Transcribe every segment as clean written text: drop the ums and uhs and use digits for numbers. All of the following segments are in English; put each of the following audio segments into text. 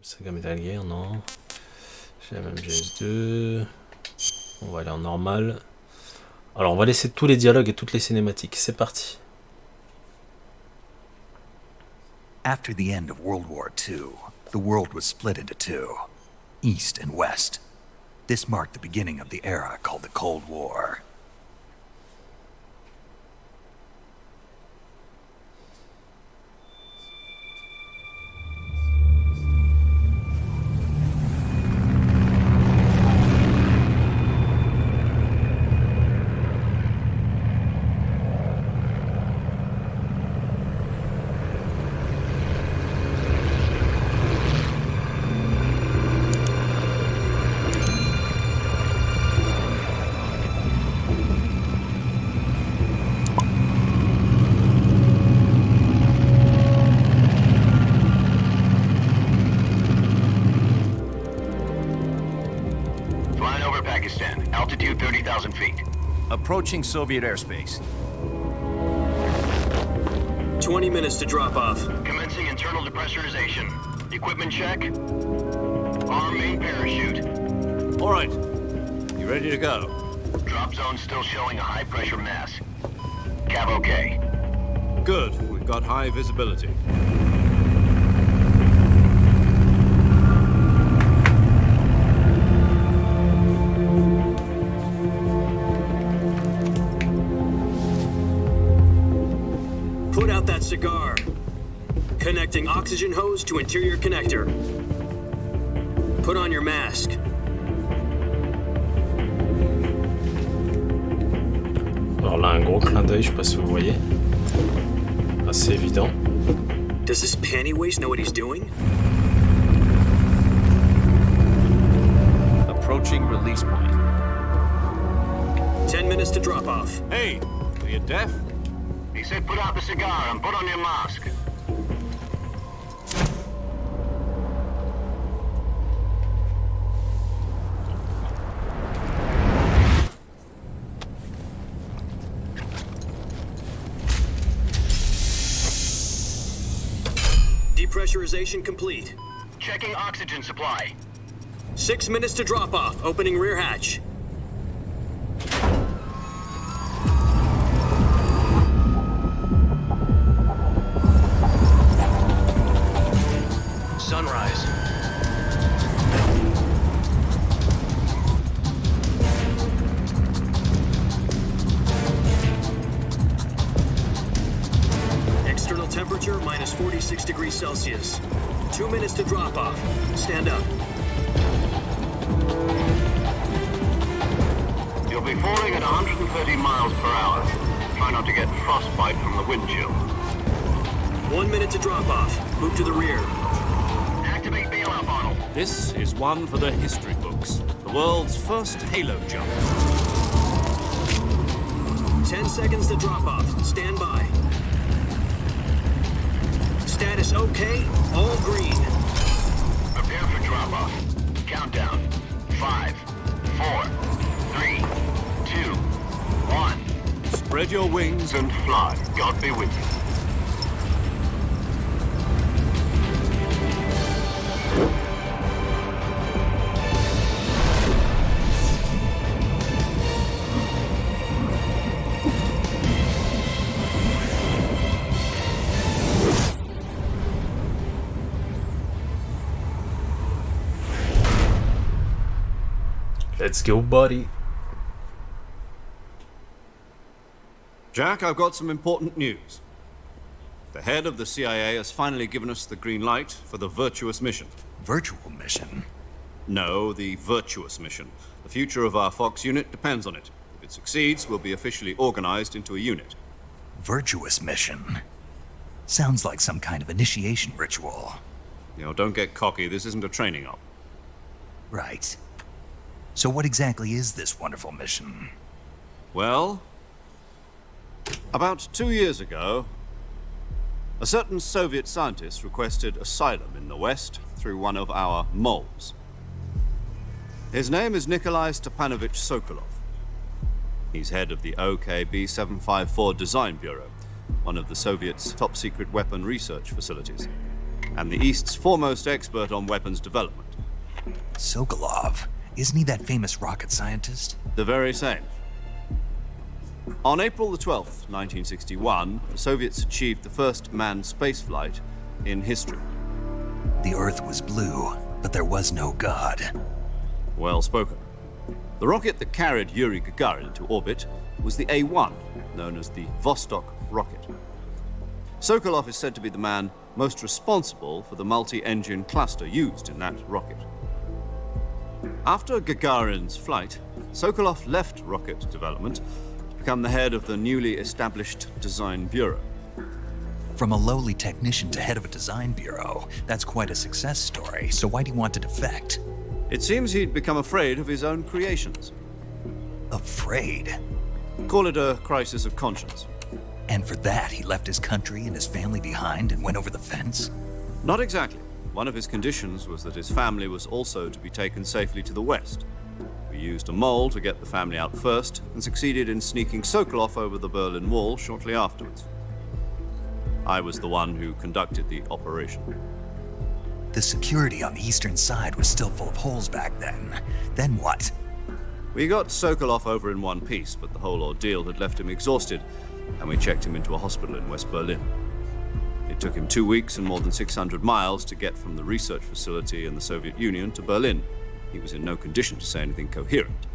Saga Metal Gear, non. J'ai la même GS2. On va aller en normal. Alors on va laisser tous les dialogues et toutes les cinématiques. C'est parti. After the end of World War II, the world was split into two, East and West. This marked the beginning of the era called the Cold War. Approaching Soviet airspace. 20 minutes to drop off. Commencing internal depressurization. Equipment check. Arm main parachute. All right. You ready to go? Drop zone still showing a high pressure mass. Cav okay. Good. We've got high visibility. Put out that cigar. Connecting oxygen hose to interior connector. Put on your mask. Alors là, un gros clin d'œil, je sais pas si vous voyez. Assez évident. Does this panty waste know what he's doing? Approaching release point. 10 minutes to drop off. Hey, are you deaf? He said put out the cigar and put on your mask. Depressurization complete. Checking oxygen supply. 6 minutes to drop off. Opening rear hatch. Sunrise. External temperature minus 46 degrees Celsius. 2 minutes to drop off. Stand up. You'll be falling at 130 miles per hour. Try not to get frostbite from the wind chill. 1 minute to drop off. Move to the rear. Activate bailout model. This is one for the history books. The world's first halo jump. 10 seconds to drop off. Stand by. Status okay. All green. Prepare for drop off. Countdown. 5, 4, 3, 2, 1. Spread your wings And fly. God be with you. Let's go, buddy. Jack, I've got some important news. The head of the CIA has finally given us the green light for the Virtuous mission. Virtual mission? No, the Virtuous mission. The future of our Fox unit depends on it. If it succeeds, we'll be officially organized into a unit. Virtuous mission? Sounds like some kind of initiation ritual. You know, don't get cocky. This isn't a training op. Right. So what exactly is this wonderful mission? Well, about 2 years ago, a certain Soviet scientist requested asylum in the West through one of our moles. His name is Nikolai Stepanovich Sokolov. He's head of the OKB 754 Design Bureau, one of the Soviets' top-secret weapon research facilities. and the East's foremost expert on weapons development. Sokolov, isn't he that famous rocket scientist? The very same. On April the 12th, 1961, the Soviets achieved the first manned spaceflight in history. The Earth was blue, but there was no God. Well spoken. The rocket that carried Yuri Gagarin into orbit was the A-1, known as the Vostok rocket. Sokolov is said to be the man most responsible for the multi-engine cluster used in that rocket. After Gagarin's flight, Sokolov left rocket development to become the head of the newly established Design Bureau. From a lowly technician to head of a design bureau, that's quite a success story, so why'd he want to defect? It seems he'd become afraid of his own creations. Afraid? Call it a crisis of conscience. And for that, he left his country and his family behind and went over the fence? Not exactly. One of his conditions was that his family was also to be taken safely to the west. We used a mole to get the family out first and succeeded in sneaking Sokolov over the Berlin Wall shortly afterwards. I was the one who conducted the operation. The security on the eastern side was still full of holes back then. Then what? We got Sokolov over in one piece, but the whole ordeal had left him exhausted, and we checked him into a hospital in West Berlin. It took him 2 weeks and more than 600 miles to get from the research facility in the Soviet Union to Berlin. He was in no condition to say anything coherent.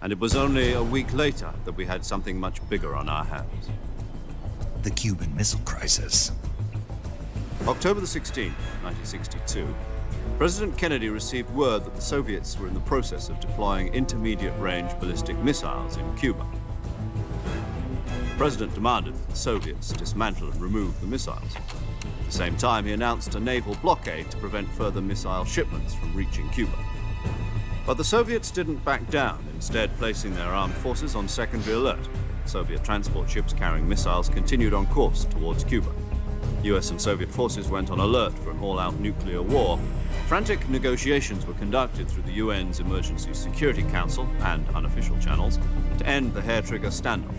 And it was only a week later that we had something much bigger on our hands. The Cuban Missile Crisis. October the 16th, 1962, President Kennedy received word that the Soviets were in the process of deploying intermediate-range ballistic missiles in Cuba. The President demanded that the Soviets dismantle and remove the missiles. At the same time, he announced a naval blockade to prevent further missile shipments from reaching Cuba. But the Soviets didn't back down, instead placing their armed forces on secondary alert. Soviet transport ships carrying missiles continued on course towards Cuba. US and Soviet forces went on alert for an all-out nuclear war. Frantic negotiations were conducted through the UN's Emergency Security Council and unofficial channels to end the hair-trigger standoff.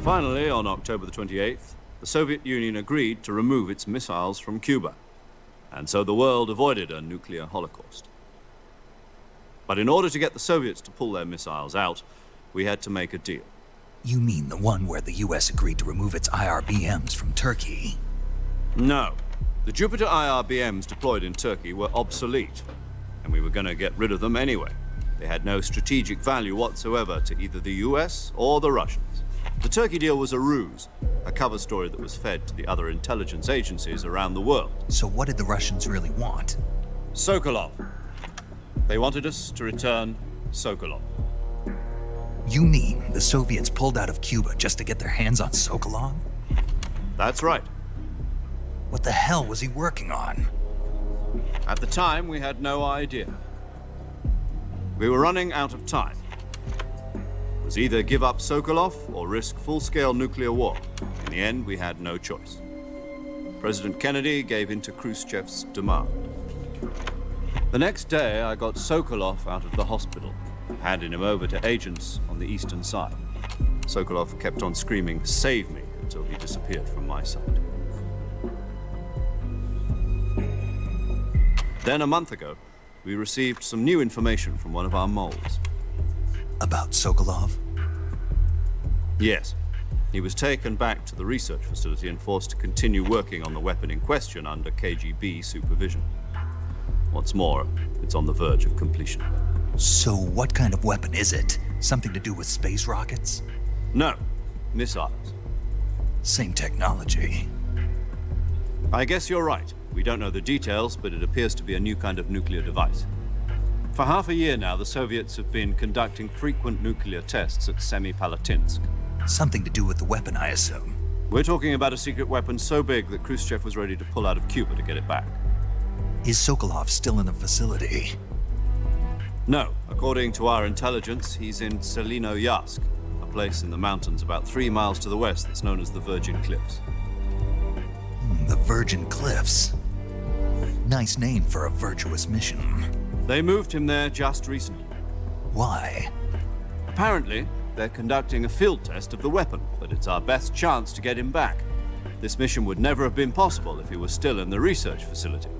Finally, on October the 28th, the Soviet Union agreed to remove its missiles from Cuba, and so the world avoided a nuclear holocaust. But in order to get the Soviets to pull their missiles out, we had to make a deal. You mean the one where the US agreed to remove its IRBMs from Turkey? No. The Jupiter IRBMs deployed in Turkey were obsolete, and we were going to get rid of them anyway. They had no strategic value whatsoever to either the US or the Russians. The Turkey deal was a ruse, a cover story that was fed to the other intelligence agencies around the world. So what did the Russians really want? Sokolov. They wanted us to return Sokolov. You mean the Soviets pulled out of Cuba just to get their hands on Sokolov? That's right. What the hell was he working on? At the time, we had no idea. We were running out of time. It was either give up Sokolov or risk full-scale nuclear war. In the end, we had no choice. President Kennedy gave in to Khrushchev's demand. The next day, I got Sokolov out of the hospital, handing him over to agents on the eastern side. Sokolov kept on screaming, "Save me," until he disappeared from my sight. Then a month ago, we received some new information from one of our moles. About Sokolov? Yes. He was taken back to the research facility and forced to continue working on the weapon in question under KGB supervision. What's more, it's on the verge of completion. So what kind of weapon is it? Something to do with space rockets? No, missiles. Same technology. I guess you're right. We don't know the details, but it appears to be a new kind of nuclear device. For half a year now, the Soviets have been conducting frequent nuclear tests at Semipalatinsk. Something to do with the weapon, I assume. We're talking about a secret weapon so big that Khrushchev was ready to pull out of Cuba to get it back. Is Sokolov still in the facility? No. According to our intelligence, he's in Selinoyarsk, a place in the mountains about 3 miles to the west that's known as the Virgin Cliffs. The Virgin Cliffs. Nice name for a virtuous mission. They moved him there just recently. Why? Apparently, they're conducting a field test of the weapon, but it's our best chance to get him back. this mission would never have been possible if he was still in the research facility.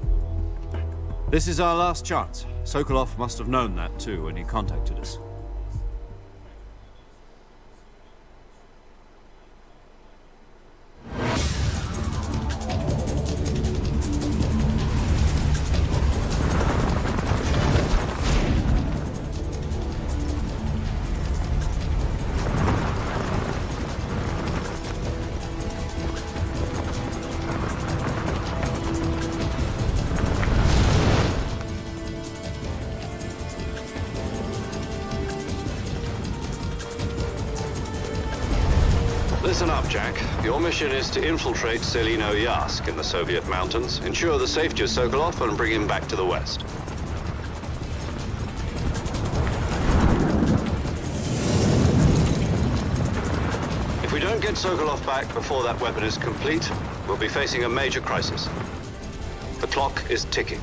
This is our last chance. Sokolov must have known that too when he contacted us. Listen up, Jack. Your mission is to infiltrate Selino-Yask in the Soviet mountains, ensure the safety of Sokolov, and bring him back to the west. If we don't get Sokolov back before that weapon is complete, we'll be facing a major crisis. The clock is ticking.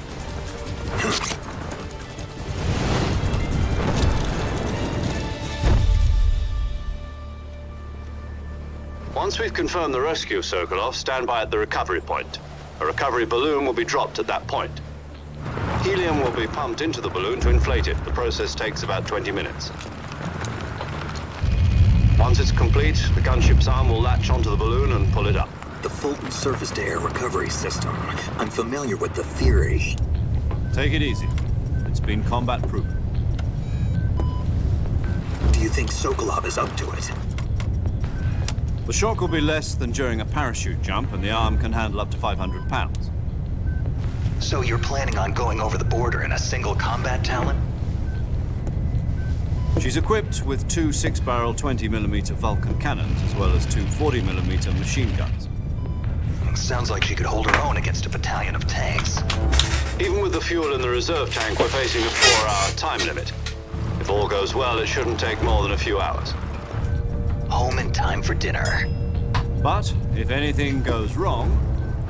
Once we've confirmed the rescue of Sokolov, stand by at the recovery point. A recovery balloon will be dropped at that point. Helium will be pumped into the balloon to inflate it. The process takes about 20 minutes. Once it's complete, the gunship's arm will latch onto the balloon and pull it up. The Fulton surface-to-air recovery system. I'm familiar with the theory. Take it easy. It's been combat-proven. Do you think Sokolov is up to it? The shock will be less than during a parachute jump, and the arm can handle up to 500 pounds. So you're planning on going over the border in a single combat Talon? She's equipped with two 6-barrel 20mm Vulcan cannons, as well as two 40mm machine guns. Sounds like she could hold her own against a battalion of tanks. Even with the fuel in the reserve tank, we're facing a 4-hour time limit. If all goes well, it shouldn't take more than a few hours. Home in time for dinner. But if anything goes wrong,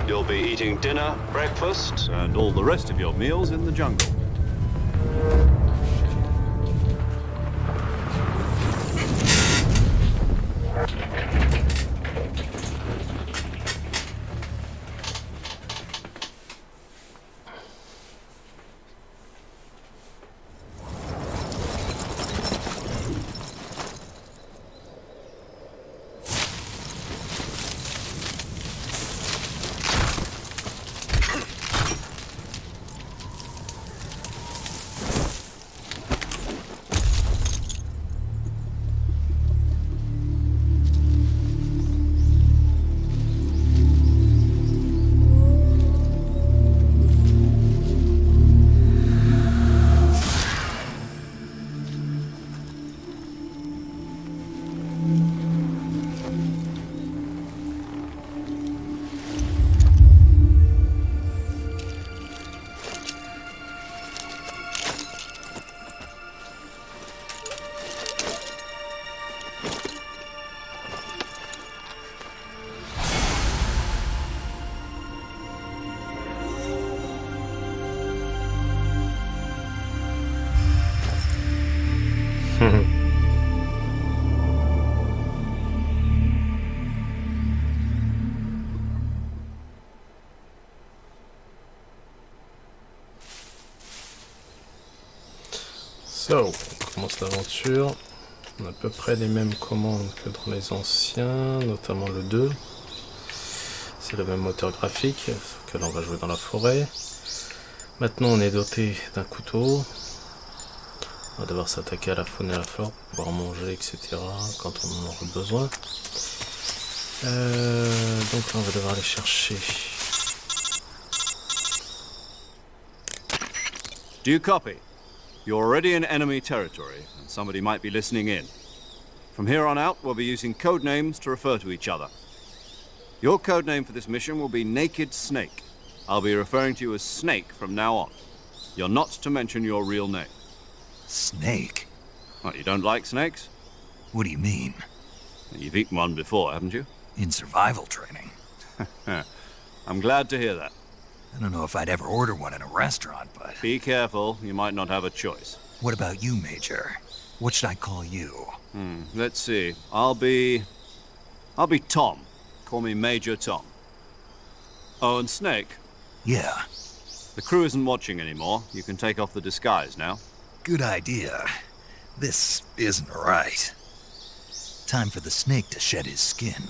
You'll be eating dinner, breakfast, and all the rest of your meals in the jungle. So, on commence l'aventure. On a à peu près les mêmes commandes que dans les anciens, notamment le 2. C'est le même moteur graphique, sur lequel on va jouer dans la forêt. Maintenant on est doté d'un couteau. On va devoir s'attaquer à la faune et à la flore pour pouvoir manger, etc. quand on en aura besoin. Donc là on va devoir aller chercher. Do you copy? You're already in enemy territory, and somebody might be listening in. From here on out, we'll be using code names to refer to each other. Your code name for this mission will be Naked Snake. I'll be referring to you as Snake from now on. You're not to mention your real name. Snake? What, you don't like snakes? What do you mean? You've eaten one before, haven't you? In survival training. I'm glad to hear that. I don't know if I'd ever order one in a restaurant, but... Be careful, you might not have a choice. What about you, Major? What should I call you? Let's see. I'll be Tom. Call me Major Tom. Oh, and Snake, Yeah, the crew isn't watching anymore. You can take off the disguise now. good idea. This isn't right. Time for the snake to shed his skin.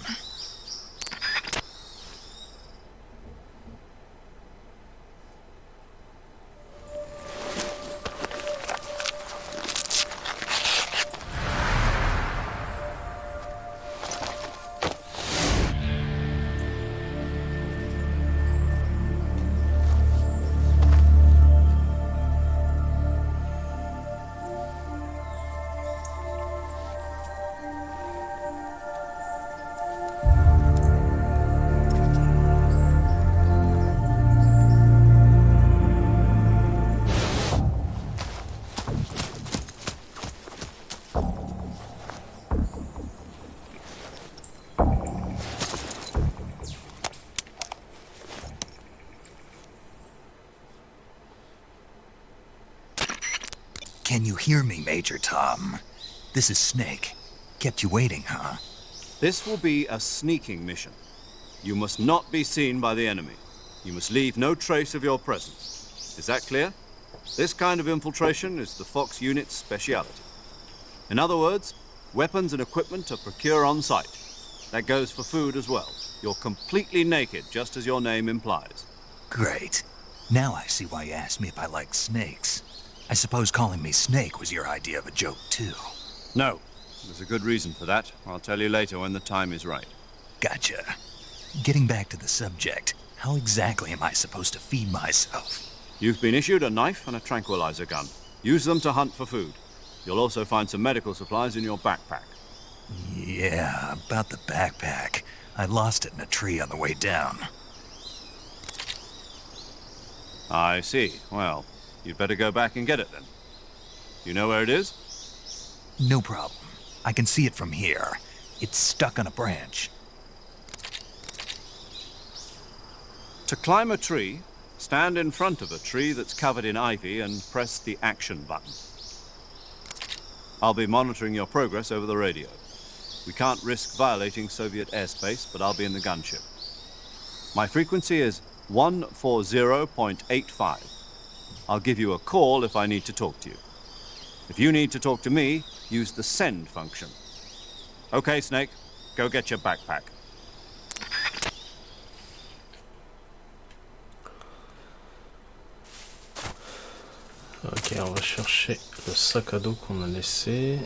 Can you hear me, Major Tom? This is Snake. Kept you waiting, huh? This will be a sneaking mission. You must not be seen by the enemy. You must leave no trace of your presence. Is that clear? This kind of infiltration is the Fox unit's speciality. In other words, weapons and equipment are procured on site. That goes for food as well. You're completely naked, just as your name implies. Great. Now I see why you asked me if I like snakes. I suppose calling me Snake was your idea of a joke, too. No, there's a good reason for that. I'll tell you later when the time is right. Gotcha. Getting back to the subject, how exactly am I supposed to feed myself? You've been issued a knife and a tranquilizer gun. Use them to hunt for food. You'll also find some medical supplies in your backpack. Yeah, about the backpack. I lost it in a tree on the way down. I see. Well, you'd better go back and get it then. You know where it is? No problem. I can see it from here. It's stuck on a branch. To climb a tree, stand in front of a tree that's covered in ivy and press the action button. I'll be monitoring your progress over the radio. We can't risk violating Soviet airspace, but I'll be in the gunship. My frequency is 140.85. I'll give you a call if I need to talk to you. If you need to talk to me, use the send function. Okay, Snake, go get your backpack. Ok, on va chercher le sac à dos qu'on a laissé.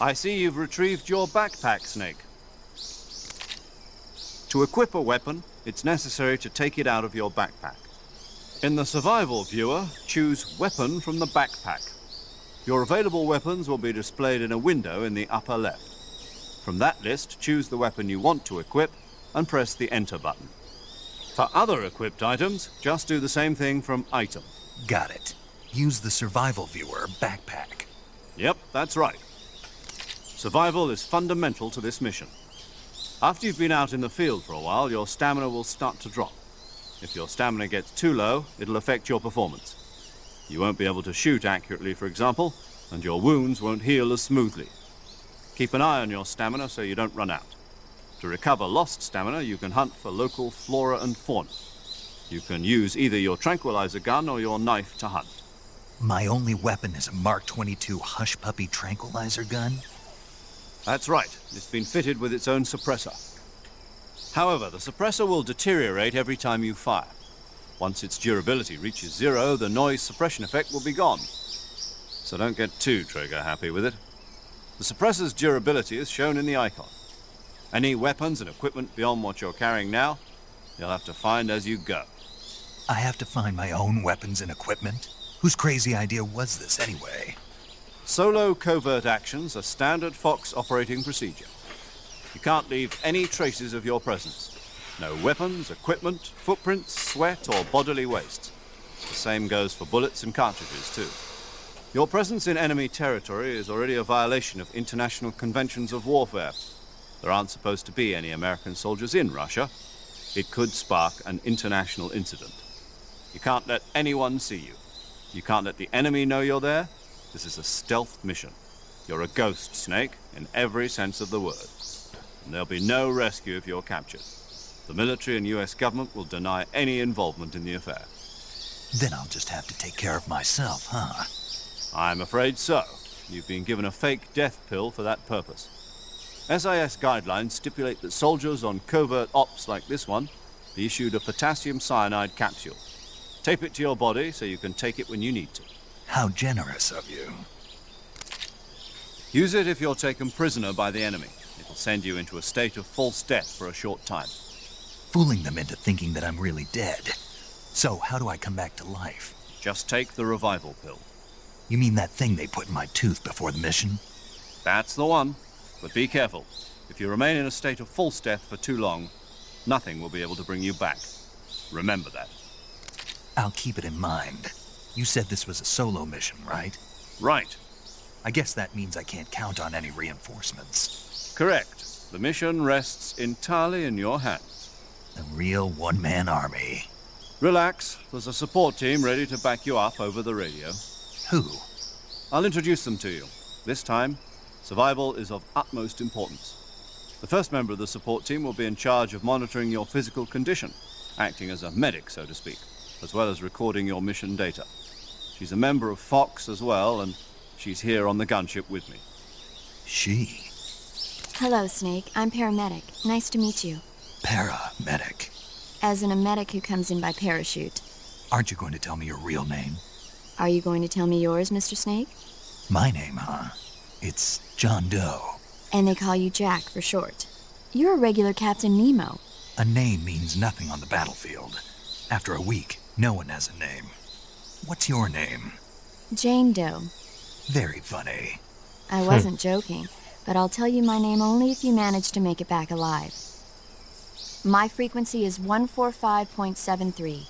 I see you've retrieved your backpack, Snake. To equip a weapon, it's necessary to take it out of your backpack. In the survival viewer, choose Weapon from the backpack. Your available weapons will be displayed in a window in the upper left. From that list, choose the weapon you want to equip and press the Enter button. For other equipped items, just do the same thing from Item. Got it. Use the survival viewer backpack. Yep, that's right. Survival is fundamental to this mission. After you've been out in the field for a while, your stamina will start to drop. If your stamina gets too low, it'll affect your performance. You won't be able to shoot accurately, for example, and your wounds won't heal as smoothly. Keep an eye on your stamina so you don't run out. To recover lost stamina, you can hunt for local flora and fauna. You can use either your tranquilizer gun or your knife to hunt. My only weapon is a Mark 22 Hush Puppy tranquilizer gun? That's right. It's been fitted with its own suppressor. However, the suppressor will deteriorate every time you fire. Once its durability reaches 0, the noise suppression effect will be gone. So don't get too trigger-happy with it. The suppressor's durability is shown in the icon. Any weapons and equipment beyond what you're carrying now, you'll have to find as you go. I have to find my own weapons and equipment? Whose crazy idea was this, anyway? Solo covert actions are standard Fox operating procedure. You can't leave any traces of your presence. No weapons, equipment, footprints, sweat, or bodily waste. The same goes for bullets and cartridges, too. Your presence in enemy territory is already a violation of international conventions of warfare. There aren't supposed to be any American soldiers in Russia. It could spark an international incident. You can't let anyone see you. You can't let the enemy know you're there. This is a stealth mission. You're a ghost, Snake, in every sense of the word. And there'll be no rescue if you're captured. The military and US government will deny any involvement in the affair. Then I'll just have to take care of myself, huh? I'm afraid so. You've been given a fake death pill for that purpose. SIS guidelines stipulate that soldiers on covert ops like this one be issued a potassium cyanide capsule. Tape it to your body so you can take it when you need to. How generous of you. Use it if you're taken prisoner by the enemy. It'll send you into a state of false death for a short time. Fooling them into thinking that I'm really dead. So, how do I come back to life? Just take the revival pill. You mean that thing they put in my tooth before the mission? That's the one. But be careful. If you remain in a state of false death for too long, nothing will be able to bring you back. Remember that. I'll keep it in mind. You said this was a solo mission, right? Right. I guess that means I can't count on any reinforcements. Correct. The mission rests entirely in your hands. A real one-man army. Relax. There's a support team ready to back you up over the radio. Who? I'll introduce them to you. This time, survival is of utmost importance. The first member of the support team will be in charge of monitoring your physical condition, acting as a medic, so to speak, as well as recording your mission data. She's a member of Fox as well, and she's here on the gunship with me. She? Hello, Snake. I'm paramedic. Nice to meet you. Paramedic. As in a medic who comes in by parachute. Aren't you going to tell me your real name? Are you going to tell me yours, Mr. Snake? My name, huh? It's John Doe. And they call you Jack for short. You're a regular Captain Nemo. A name means nothing on the battlefield. After a week, no one has a name. What's your name? Jane Doe. Very funny. I wasn't joking, but I'll tell you my name only if you manage to make it back alive. My frequency is 145.73.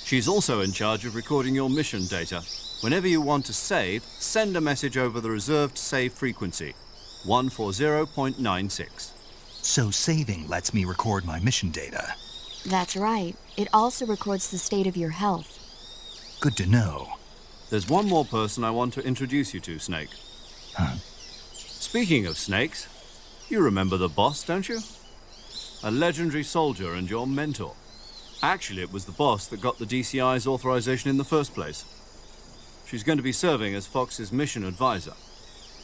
She's also in charge of recording your mission data. Whenever you want to save, send a message over the reserved save frequency, 140.96. So saving lets me record my mission data. That's right. It also records the state of your health. Good to know. There's one more person I want to introduce you to, Snake. Huh? Speaking of snakes, you remember the boss, don't you? A legendary soldier and your mentor. Actually, it was the boss that got the DCI's authorization in the first place. She's going to be serving as Fox's mission advisor.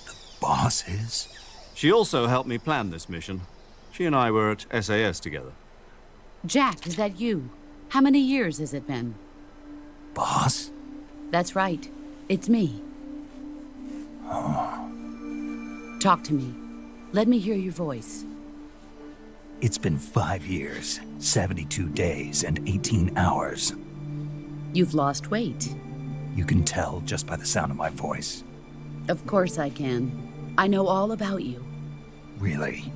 The boss is? She also helped me plan this mission. She and I were at SAS together. Jack, is that you? How many years has it been? Boss? That's right. It's me. Oh. Talk to me. Let me hear your voice. It's been 5 years, 72 days, and 18 hours. You've lost weight. You can tell just by the sound of my voice. Of course I can. I know all about you. Really?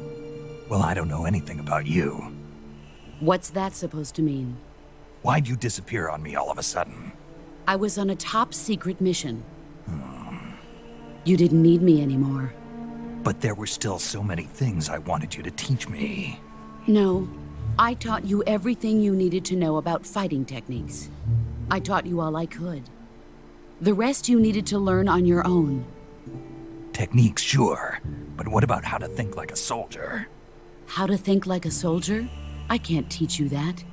Well, I don't know anything about you. What's that supposed to mean? Why'd you disappear on me all of a sudden? I was on a top-secret mission. You didn't need me anymore. But there were still so many things I wanted you to teach me. No, I taught you everything you needed to know about fighting techniques. I taught you all I could. The rest you needed to learn on your own. Techniques, sure. But what about how to think like a soldier? How to think like a soldier? I can't teach you that.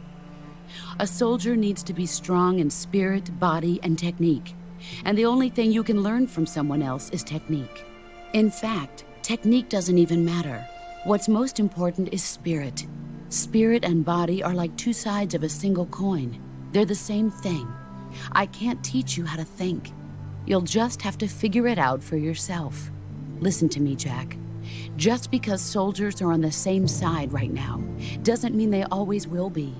A soldier needs to be strong in spirit, body, and technique. And the only thing you can learn from someone else is technique. In fact, technique doesn't even matter. What's most important is spirit. Spirit and body are like two sides of a single coin. They're the same thing. I can't teach you how to think. You'll just have to figure it out for yourself. Listen to me, Jack. Just because soldiers are on the same side right now doesn't mean they always will be.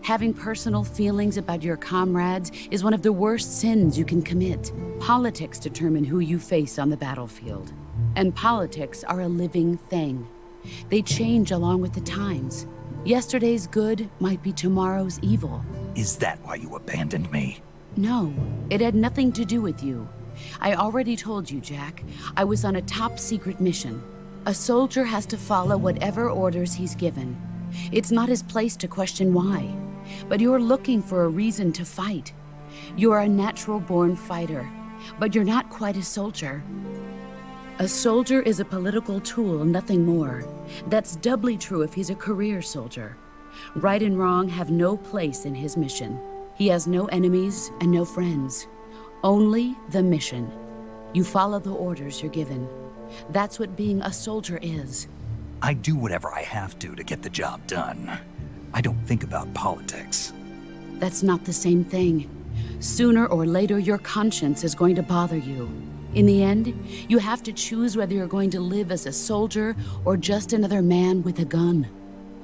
Having personal feelings about your comrades is one of the worst sins you can commit. Politics determine who you face on the battlefield. And politics are a living thing. They change along with the times. Yesterday's good might be tomorrow's evil. Is that why you abandoned me? No, it had nothing to do with you. I already told you, Jack. I was on a top-secret mission. A soldier has to follow whatever orders he's given. It's not his place to question why. But you're looking for a reason to fight. You're a natural-born fighter, but you're not quite a soldier. A soldier is a political tool, nothing more. That's doubly true if he's a career soldier. Right and wrong have no place in his mission. He has no enemies and no friends. Only the mission. You follow the orders you're given. That's what being a soldier is. I do whatever I have to get the job done. I don't think about politics. That's not the same thing. Sooner or later, your conscience is going to bother you. In the end, you have to choose whether you're going to live as a soldier or just another man with a gun.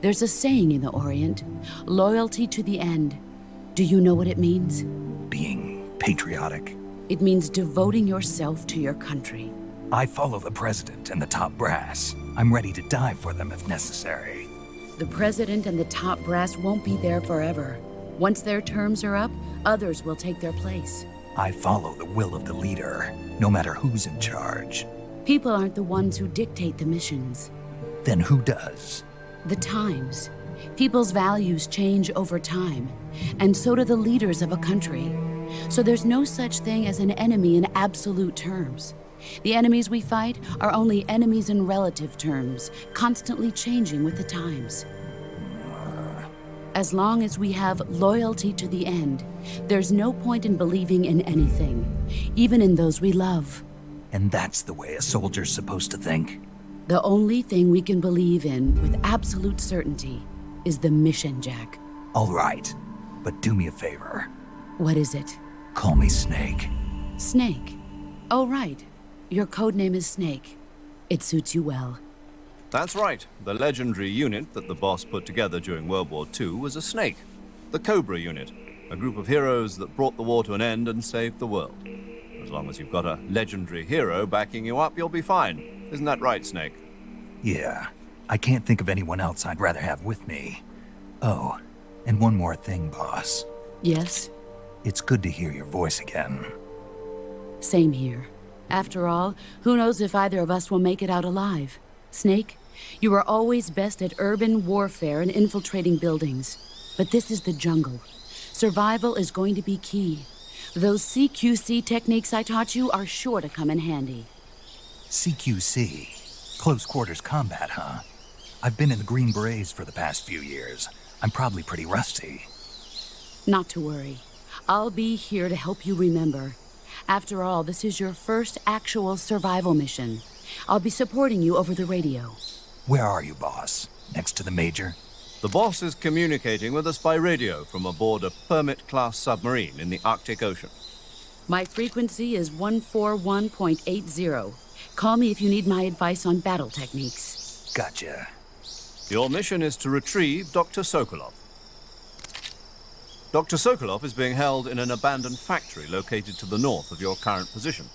There's a saying in the Orient, loyalty to the end. Do you know what it means? Being patriotic. It means devoting yourself to your country. I follow the president and the top brass. I'm ready to die for them if necessary. The president and the top brass won't be there forever. Once their terms are up, others will take their place. I follow the will of the leader, no matter who's in charge. People aren't the ones who dictate the missions. Then who does? The times. People's values change over time, and so do the leaders of a country. So there's no such thing as an enemy in absolute terms. The enemies we fight are only enemies in relative terms, constantly changing with the times. As long as we have loyalty to the end, there's no point in believing in anything, even in those we love. And that's the way a soldier's supposed to think? The only thing we can believe in with absolute certainty is the mission, Jack. All right, but do me a favor. What is it? Call me Snake. Snake? Oh, right. Your codename is Snake. It suits you well. That's right. The legendary unit that the boss put together during World War II was a snake. The Cobra unit. A group of heroes that brought the war to an end and saved the world. As long as you've got a legendary hero backing you up, you'll be fine. Isn't that right, Snake? Yeah. I can't think of anyone else I'd rather have with me. Oh, and one more thing, boss. Yes? It's good to hear your voice again. Same here. After all, who knows if either of us will make it out alive? Snake, you are always best at urban warfare and infiltrating buildings. But this is the jungle. Survival is going to be key. Those CQC techniques I taught you are sure to come in handy. CQC? Close quarters combat, huh? I've been in the Green Berets for the past few years. I'm probably pretty rusty. Not to worry. I'll be here to help you remember. After all, this is your first actual survival mission. I'll be supporting you over the radio. Where are you, boss? Next to the Major? The boss is communicating with us by radio from aboard a Permit-class submarine in the Arctic Ocean. My frequency is 141.80. Call me if you need my advice on battle techniques. Gotcha. Your mission is to retrieve Dr. Sokolov. Dr. Sokolov is being held in an abandoned factory located to the north of your current position.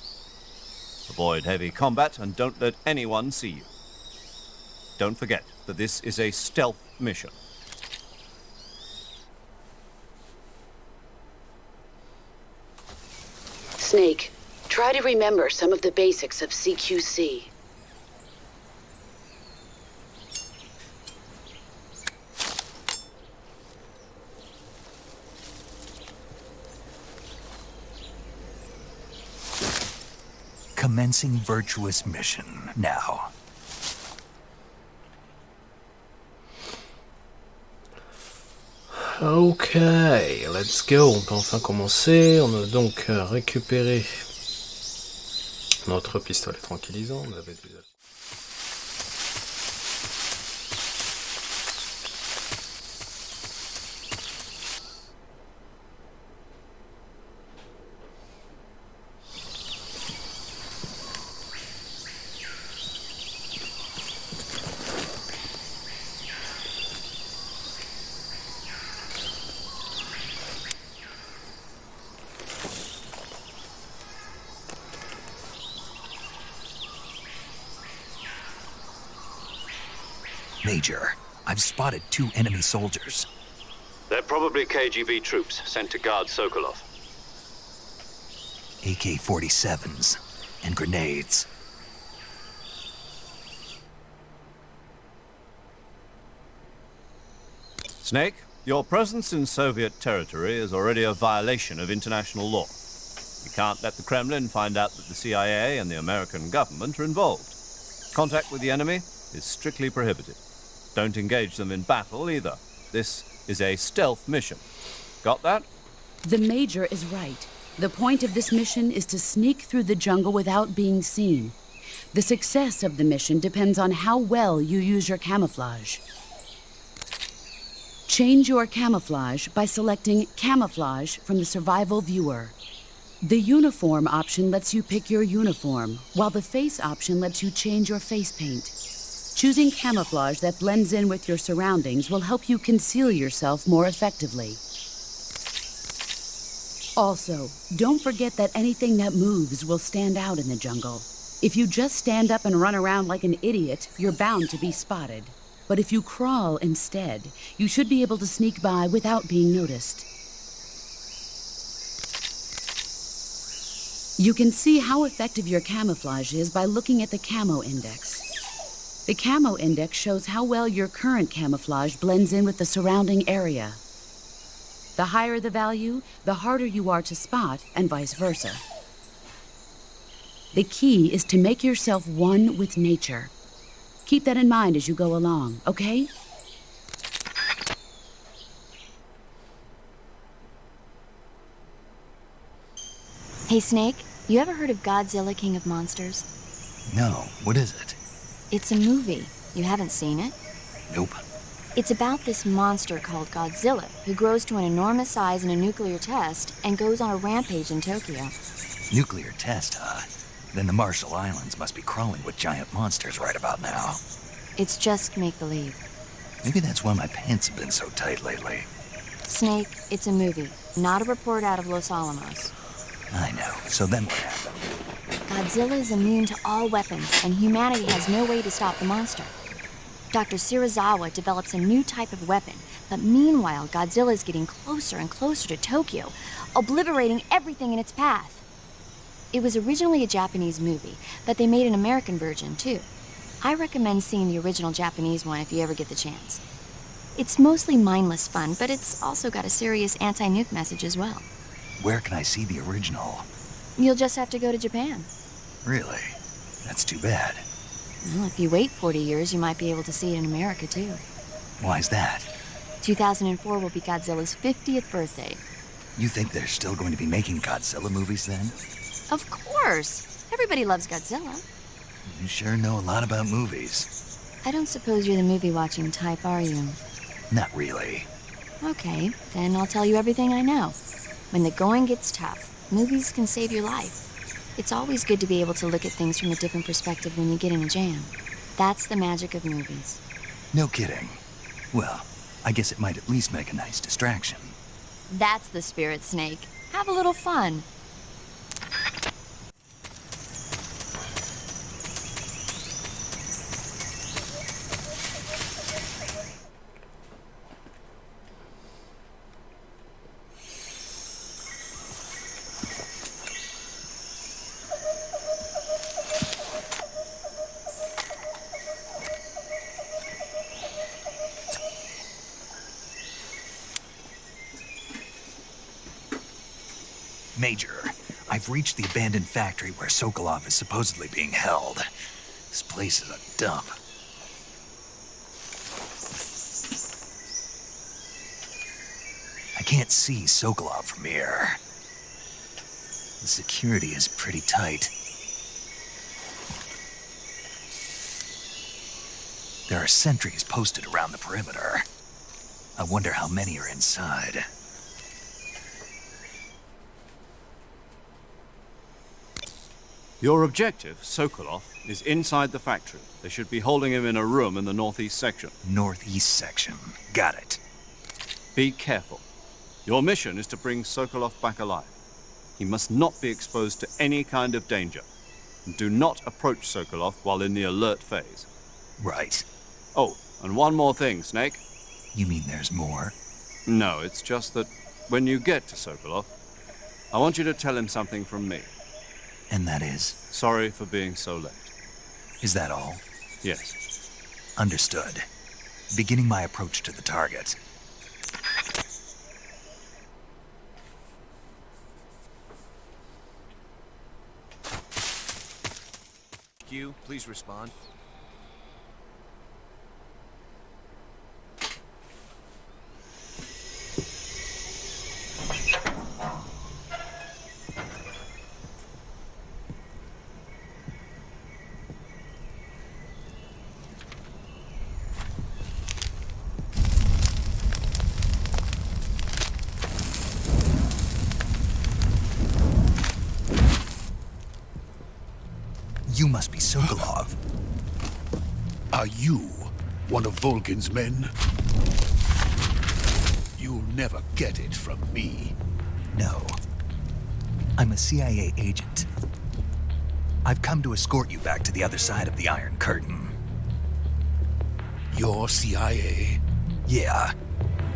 Avoid heavy combat and don't let anyone see you. Don't forget that this is a stealth mission. Snake, try to remember some of the basics of CQC. Commencing virtuous mission now. Ok, let's go. On peut enfin commencer. On a donc récupéré notre pistolet tranquillisant. On avait déjà... Major, I've spotted 2 enemy soldiers. They're probably KGB troops sent to guard Sokolov. AK-47s and grenades. Snake, your presence in Soviet territory is already a violation of international law. You can't let the Kremlin find out that the CIA and the American government are involved. Contact with the enemy is strictly prohibited. Don't engage them in battle either. This is a stealth mission. Got that? The Major is right. The point of this mission is to sneak through the jungle without being seen. The success of the mission depends on how well you use your camouflage. Change your camouflage by selecting Camouflage from the Survival Viewer. The Uniform option lets you pick your uniform, while the Face option lets you change your face paint. Choosing camouflage that blends in with your surroundings will help you conceal yourself more effectively. Also, don't forget that anything that moves will stand out in the jungle. If you just stand up and run around like an idiot, you're bound to be spotted. But if you crawl instead, you should be able to sneak by without being noticed. You can see how effective your camouflage is by looking at the Camo Index. The Camo Index shows how well your current camouflage blends in with the surrounding area. The higher the value, the harder you are to spot, and vice versa. The key is to make yourself one with nature. Keep that in mind as you go along, okay? Hey, Snake, you ever heard of Godzilla, King of Monsters? No, what is it? It's a movie. You haven't seen it? Nope. It's about this monster called Godzilla, who grows to an enormous size in a nuclear test and goes on a rampage in Tokyo. Nuclear test, huh? Then the Marshall Islands must be crawling with giant monsters right about now. It's just make-believe. Maybe that's why my pants have been so tight lately. Snake, it's a movie, not a report out of Los Alamos. I know. So then what happened? Godzilla is immune to all weapons, and humanity has no way to stop the monster. Dr. Shirazawa develops a new type of weapon, but meanwhile, Godzilla is getting closer and closer to Tokyo, obliterating everything in its path. It was originally a Japanese movie, but they made an American version, too. I recommend seeing the original Japanese one if you ever get the chance. It's mostly mindless fun, but it's also got a serious anti-nuke message as well. Where can I see the original? You'll just have to go to Japan. Really? That's too bad. Well, if you wait 40 years, you might be able to see it in America, too. Why's that? 2004 will be Godzilla's 50th birthday. You think they're still going to be making Godzilla movies then? Of course! Everybody loves Godzilla. You sure know a lot about movies. I don't suppose you're the movie-watching type, are you? Not really. Okay, then I'll tell you everything I know. When the going gets tough, movies can save your life. It's always good to be able to look at things from a different perspective when you get in a jam. That's the magic of movies. No kidding. Well, I guess it might at least make a nice distraction. That's the spirit, Snake. Have a little fun. Major, I've reached the abandoned factory where Sokolov is supposedly being held. This place is a dump. I can't see Sokolov from here. The security is pretty tight. There are sentries posted around the perimeter. I wonder how many are inside. Your objective, Sokolov, is inside the factory. They should be holding him in a room in the northeast section. Northeast section. Got it. Be careful. Your mission is to bring Sokolov back alive. He must not be exposed to any kind of danger. And do not approach Sokolov while in the alert phase. Right. Oh, and one more thing, Snake. You mean there's more? No, it's just that when you get to Sokolov, I want you to tell him something from me. And that is? Sorry for being so late. Is that all? Yes. Understood. Beginning my approach to the target. Q, please respond. You must be Sokolov. Are you one of Volgin's men? You'll never get it from me. No. I'm a CIA agent. I've come to escort you back to the other side of the Iron Curtain. You're CIA? Yeah.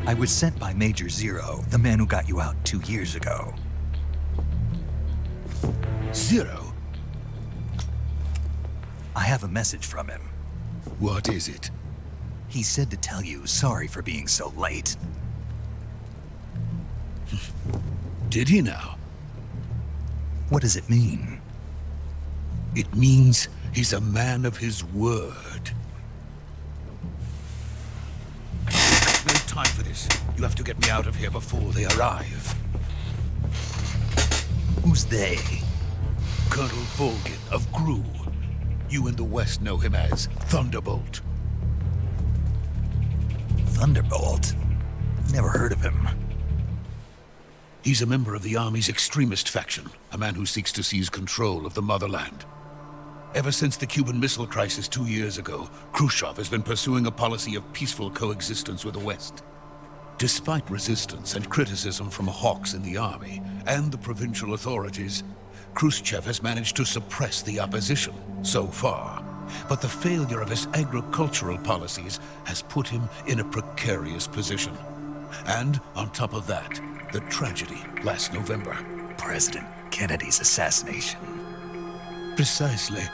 I was sent by Major Zero, the man who got you out 2 years ago. Zero? I have a message from him. What is it? He said to tell you sorry for being so late. Did he now? What does it mean? It means he's a man of his word. No time for this. You have to get me out of here before they arrive. Who's they? Colonel Volgin of Gru. You in the West know him as Thunderbolt. Thunderbolt? Never heard of him. He's a member of the Army's extremist faction, a man who seeks to seize control of the motherland. Ever since the Cuban Missile Crisis 2 years ago, Khrushchev has been pursuing a policy of peaceful coexistence with the West. Despite resistance and criticism from hawks in the Army and the provincial authorities, Khrushchev has managed to suppress the opposition so far. But the failure of his agricultural policies has put him in a precarious position. And on top of that, the tragedy last November. President Kennedy's assassination. Precisely.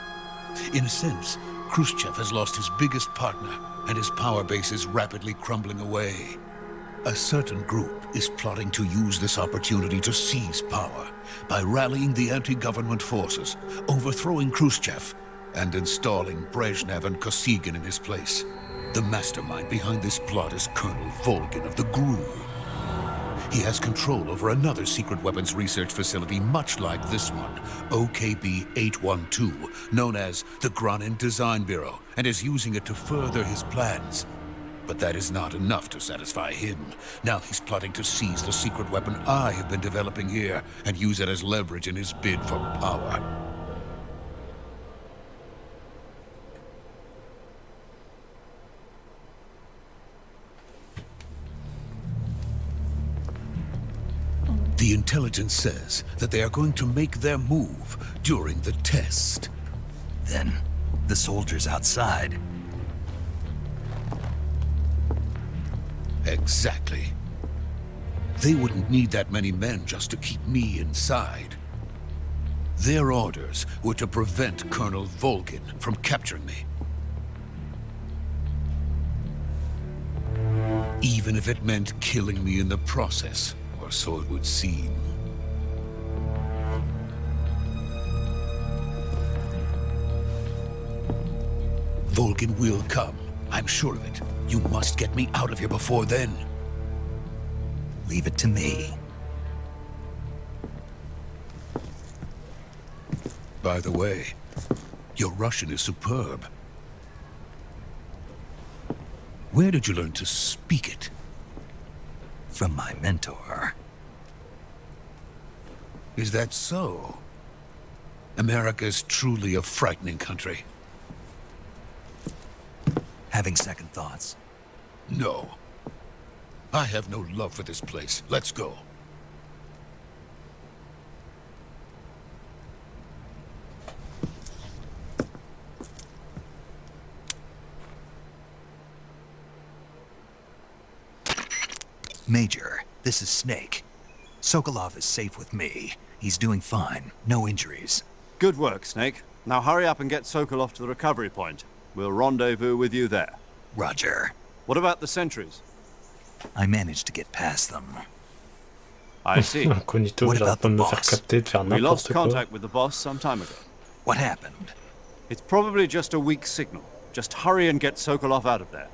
In a sense, Khrushchev has lost his biggest partner, and his power base is rapidly crumbling away. A certain group is plotting to use this opportunity to seize power by rallying the anti-government forces, overthrowing Khrushchev, and installing Brezhnev and Kosygin in his place. The mastermind behind this plot is Colonel Volgin of the GRU. He has control over another secret weapons research facility much like this one, OKB-812, known as the Granin Design Bureau, and is using it to further his plans. But that is not enough to satisfy him. Now he's plotting to seize the secret weapon I have been developing here and use it as leverage in his bid for power. The intelligence says that they are going to make their move during the test. Then, the soldiers outside. Exactly. They wouldn't need that many men just to keep me inside. Their orders were to prevent Colonel Volgin from capturing me. Even if it meant killing me in the process, or so it would seem. Volgin will come. I'm sure of it. You must get me out of here before then. Leave it to me. By the way, your Russian is superb. Where did you learn to speak it? From my mentor. Is that so? America is truly a frightening country. Having second thoughts? No. I have no love for this place. Let's go. Major, this is Snake. Sokolov is safe with me. He's doing fine. No injuries. Good work, Snake. Now hurry up and get Sokolov to the recovery point. We'll rendezvous with you there. Roger. What about the sentries? I managed to get past them. I see. Incognito, What j'arrête about pas de the me faire boss? capter, de faire We lost n'importe quoi. contact with the boss some time ago. What happened? It's probably just a weak signal. Just hurry and get Sokolov out of there.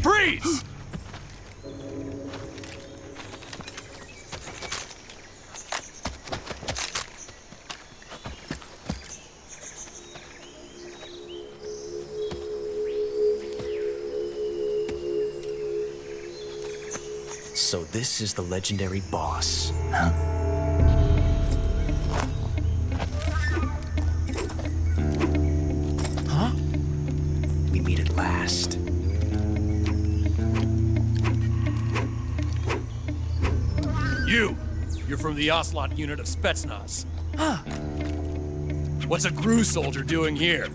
Freeze! So this is the legendary boss. Huh? Huh? We meet at last. You're from the Ocelot unit of Spetsnaz. Huh. What's a GRU soldier doing here?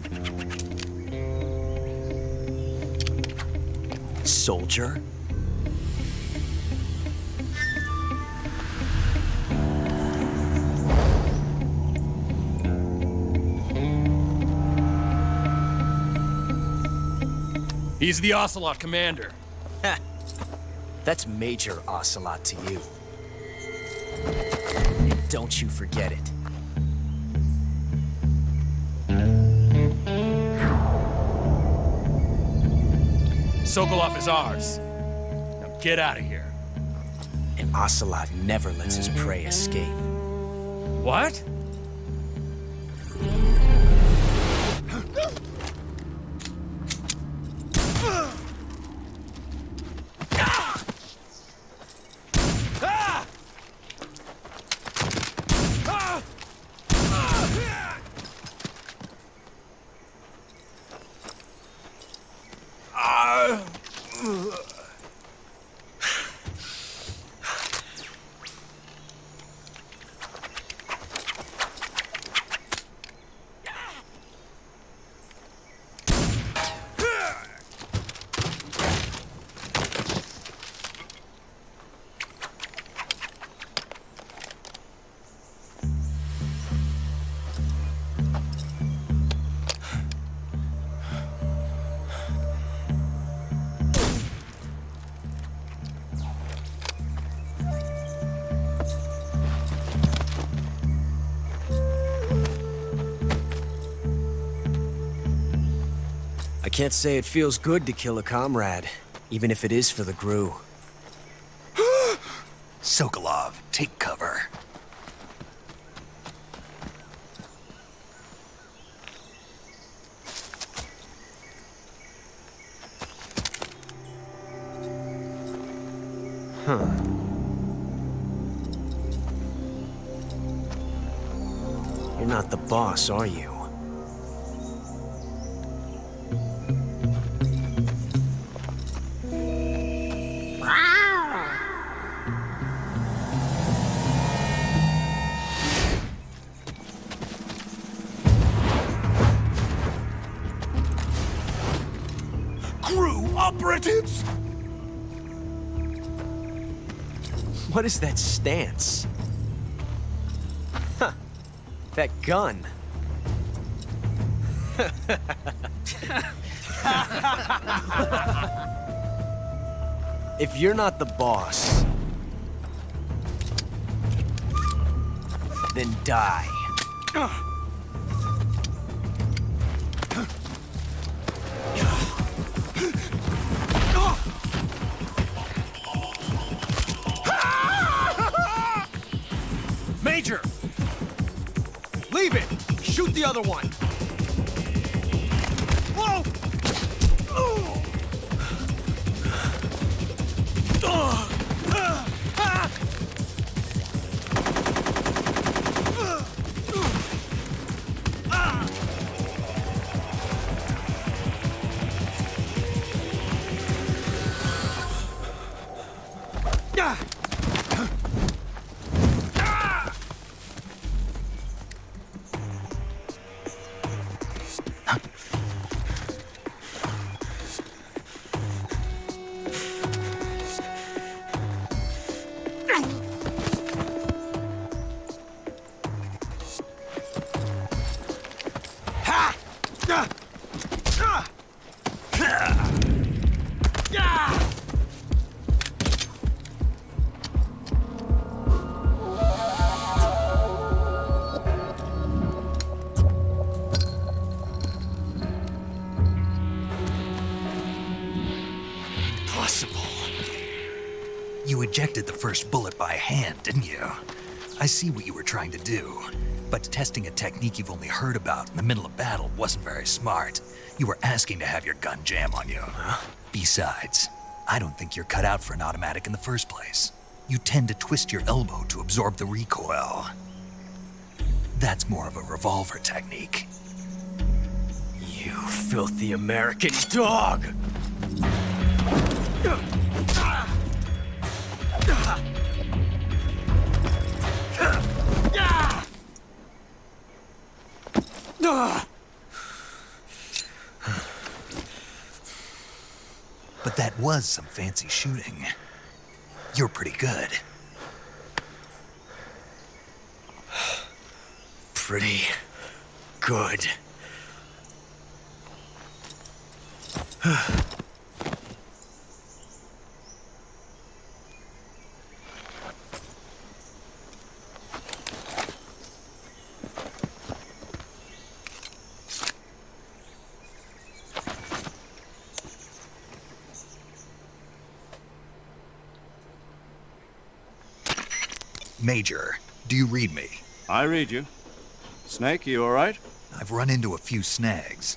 Soldier? He's the Ocelot commander. Ha! That's Major Ocelot to you. And don't you forget it. Sokolov is ours. Now get out of here. And Ocelot never lets his prey escape. What? I can't say it feels good to kill a comrade, even if it is for the GRU. Sokolov, take cover. Huh. You're not the boss, are you? GRU operatives! What is that stance? Huh. That gun. If you're not the boss, then die. Major! Leave it! Shoot the other one! Whoa! You ejected the first bullet by hand, didn't you? I see what you were trying to do, but testing a technique you've only heard about in the middle of battle wasn't very smart. You were asking to have your gun jam on you. Huh? Besides, I don't think you're cut out for an automatic in the first place. You tend to twist your elbow to absorb the recoil. That's more of a revolver technique. You filthy American dog! But that was some fancy shooting. You're pretty good. Pretty good. Major, do you read me? I read you. Snake, you all right? I've run into a few snags.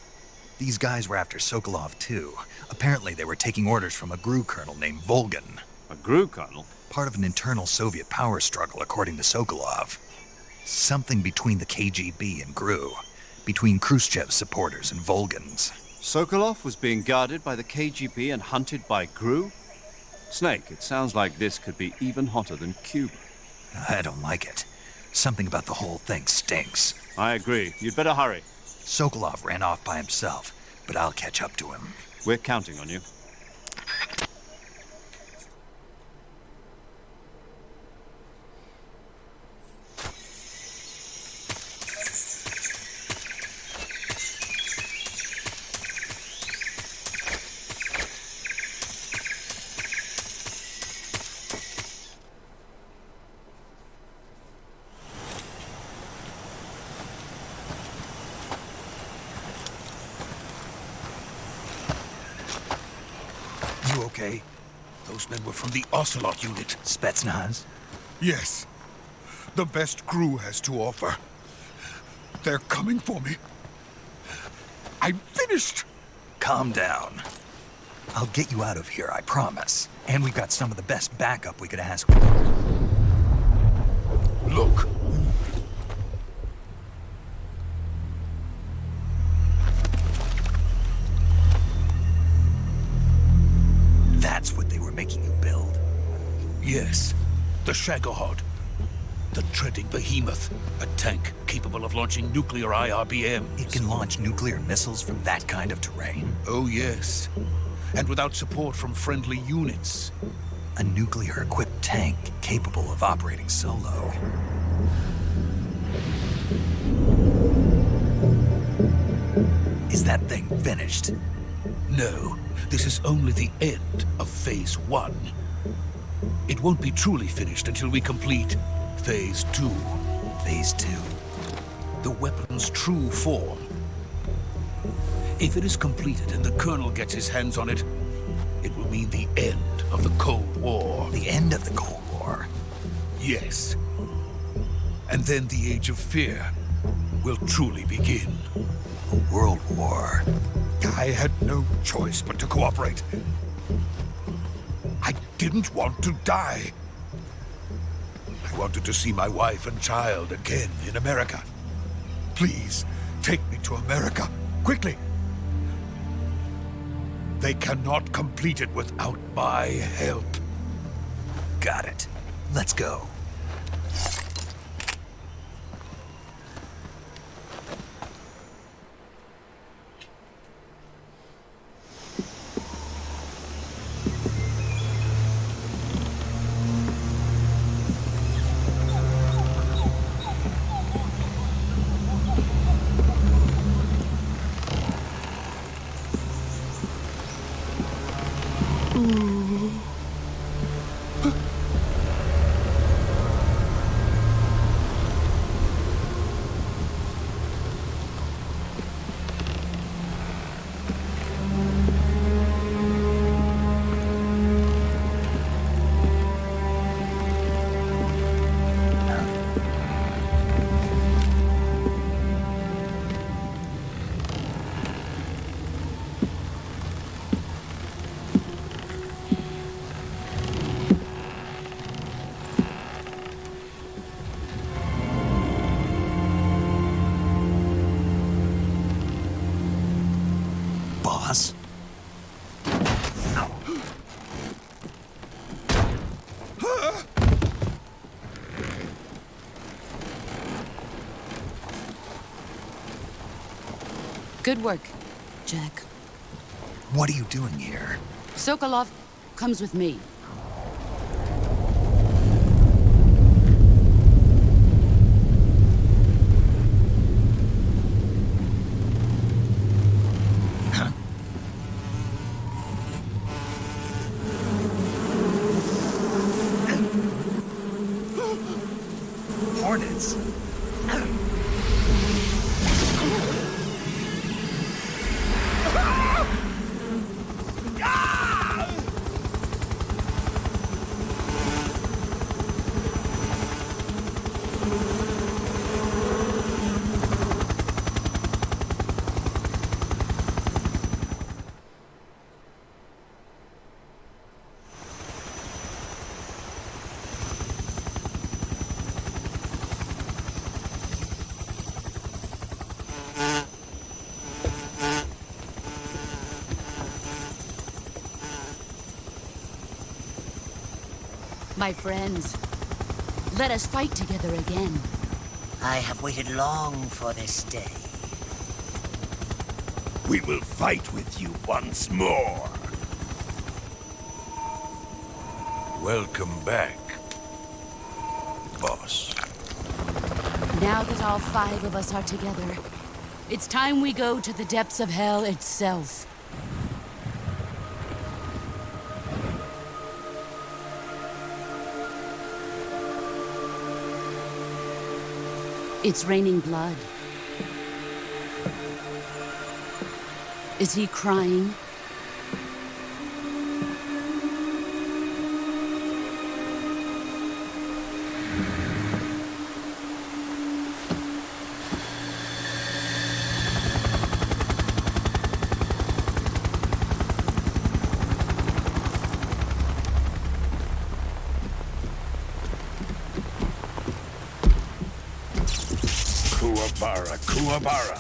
These guys were after Sokolov too. Apparently they were taking orders from a GRU colonel named Volgin. A GRU colonel? Part of an internal Soviet power struggle, according to Sokolov. Something between the KGB and GRU. Between Khrushchev's supporters and Volgin's. Sokolov was being guarded by the KGB and hunted by GRU? Snake, it sounds like this could be even hotter than Cuba. I don't like it. Something about the whole thing stinks. I agree. You'd better hurry. Sokolov ran off by himself, but I'll catch up to him. We're counting on you. Okay. Those men were from the Ocelot unit. Spetsnaz? Yes. The best GRU has to offer. They're coming for me. I'm finished! Calm down. I'll get you out of here, I promise. And we've got some of the best backup we could ask for. Look. That's what they were making you build? Yes. The Shagohot. The treading behemoth. A tank capable of launching nuclear IRBMs. It can launch nuclear missiles from that kind of terrain? Oh, yes. And without support from friendly units. A nuclear-equipped tank capable of operating solo. that thing finished? No, this is only the end of Phase 1. It won't be truly finished until we complete Phase 2. Phase 2? The weapon's true form. If it is completed and the Colonel gets his hands on it, it will mean the end of the Cold War. The end of the Cold War? Yes. And then the Age of Fear will truly begin. A world war. I had no choice but to cooperate. I didn't want to die. I wanted to see my wife and child again in America. Please, take me to America, quickly. They cannot complete it without my help. Got it. Let's go. Boss? Good work, Jack. What are you doing here? Sokolov comes with me. Hornets? My friends, let us fight together again. I have waited long for this day. We will fight with you once more. Welcome back, boss. Now that all 5 of us are together, it's time we go to the depths of hell itself. It's raining blood. Is he crying? Kuwabara.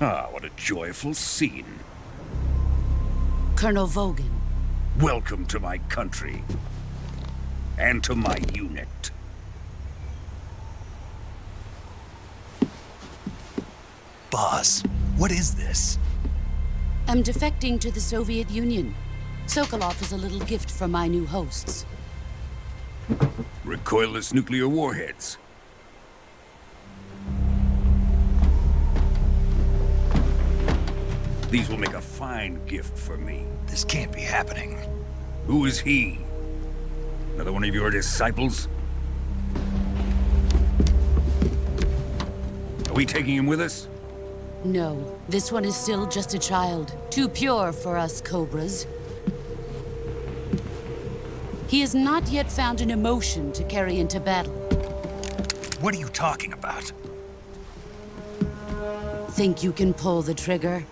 Ah, what a joyful scene. Colonel Volgin. Welcome to my country. And to my unit. Boss, what is this? am defecting to the Soviet Union. Sokolov is a little gift from my new hosts. Recoilless nuclear warheads. These will make a fine gift for me. This can't be happening. Who is he? Another one of your disciples? Are we taking him with us? No, this one is still just a child. Too pure for us Cobras. He has not yet found an emotion to carry into battle. What are you talking about? Think you can pull the trigger?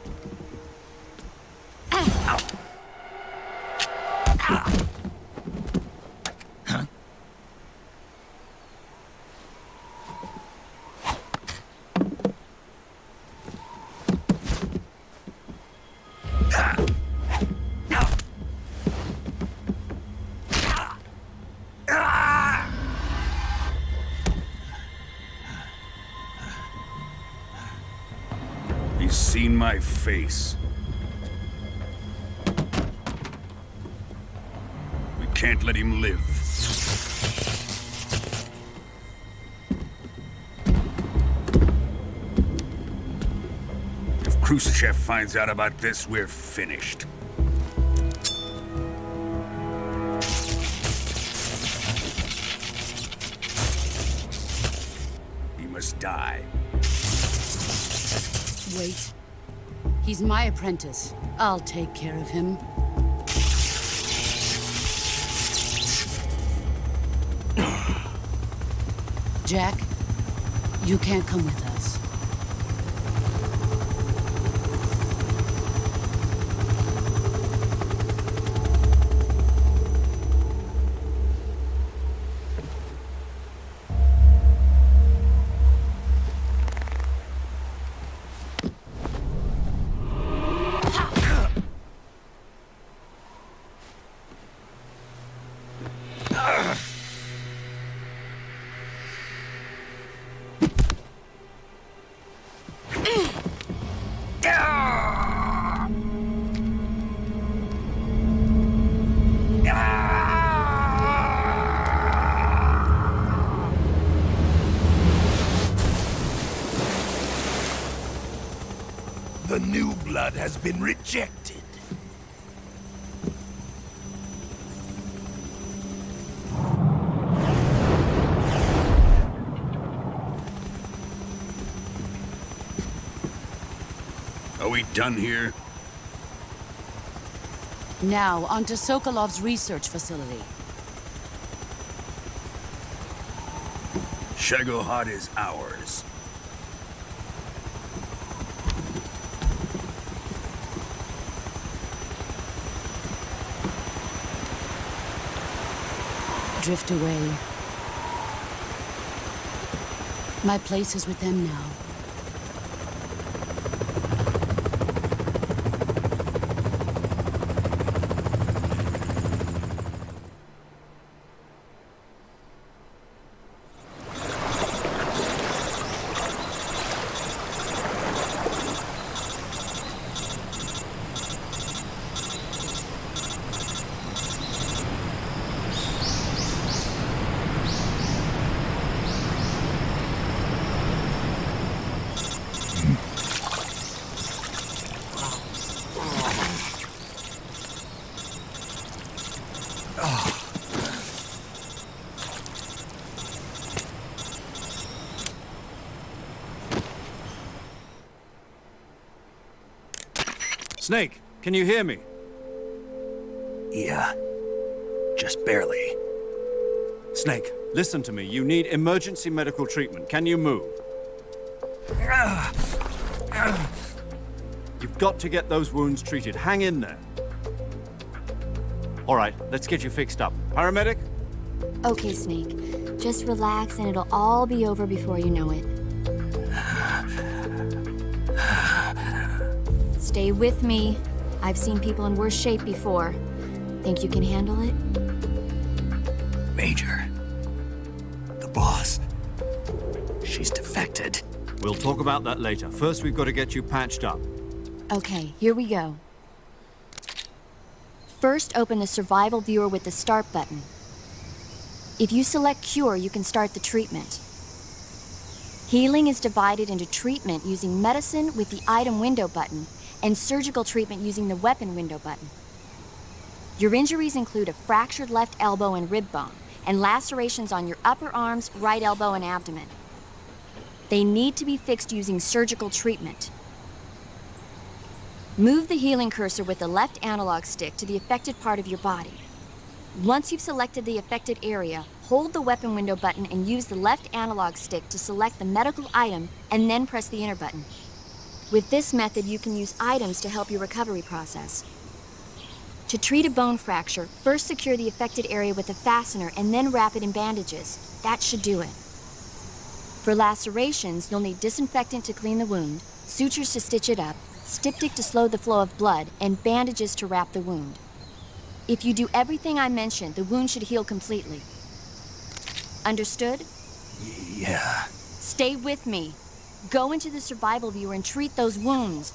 He's seen my face. We can't let him live. If Khrushchev finds out about this, we're finished. He must die. Wait. He's my apprentice. I'll take care of him. Jack, you can't come with us. The new blood has been rejected. Are we done here? Now, onto Sokolov's research facility. Shagohot is ours. Drift away. My place is with them now. Snake, can you hear me? Yeah. Just barely. Snake, listen to me. You need emergency medical treatment. Can you move? You've got to get those wounds treated. Hang in there. All right, let's get you fixed up. Paramedic? Okay, Snake. Just relax and it'll all be over before you know it. Stay with me. I've seen people in worse shape before. Think you can handle it? Major. The boss. She's defected. We'll talk about that later. First, we've got to get you patched up. Okay, here we go. First, open the survival viewer with the start button. If you select cure, you can start the treatment. Healing is divided into treatment using medicine with the item window button and surgical treatment using the weapon window button. Your injuries include a fractured left elbow and rib bone, and lacerations on your upper arms, right elbow, and abdomen. They need to be fixed using surgical treatment. Move the healing cursor with the left analog stick to the affected part of your body. Once you've selected the affected area, hold the weapon window button and use the left analog stick to select the medical item and then press the enter button. With this method, you can use items to help your recovery process. To treat a bone fracture, first secure the affected area with a fastener and then wrap it in bandages. That should do it. For lacerations, you'll need disinfectant to clean the wound, sutures to stitch it up, styptic to slow the flow of blood, and bandages to wrap the wound. If you do everything I mentioned, the wound should heal completely. Understood? Yeah. Stay with me. Go into the survival viewer and treat those wounds.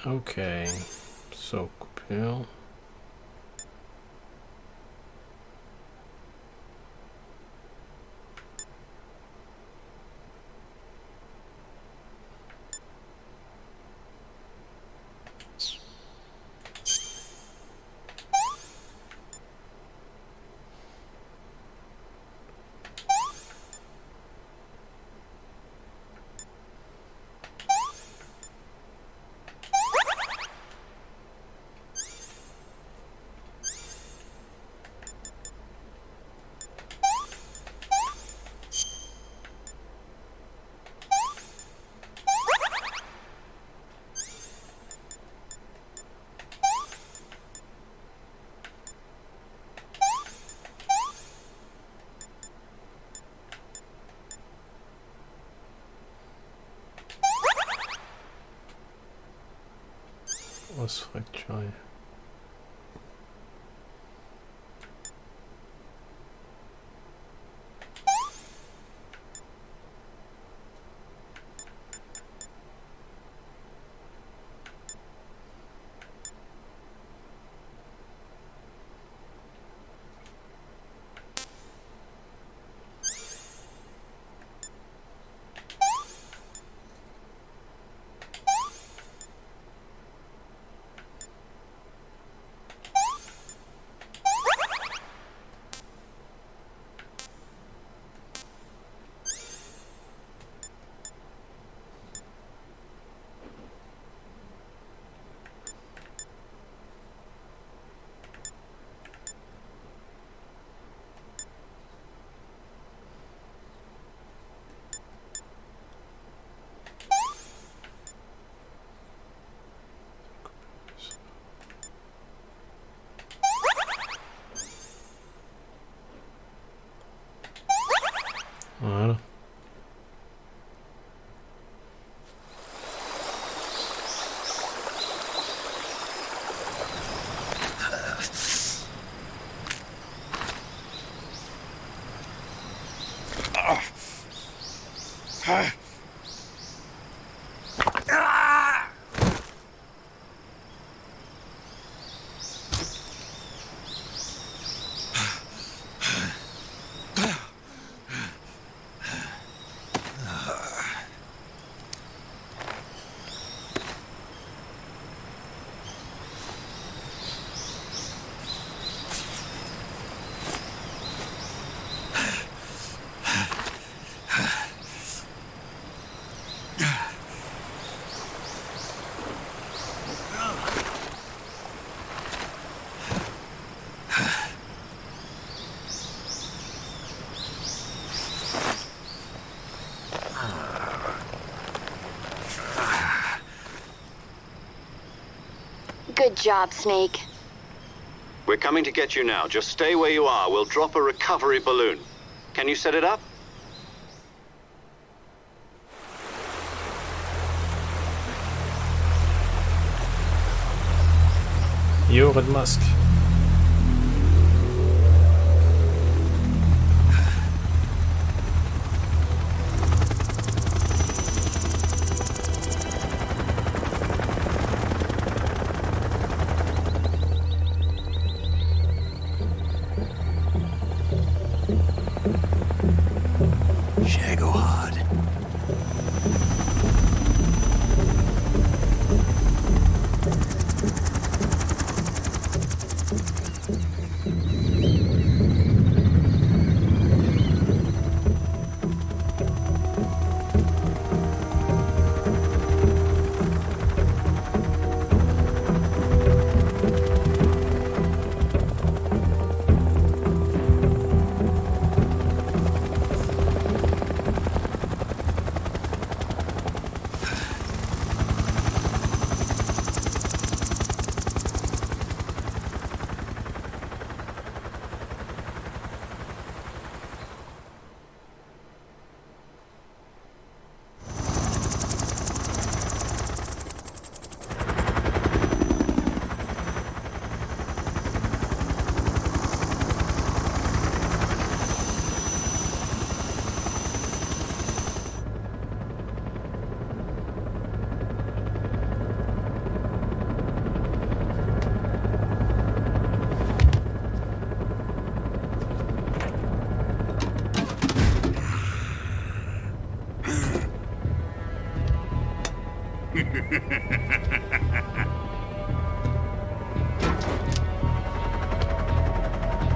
Okay, so coupure. Os fracturé. Voilà. Good job, Snake. We're coming to get you now. Just stay where you are. We'll drop a recovery balloon. Can you set it up? Yo, Red Mask.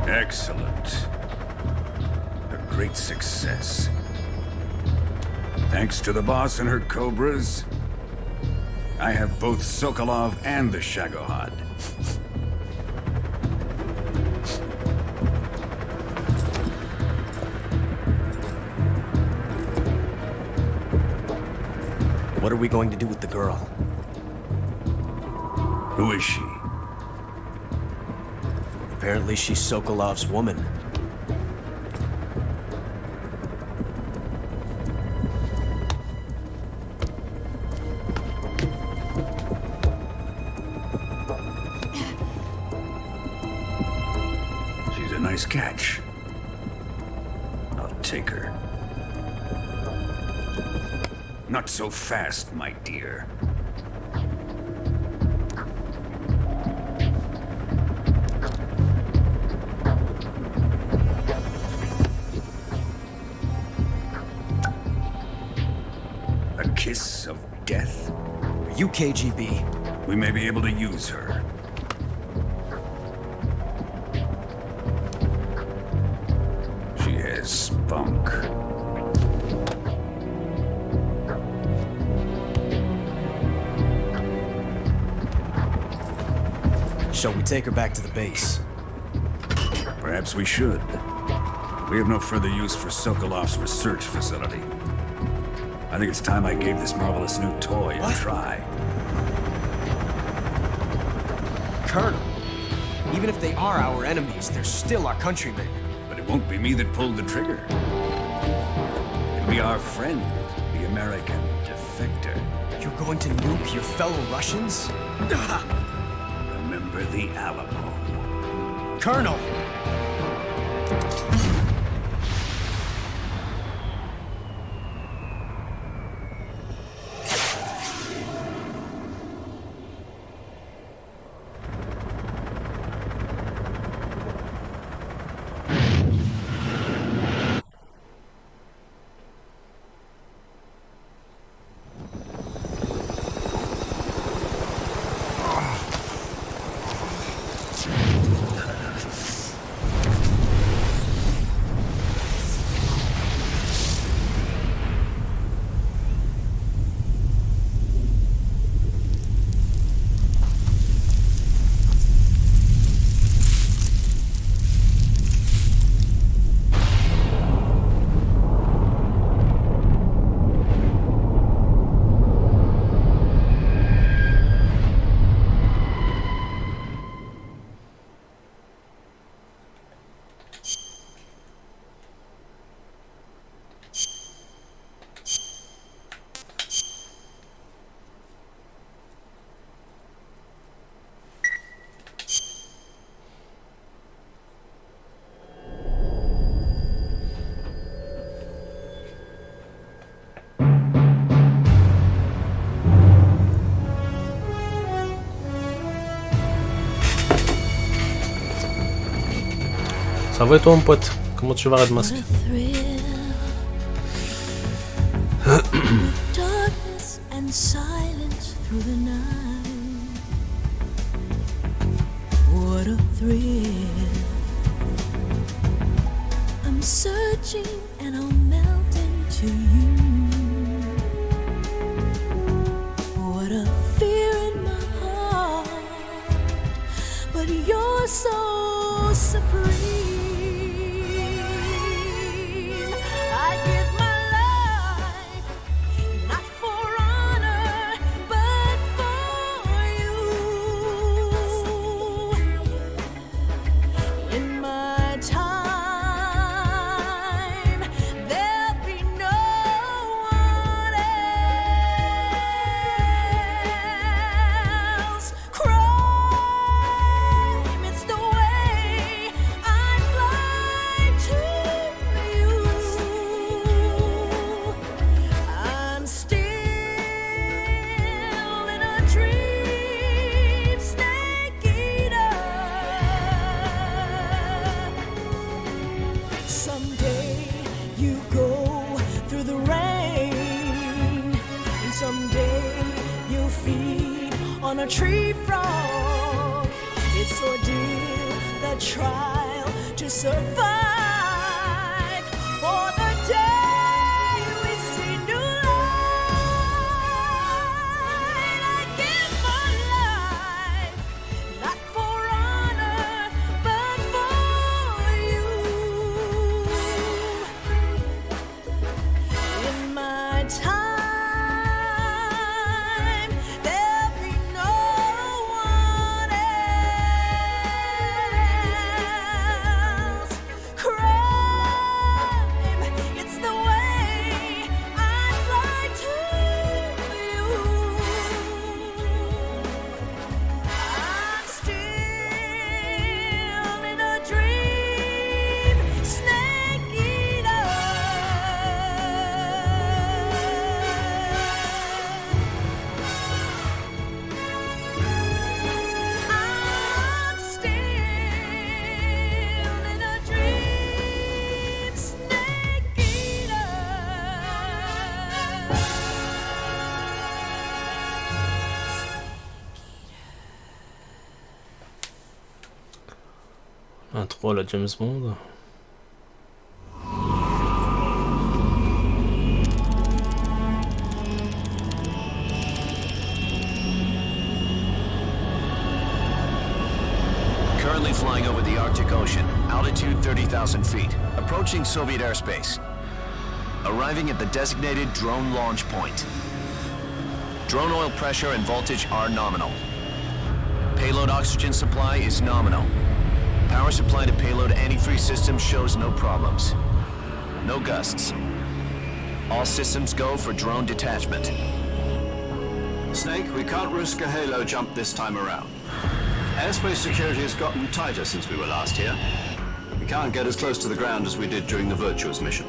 Excellent. A great success. Thanks to the boss and her cobras, I have both Sokolov and the Shagohot. What are we going to do with the girl? Who is she? Apparently she's Sokolov's woman. She's a nice catch. I'll take her. Not so fast, my dear. A kiss of death? Are you KGB? We may be able to use her. She has spunk. Shall we take her back to the base? Perhaps we should. We have no further use for Sokolov's research facility. I think it's time I gave this marvelous new toy a try. Colonel, even if they are our enemies, they're still our countrymen. But it won't be me that pulled the trigger. It'll be our friend, the American defector. You're going to nuke your fellow Russians? Remember the Alamo. Colonel! Ça va et toi mon pote? Comment tu vas, Red Mask? Darkness and silence through the night. What a thrill. I'm searching and I'll melt into you. What a fear in my heart, but you're so supreme. on a tree frog. It's ordeal, the trial to survive. For the day we see new light, I give my life, not for honor, but for you. In my time, there'll be no one else. Crime, it's the way I'd like to you. I'm still in a dream, snake eater. I'm still in a dream, snake eater. Intro à la James Bond. Currently flying over the Arctic Ocean, altitude 30,000 feet, approaching Soviet airspace. Arriving at the designated drone launch point. Drone oil pressure and voltage are nominal. Payload oxygen supply is nominal. Power supply to payload antifreeze system shows no problems. No gusts. All systems go for drone detachment. Snake, we can't risk a halo jump this time around. Airspace security has gotten tighter since we were last here. We can't get as close to the ground as we did during the Vertueuse mission.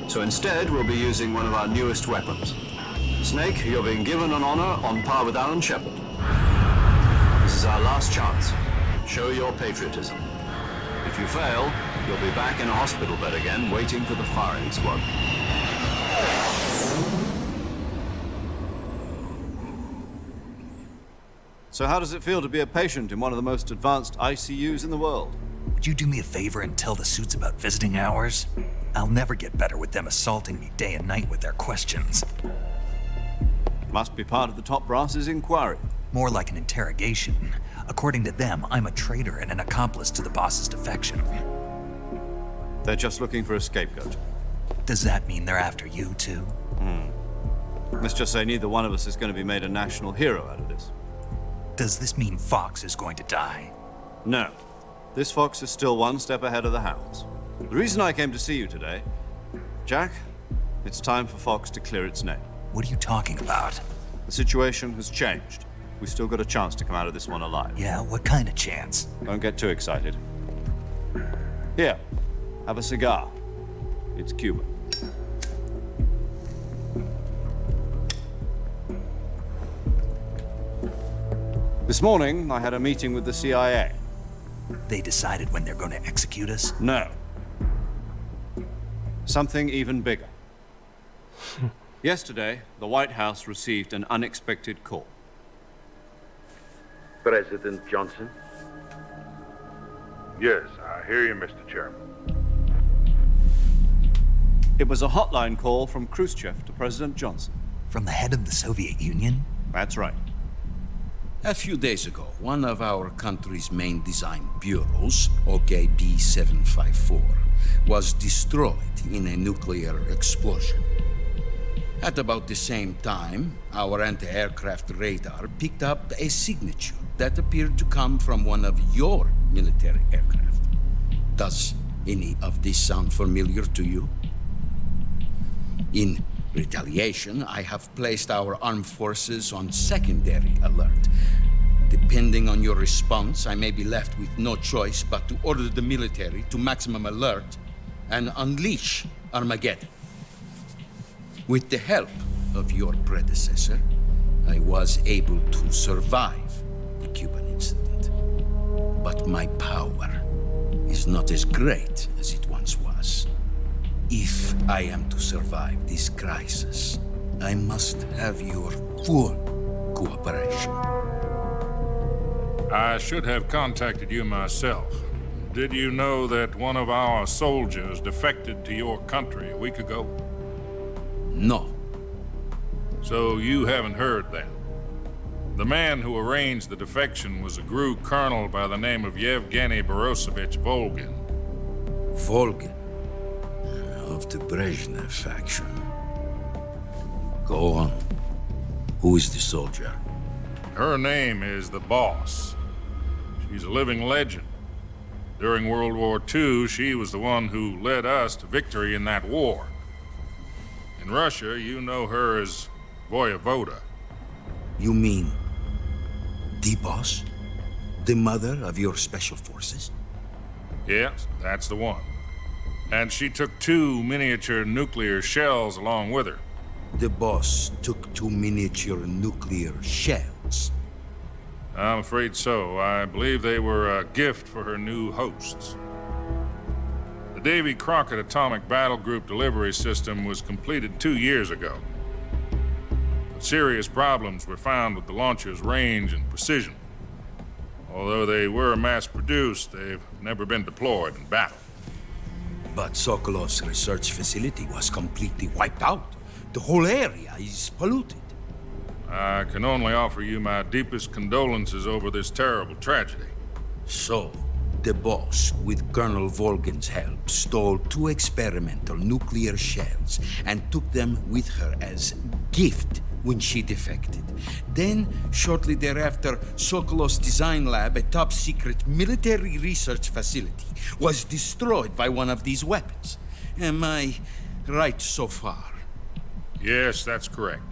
So instead, we'll be using one of our newest weapons. Snake, you're being given an honor on par with Alan Shepard. This is our last chance. Show your patriotism. If you fail, you'll be back in a hospital bed again, waiting for the firing squad. So how does it feel to be a patient in one of the most advanced ICUs in the world? Would you do me a favor and tell the suits about visiting hours? I'll never get better with them assaulting me day and night with their questions. Must be part of the top brass's inquiry. More like an interrogation. According to them, I'm a traitor and an accomplice to the boss's defection. They're just looking for a scapegoat. Does that mean they're after you, too? Let's just say neither one of us is going to be made a national hero out of this. Does this mean Fox is going to die? No. This fox is still one step ahead of the hounds. The reason I came to see you today, Jack, it's time for Fox to clear its name. What are you talking about? The situation has changed. We've still got a chance to come out of this one alive. Yeah, what kind of chance? Don't get too excited. Here, have a cigar. It's Cuban. This morning, I had a meeting with the CIA. They decided when they're going to execute us? No. Something even bigger. Yesterday, the White House received an unexpected call. President Johnson? Yes, I hear you, Mr. Chairman. It was a hotline call from Khrushchev to President Johnson. From the head of the Soviet Union? That's right. A few days ago, one of our country's main design bureaus, OKB 754, was destroyed in a nuclear explosion. At about the same time, our anti-aircraft radar picked up a signature that appeared to come from one of your military aircraft. Does any of this sound familiar to you? In retaliation, I have placed our armed forces on secondary alert. Depending on your response, I may be left with no choice but to order the military to maximum alert and unleash Armageddon. With the help of your predecessor, I was able to survive the Cuban incident. But my power is not as great as it once was. If I am to survive this crisis, I must have your full cooperation. I should have contacted you myself. Did you know that one of our soldiers defected to your country a week ago? No. So you haven't heard then? The man who arranged the defection was a GRU colonel by the name of Yevgeny Borosovich Volgin. Volgin? Of the Brezhnev faction. Go on. Who is the soldier? Her name is the Boss. She's a living legend. During World War II, she was the one who led us to victory in that war. In Russia, you know her as Voyevoda. You mean the Boss? The mother of your special forces? Yes, that's the one. And she took 2 miniature nuclear shells along with her. The Boss took 2 miniature nuclear shells? I'm afraid so. I believe they were a gift for her new hosts. The Davy Crockett Atomic Battle Group delivery system was completed 2 years ago. But serious problems were found with the launcher's range and precision. Although they were mass-produced, they've never been deployed in battle. But Sokolov's research facility was completely wiped out. The whole area is polluted. I can only offer you my deepest condolences over this terrible tragedy. So, the Boss, with Colonel Volgin's help, stole 2 experimental nuclear shells and took them with her as gift when she defected. Then, shortly thereafter, Sokolov's design lab, a top-secret military research facility, was destroyed by one of these weapons. Am I right so far? Yes, that's correct.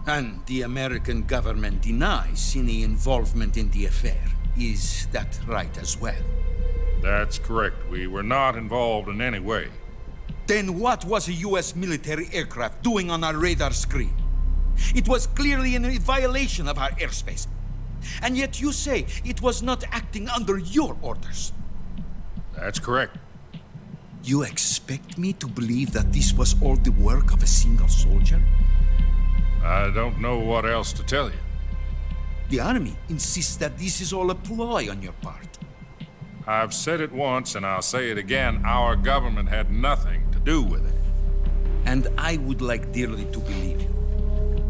And the American government denies any involvement in the affair. Is that right as well? That's correct. We were not involved in any way. Then what was a U.S. military aircraft doing on our radar screen? It was clearly in violation of our airspace. And yet you say it was not acting under your orders. That's correct. You expect me to believe that this was all the work of a single soldier? I don't know what else to tell you. The army insists that this is all a ploy on your part. I've said it once and I'll say it again. Our government had nothing to do with it. And I would like dearly to believe you.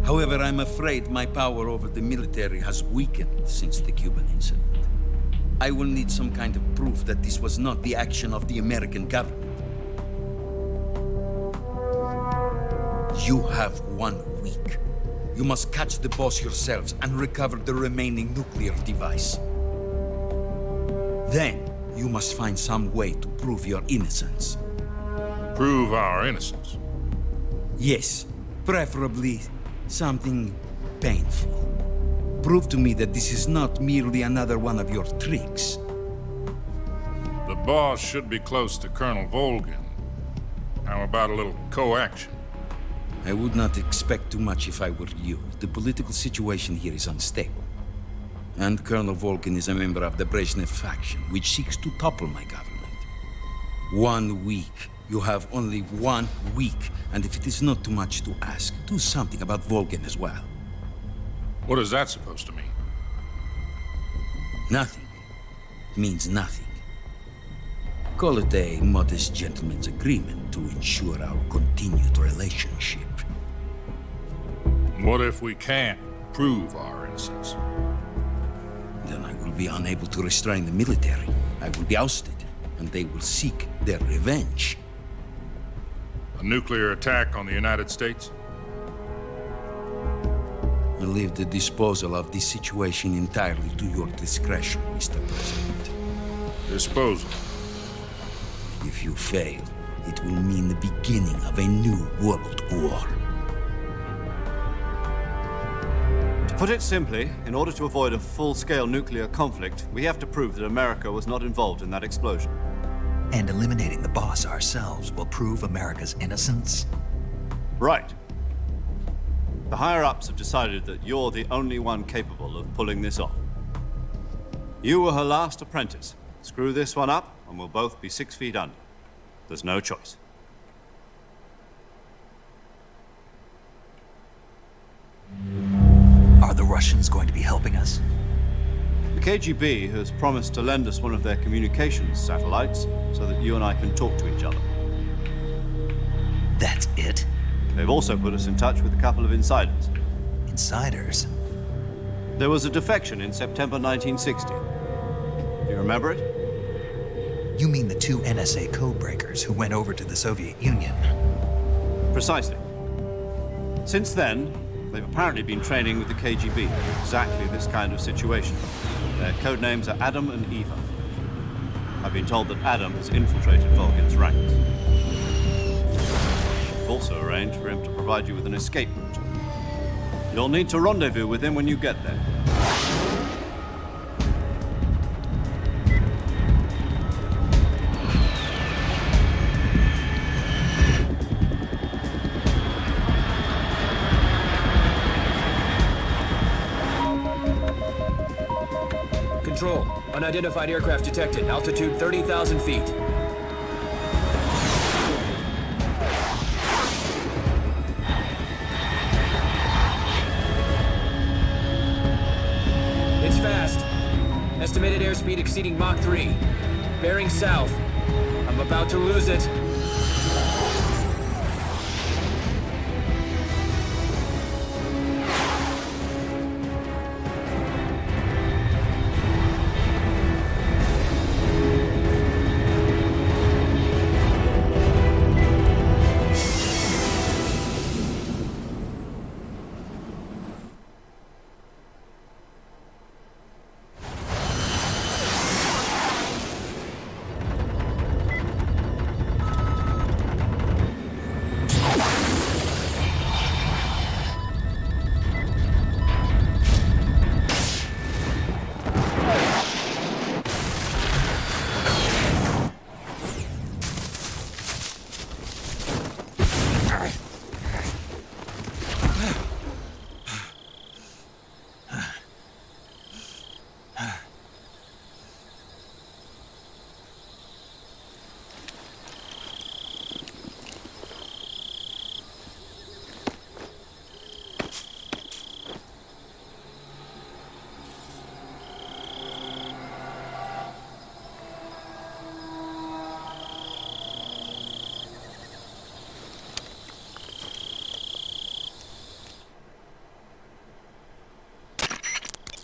However, I'm afraid my power over the military has weakened since the Cuban incident. I will need some kind of proof that this was not the action of the American government. You have 1 week. You must catch the Boss yourselves and recover the remaining nuclear device. Then, you must find some way to prove your innocence. Prove our innocence? Yes, preferably something painful. Prove to me that this is not merely another one of your tricks. The Boss should be close to Colonel Volgin. How about a little co-action? I would not expect too much if I were you. The political situation here is unstable. And Colonel Volgin is a member of the Brezhnev faction, which seeks to topple my government. 1 week. You have only 1 week. And if it is not too much to ask, do something about Volgin as well. What is that supposed to mean? Nothing. It means nothing. Call it a modest gentleman's agreement to ensure our continued relationship. What if we can't prove our innocence? Then I will be unable to restrain the military. I will be ousted, and they will seek their revenge. A nuclear attack on the United States? I leave the disposal of this situation entirely to your discretion, Mr. President. Disposal? If you fail, it will mean the beginning of a new world war. To put it simply, in order to avoid a full-scale nuclear conflict, we have to prove that America was not involved in that explosion. And eliminating the Boss ourselves will prove America's innocence? Right. The higher-ups have decided that you're the only one capable of pulling this off. You were her last apprentice. Screw this one up, and we'll both be 6 feet under. There's no choice. Are the Russians going to be helping us? The KGB has promised to lend us one of their communications satellites so that you and I can talk to each other. That's it? They've also put us in touch with a couple of insiders. Insiders? There was a defection in September 1960. Do you remember it? You mean the two NSA codebreakers who went over to the Soviet Union? Precisely. Since then, they've apparently been training with the KGB for exactly this kind of situation. Their code names are Adam and Eva. I've been told that Adam has infiltrated Volgin's ranks. I've also arranged for him to provide you with an escape route. You'll need to rendezvous with him when you get there. Control. Unidentified aircraft detected. Altitude 30,000 feet. It's fast. Estimated airspeed exceeding Mach 3. Bearing south. I'm about to lose it.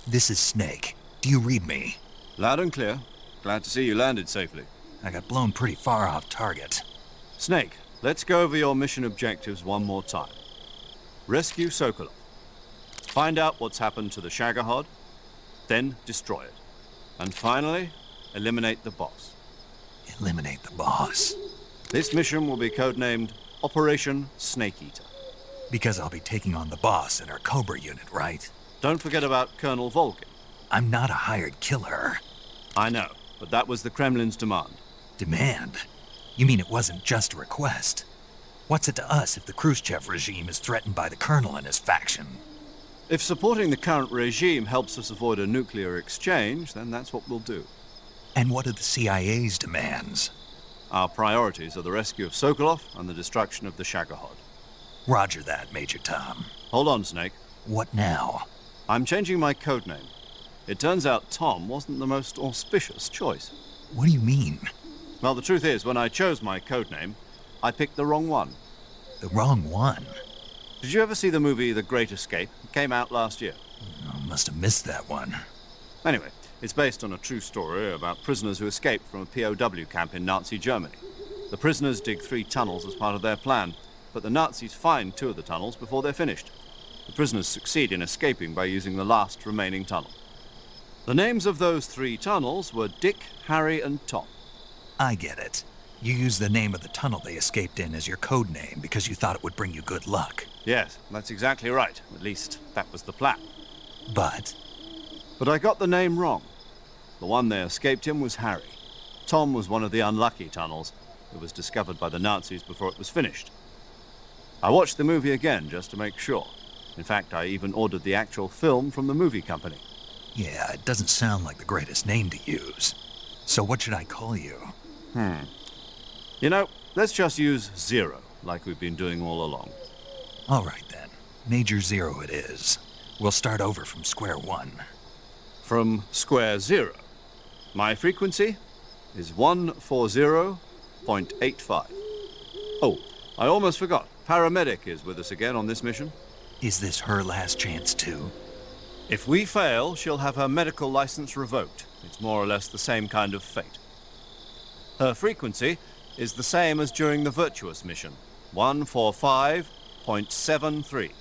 This is Snake. Do you read me? Loud and clear. Glad to see you landed safely. I got blown pretty far off target. Snake, let's go over your mission objectives one more time. Rescue Sokolov. Find out what's happened to the Shagohot, then destroy it. And finally, eliminate the boss. Eliminate the boss? This mission will be codenamed Operation Snake Eater. Because I'll be taking on the boss in our Cobra unit, right? Don't forget about Colonel Volgin. I'm not a hired killer. I know, but that was the Kremlin's demand. Demand? You mean it wasn't just a request? What's it to us if the Khrushchev regime is threatened by the Colonel and his faction? If supporting the current regime helps us avoid a nuclear exchange, then that's what we'll do. And what are the CIA's demands? Our priorities are the rescue of Sokolov and the destruction of the Shagohot. Roger that, Major Tom. Hold on, Snake. What now? I'm changing my codename. It turns out Tom wasn't the most auspicious choice. What do you mean? Well, the truth is, when I chose my codename, I picked the wrong one. The wrong one? Did you ever see the movie The Great Escape? It came out last year. I must have missed that one. Anyway, it's based on a true story about prisoners who escaped from a POW camp in Nazi Germany. The prisoners dig 3 tunnels as part of their plan, but the Nazis find 2 of the tunnels before they're finished. The prisoners succeed in escaping by using the last remaining tunnel. The names of those 3 tunnels were Dick, Harry, and Tom. I get it. You used the name of the tunnel they escaped in as your code name because you thought it would bring you good luck. Yes, that's exactly right. At least, that was the plan. But I got the name wrong. The one they escaped in was Harry. Tom was one of the unlucky tunnels. It was discovered by the Nazis before it was finished. I watched the movie again just to make sure. In fact, I even ordered the actual film from the movie company. Yeah, it doesn't sound like the greatest name to use. So what should I call you? You know, let's just use Zero, like we've been doing all along. All right then. Major Zero it is. We'll start over from square one. From square zero. My frequency is 140.85. Oh, I almost forgot. Paramedic is with us again on this mission. Is this her last chance, too? If we fail, she'll have her medical license revoked. It's more or less the same kind of fate. Her frequency is the same as during the Vertueuse mission, 145.73.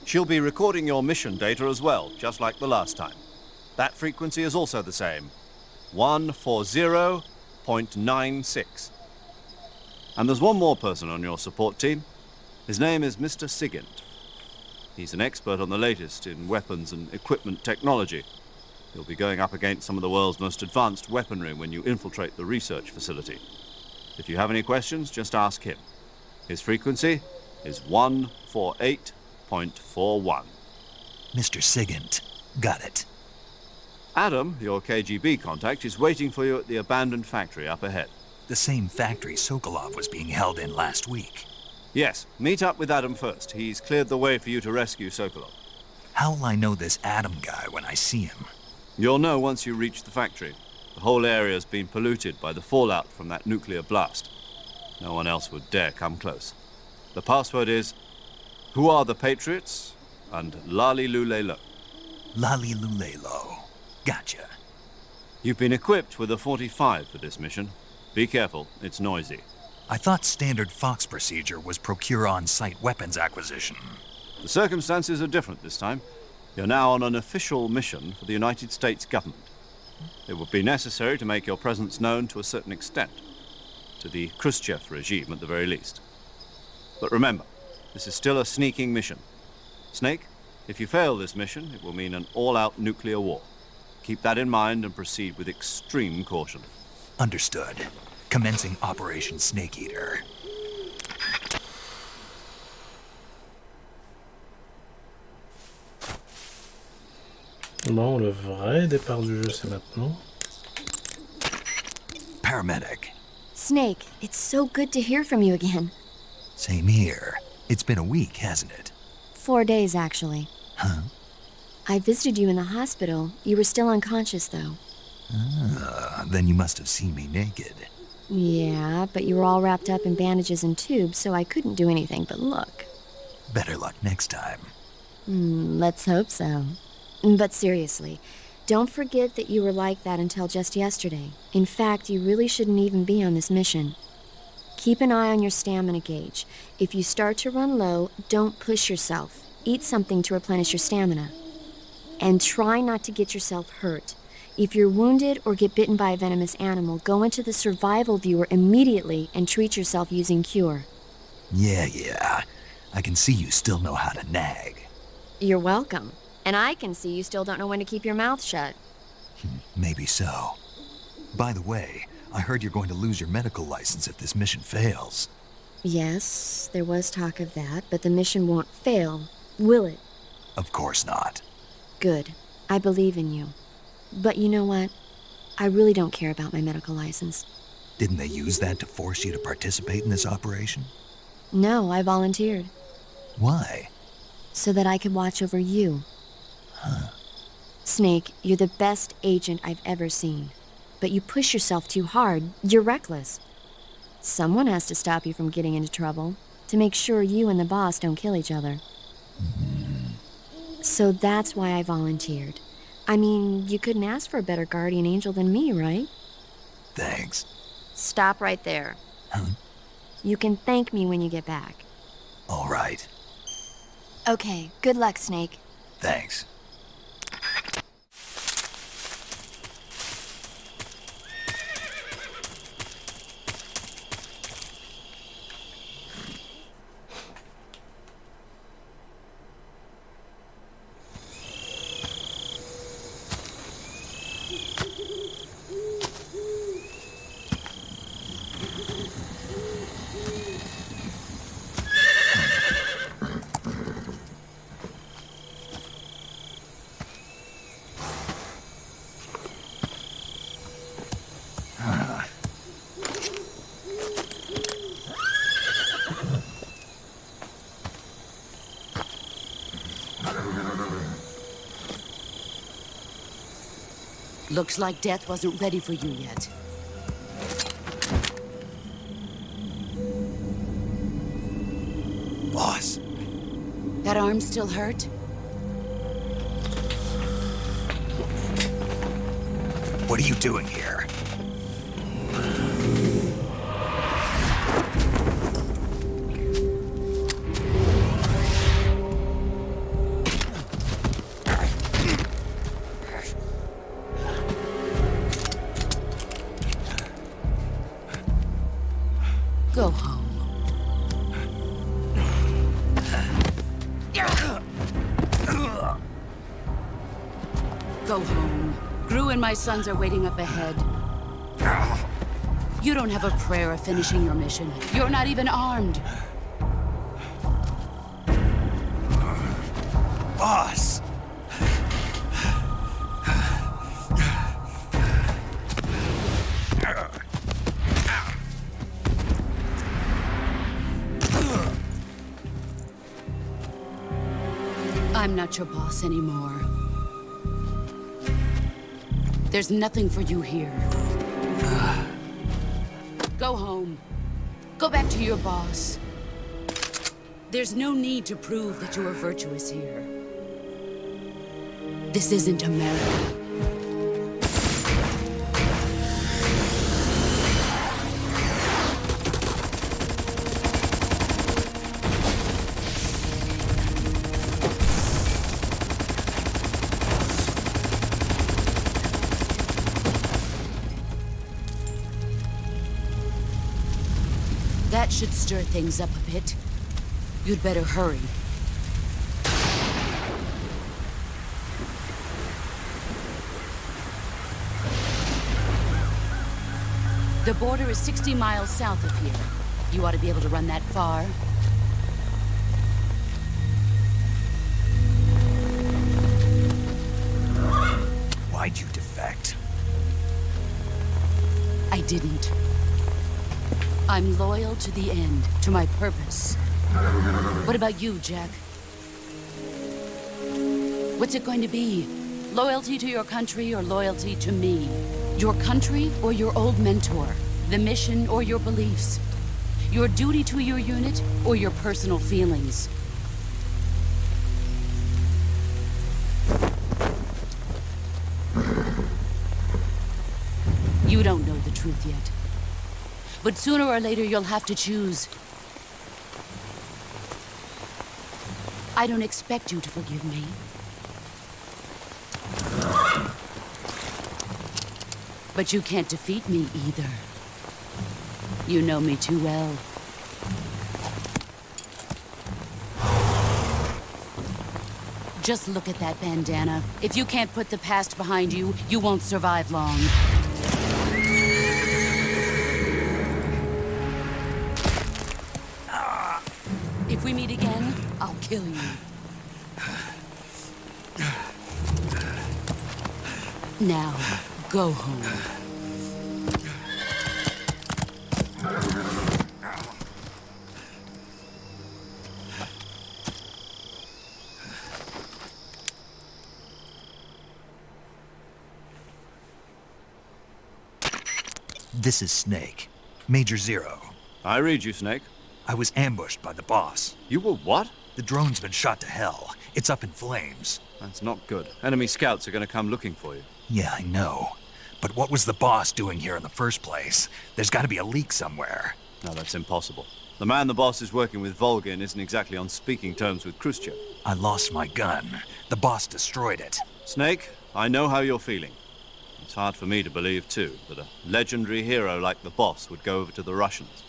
She'll be recording your mission data as well, just like the last time. That frequency is also the same, 140.96. And there's one more person on your support team. His name is Mr. Sigint. He's an expert on the latest in weapons and equipment technology. You'll be going up against some of the world's most advanced weaponry when you infiltrate the research facility. If you have any questions, just ask him. His frequency is 148.41. Mr. Sigint. Got it. Adam, your KGB contact, is waiting for you at the abandoned factory up ahead. The same factory Sokolov was being held in last week. Yes, meet up with Adam first. He's cleared the way for you to rescue Sokolov. How'll I know this Adam guy when I see him? You'll know once you reach the factory. The whole area's been polluted by the fallout from that nuclear blast. No one else would dare come close. The password is, "Who are the Patriots?" and "Lali Lulelo." Lali Lulelo. Gotcha. You've been equipped with a 45 for this mission. Be careful, it's noisy. I thought standard Fox procedure was procure on-site weapons acquisition. The circumstances are different this time. You're now on an official mission for the United States government. It would be necessary to make your presence known to a certain extent. To the Khrushchev regime, at the very least. But remember, this is still a sneaking mission. Snake, if you fail this mission, it will mean an all-out nuclear war. Keep that in mind and proceed with extreme caution. Understood. Commencing Operation Snake Eater. Bon, le vrai départ du jeu, c'est maintenant. Paramedic. Snake, it's so good to hear from you again. Same here. It's been a week, hasn't it? 4 days, actually. Huh? I visited you in the hospital. You were still unconscious, though. Then you must have seen me naked. Yeah, but you were all wrapped up in bandages and tubes, so I couldn't do anything but look. Better luck next time. Let's hope so. But seriously, don't forget that you were like that until just yesterday. In fact, you really shouldn't even be on this mission. Keep an eye on your stamina gauge. If you start to run low, don't push yourself. Eat something to replenish your stamina. And try not to get yourself hurt. If you're wounded or get bitten by a venomous animal, go into the survival viewer immediately and treat yourself using Cure. Yeah. I can see you still know how to nag. You're welcome. And I can see you still don't know when to keep your mouth shut. Maybe so. By the way, I heard you're going to lose your medical license if this mission fails. Yes, there was talk of that, but the mission won't fail, will it? Of course not. Good. I believe in you. But you know what? I really don't care about my medical license. Didn't they use that to force you to participate in this operation? No, I volunteered. Why? So that I could watch over you. Huh. Snake, you're the best agent I've ever seen. But you push yourself too hard. You're reckless. Someone has to stop you from getting into trouble, to make sure you and the boss don't kill each other. So that's why I volunteered. I mean, you couldn't ask for a better guardian angel than me, right? Thanks. Stop right there. Huh? You can thank me when you get back. All right. Okay, good luck, Snake. Thanks. Looks like death wasn't ready for you yet. Boss. That arm still hurt? What are you doing here? Go home. Go home. Gru and my sons are waiting up ahead. You don't have a prayer of finishing your mission. You're not even armed. Boss! I'm not your boss anymore. There's nothing for you here. Go home. Go back to your boss. There's no need to prove that you are virtuous here. This isn't America. That should stir things up a bit. You'd better hurry. The border is 60 miles south of here. You ought to be able to run that far. Why'd you defect? I didn't. I'm loyal to the end, to my purpose. What about you, Jack? What's it going to be? Loyalty to your country or loyalty to me? Your country or your old mentor? The mission or your beliefs? Your duty to your unit or your personal feelings? You don't know the truth yet. But sooner or later, you'll have to choose. I don't expect you to forgive me. But you can't defeat me either. You know me too well. Just look at that bandana. If you can't put the past behind you, you won't survive long. If we meet again, I'll kill you. Now, go home. This is Snake. Major Zero. I read you, Snake. I was ambushed by the boss. You were what? The drone's been shot to hell. It's up in flames. That's not good. Enemy scouts are going to come looking for you. Yeah, I know. But what was the boss doing here in the first place? There's got to be a leak somewhere. No, that's impossible. The man the boss is working with, Volgin, isn't exactly on speaking terms with Khrushchev. I lost my gun. The boss destroyed it. Snake, I know how you're feeling. It's hard for me to believe, too, that a legendary hero like the boss would go over to the Russians.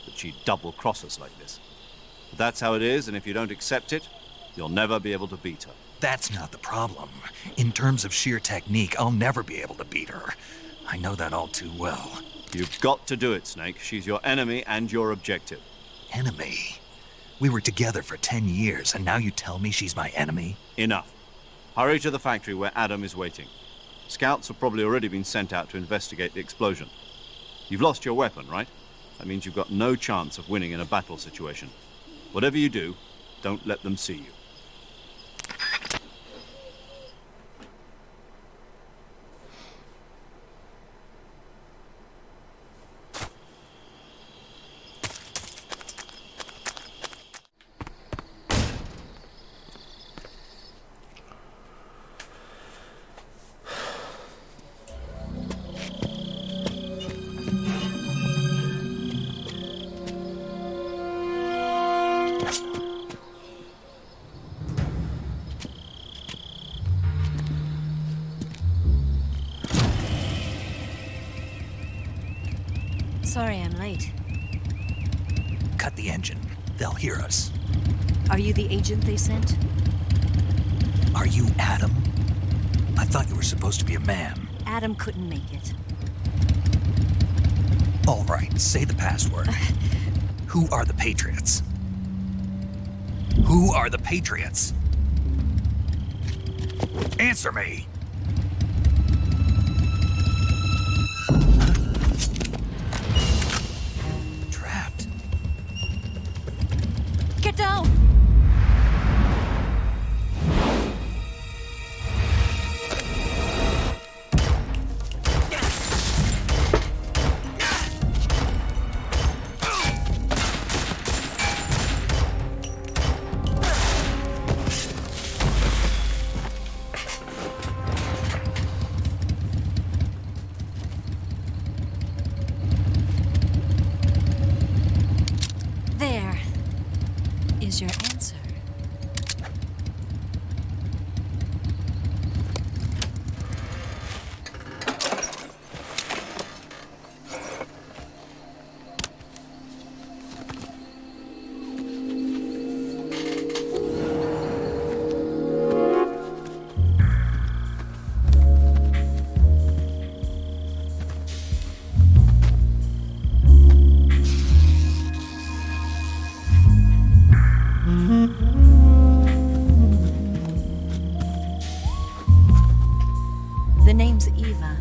That she'd double-cross us like this. But that's how it is, and if you don't accept it, you'll never be able to beat her. That's not the problem. In terms of sheer technique, I'll never be able to beat her. I know that all too well. You've got to do it, Snake. She's your enemy and your objective. Enemy? We were together for 10 years, and now you tell me she's my enemy? Enough. Hurry to the factory where Adam is waiting. Scouts have probably already been sent out to investigate the explosion. You've lost your weapon, right? That means you've got no chance of winning in a battle situation. Whatever you do, don't let them see you. Sorry I'm late. Cut the engine. They'll hear us. Are you the agent they sent? Are you Adam? I thought you were supposed to be a man. Adam couldn't make it. All right, say the password. Who are the Patriots? Who are the Patriots? Answer me! Trapped. Get down! Your answer. The name's Eva.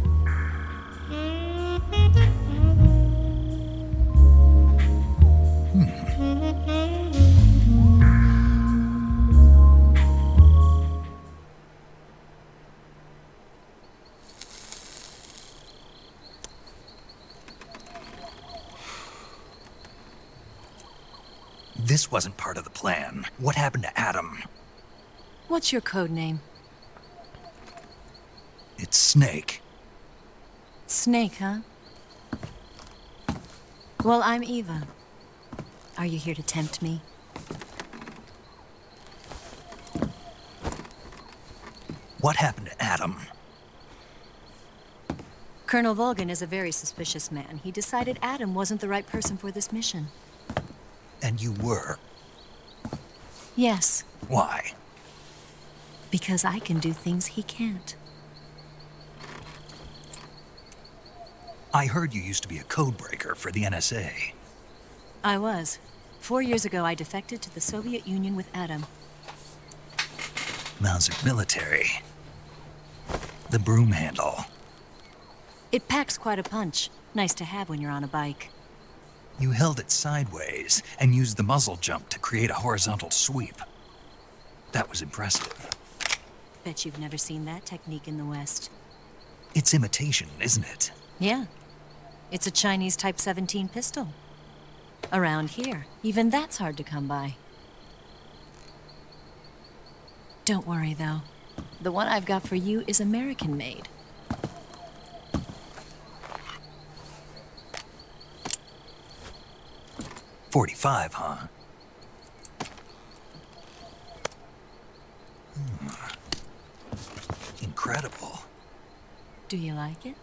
This wasn't part of the plan. What happened to Adam? What's your code name? It's Snake. Snake, huh? Well, I'm Eva. Are you here to tempt me? What happened to Adam? Colonel Volgin is a very suspicious man. He decided Adam wasn't the right person for this mission. And you were? Yes. Why? Because I can do things he can't. I heard you used to be a codebreaker for the NSA. I was. 4 years ago, I defected to the Soviet Union with Adam. Mauser military. The broom handle. It packs quite a punch. Nice to have when you're on a bike. You held it sideways and used the muzzle jump to create a horizontal sweep. That was impressive. Bet you've never seen that technique in the West. It's imitation, isn't it? Yeah. It's a Chinese Type 17 pistol. Around here, even that's hard to come by. Don't worry, though. The one I've got for you is American-made. .45, huh? Incredible. Do you like it?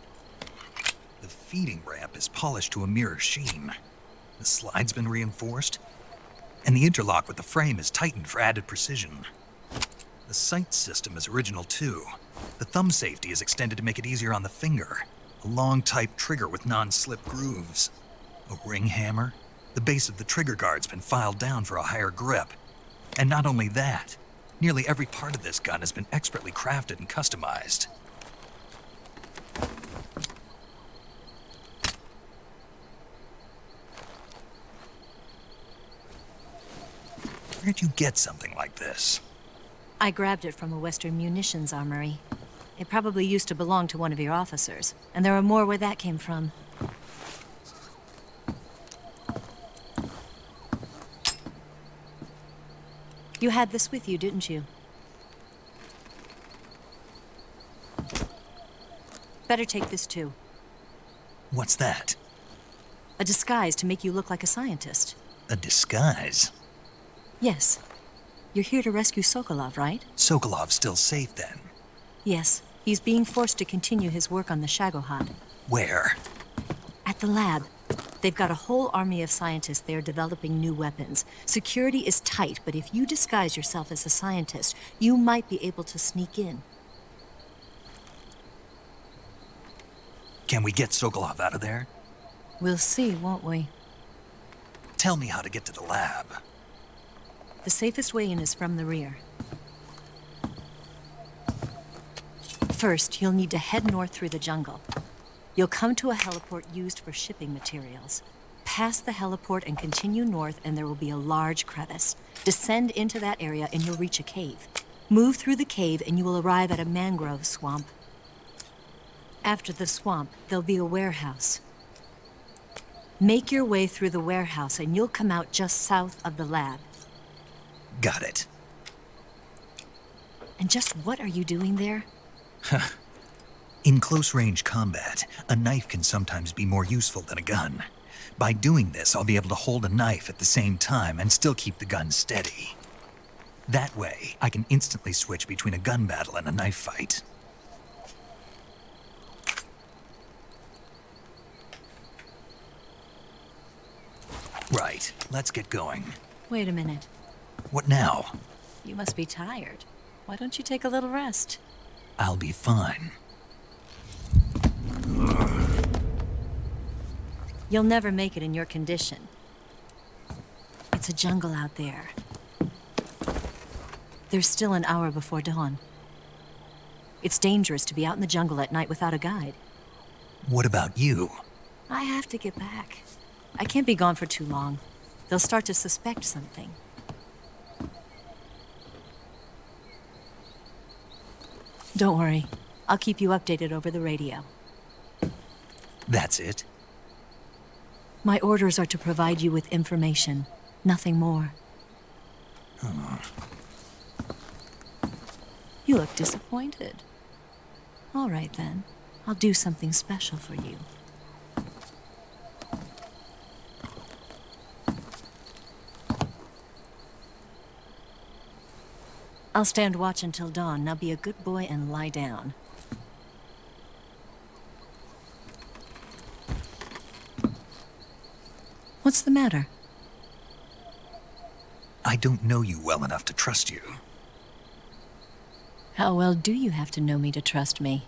The feeding ramp is polished to a mirror sheen. The slide's been reinforced, and the interlock with the frame is tightened for added precision. The sight system is original too. The thumb safety is extended to make it easier on the finger. A long type trigger with non-slip grooves. A ring hammer. The base of the trigger guard's been filed down for a higher grip. And not only that, nearly every part of this gun has been expertly crafted and customized. Where'd you get something like this? I grabbed it from a Western munitions armory. It probably used to belong to one of your officers, and there are more where that came from. You had this with you, didn't you? Better take this too. What's that? A disguise to make you look like a scientist. A disguise? Yes. You're here to rescue Sokolov, right? Sokolov's still safe then? Yes. He's being forced to continue his work on the Shagohot. Where? At the lab. They've got a whole army of scientists there developing new weapons. Security is tight, but if you disguise yourself as a scientist, you might be able to sneak in. Can we get Sokolov out of there? We'll see, won't we? Tell me how to get to the lab. The safest way in is from the rear. First, you'll need to head north through the jungle. You'll come to a heliport used for shipping materials. Pass the heliport and continue north, and there will be a large crevice. Descend into that area and you'll reach a cave. Move through the cave and you will arrive at a mangrove swamp. After the swamp, there'll be a warehouse. Make your way through the warehouse and you'll come out just south of the lab. Got it. And just what are you doing there? In close-range combat, a knife can sometimes be more useful than a gun. By doing this, I'll be able to hold a knife at the same time and still keep the gun steady. That way, I can instantly switch between a gun battle and a knife fight. Right, let's get going. Wait a minute. What now? You must be tired. Why don't you take a little rest? I'll be fine. You'll never make it in your condition. It's a jungle out there. There's still an hour before dawn. It's dangerous to be out in the jungle at night without a guide. What about you? I have to get back. I can't be gone for too long. They'll start to suspect something. Don't worry. I'll keep you updated over the radio. That's it? My orders are to provide you with information, nothing more. You look disappointed. All right, then. I'll do something special for you. I'll stand watch until dawn. Now be a good boy and lie down. What's the matter? I don't know you well enough to trust you. How well do you have to know me to trust me?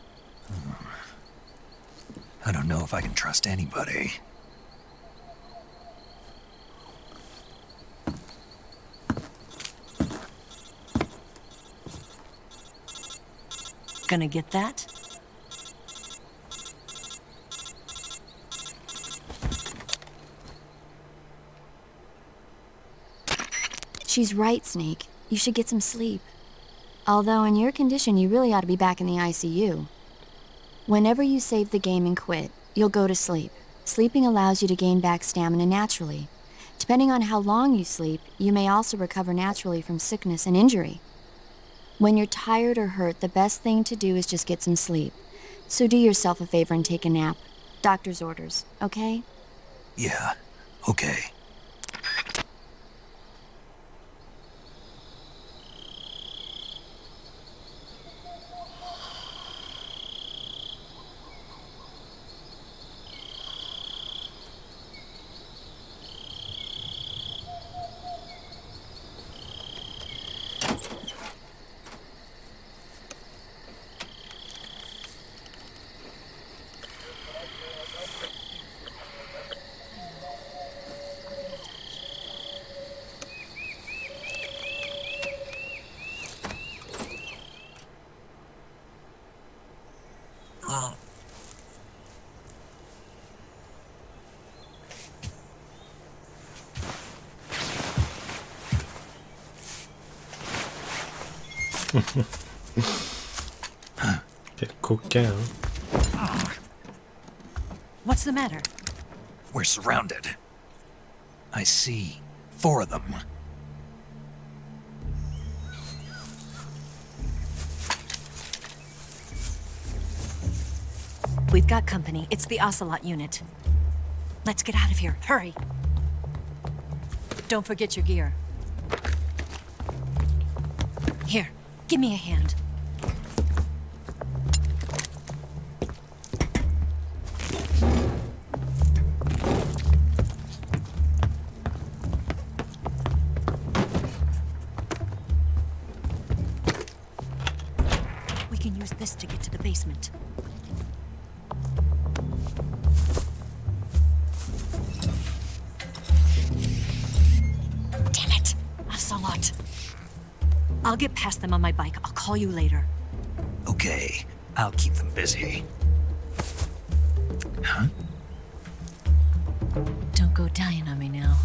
I don't know if I can trust anybody. Gonna get that? She's right, Snake. You should get some sleep. Although in your condition, you really ought to be back in the ICU. Whenever you save the game and quit, you'll go to sleep. Sleeping allows you to gain back stamina naturally. Depending on how long you sleep, you may also recover naturally from sickness and injury. When you're tired or hurt, the best thing to do is just get some sleep. So do yourself a favor and take a nap. Doctor's orders, okay? Yeah, okay. Quel coquin, hein? What's the matter? We're surrounded. I see 4 of them. We've got company. It's the Ocelot unit. Let's get out of here. Hurry. Don't forget your gear. Here, give me a hand. use this to get to the basement. Damn it! Ocelot. I'll get past them on my bike. I'll call you later. Okay, I'll keep them busy. Huh? Don't go dying on me now.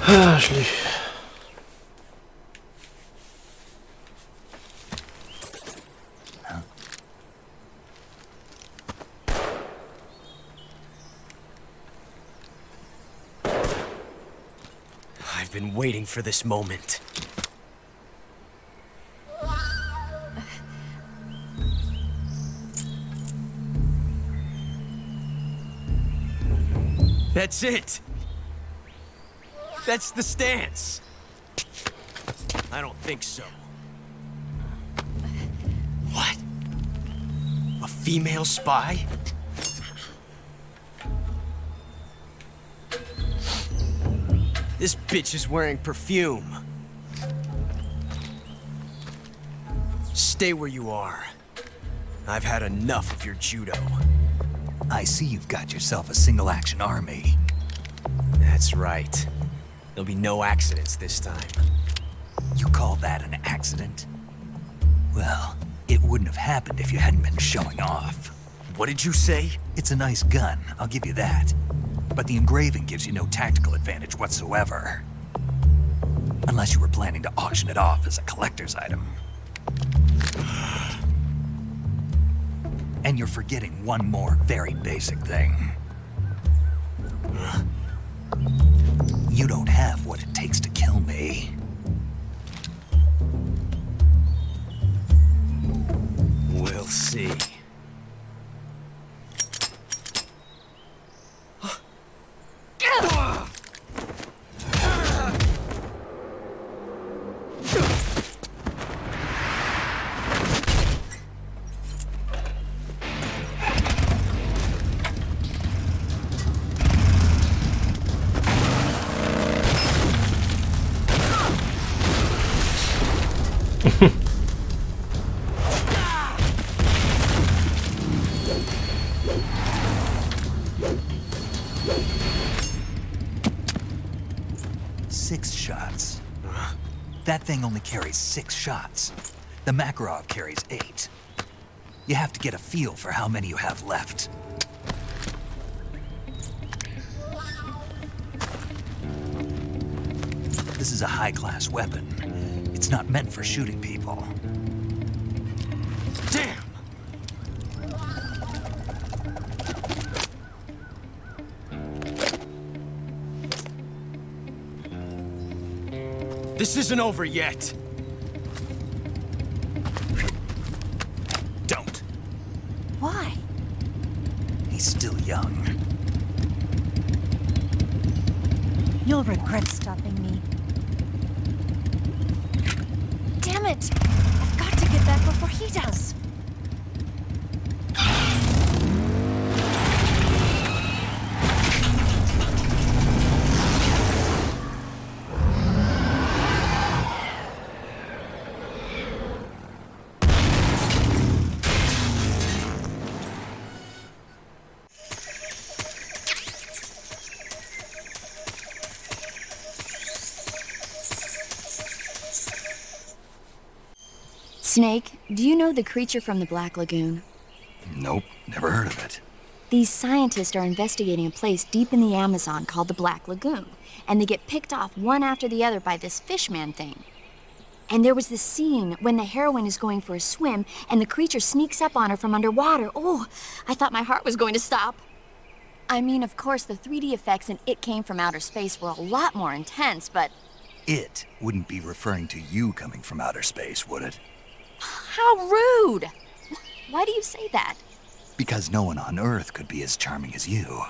Ah, je l'ai. I've been waiting for this moment. That's it! That's the stance! I don't think so. What? A female spy? This bitch is wearing perfume. Stay where you are. I've had enough of your judo. I see you've got yourself a single-action army. That's right. There'll be no accidents this time. You call that an accident? Well, it wouldn't have happened if you hadn't been showing off. What did you say? It's a nice gun, I'll give you that. But the engraving gives you no tactical advantage whatsoever. Unless you were planning to auction it off as a collector's item. And you're forgetting one more very basic thing. You don't have what it takes to kill me. We'll see. That thing only carries 6 shots. The Makarov carries 8. You have to get a feel for how many you have left. This is a high-class weapon. It's not meant for shooting people. Damn! This isn't over yet. Don't. Why? He's still young. You'll regret stopping me. Damn it! I've got to get back before he does. Snake, do you know the creature from the Black Lagoon? Nope, never heard of it. These scientists are investigating a place deep in the Amazon called the Black Lagoon, and they get picked off one after the other by this fishman thing. And there was this scene when the heroine is going for a swim, and the creature sneaks up on her from underwater. Oh, I thought my heart was going to stop. I mean, of course, the 3D effects in It Came from Outer Space were a lot more intense, but It wouldn't be referring to you coming from outer space, would it? How rude! Why do you say that? Because no one on Earth could be as charming as you.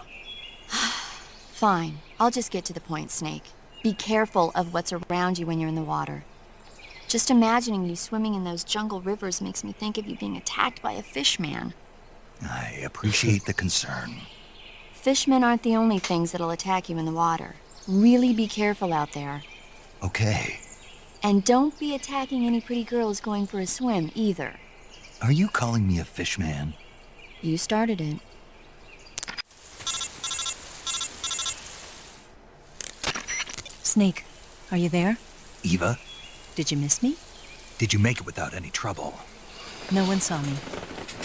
Fine. I'll just get to the point, Snake. Be careful of what's around you when you're in the water. Just imagining you swimming in those jungle rivers makes me think of you being attacked by a fishman. I appreciate the concern. Fishmen aren't the only things that'll attack you in the water. Really be careful out there. Okay. And don't be attacking any pretty girls going for a swim, either. Are you calling me a fishman? You started it. Snake, are you there? Eva? Did you miss me? Did you make it without any trouble? No one saw me.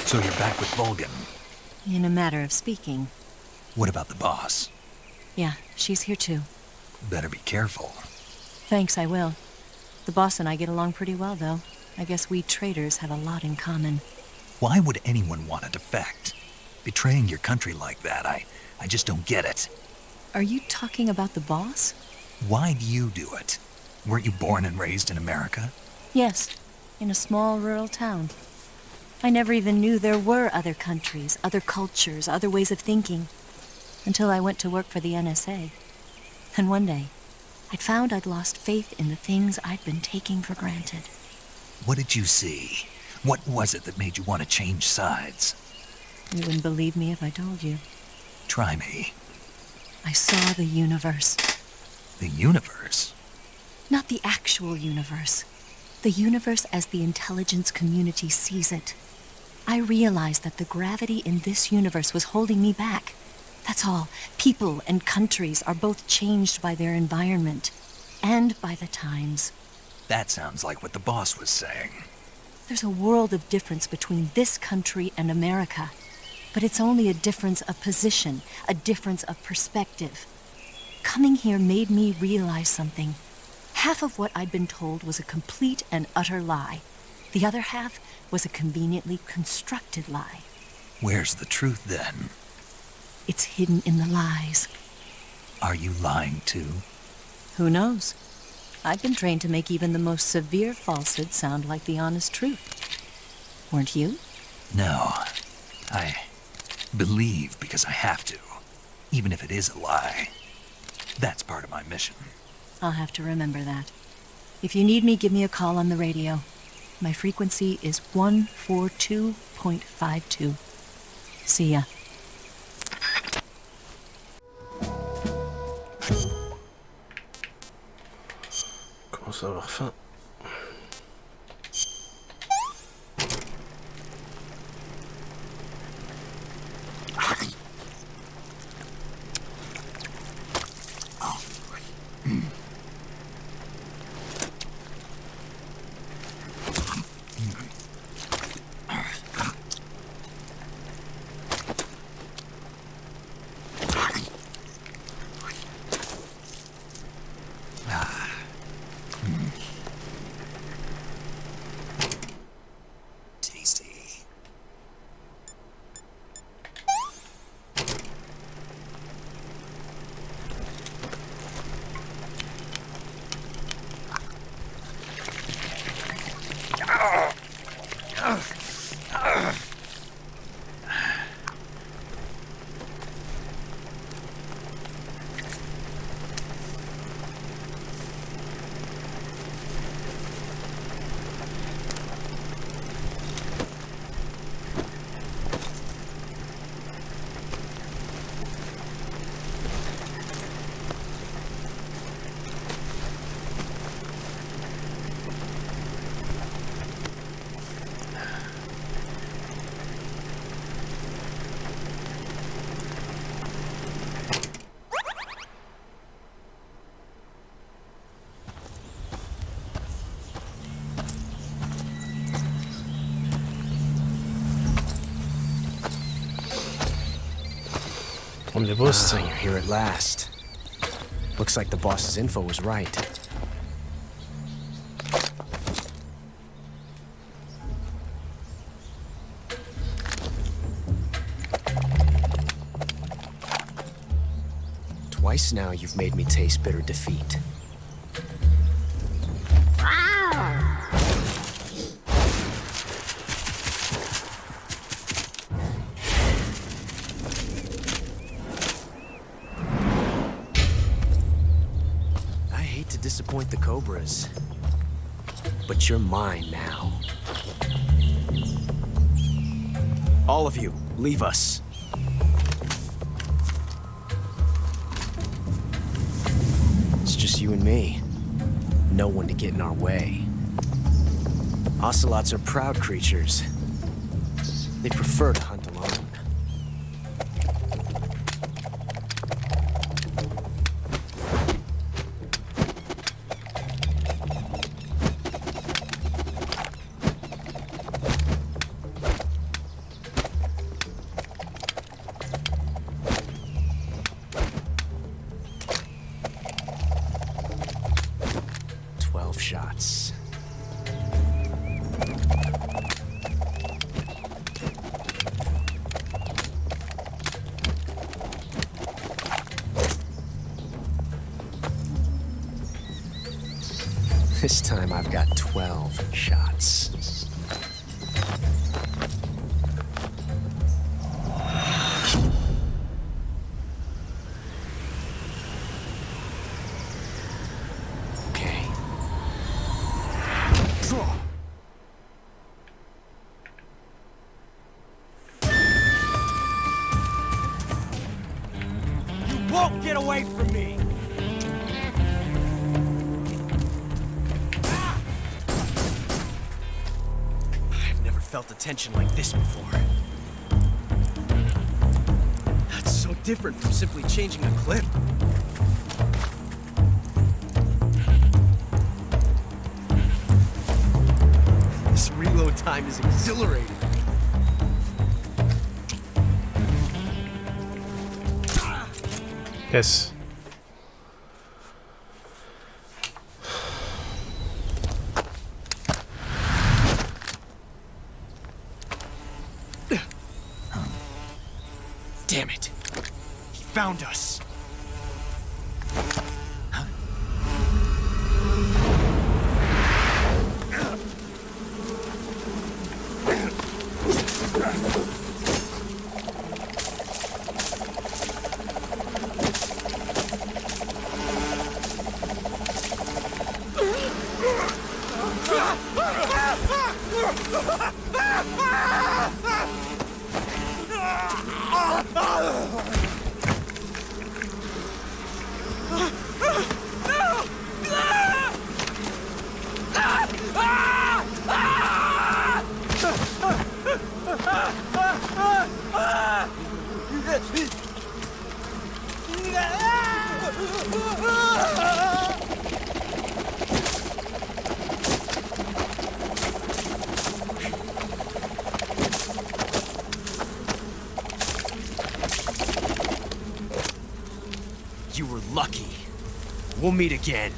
So you're back with Volgin? In a matter of speaking. What about the boss? Yeah, she's here too. Better be careful. Thanks, I will. The boss and I get along pretty well, though. I guess we traders have a lot in common. Why would anyone want to defect? Betraying your country like that, I just don't get it. Are you talking about the boss? Why do you do it? Weren't you born and raised in America? Yes, in a small rural town. I never even knew there were other countries, other cultures, other ways of thinking. Until I went to work for the NSA. And one day, I'd found I'd lost faith in the things I'd been taking for granted. What did you see? What was it that made you want to change sides? You wouldn't believe me if I told you. Try me. I saw the universe. The universe? Not the actual universe. The universe as the intelligence community sees it. I realized that the gravity in this universe was holding me back. That's all. People and countries are both changed by their environment. And by the times. That sounds like what the boss was saying. There's a world of difference between this country and America. But it's only a difference of position, a difference of perspective. Coming here made me realize something. Half of what I'd been told was a complete and utter lie. The other half was a conveniently constructed lie. Where's the truth, then? It's hidden in the lies. Are you lying, too? Who knows? I've been trained to make even the most severe falsehood sound like the honest truth. Weren't you? No. I believe because I have to, even if it is a lie. That's part of my mission. I'll have to remember that. If you need me, give me a call on the radio. My frequency is 142.52. See ya. Commence à avoir faim. Premier Boss. You're here at last. Looks like the boss's info was right. Twice now you've made me taste bitter defeat. disappoint the Cobras. But you're mine now. All of you, leave us. It's just you and me. No one to get in our way. Ocelots are proud creatures. They prefer to hunt alone. Shots. This time I've got 12 shots. Won't get away from me! I've never felt a tension like this before. That's so different from simply changing a clip. This reload time is exhilarating. Yes. Damn it. He found us. You were lucky. We'll meet again.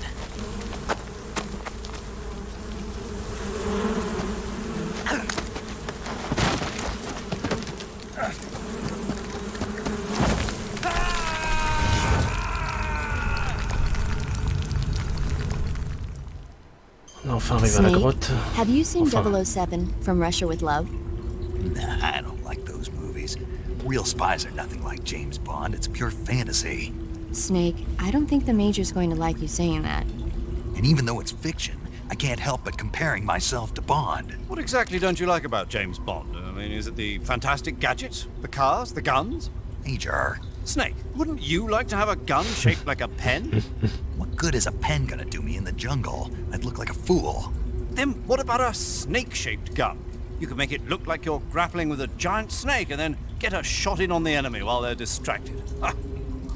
On est enfin arrivé à la grotte. Have you seen 007 From Russia with Love? Nah, I don't like those movies. Real spies are nothing like James Bond. It's pure fantasy. Snake, I don't think the Major's going to like you saying that. And even though it's fiction, I can't help but comparing myself to Bond. What exactly don't you like about James Bond? I mean, is it the fantastic gadgets? The cars? The guns? Major. Snake, wouldn't you like to have a gun shaped like a pen? What good is a pen gonna do me in the jungle? I'd look like a fool. Then what about a snake-shaped gun? You could make it look like you're grappling with a giant snake and then get a shot in on the enemy while they're distracted. Ah.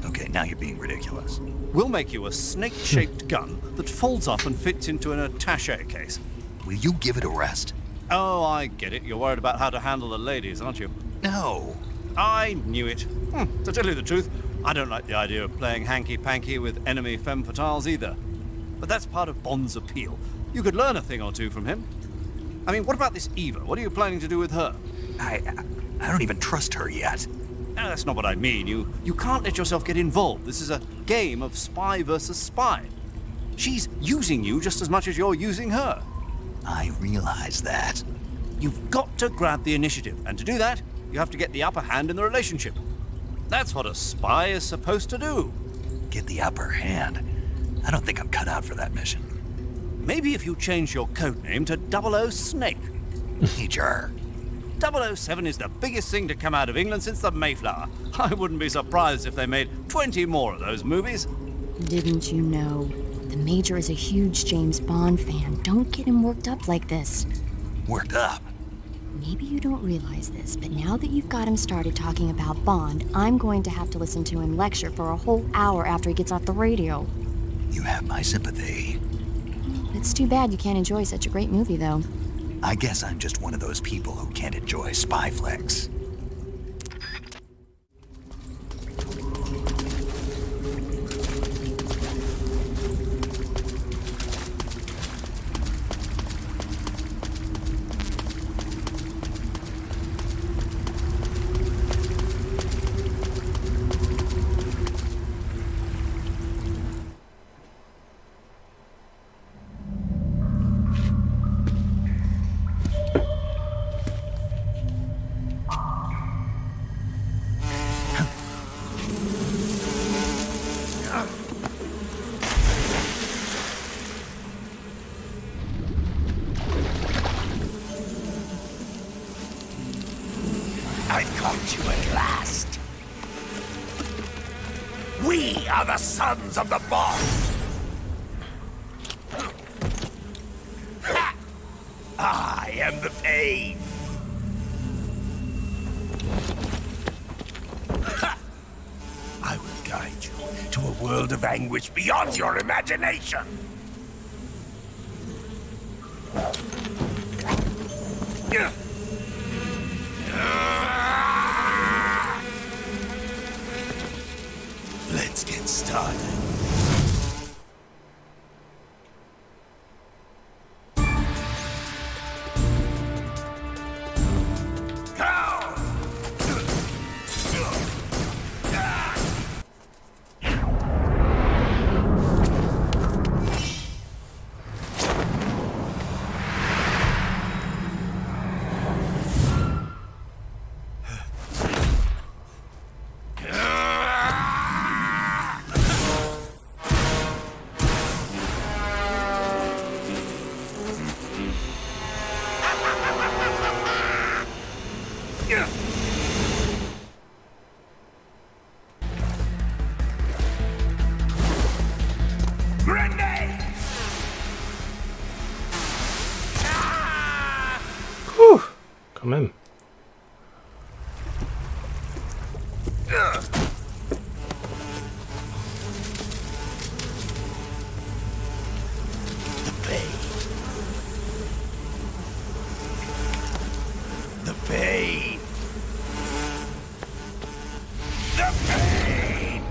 Okay, now you're being ridiculous. We'll make you a snake-shaped gun that folds up and fits into an attaché case. Will you give it a rest? Oh, I get it. You're worried about how to handle the ladies, aren't you? No. I knew it. To tell you the truth, I don't like the idea of playing hanky-panky with enemy femme fatales either. But that's part of Bond's appeal. You could learn a thing or two from him. I mean, what about this Eva? What are you planning to do with her? I don't even trust her yet. No, that's not what I mean. You can't let yourself get involved. This is a game of spy versus spy. She's using you just as much as you're using her. I realize that. You've got to grab the initiative, and to do that, you have to get the upper hand in the relationship. That's what a spy is supposed to do. Get the upper hand? I don't think I'm cut out for that mission. Maybe if you change your code name to 00 Snake. Major. 007 is the biggest thing to come out of England since the Mayflower. I wouldn't be surprised if they made 20 more of those movies. Didn't you know? The Major is a huge James Bond fan. Don't get him worked up like this. Worked up? Maybe you don't realize this, but now that you've got him started talking about Bond, I'm going to have to listen to him lecture for a whole hour after he gets off the radio. You have my sympathy. It's too bad you can't enjoy such a great movie, though. I guess I'm just one of those people who can't enjoy spy flicks. I've caught you at last. We are the sons of the boss. Ha! I am the pain. Ha! I will guide you to a world of anguish beyond your imagination. Let's get started. Quand même. The pain. The pain. The pain.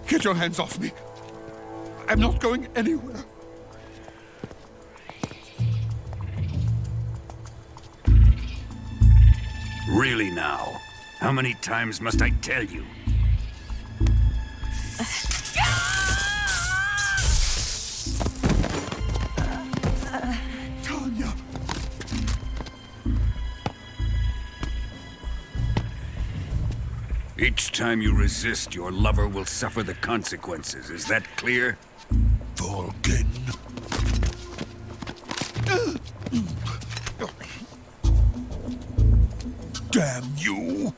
Get your hands off me. I'm not going anywhere. Really now? How many times must I tell you? Tanya! Each time you resist, your lover will suffer the consequences. Is that clear? Volgin. Damn you!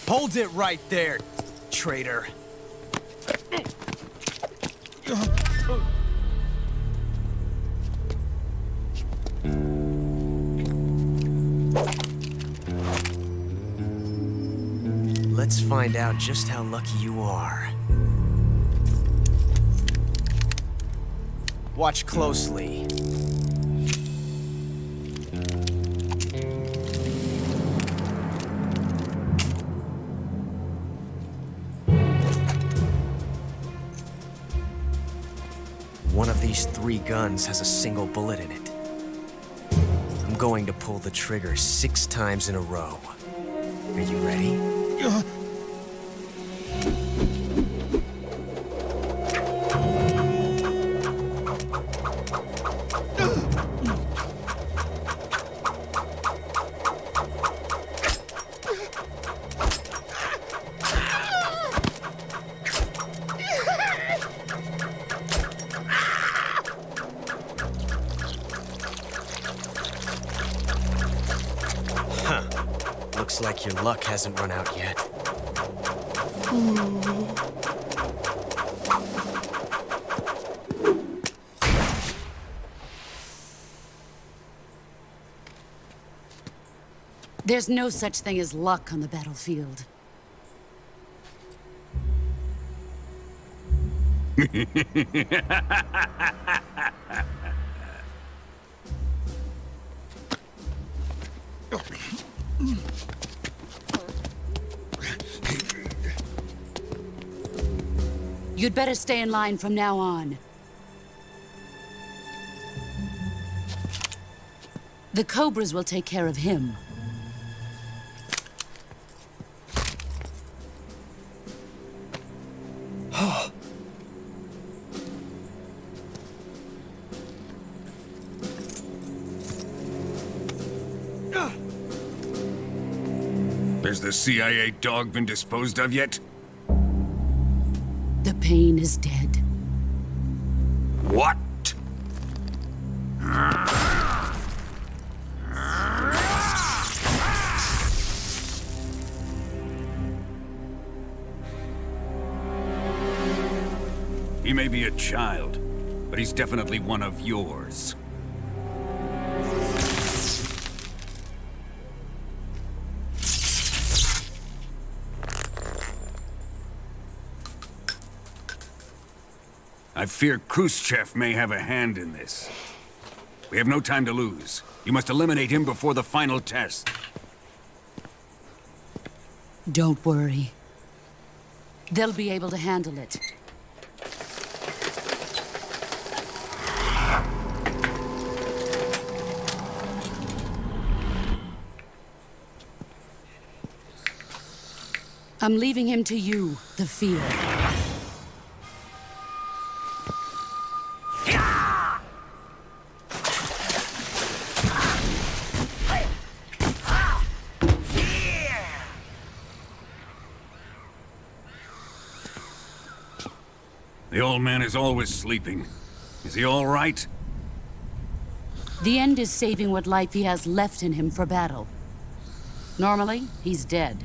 Hold it right there, traitor. Let's find out just how lucky you are. Watch closely. One of these 3 guns has a single bullet in it. I'm going to pull the trigger 6 times in a row. Are you ready? Looks like your luck hasn't run out yet. There's no such thing as luck on the battlefield. You'd better stay in line from now on. The Cobras will take care of him. Has the CIA dog been disposed of yet? The pain is dead. What? He may be a child, but he's definitely one of yours. I fear Khrushchev may have a hand in this. We have no time to lose. You must eliminate him before the final test. Don't worry. They'll be able to handle it. I'm leaving him to you, the field. The old man is always sleeping. Is he all right? The end is saving what life he has left in him for battle. Normally, he's dead.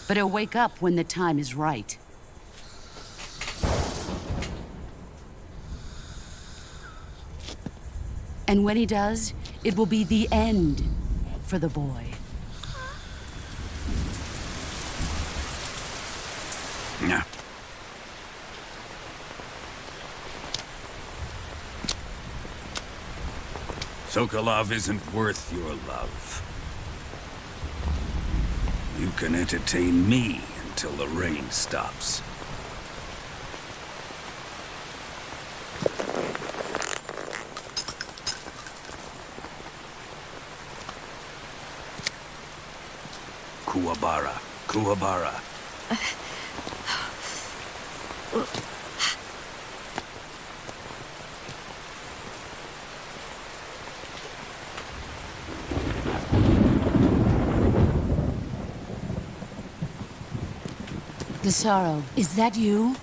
But he'll wake up when the time is right. And when he does, it will be the end for the boy. Yeah. Sokolov isn't worth your love. You can entertain me until the rain stops. Kuwabara, Kuwabara. The Sorrow, is that you?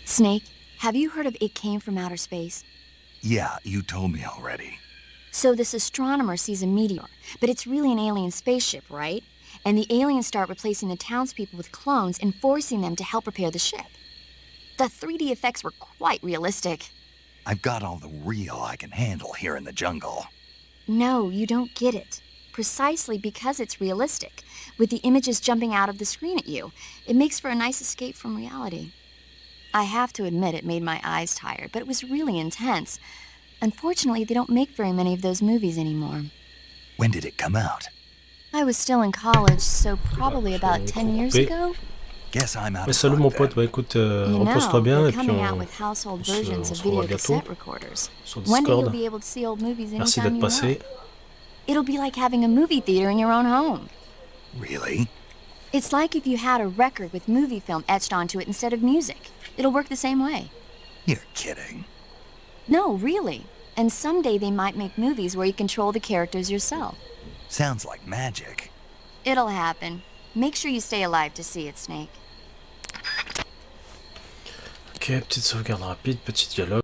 Snake, have you heard of It Came from Outer Space? Yeah, you told me already. So this astronomer sees a meteor, but it's really an alien spaceship, right? And the aliens start replacing the townspeople with clones and forcing them to help repair the ship. The 3D effects were quite realistic. I've got all the real I can handle here in the jungle. No, you don't get it. Precisely because it's realistic, with the images jumping out of the screen at you, it makes for a nice escape from reality. I have to admit it made my eyes tired, but it was really intense. Unfortunately, they don't make very many of those movies anymore. When did it come out? I was still in college, so probably about 10 years ago. Guess I'm out Mais of salut mon luck pote, then. écoute, repose-toi bien they're et puis coming out with household versions of video cassette recorders. One day you'll be able to see old movies Merci anytime d'être you passé. want. It'll be like having a movie theater in your own home. Really? It's like if you had a record with movie film etched onto it instead of music. It'll work the same way. You're kidding. No, really. And someday they might make movies where you control the characters yourself. Sounds like magic. It'll happen. Make sure you stay alive to see it, Snake. Ok, petite sauvegarde rapide, petit dialogue.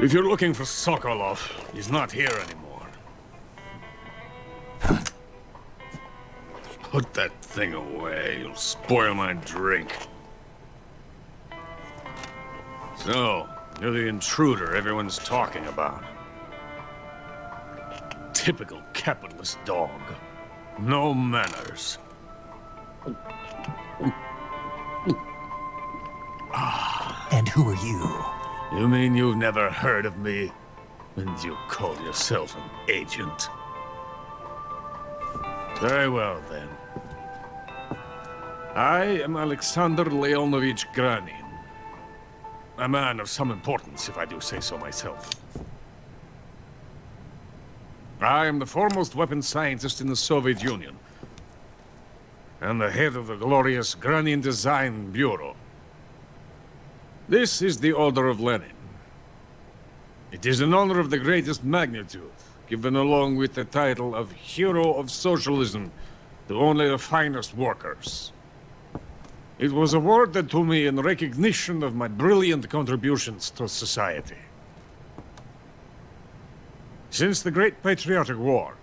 If you're looking for Sokolov, he's not here anymore. Put that thing away, you'll spoil my drink. So, you're the intruder everyone's talking about. Typical capitalist dog. No manners. And who are you? You mean you've never heard of me? And you call yourself an agent? Very well, then. I am Alexander Leonovich Granin. A man of some importance, if I do say so myself. I am the foremost weapons scientist in the Soviet Union, and the head of the glorious Granin Design Bureau. This is the Order of Lenin. It is an honor of the greatest magnitude, given along with the title of Hero of Socialism to only the finest workers. It was awarded to me in recognition of my brilliant contributions to society. Since the Great Patriotic War,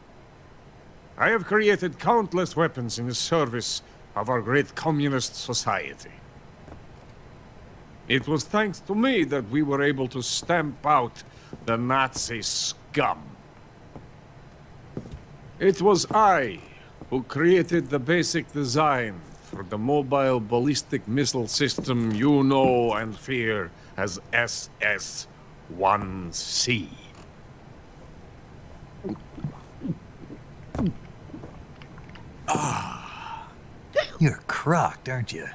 I have created countless weapons in the service of our great communist society. It was thanks to me that we were able to stamp out the Nazi scum. It was I who created the basic design for the mobile ballistic missile system you know and fear as SS-1C. You're crocked, aren't you?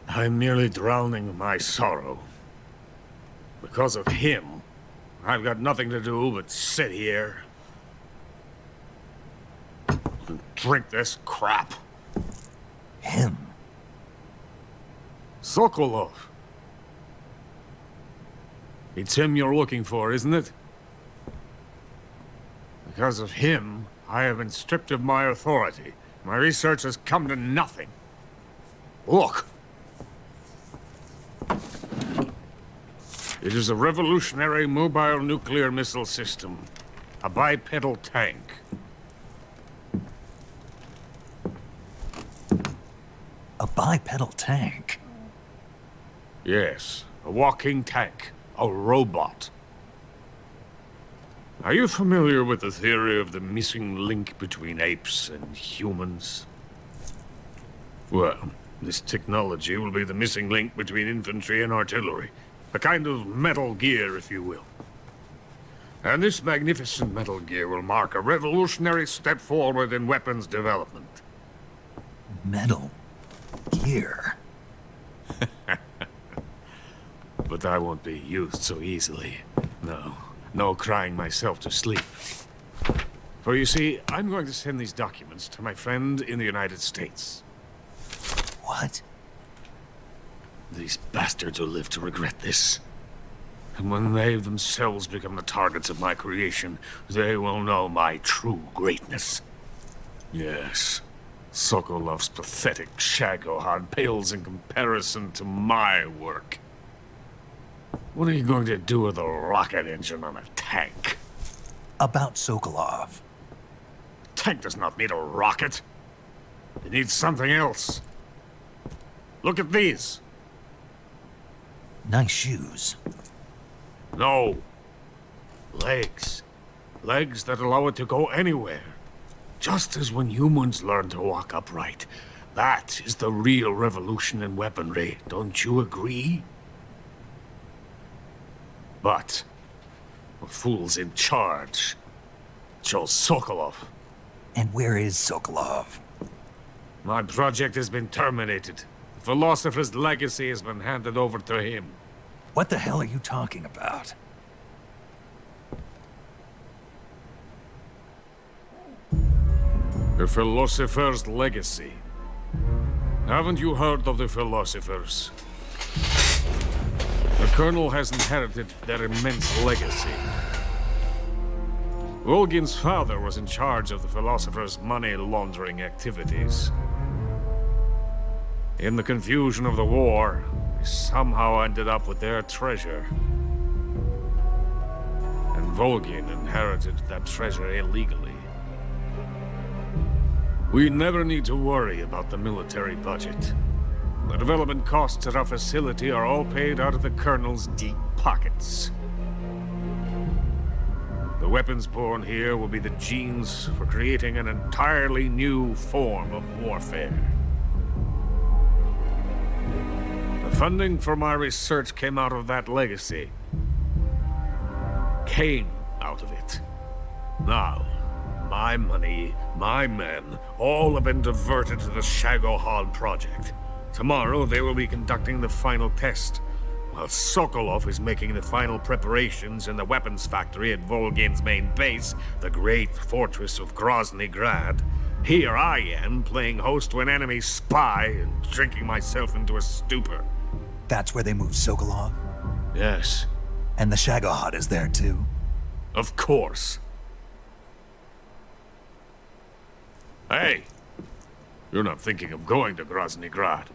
I'm merely drowning my sorrow. Because of him, I've got nothing to do but sit here and drink this crap. Him? Sokolov. It's him you're looking for, isn't it? Because of him, I have been stripped of my authority. My research has come to nothing. Look. It is a revolutionary mobile nuclear missile system. A bipedal tank. A bipedal tank? Yes, a walking tank. A robot. Are you familiar with the theory of the missing link between apes and humans? Well, this technology will be the missing link between infantry and artillery. A kind of Metal Gear, if you will. And this magnificent Metal Gear will mark a revolutionary step forward in weapons development. Metal Gear? But I won't be used so easily. No crying myself to sleep. For you see, I'm going to send these documents to my friend in the United States. What? These bastards will live to regret this. And when they themselves become the targets of my creation, they will know my true greatness. Yes, Sokolov's pathetic Shagohot pales in comparison to my work. What are you going to do with a rocket engine on a tank? About Sokolov. A tank does not need a rocket. It needs something else. Look at these. Nice shoes. No. Legs. Legs that allow it to go anywhere. Just as when humans learn to walk upright. That is the real revolution in weaponry. Don't you agree? But the fool's in charge. Chose Sokolov. And where is Sokolov? My project has been terminated. The philosopher's legacy has been handed over to him. What the hell are you talking about? The philosopher's legacy. Haven't you heard of the philosophers? The Colonel has inherited their immense legacy. Volgin's father was in charge of the philosophers' money laundering activities. In the confusion of the war, he somehow ended up with their treasure. And Volgin inherited that treasure illegally. We never need to worry about the military budget. The development costs at our facility are all paid out of the Colonel's deep pockets. The weapons born here will be the genes for creating an entirely new form of warfare. The funding for my research came out of that legacy. Came out of it. Now, my money, my men, all have been diverted to the Shagohot project. Tomorrow, they will be conducting the final test, while Sokolov is making the final preparations in the weapons factory at Volgin's main base, the great fortress of Grozny Grad. Here I am, playing host to an enemy spy and drinking myself into a stupor. That's where they moved Sokolov? Yes. And the Shagohot is there too? Of course. Hey! You're not thinking of going to Grozny Grad.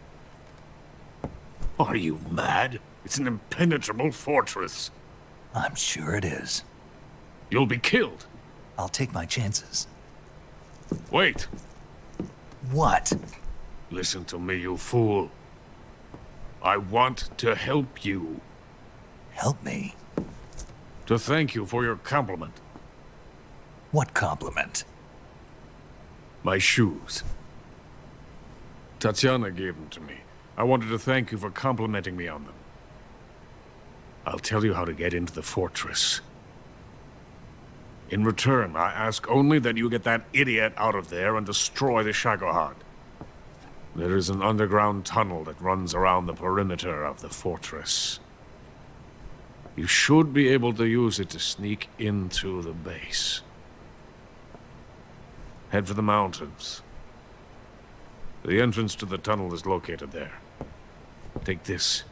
Are you mad? It's an impenetrable fortress. I'm sure it is. You'll be killed. I'll take my chances. Wait. What? Listen to me, you fool. I want to help you. Help me? To thank you for your compliment. What compliment? My shoes. Tatiana gave them to me. I wanted to thank you for complimenting me on them. I'll tell you how to get into the fortress. In return, I ask only that you get that idiot out of there and destroy the Shagohot. There is an underground tunnel that runs around the perimeter of the fortress. You should be able to use it to sneak into the base. Head for the mountains. The entrance to the tunnel is located there. Take this.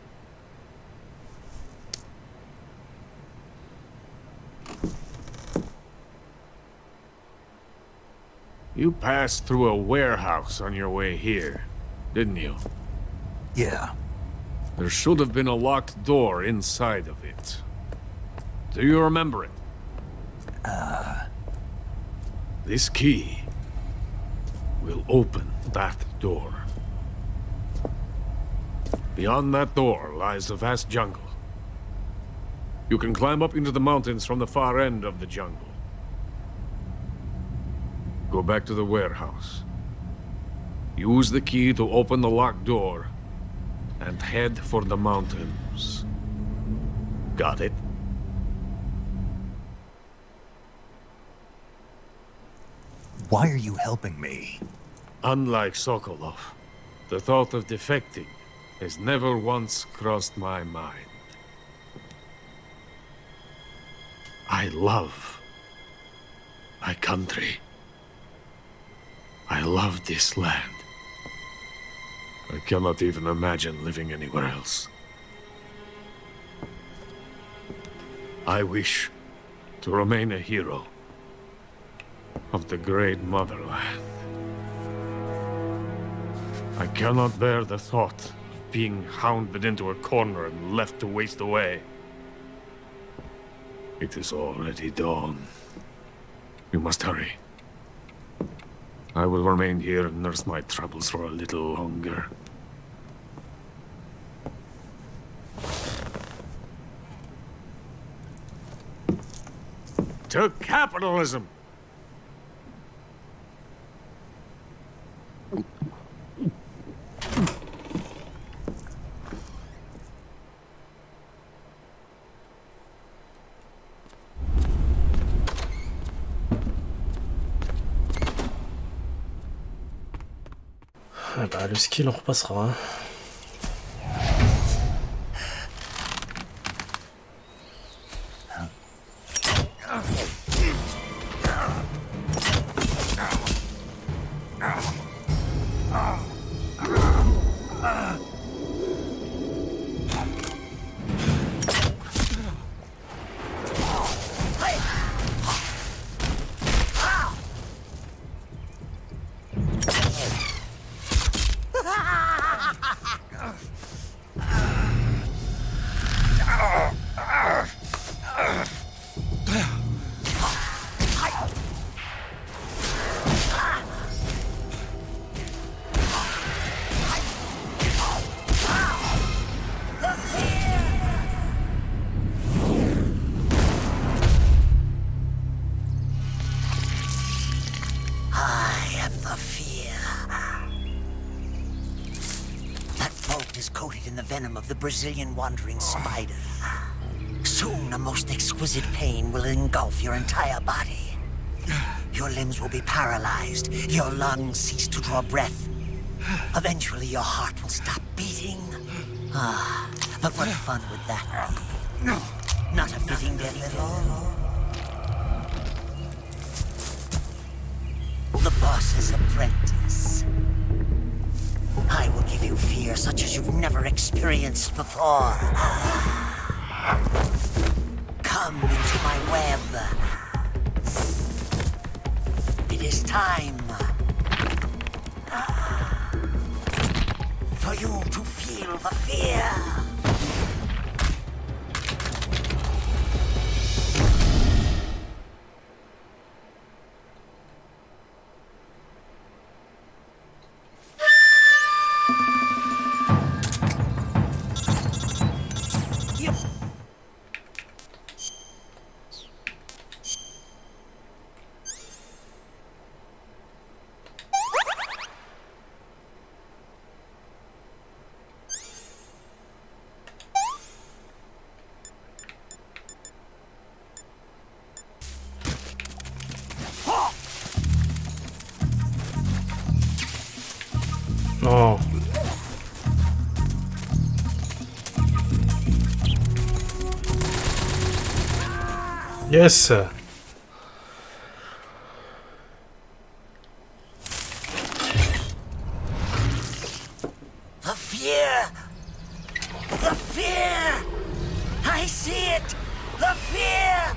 You passed through a warehouse on your way here, didn't you? Yeah. There should have been a locked door inside of it. Do you remember it? This key will open that door. Beyond that door lies a vast jungle. You can climb up into the mountains from the far end of the jungle. Go back to the warehouse. Use the key to open the locked door, and head for the mountains. Got it? Why are you helping me? Unlike Sokolov, the thought of defecting has never once crossed my mind. I love my country. I love this land. I cannot even imagine living anywhere else. I wish to remain a hero of the great motherland. I cannot bear the thought of being hounded into a corner and left to waste away. It is already dawn. We must hurry. I will remain here and nurse my troubles for a little longer. To capitalism! Ah bah le skill on repassera hein. Of the Brazilian wandering spider. Soon, a most exquisite pain will engulf your entire body. Your limbs will be paralyzed, your lungs cease to draw breath. Eventually, your heart will stop beating. Ah, but what fun would that be? Not a fitting death at all. The boss's apprentice. I will give you fear such as you've never experienced before. Come into my web. It is time for you to feel the fear. Non. Yes. The fear! The fear! I see it! The fear!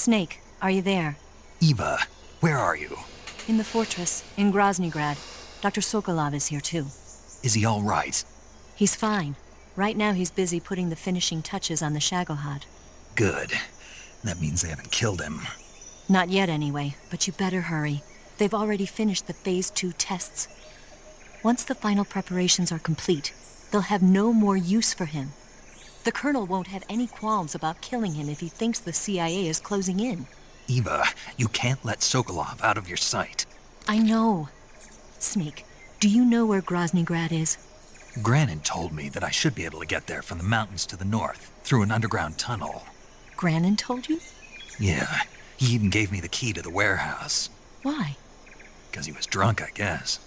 Snake, are you there? Eva, where are you? In the fortress, in Groznygrad. Dr. Sokolov is here too. Is he all right? He's fine. Right now he's busy putting the finishing touches on the Shagohot. Good. That means they haven't killed him. Not yet anyway, but you better hurry. They've already finished the Phase 2 tests. Once the final preparations are complete, they'll have no more use for him. The Colonel won't have any qualms about killing him if he thinks the CIA is closing in. Eva, you can't let Sokolov out of your sight. I know. Snake, do you know where Groznygrad is? Granin told me that I should be able to get there from the mountains to the north, through an underground tunnel. Granin told you? Yeah, he even gave me the key to the warehouse. Why? Because he was drunk, I guess.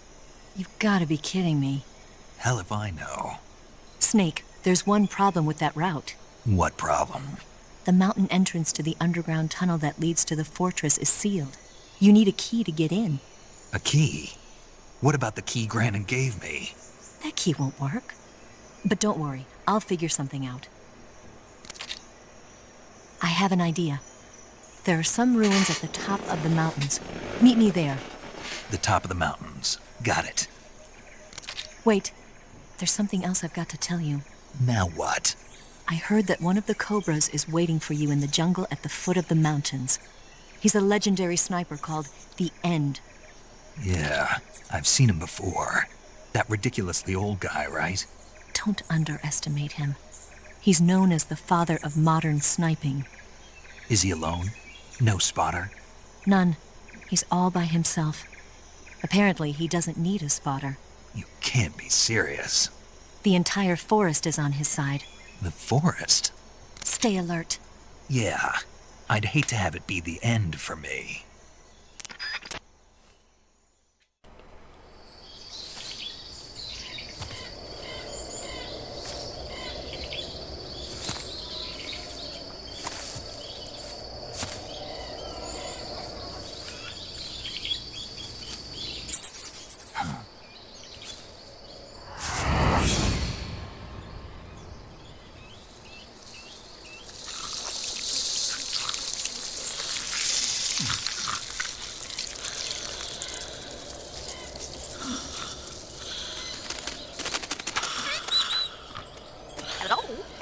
You've got to be kidding me. Hell if I know. Snake, there's one problem with that route. What problem? The mountain entrance to the underground tunnel that leads to the fortress is sealed. You need a key to get in. A key? What about the key Granin gave me? That key won't work. But don't worry, I'll figure something out. I have an idea. There are some ruins at the top of the mountains. Meet me there. The top of the mountains. Got it. Wait, there's something else I've got to tell you. Now what? I heard that one of the Cobras is waiting for you in the jungle at the foot of the mountains. He's a legendary sniper called the End. Yeah, I've seen him before. That ridiculously old guy, right? Don't underestimate him. He's known as the father of modern sniping. Is he alone? No spotter? None. He's all by himself. Apparently, he doesn't need a spotter. You can't be serious. The entire forest is on his side. The forest? Stay alert. Yeah, I'd hate to have it be the end for me.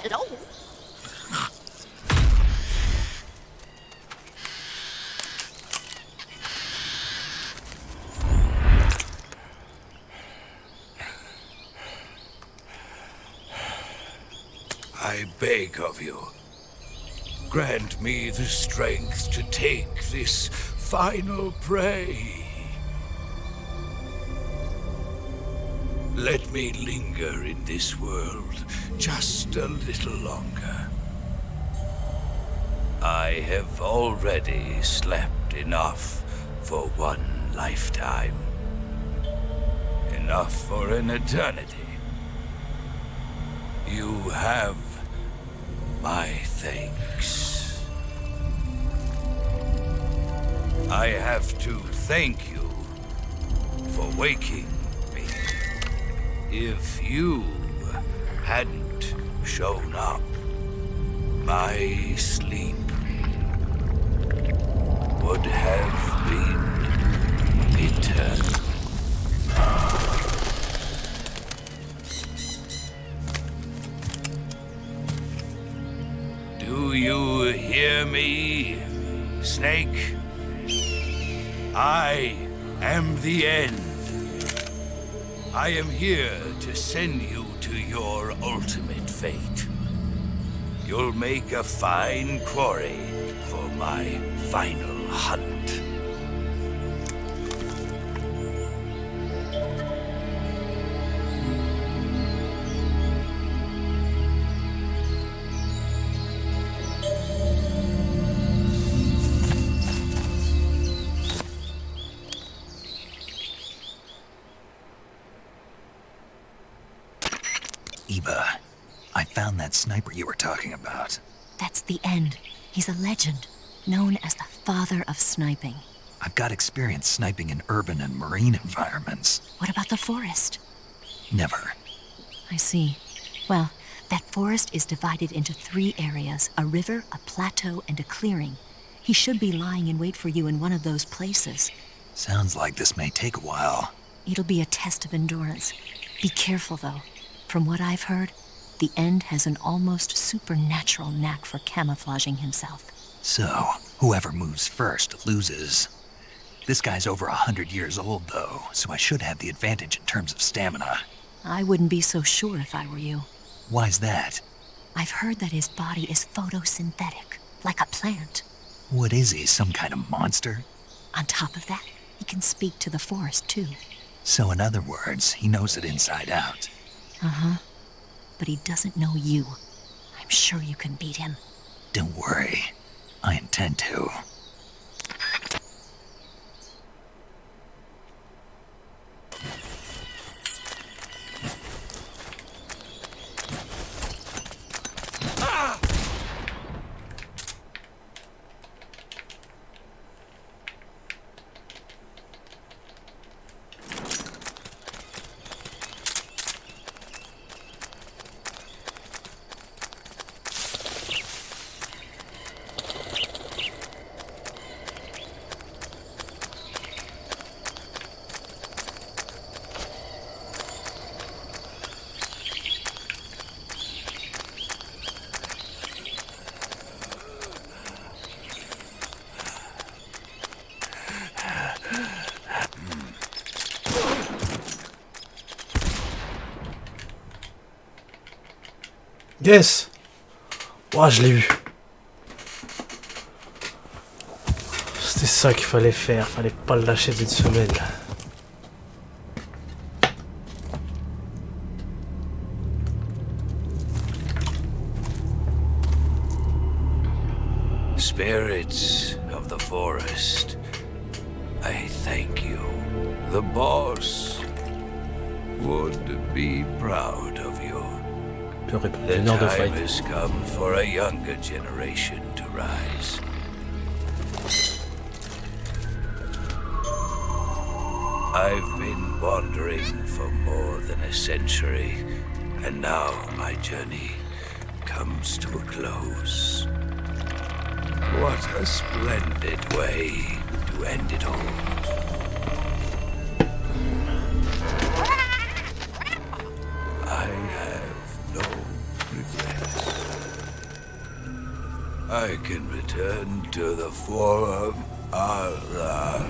Hello? I beg of you, grant me the strength to take this final prey. Let me linger in this world just a little longer. I have already slept enough for one lifetime. Enough for an eternity. You have my thanks. I have to thank you for waking me. If you hadn't shown up, my sleep would have been eternal. Do you hear me, Snake? I am the End. I am here to send you to your ultimate fate. You'll make a fine quarry for my final hunt. Eva, I found that sniper you were talking about. That's the End. He's a legend, known as the father of sniping. I've got experience sniping in urban and marine environments. What about the forest? Never. I see. Well, that forest is divided into 3 areas, a river, a plateau, and a clearing. He should be lying in wait for you in one of those places. Sounds like this may take a while. It'll be a test of endurance. Be careful, though. From what I've heard, the End has an almost supernatural knack for camouflaging himself. So, whoever moves first loses. This guy's over 100 years old, though, so I should have the advantage in terms of stamina. I wouldn't be so sure if I were you. Why's that? I've heard that his body is photosynthetic, like a plant. What is he, some kind of monster? On top of that, he can speak to the forest, too. So in other words, he knows it inside out. Uh-huh. But he doesn't know you. I'm sure you can beat him. Don't worry. I intend to. Yes! Oh, je l'ai eu. C'était ça qu'il fallait faire, fallait pas le lâcher d'une semaine. Spirits of the forest, I thank you. The boss would be proud of you. The time has come for a younger generation to rise. I've been wandering for more than a century, and now my journey comes to a close. What a splendid way to end it all. I have no regrets. I can return to the form Allah.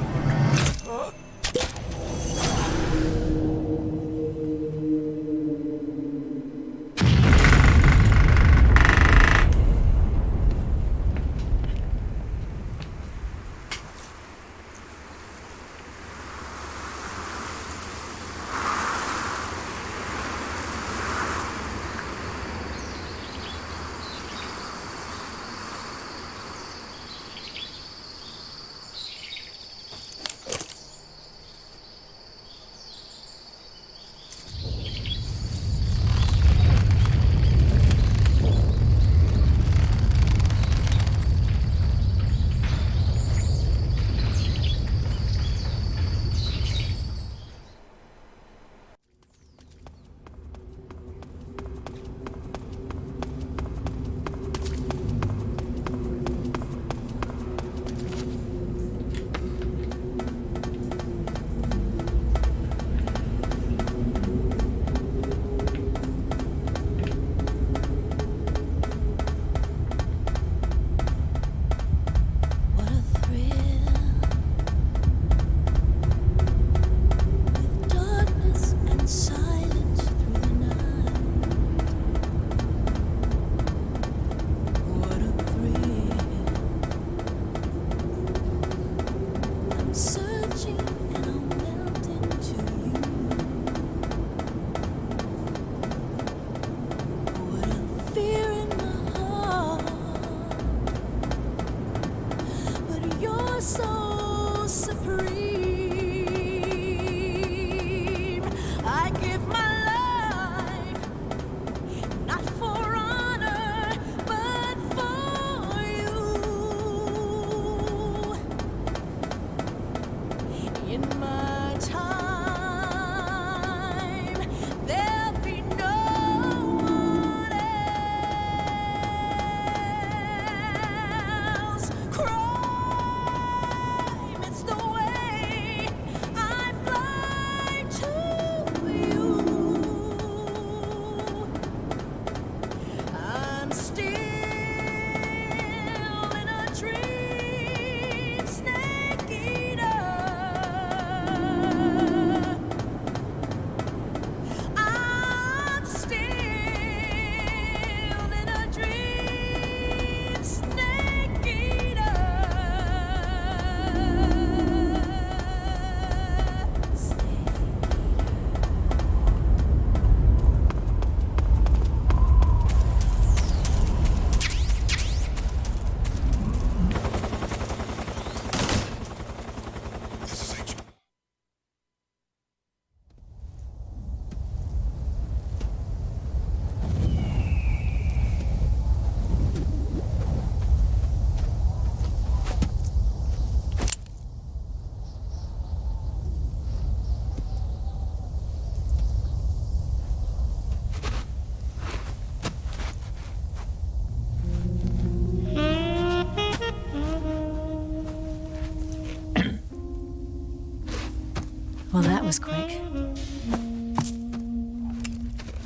Well, that was quick.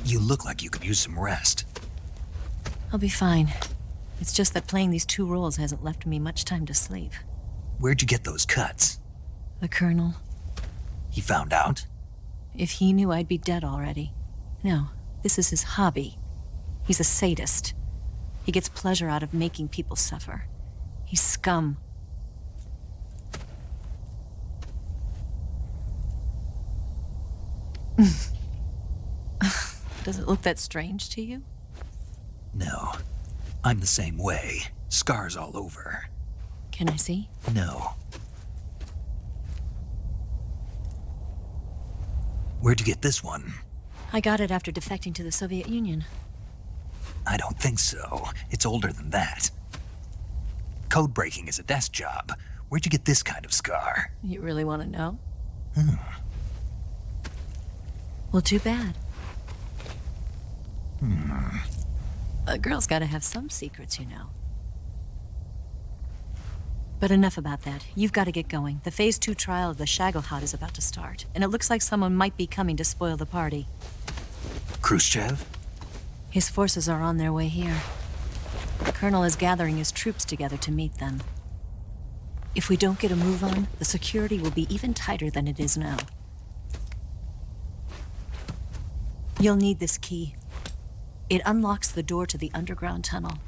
You look like you could use some rest. I'll be fine. It's just that playing these 2 roles hasn't left me much time to sleep. Where'd you get those cuts? The Colonel. He found out? If he knew, I'd be dead already. No, this is his hobby. He's a sadist. He gets pleasure out of making people suffer. He's scum. Does it look that strange to you? No. I'm the same way. Scars all over. Can I see? No. Where'd you get this one? I got it after defecting to the Soviet Union. I don't think so. It's older than that. Code breaking is a desk job. Where'd you get this kind of scar? You really want to know? Well, too bad. A girl's gotta have some secrets, you know. But enough about that. You've got to get going. The Phase 2 trial of the Shagohot is about to start, and it looks like someone might be coming to spoil the party. Khrushchev? His forces are on their way here. The Colonel is gathering his troops together to meet them. If we don't get a move on, the security will be even tighter than it is now. You'll need this key. It unlocks the door to the underground tunnel.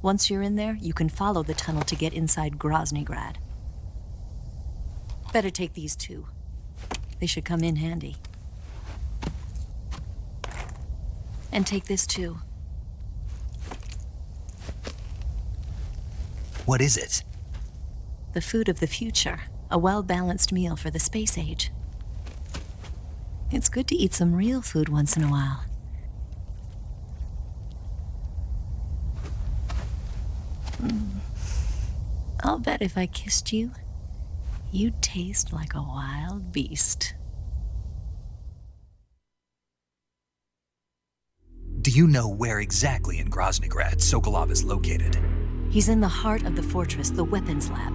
Once you're in there, you can follow the tunnel to get inside Groznygrad. Better take these 2. They should come in handy. And take this too. What is it? The food of the future. A well-balanced meal for the space age. It's good to eat some real food once in a while. I'll bet if I kissed you, you'd taste like a wild beast. Do you know where exactly in Groznygrad Sokolov is located? He's in the heart of the fortress, the weapons lab.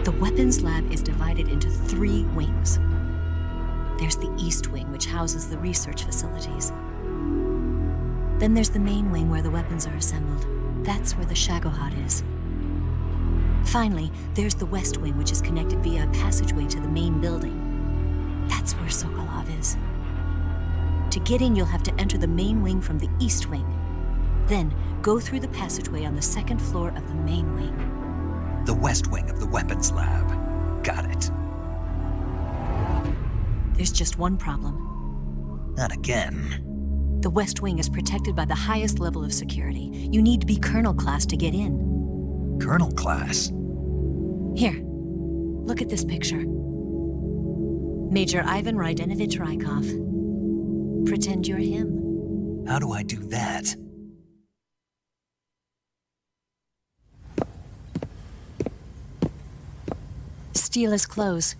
The weapons lab is divided into 3 wings. There's the East Wing, which houses the research facilities. Then there's the main wing where the weapons are assembled. That's where the Shagohot is. Finally, there's the West Wing, which is connected via a passageway to the main building. That's where Sokolov is. To get in, you'll have to enter the main wing from the East Wing. Then, go through the passageway on the 2nd floor of the main wing. The West Wing of the weapons lab. Got it. There's just one problem. Not again. The West Wing is protected by the highest level of security. You need to be Colonel class to get in. Colonel class? Here, look at this picture. Major Ivan Rydenovich Rykov. Pretend you're him. How do I do that? Steal his clothes.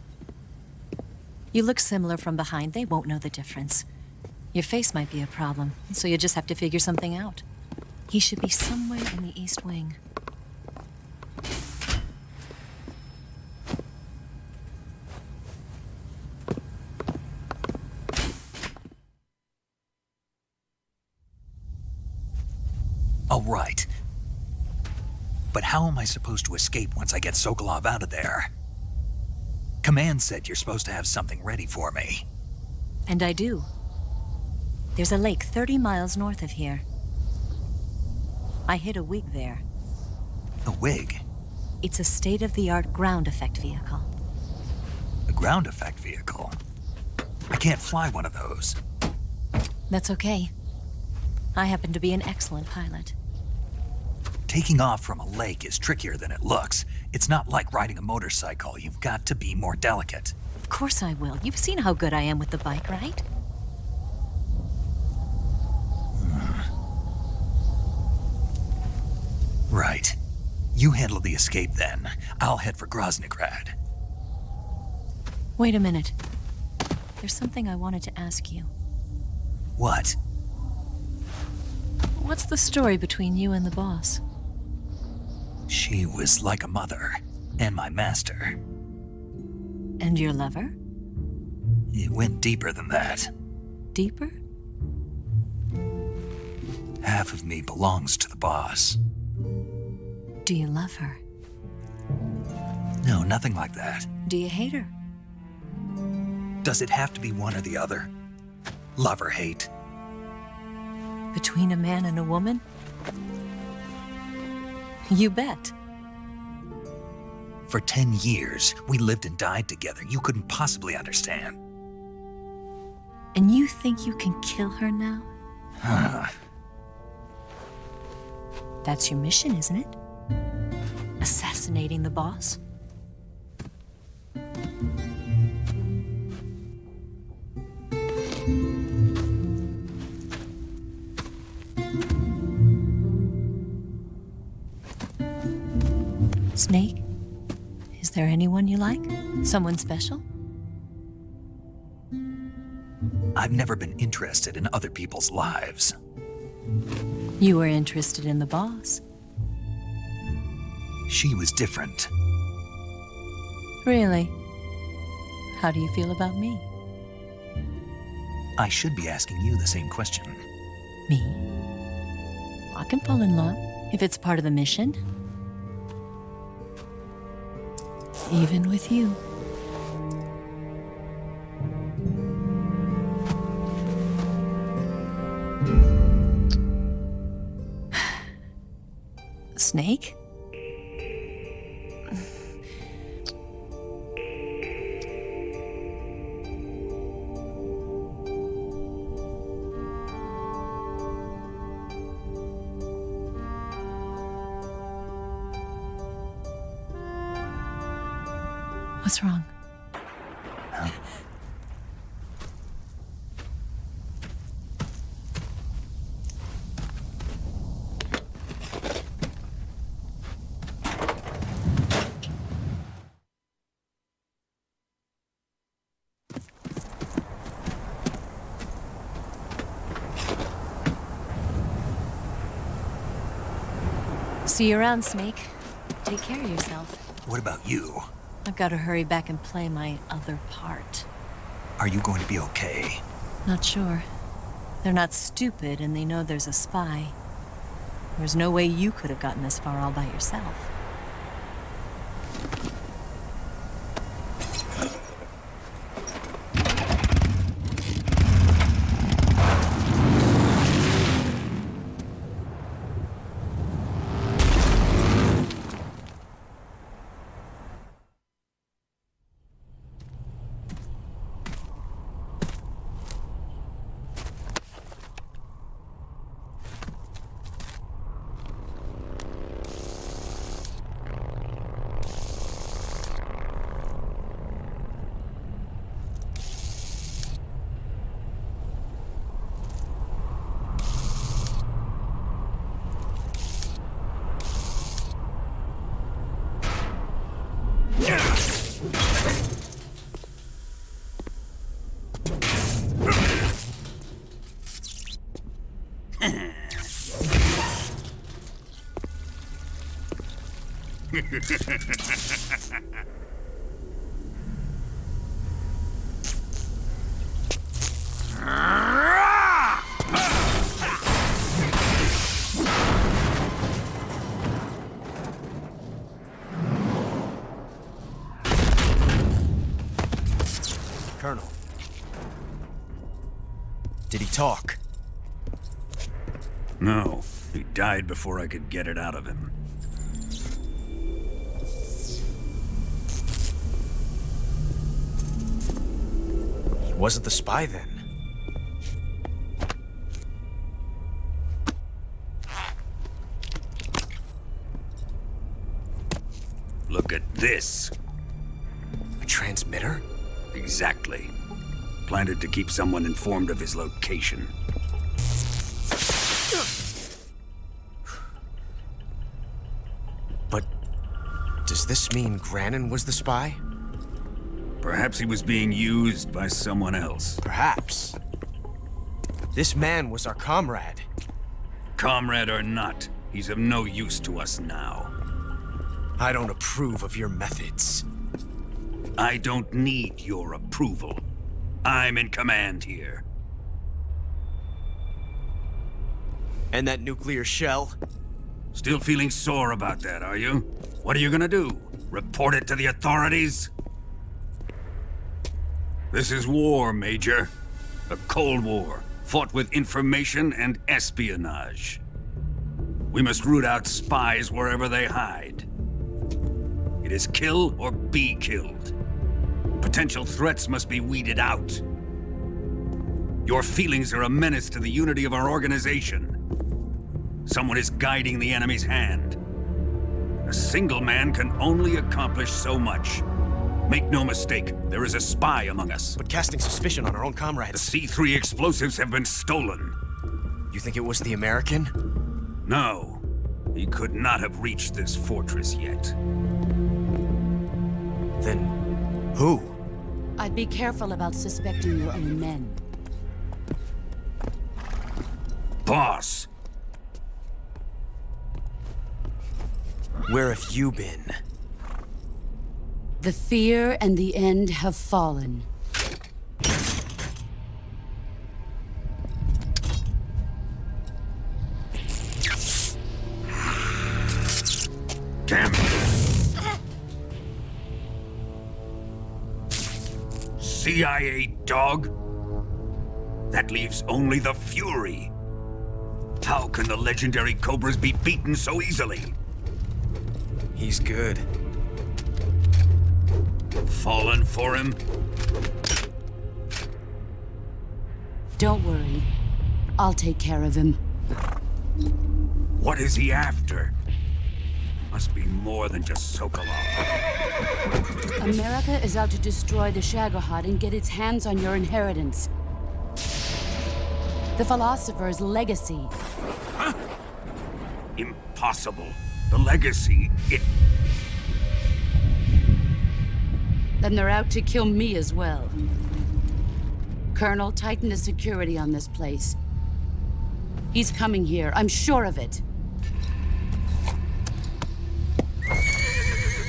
You look similar from behind. They won't know the difference. Your face might be a problem, so you just have to figure something out. He should be somewhere in the East Wing. All right. But how am I supposed to escape once I get Sokolov out of there? Command said you're supposed to have something ready for me. And I do. There's a lake 30 miles north of here. I hid a wig there. A wig? It's a state-of-the-art ground effect vehicle. A ground effect vehicle? I can't fly one of those. That's okay. I happen to be an excellent pilot. Taking off from a lake is trickier than it looks. It's not like riding a motorcycle. You've got to be more delicate. Of course I will. You've seen how good I am with the bike, right? Right. You handle the escape then. I'll head for Groznygrad. Wait a minute. There's something I wanted to ask you. What? What's the story between you and the boss? She was like a mother, and my master. And your lover? It went deeper than that. Deeper? Half of me belongs to the boss. Do you love her? No, nothing like that. Do you hate her? Does it have to be one or the other? Love or hate? Between a man and a woman? You bet. For 10 years, we lived and died together. You couldn't possibly understand. And you think you can kill her now? That's your mission, isn't it? Assassinating the boss? Snake? Is there anyone you like? Someone special? I've never been interested in other people's lives. You were interested in the boss. She was different. Really? How do you feel about me? I should be asking you the same question. Me? I can fall in love if it's part of the mission. Even with you. Snake? What's wrong? See you around, Snake. Take care of yourself. What about you? I've got to hurry back and play my other part. Are you going to be okay? Not sure. They're not stupid, and they know there's a spy. There's no way you could have gotten this far all by yourself. Colonel. Did he talk? No, he died before I could get it out of him. He wasn't the spy then. Look at this. A transmitter? Exactly. Planted to keep someone informed of his location. But does this mean Granin was the spy? Perhaps he was being used by someone else. Perhaps. This man was our comrade. Comrade or not, he's of no use to us now. I don't approve of your methods. I don't need your approval. I'm in command here. And that nuclear shell? Still feeling sore about that, are you? What are you gonna do? Report it to the authorities? This is war, Major. A Cold War, fought with information and espionage. We must root out spies wherever they hide. It is kill or be killed. Potential threats must be weeded out. Your feelings are a menace to the unity of our organization. Someone is guiding the enemy's hand. A single man can only accomplish so much. Make no mistake, there is a spy among us. But casting suspicion on our own comrades... The C3 explosives have been stolen. You think it was the American? No. He could not have reached this fortress yet. Then... who? I'd be careful about suspecting your own men. Boss! Where have you been? The fear and the end have fallen. Damn it! CIA dog? That leaves only the Fury. How can the legendary Cobras be beaten so easily? He's good. Fallen for him? Don't worry. I'll take care of him. What is he after? Must be more than just Sokolov. America is out to destroy the Shagohot and get its hands on your inheritance. The philosopher's legacy. Huh? Impossible. The legacy, it... Then they're out to kill me as well. Colonel, tighten the security on this place. He's coming here, I'm sure of it.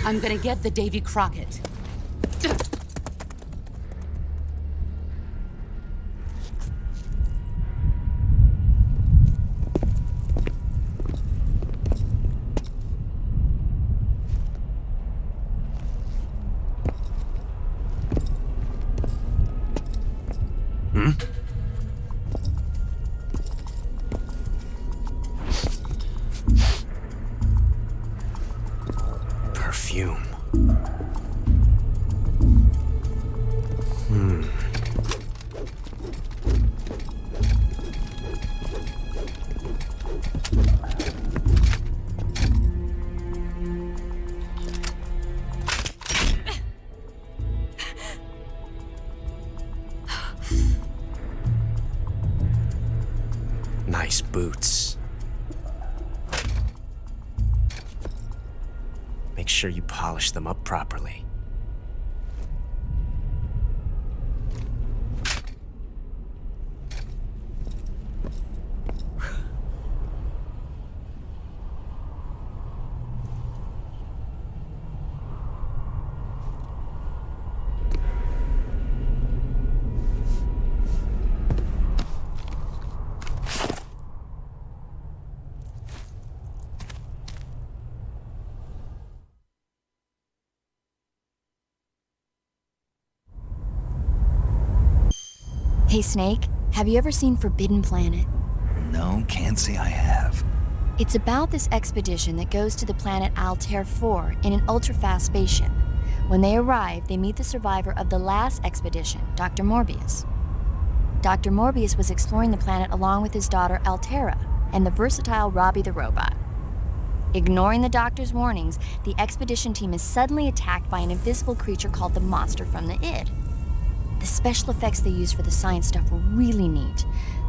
I'm gonna get the Davy Crockett. Perfume. Nice boots. Make sure you polish them up properly. Hey, Snake, have you ever seen Forbidden Planet? No, can't say I have. It's about this expedition that goes to the planet Altair 4 in an ultra-fast spaceship. When they arrive, they meet the survivor of the last expedition, Dr. Morbius. Dr. Morbius was exploring the planet along with his daughter Altera and the versatile Robbie the robot. Ignoring the doctor's warnings, the expedition team is suddenly attacked by an invisible creature called the Monster from the Id. The special effects they used for the science stuff were really neat.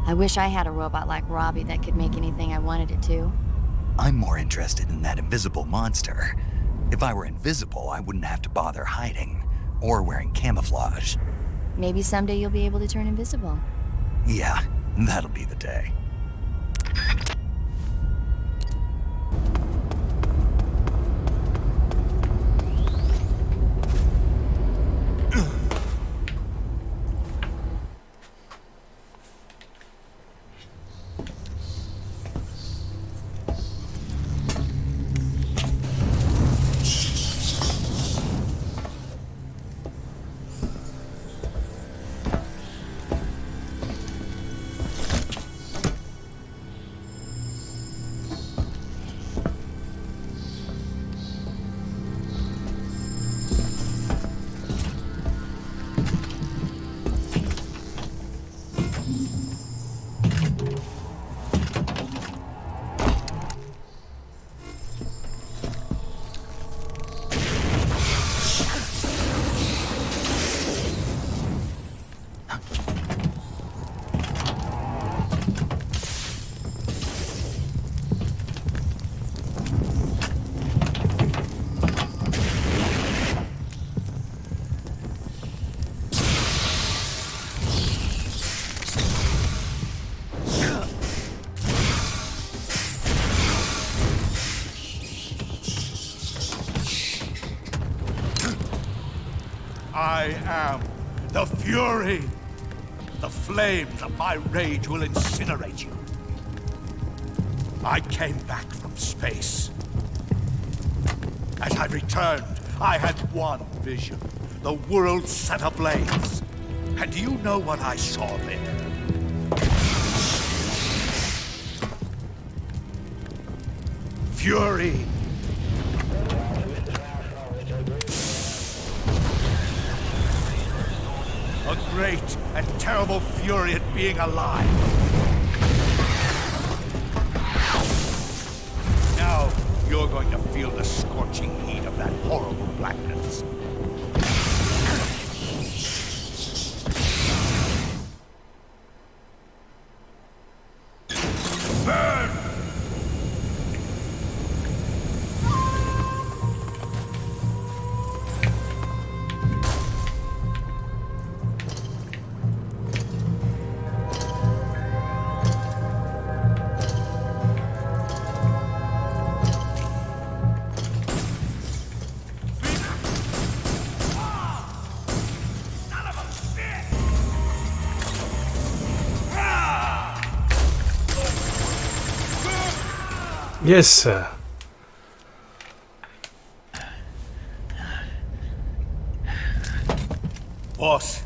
I wish I had a robot like Robbie that could make anything I wanted it to. I'm more interested in that invisible monster. If I were invisible, I wouldn't have to bother hiding or wearing camouflage. Maybe someday you'll be able to turn invisible. Yeah, that'll be the day. I am the Fury. The flames of my rage will incinerate you. I came back from space. As I returned, I had one vision. The world set ablaze. And do you know what I saw there? Fury. A great and terrible fury at being alive. Now, you're going to feel the scorching heat of that horrible blackness. Burn! Yes. Boss,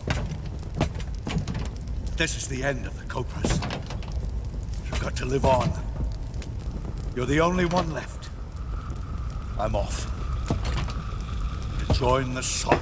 this is the end of the Cobras. You've got to live on. You're the only one left. I'm off. To join the sun.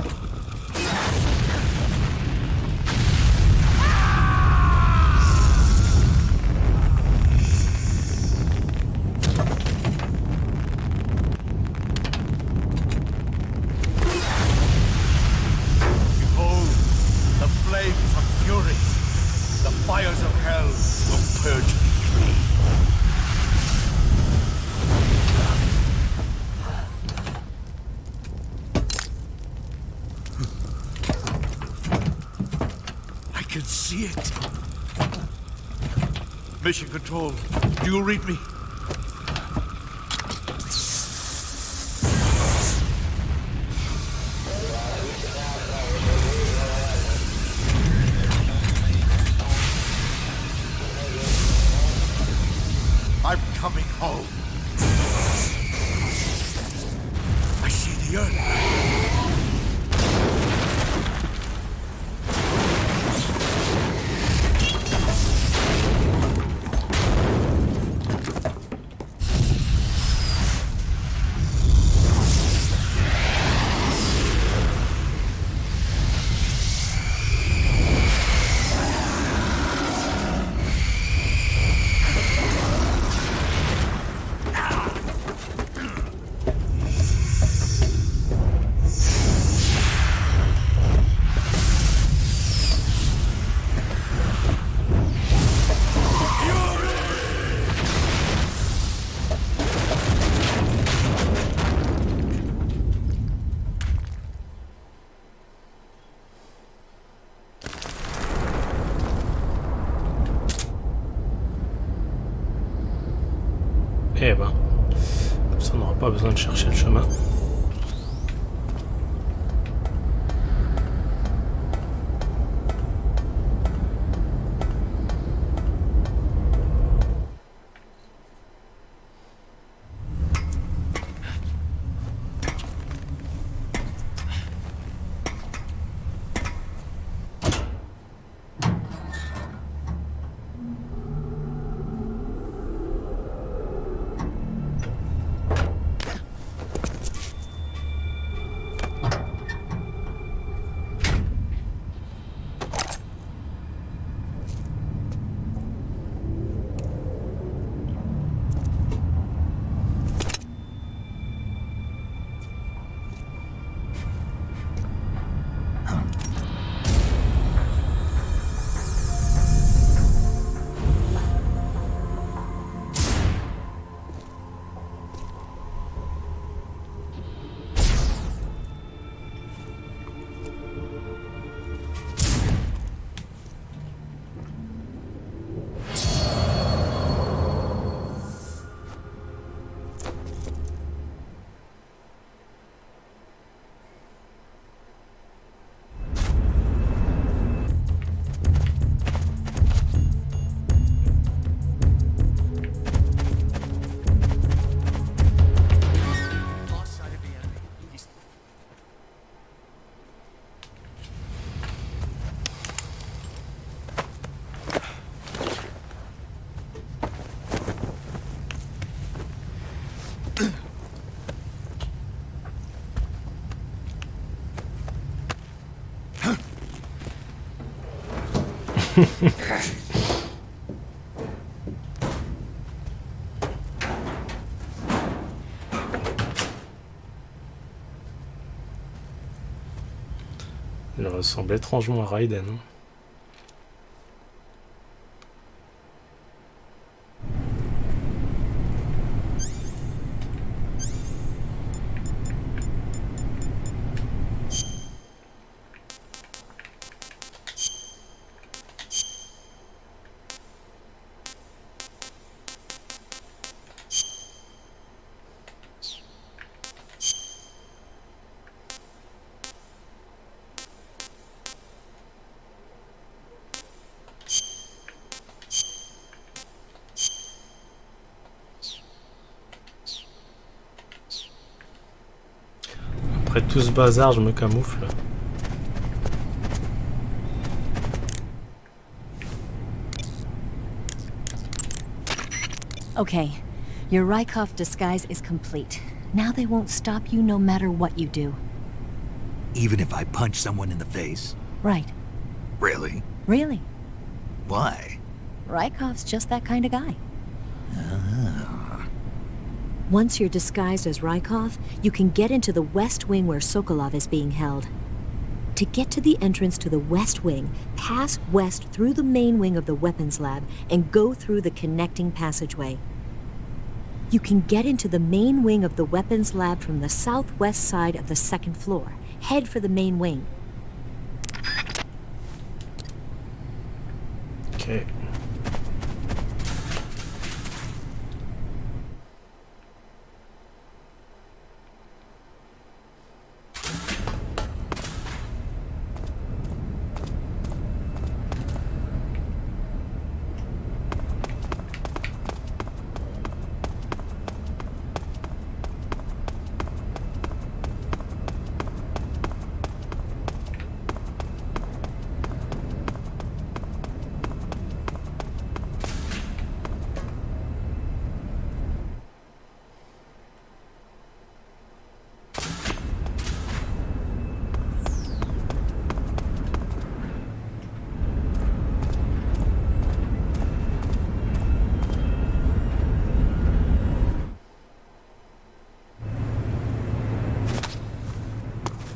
Mission Control, do you read me? I'm coming home. I see the Earth. Eh ben, comme ça on n'aura pas besoin de chercher le chemin. Il ressemble étrangement à Raiden. Après tout ce bazar, je me camoufle. Okay, your Rykov disguise is complete. Now they won't stop you no matter what you do. Even if I punch someone in the face? Right. Really? Really. Why? Rykov's just that kind of guy. Ah. Once you're disguised as Rykov, you can get into the West Wing where Sokolov is being held. To get to the entrance to the West Wing, pass west through the main wing of the weapons lab and go through the connecting passageway. You can get into the main wing of the weapons lab from the southwest side of the second floor. Head for the main wing. Okay.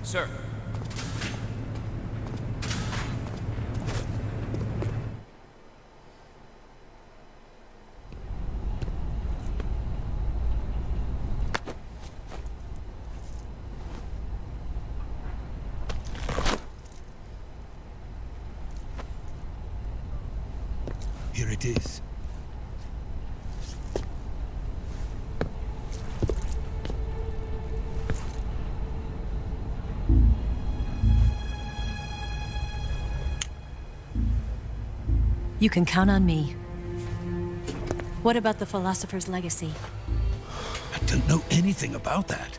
Sir. Here it is. You can count on me. What about the philosopher's legacy? I don't know anything about that.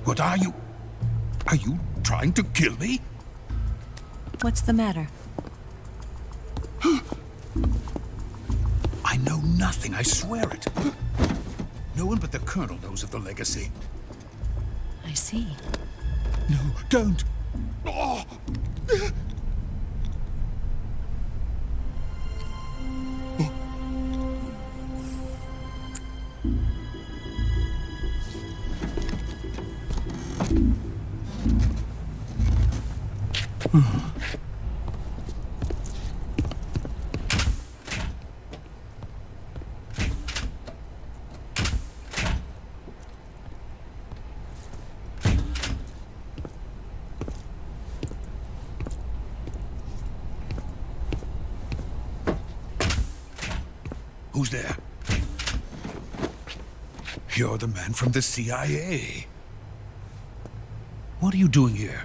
What are you? Are you trying to kill me? What's the matter? I know nothing, I swear it. No one but the Colonel knows of the legacy. I see. No, don't! Oh. Who's there? You're the man from the CIA. What are you doing here?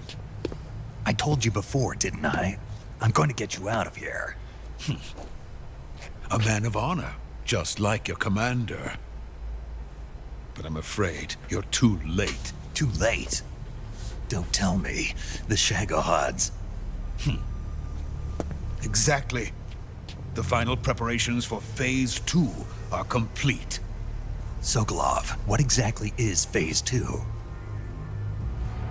I told you before, didn't I? I'm going to get you out of here. A man of honor, just like your commander. But I'm afraid you're too late. Too late? Don't tell me. The Shagohots. Exactly. The final preparations for Phase 2 are complete. Sokolov, what exactly is Phase 2?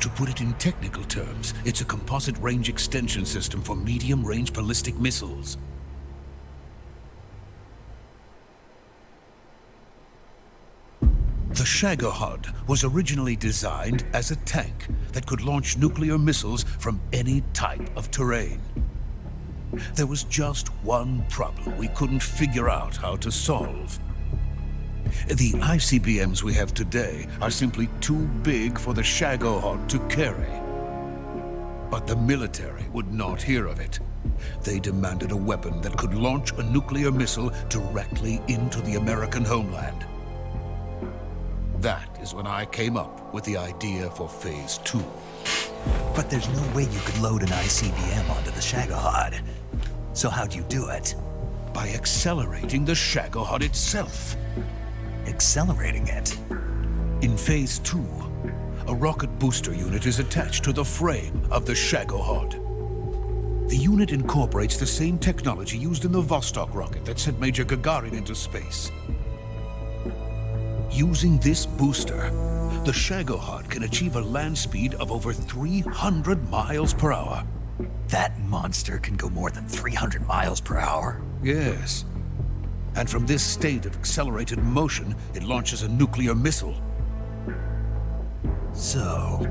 To put it in technical terms, it's a composite range extension system for medium-range ballistic missiles. The Shagohot was originally designed as a tank that could launch nuclear missiles from any type of terrain. There was just one problem we couldn't figure out how to solve. The ICBMs we have today are simply too big for the Shagohot to carry. But the military would not hear of it. They demanded a weapon that could launch a nuclear missile directly into the American homeland. That is when I came up with the idea for Phase 2. But there's no way you could load an ICBM onto the Shagohot. So how'd you do it? By accelerating the Shagohot itself. Accelerating it? In Phase 2, a rocket booster unit is attached to the frame of the Shagohot. The unit incorporates the same technology used in the Vostok rocket that sent Major Gagarin into space. Using this booster, the Shagohot can achieve a land speed of over 300 miles per hour. That monster can go more than 300 miles per hour? Yes. And from this state of accelerated motion, it launches a nuclear missile. So,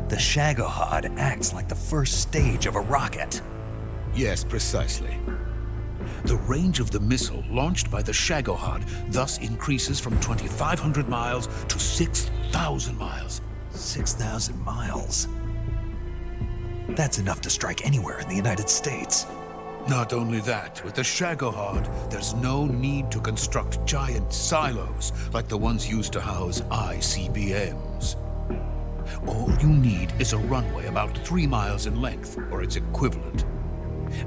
the Shagohot acts like the first stage of a rocket. Yes, precisely. The range of the missile launched by the Shagohot thus increases from 2,500 miles to 6,000 miles. 6,000 miles? That's enough to strike anywhere in the United States. Not only that, with the Shagohot, there's no need to construct giant silos like the ones used to house ICBMs. All you need is a runway about 3 miles in length, or its equivalent.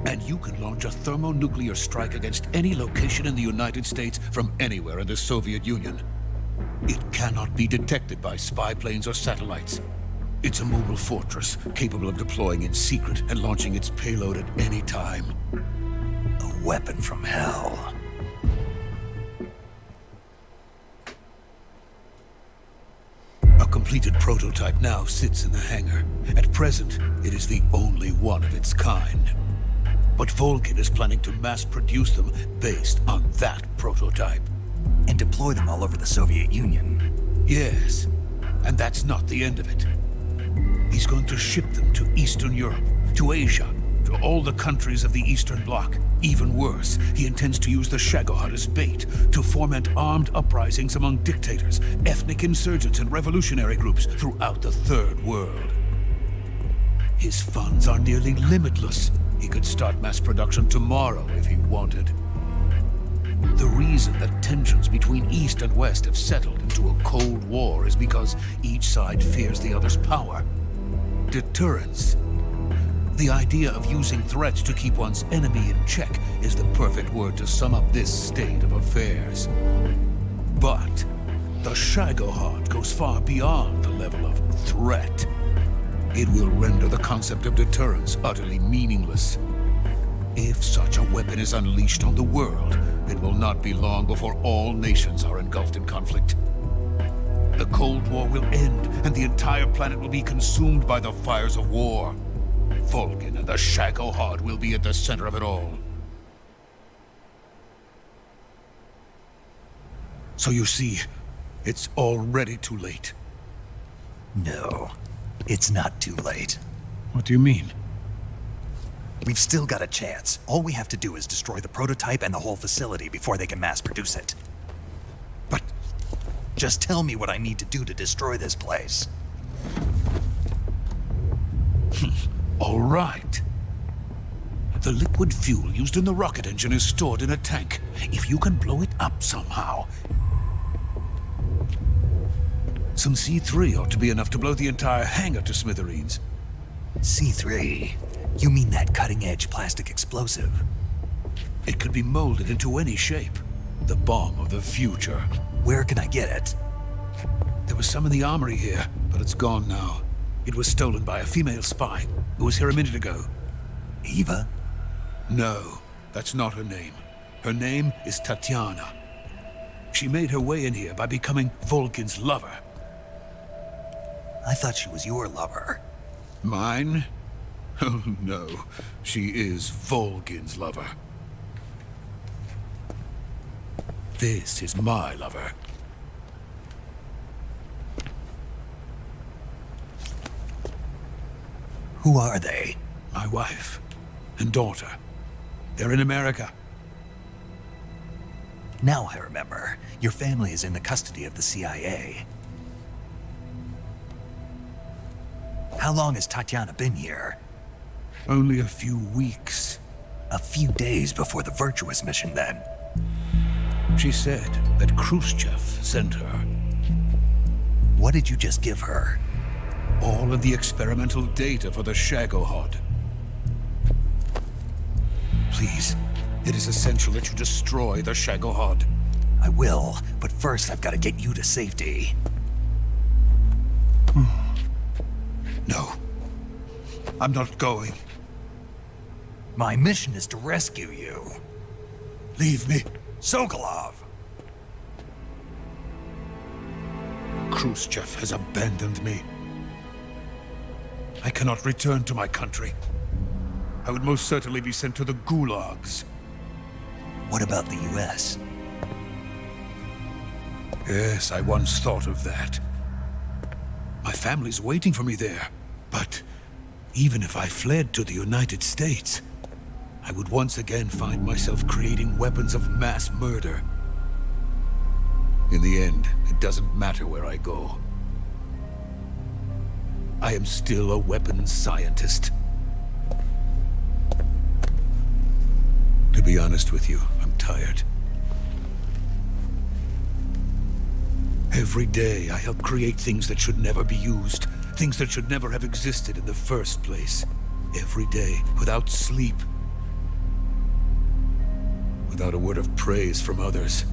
And you can launch a thermonuclear strike against any location in the United States from anywhere in the Soviet Union. It cannot be detected by spy planes or satellites. It's a mobile fortress, capable of deploying in secret and launching its payload at any time. A weapon from hell. A completed prototype now sits in the hangar. At present, it is the only one of its kind. But Volgin is planning to mass-produce them based on that prototype. And deploy them all over the Soviet Union. Yes, and that's not the end of it. He's going to ship them to Eastern Europe, to Asia, to all the countries of the Eastern Bloc. Even worse, he intends to use the Shagohot as bait to foment armed uprisings among dictators, ethnic insurgents, and revolutionary groups throughout the Third World. His funds are nearly limitless. He could start mass production tomorrow if he wanted. The reason that tensions between East and West have settled into a Cold War is because each side fears the other's power. Deterrence. The idea of using threats to keep one's enemy in check is the perfect word to sum up this state of affairs. But the Shagohot goes far beyond the level of threat. It will render the concept of deterrence utterly meaningless. If such a weapon is unleashed on the world, it will not be long before all nations are engulfed in conflict. The Cold War will end, and the entire planet will be consumed by the fires of war. Volgin and the Shagohot will be at the center of it all. So you see, it's already too late. No, it's not too late. What do you mean? We've still got a chance. All we have to do is destroy the prototype and the whole facility before they can mass produce it. But just tell me what I need to do to destroy this place. All right. The liquid fuel used in the rocket engine is stored in a tank. If you can blow it up somehow, some C3 ought to be enough to blow the entire hangar to smithereens. C3? You mean that cutting-edge plastic explosive? It could be molded into any shape. The bomb of the future. Where can I get it? There was some in the armory here, but it's gone now. It was stolen by a female spy who was here a minute ago. Eva? No, that's not her name. Her name is Tatiana. She made her way in here by becoming Volgin's lover. I thought she was your lover. Mine? Oh no, she is Volgin's lover. This is my lover. Who are they? My wife and daughter. They're in America. Now I remember. Your family is in the custody of the CIA. How long has Tatiana been here? Only a few weeks. A few days before the Vertueuse mission, then. She said that Khrushchev sent her. What did you just give her? All of the experimental data for the Shagohot. Please, it is essential that you destroy the Shagohot. I will, but first I've got to get you to safety. No. I'm not going. My mission is to rescue you. Leave me. Sokolov! Khrushchev has abandoned me. I cannot return to my country. I would most certainly be sent to the gulags. What about the US? Yes, I once thought of that. My family's waiting for me there. But even if I fled to the United States, I would once again find myself creating weapons of mass murder. In the end, it doesn't matter where I go. I am still a weapons scientist. To be honest with you, I'm tired. Every day, I help create things that should never be used. Things that should never have existed in the first place. Every day, without sleep. Without a word of praise from others.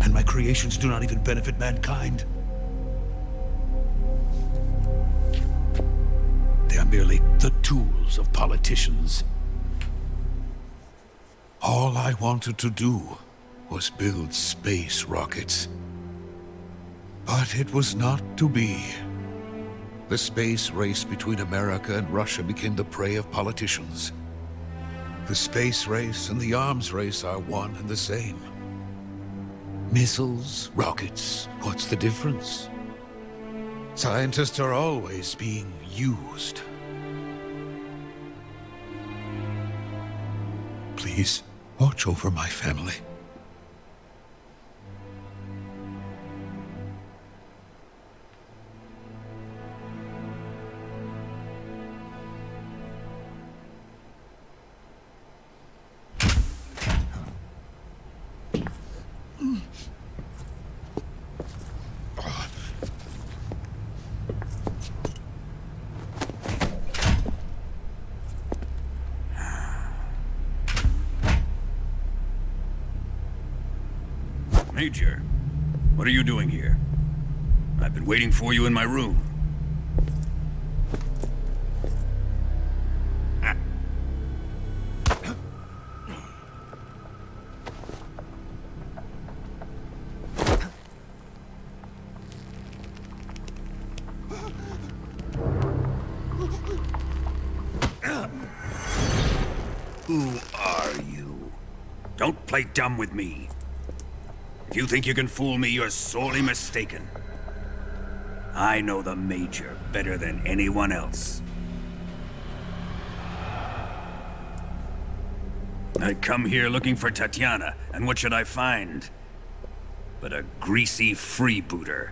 And my creations do not even benefit mankind. They are merely the tools of politicians. All I wanted to do was build space rockets. But it was not to be. The space race between America and Russia became the prey of politicians. The space race and the arms race are one and the same. Missiles, rockets, what's the difference? Scientists are always being used. Please, watch over my family. Major, what are you doing here? I've been waiting for you in my room. Who are you? Don't play dumb with me. If you think you can fool me, you're sorely mistaken. I know the Major better than anyone else. I come here looking for Tatiana, and what should I find? But a greasy freebooter.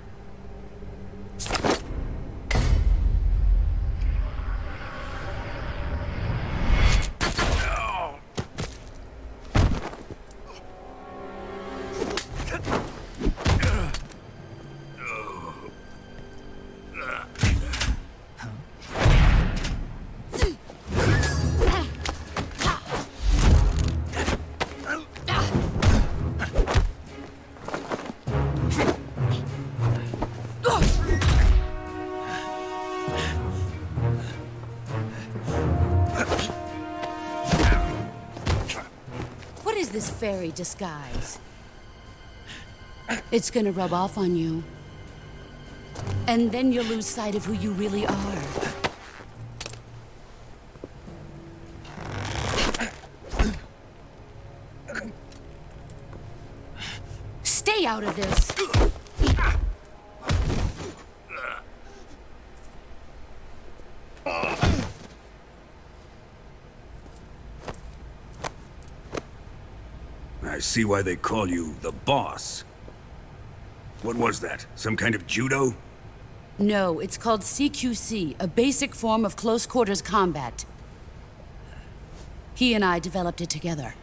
This fairy disguise. It's gonna rub off on you. And then you'll lose sight of who you really are. Stay out of this! I see why they call you the boss. What was that? Some kind of judo? No, it's called CQC, a basic form of close quarters combat. He and I developed it together.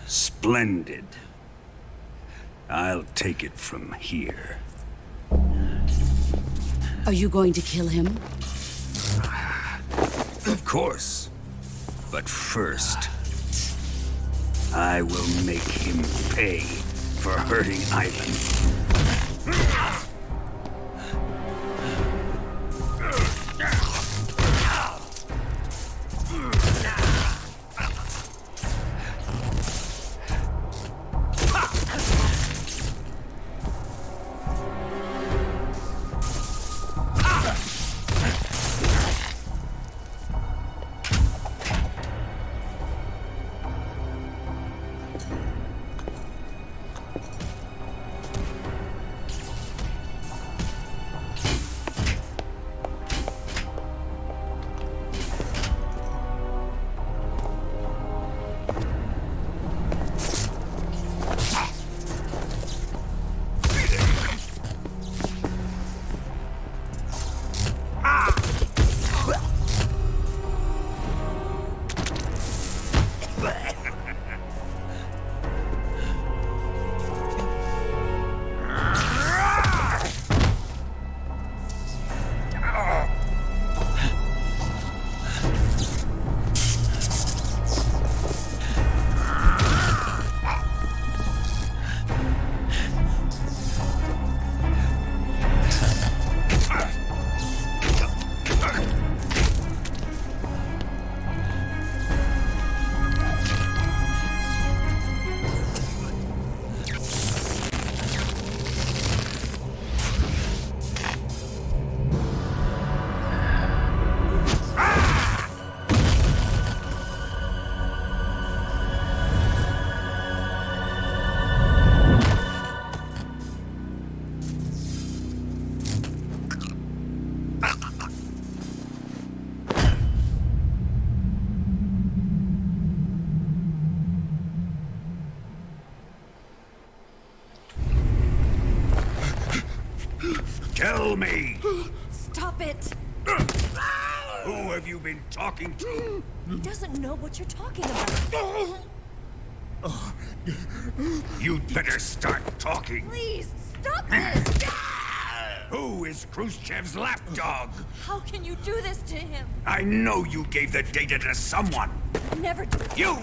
Splendid. I'll take it from here. Are you going to kill him? Of course. But first, I will make him pay for hurting Ivan. Tell me! Stop it! Who have you been talking to? He doesn't know what you're talking about. You'd better start talking. Please, stop this! Who is Khrushchev's lapdog? How can you do this to him? I know you gave the data to someone. Never do You!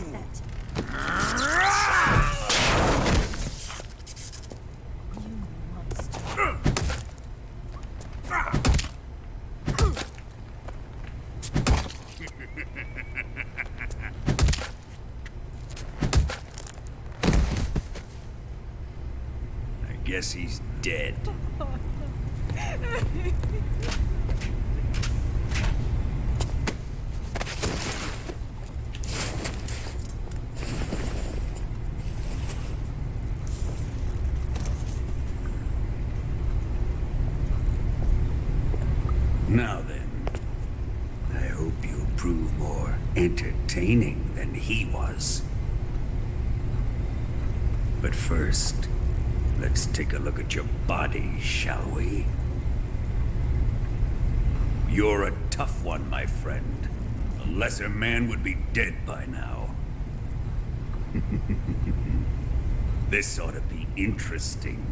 I guess he's dead. Now then, I hope you'll prove more entertaining than he was. But first, let's take a look at your body, shall we? You're a tough one, my friend. A lesser man would be dead by now. This ought to be interesting.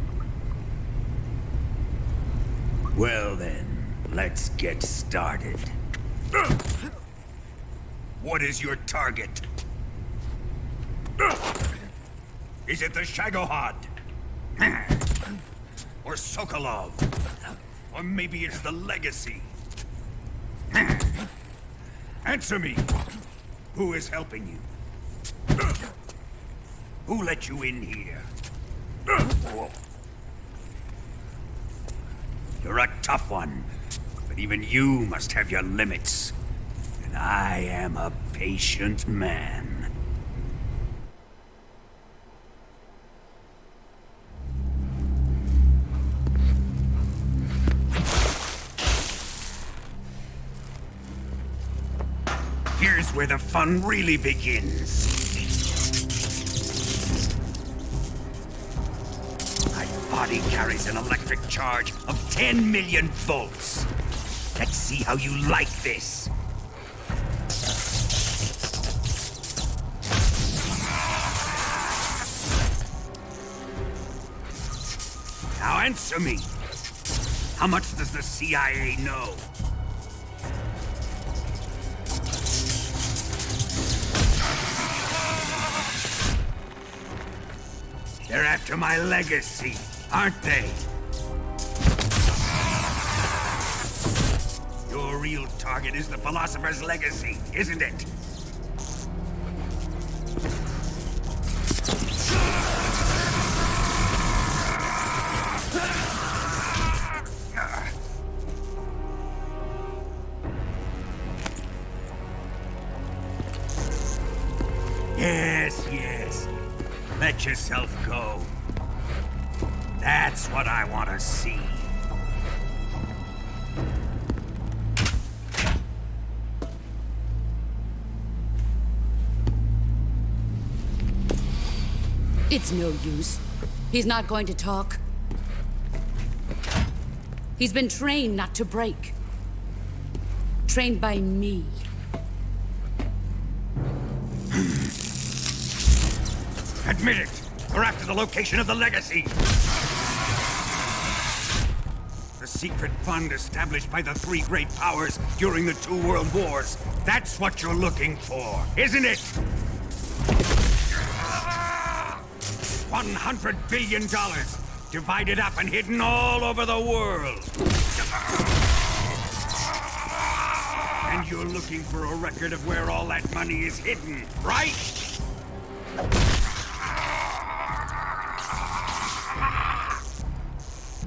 Well then, let's get started. What is your target? Is it the Shagohot? Or Sokolov? Or maybe it's the Legacy? Answer me! Who is helping you? Who let you in here? You're a tough one. But even you must have your limits. And I am a patient man. Here's where the fun really begins. My body carries an electric charge of 10 million volts. Let's see how you like this. Now answer me. How much does the CIA know? They're after my legacy, aren't they? Your real target is the philosopher's legacy, isn't it? Yes, yes. Let yourself go. That's what I want to see. It's no use. He's not going to talk. He's been trained not to break. Trained by me. Admit it! We're after the location of the legacy! The secret fund established by the three great powers during the 2 world wars. That's what you're looking for, isn't it? $100 billion, divided up and hidden all over the world. And you're looking for a record of where all that money is hidden, right?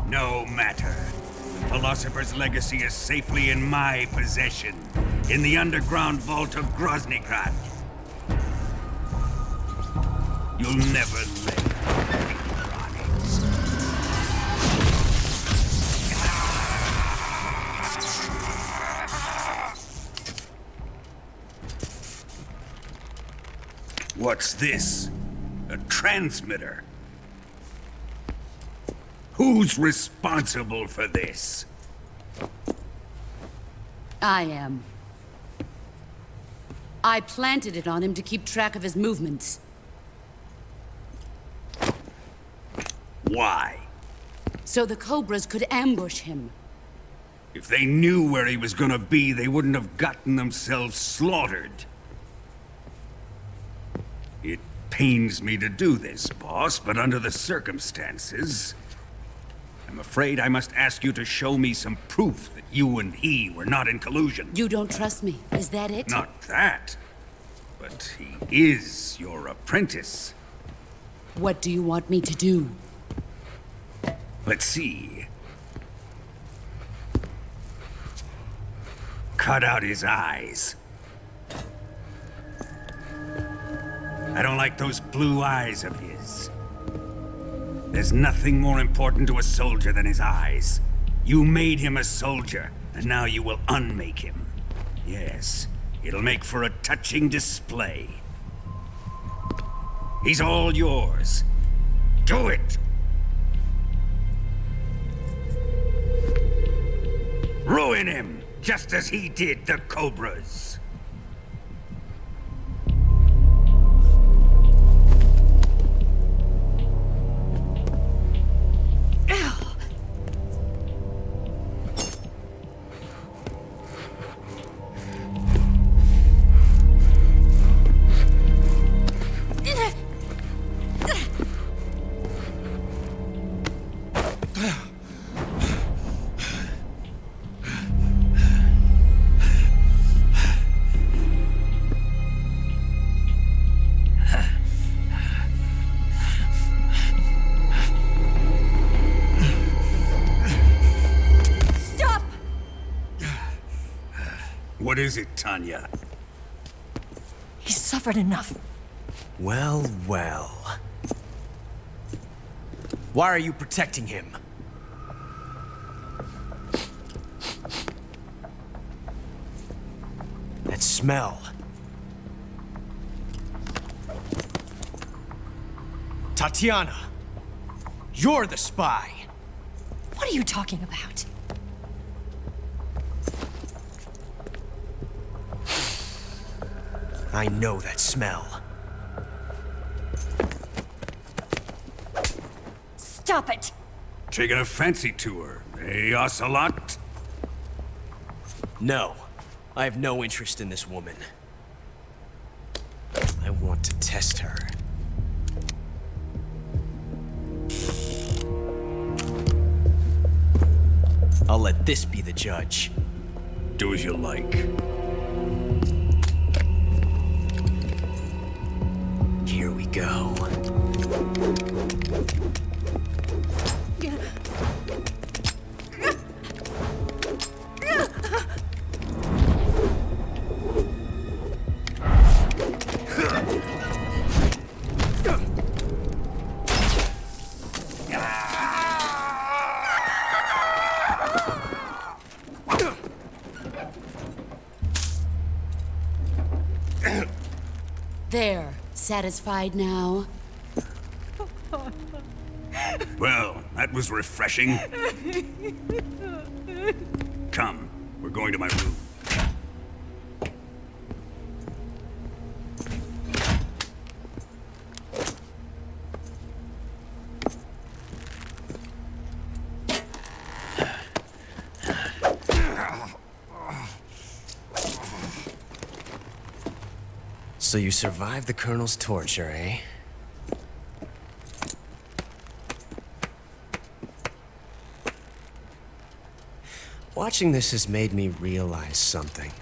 No matter. The Philosopher's legacy is safely in my possession, in the underground vault of Groznygrad. You'll never live. What's this? A transmitter? Who's responsible for this? I am. I planted it on him to keep track of his movements. Why? So the Cobras could ambush him. If they knew where he was gonna be, they wouldn't have gotten themselves slaughtered. It pains me to do this, boss, but under the circumstances, I'm afraid I must ask you to show me some proof that you and he were not in collusion. You don't trust me, is that it? Not that, but he is your apprentice. What do you want me to do? Let's see. Cut out his eyes. I don't like those blue eyes of his. There's nothing more important to a soldier than his eyes. You made him a soldier, and now you will unmake him. Yes, it'll make for a touching display. He's all yours. Do it! Ruin him, just as he did the Cobras. What is it, Tanya? He's suffered enough. Well, well. Why are you protecting him? That smell. Tatiana, you're the spy. What are you talking about? I know that smell. Stop it! Taking a fancy to her, eh, Ocelot? No, I have no interest in this woman. I want to test her. I'll let this be the judge. Do as you like. Here we go. There. Satisfied now? Well, that was refreshing. Come, we're going to my room. So you survived the Colonel's torture, eh? Watching this has made me realize something.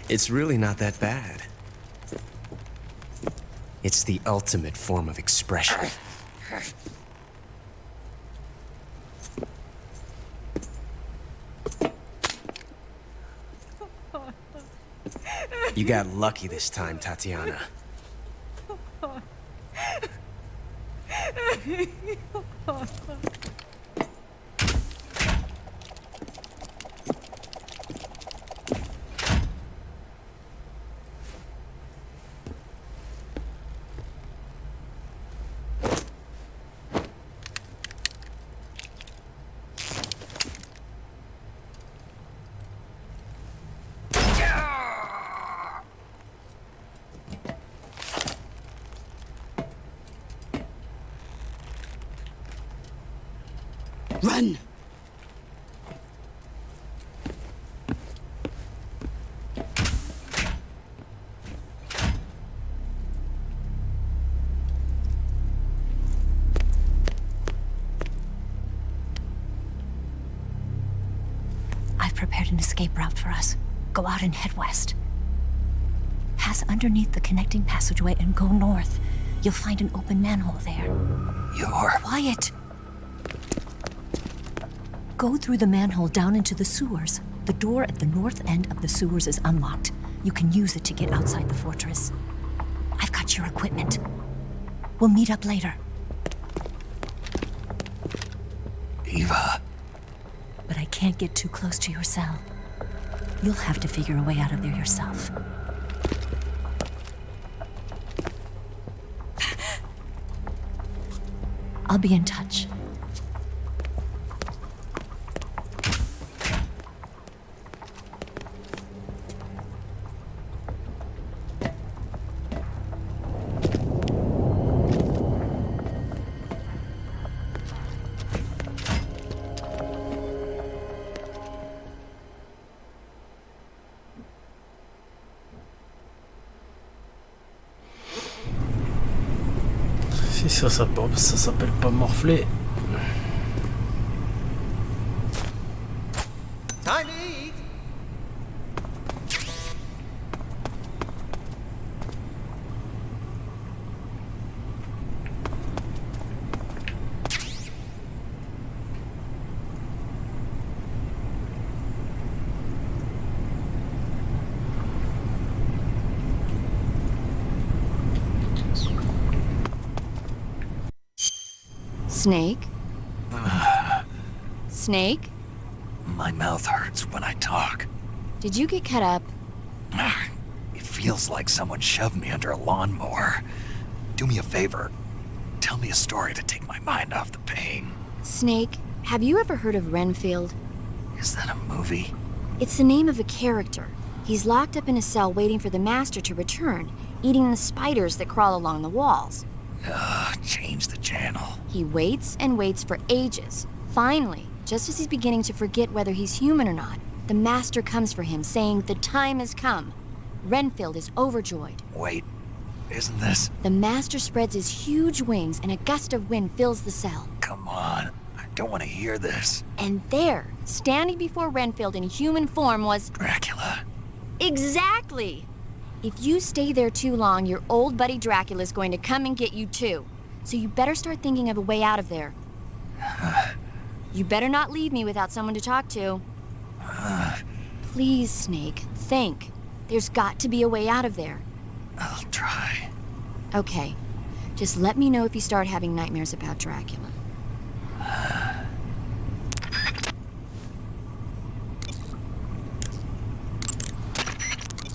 It's really not that bad. It's the ultimate form of expression. You got lucky this time, Tatiana. Run! I've prepared an escape route for us. Go out and head west. Pass underneath the connecting passageway and go north. You'll find an open manhole there. You're... Quiet! Go through the manhole down into the sewers. The door at the north end of the sewers is unlocked. You can use it to get outside the fortress. I've got your equipment. We'll meet up later. Eva. But I can't get too close to your cell. You'll have to figure a way out of there yourself. I'll be in touch. Si ça s'appelle pas morfler. Time to eat. Snake? Snake? My mouth hurts when I talk. Did you get cut up? It feels like someone shoved me under a lawnmower. Do me a favor. Tell me a story to take my mind off the pain. Snake, have you ever heard of Renfield? Is that a movie? It's the name of a character. He's locked up in a cell waiting for the master to return, eating the spiders that crawl along the walls. Change the channel. He waits and waits for ages. Finally, just as he's beginning to forget whether he's human or not, the master comes for him, saying the time has come. Renfield is overjoyed. Wait, isn't this? The master spreads his huge wings and a gust of wind fills the cell. Come on, I don't want to hear this. And there, standing before Renfield in human form was... Dracula. Exactly! If you stay there too long, your old buddy Dracula's going to come and get you too. So you better start thinking of a way out of there. You better not leave me without someone to talk to. Please, Snake, think. There's got to be a way out of there. I'll try. Okay. Just let me know if you start having nightmares about Dracula.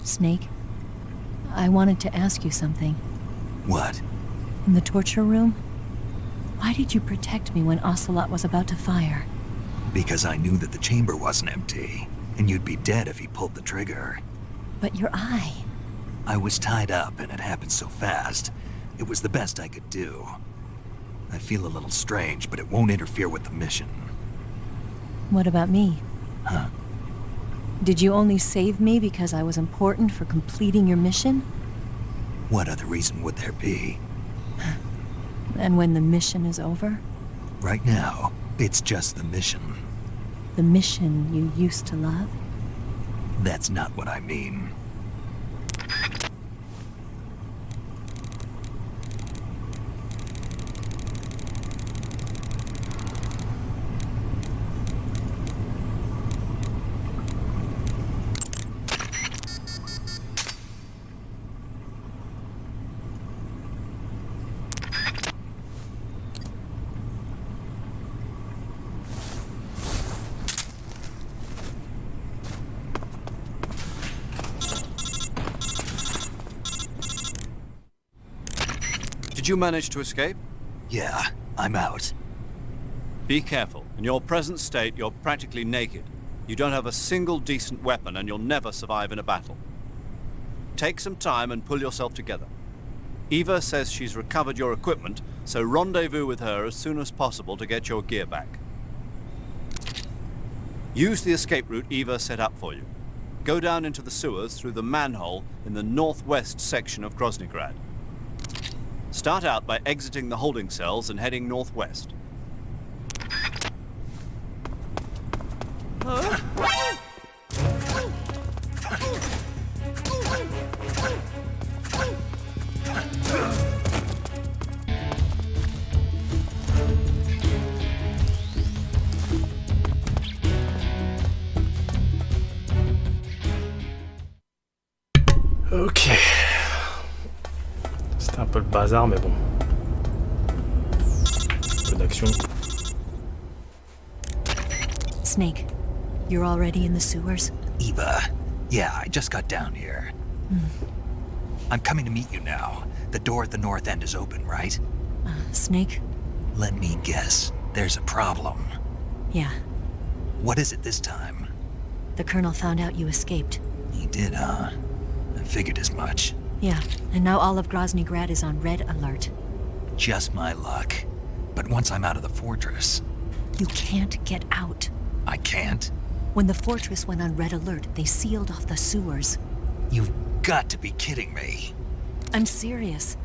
Snake, I wanted to ask you something. What? In the torture room? Why did you protect me when Ocelot was about to fire? Because I knew that the chamber wasn't empty, and you'd be dead if he pulled the trigger. But your eye... I was tied up, and it happened so fast. It was the best I could do. I feel a little strange, but it won't interfere with the mission. What about me? Huh? Did you only save me because I was important for completing your mission? What other reason would there be? And when the mission is over? Right now, it's just the mission. The mission you used to love? That's not what I mean. Did you manage to escape? Yeah, I'm out. Be careful. In your present state, you're practically naked. You don't have a single decent weapon, and you'll never survive in a battle. Take some time and pull yourself together. Eva says she's recovered your equipment, so rendezvous with her as soon as possible to get your gear back. Use the escape route Eva set up for you. Go down into the sewers through the manhole in the northwest section of Groznygrad. Start out by exiting the holding cells and heading northwest. Ok. C'était un peu le bazar, mais bon. Un peu d'action. Snake, you're already in the sewers? Eva, yeah, I just got down here. I'm coming to meet you now. The door at the north end is open, right? Snake? Let me guess. There's a problem. Yeah. What is it this time? The Colonel found out you escaped. He did, huh? I figured as much. Yeah, and now all of Groznygrad is on red alert. Just my luck. But once I'm out of the fortress... You can't get out. I can't? When the fortress went on red alert, they sealed off the sewers. You've got to be kidding me. I'm serious.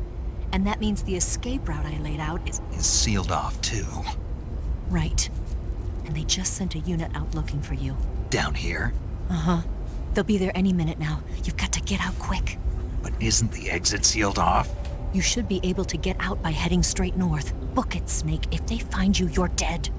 And that means the escape route I laid out is sealed off, too. Right. And they just sent a unit out looking for you. Down here? Uh-huh. They'll be there any minute now. You've got to get out quick. But isn't the exit sealed off? You should be able to get out by heading straight north. Book it, Snake. If they find you, you're dead.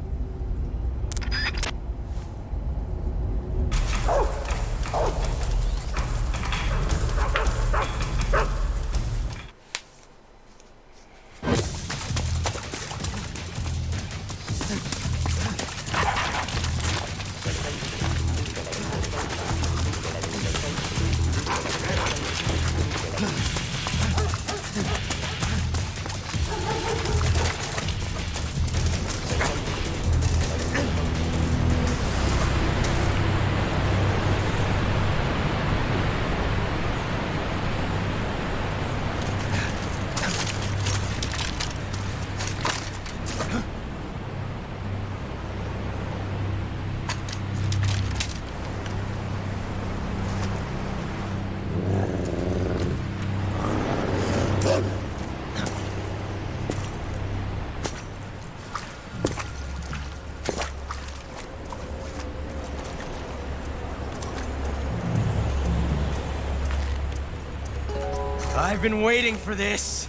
I've been waiting for this.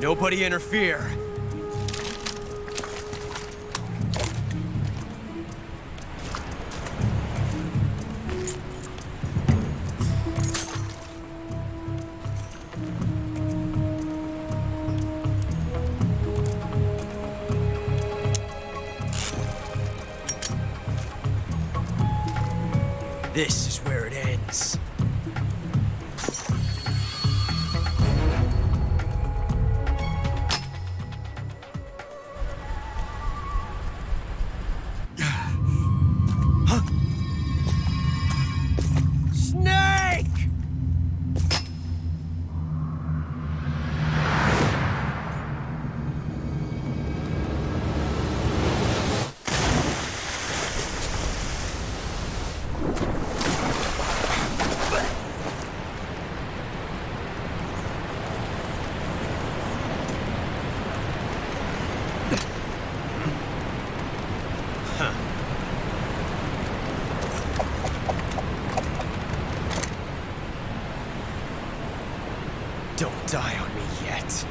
Nobody interfere. This is where it ends. Snake! Don't die on me yet.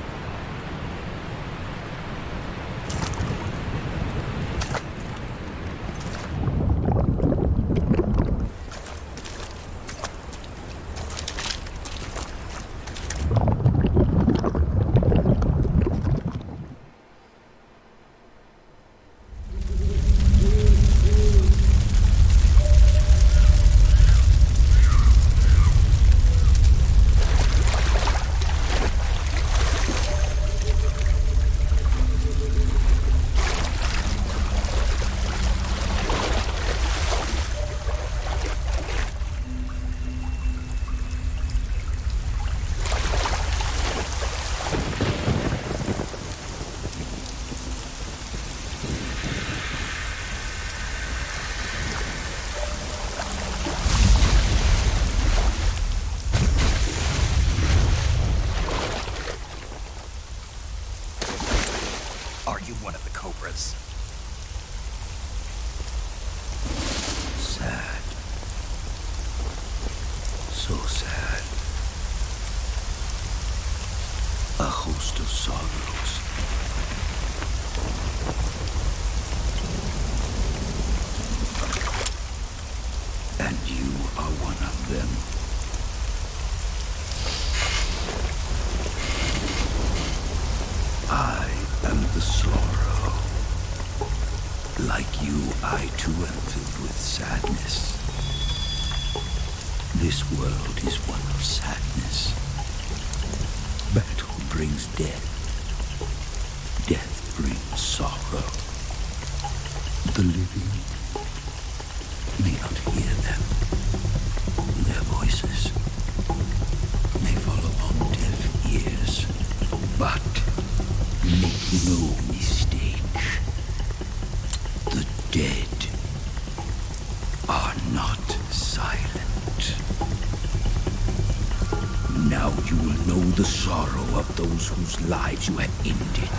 Are you one of the Cobras? Sad. So sad. A host of sorrows. And you are one of them. I am the sorrow. Like you, I too am filled with sadness. This world is one of sadness. Battle brings death. Death brings sorrow. The living may not hear them. Their voices may fall upon deaf ears. But make no mistake. The dead are not silent. Now you will know the sorrow of those whose lives you have ended.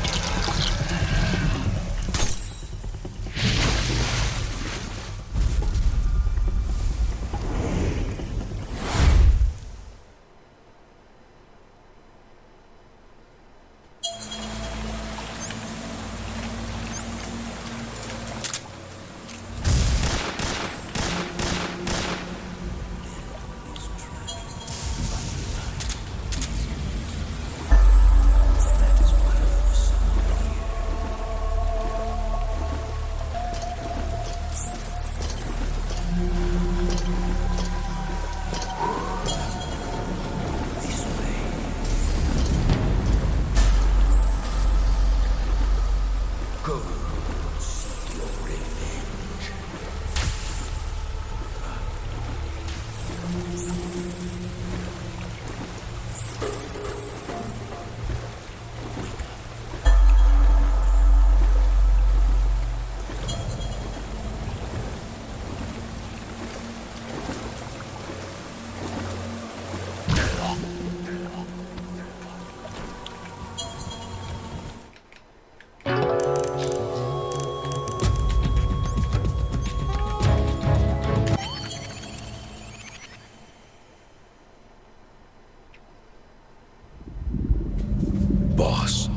boss.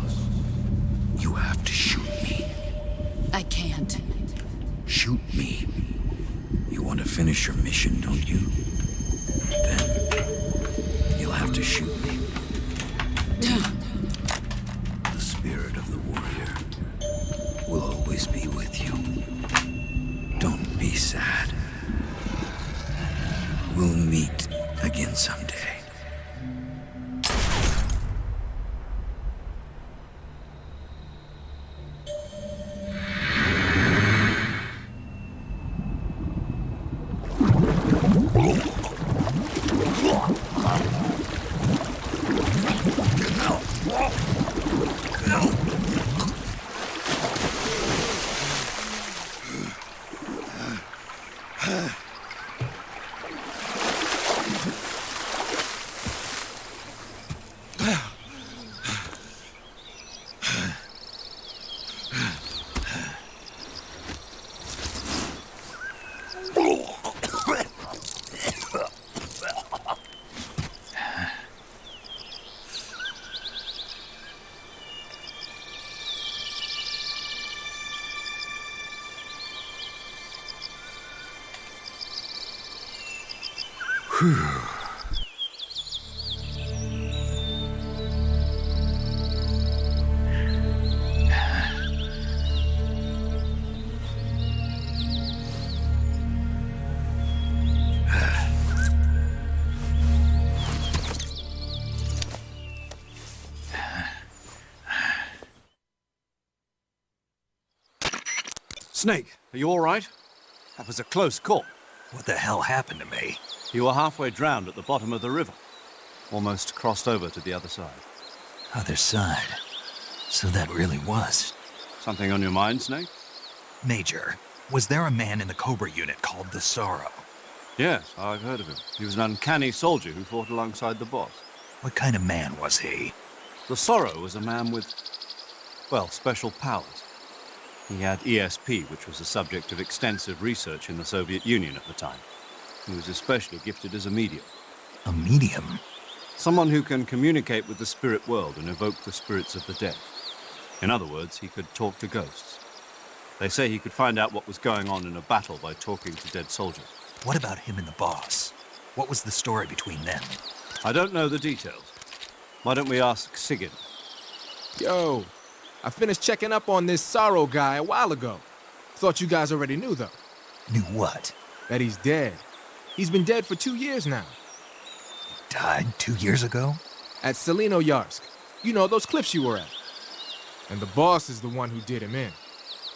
You have to shoot me. I can't. Shoot me. You want to finish your mission, don't you? Then you'll have to shoot me. The spirit of the warrior will always be with you. Don't be sad. We'll meet again someday. Snake, are you all right? That was a close call. What the hell happened to me? You were halfway drowned at the bottom of the river. Almost crossed over to the other side. Other side? So that really was. Something on your mind, Snake? Major, was there a man in the Cobra unit called the Sorrow? Yes, I've heard of him. He was an uncanny soldier who fought alongside the boss. What kind of man was he? The Sorrow was a man with, well, special powers. He had ESP, which was the subject of extensive research in the Soviet Union at the time. He was especially gifted as a medium. A medium? Someone who can communicate with the spirit world and evoke the spirits of the dead. In other words, he could talk to ghosts. They say he could find out what was going on in a battle by talking to dead soldiers. What about him and the boss? What was the story between them? I don't know the details. Why don't we ask Sigurd? Yo, I finished checking up on this Sorrow guy a while ago. Thought you guys already knew, though. Knew what? That he's dead. He's been dead for 2 years now. Died 2 years ago? At Selino-Yarsk. You know, those cliffs you were at. And the boss is the one who did him in.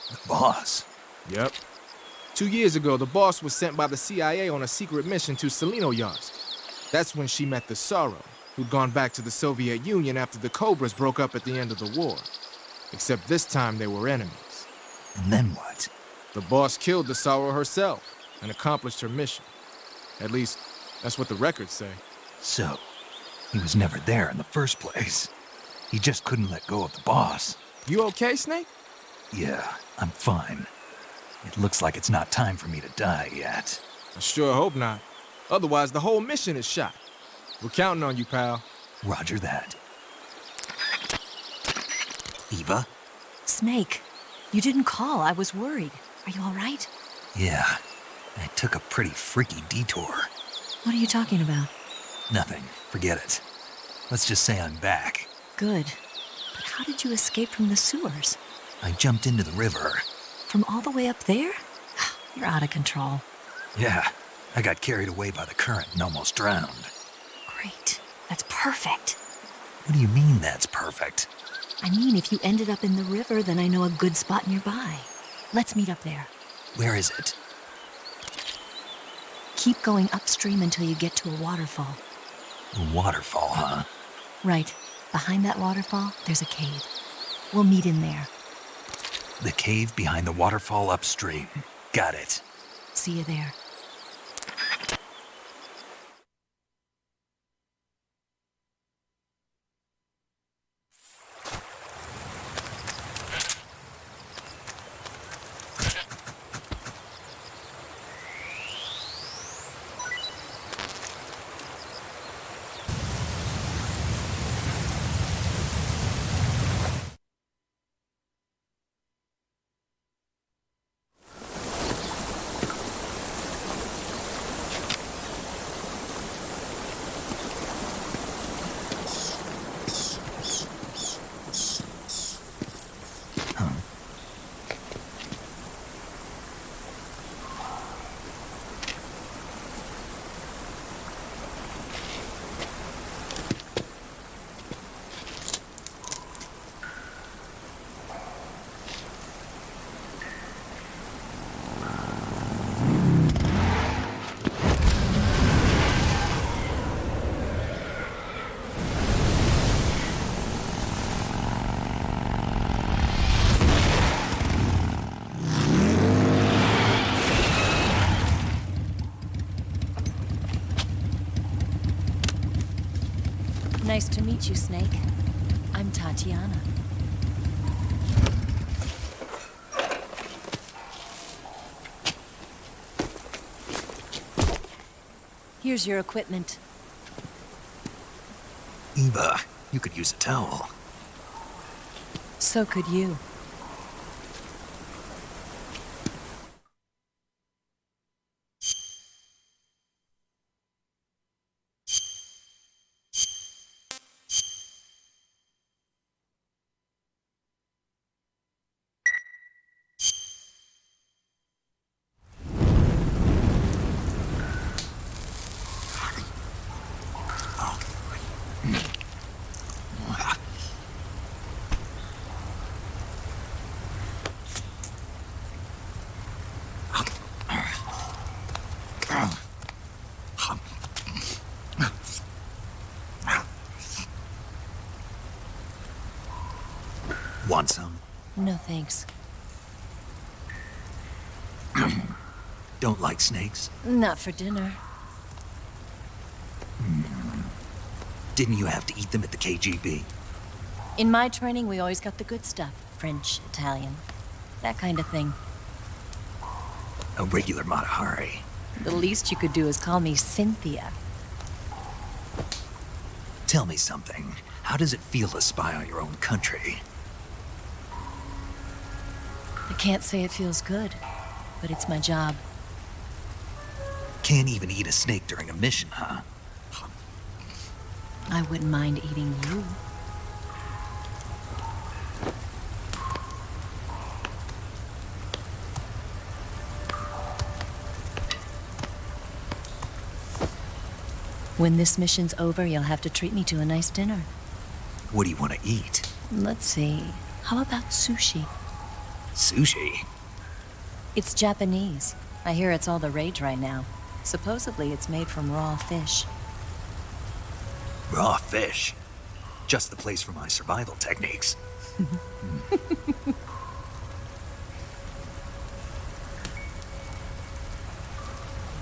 The boss? Yep. 2 years ago, the boss was sent by the CIA on a secret mission to Selino-Yarsk. That's when she met the Sorrow, who'd gone back to the Soviet Union after the Cobras broke up at the end of the war. Except this time they were enemies. And then what? The boss killed the Sorrow herself and accomplished her mission. At least, that's what the records say. So, he was never there in the first place. He just couldn't let go of the boss. You okay, Snake? Yeah, I'm fine. It looks like it's not time for me to die yet. I sure hope not. Otherwise, the whole mission is shot. We're counting on you, pal. Roger that. Eva? Snake, you didn't call. I was worried. Are you all right? Yeah, I took a pretty freaky detour. What are you talking about? Nothing. Forget it. Let's just say I'm back. Good. But how did you escape from the sewers? I jumped into the river. From all the way up there? You're out of control. Yeah, I got carried away by the current and almost drowned. Great. That's perfect. What do you mean that's perfect? I mean, if you ended up in the river, then I know a good spot nearby. Let's meet up there. Where is it? Keep going upstream until you get to a waterfall. A waterfall, huh? Right. Behind that waterfall, there's a cave. We'll meet in there. The cave behind the waterfall upstream. Got it. See you there. to meet you, Snake. I'm Tatiana. Here's your equipment. Eva, you could use a towel. So could you. Want some? No thanks. Don't like snakes? Not for dinner. Didn't you have to eat them at the KGB? In my training, we always got the good stuff. French, Italian, that kind of thing. A regular Matahari. The least you could do is call me Cynthia. Tell me something. How does it feel to spy on your own country? I can't say it feels good, but it's my job. Can't even eat a snake during a mission, huh? I wouldn't mind eating you. When this mission's over, you'll have to treat me to a nice dinner. What do you want to eat? Let's see. How about sushi? Sushi? It's Japanese. I hear it's all the rage right now. Supposedly it's made from raw fish. Raw fish? Just the place for my survival techniques.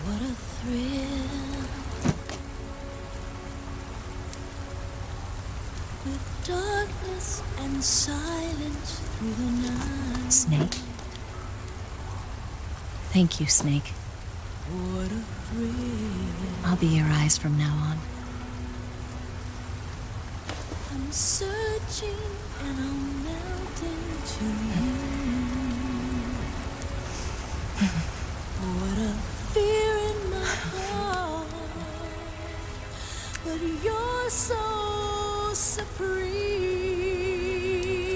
What a thrill. With darkness and silence through the night. Snake? Thank you, Snake. What a thrill. I'll be your eyes from now on. I'm searching and I'm melting to you. What a fear in my heart. But you're so supreme.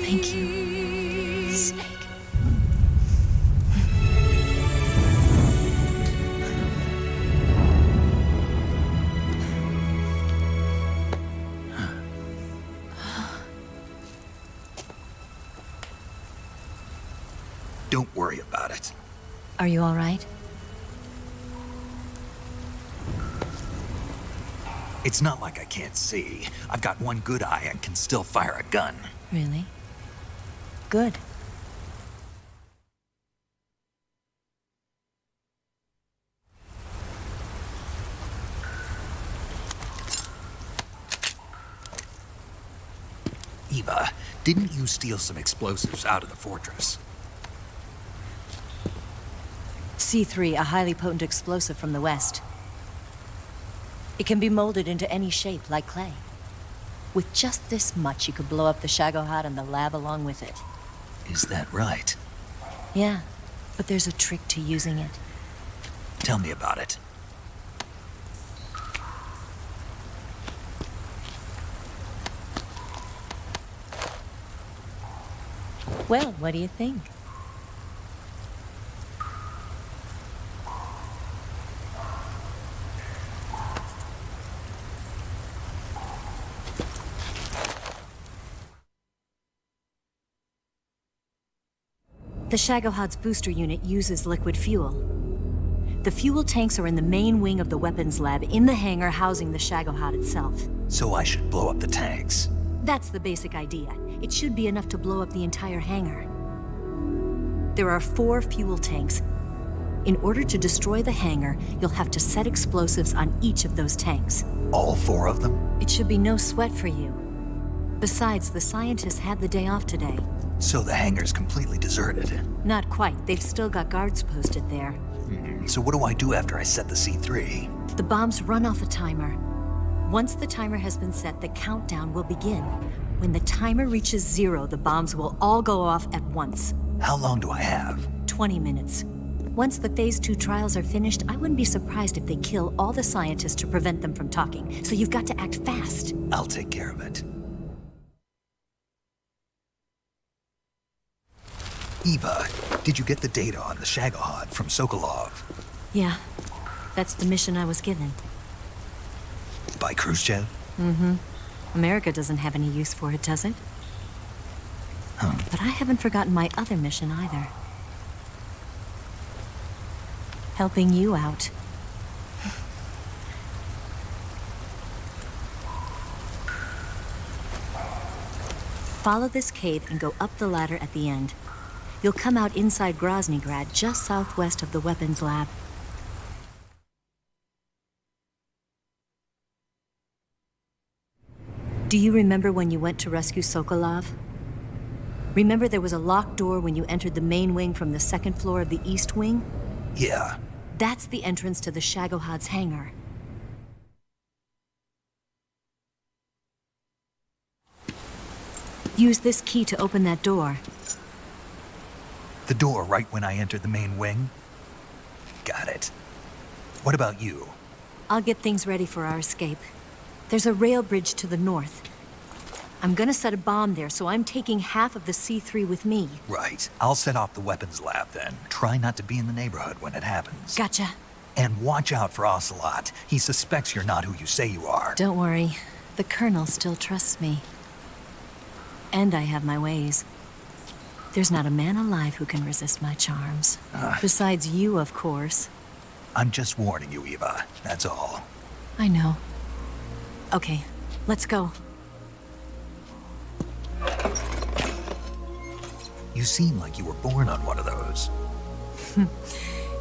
Thank you, Snake. Don't worry about it. Are you all right? It's not like I can't see. I've got one good eye and can still fire a gun. Really? Good. Eva, didn't you steal some explosives out of the fortress? C3, a highly potent explosive from the west. It can be molded into any shape, like clay. With just this much, you could blow up the Shagohot and the lab along with it. Is that right? Yeah, but there's a trick to using it. Tell me about it. Well, what do you think? The Shagohot's booster unit uses liquid fuel. The fuel tanks are in the main wing of the weapons lab in the hangar housing the Shagohot itself. So I should blow up the tanks. That's the basic idea. It should be enough to blow up the entire hangar. There are 4 fuel tanks. In order to destroy the hangar, you'll have to set explosives on each of those tanks. All 4 of them? It should be no sweat for you. Besides, the scientists had the day off today. So the hangar's completely deserted. Not quite. They've still got guards posted there. So what do I do after I set the C3? The bombs run off a timer. Once the timer has been set, the countdown will begin. When the timer reaches 0, the bombs will all go off at once. How long do I have? 20 minutes. Once the Phase 2 trials are finished, I wouldn't be surprised if they kill all the scientists to prevent them from talking. So you've got to act fast. I'll take care of it. Eva, did you get the data on the Shagohot from Sokolov? Yeah, that's the mission I was given. By Khrushchev? Mm-hmm. America doesn't have any use for it, does it? But I haven't forgotten my other mission either. Helping you out. Follow this cave and go up the ladder at the end. You'll come out inside Groznygrad, just southwest of the weapons lab. Do you remember when you went to rescue Sokolov? Remember there was a locked door when you entered the main wing from the second floor of the east wing? Yeah. That's the entrance to the Shagohot's hangar. Use this key to open that door. The door right when I entered the main wing? Got it. What about you? I'll get things ready for our escape. There's a rail bridge to the north. I'm gonna set a bomb there, so I'm taking half of the C3 with me. Right. I'll set off the weapons lab then. Try not to be in the neighborhood when it happens. Gotcha. And watch out for Ocelot. He suspects you're not who you say you are. Don't worry. The Colonel still trusts me. And I have my ways. There's not a man alive who can resist my charms. Besides you, of course. I'm just warning you, Eva. That's all. I know. Okay, let's go. You seem like you were born on one of those.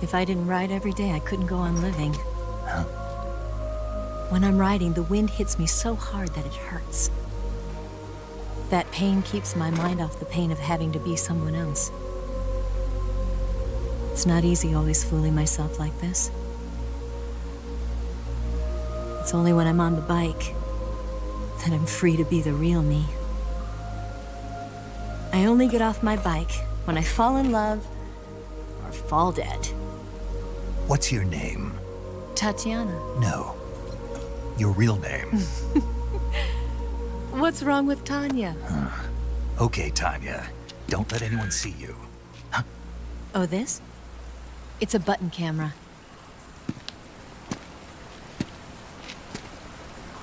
If I didn't ride every day, I couldn't go on living. Huh? When I'm riding, the wind hits me so hard that it hurts. That pain keeps my mind off the pain of having to be someone else. It's not easy always fooling myself like this. It's only when I'm on the bike that I'm free to be the real me. I only get off my bike when I fall in love or fall dead. What's your name? Tatiana. No. Your real name. What's wrong with Tanya? Okay, Tanya. Don't let anyone see you. Huh? Oh, this? It's a button camera.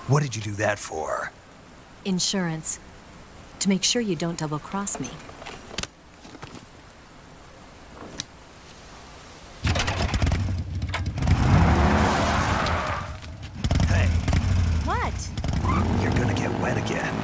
What did you do that for? Insurance. To make sure you don't double-cross me. Hey. What? You're gonna get wet again.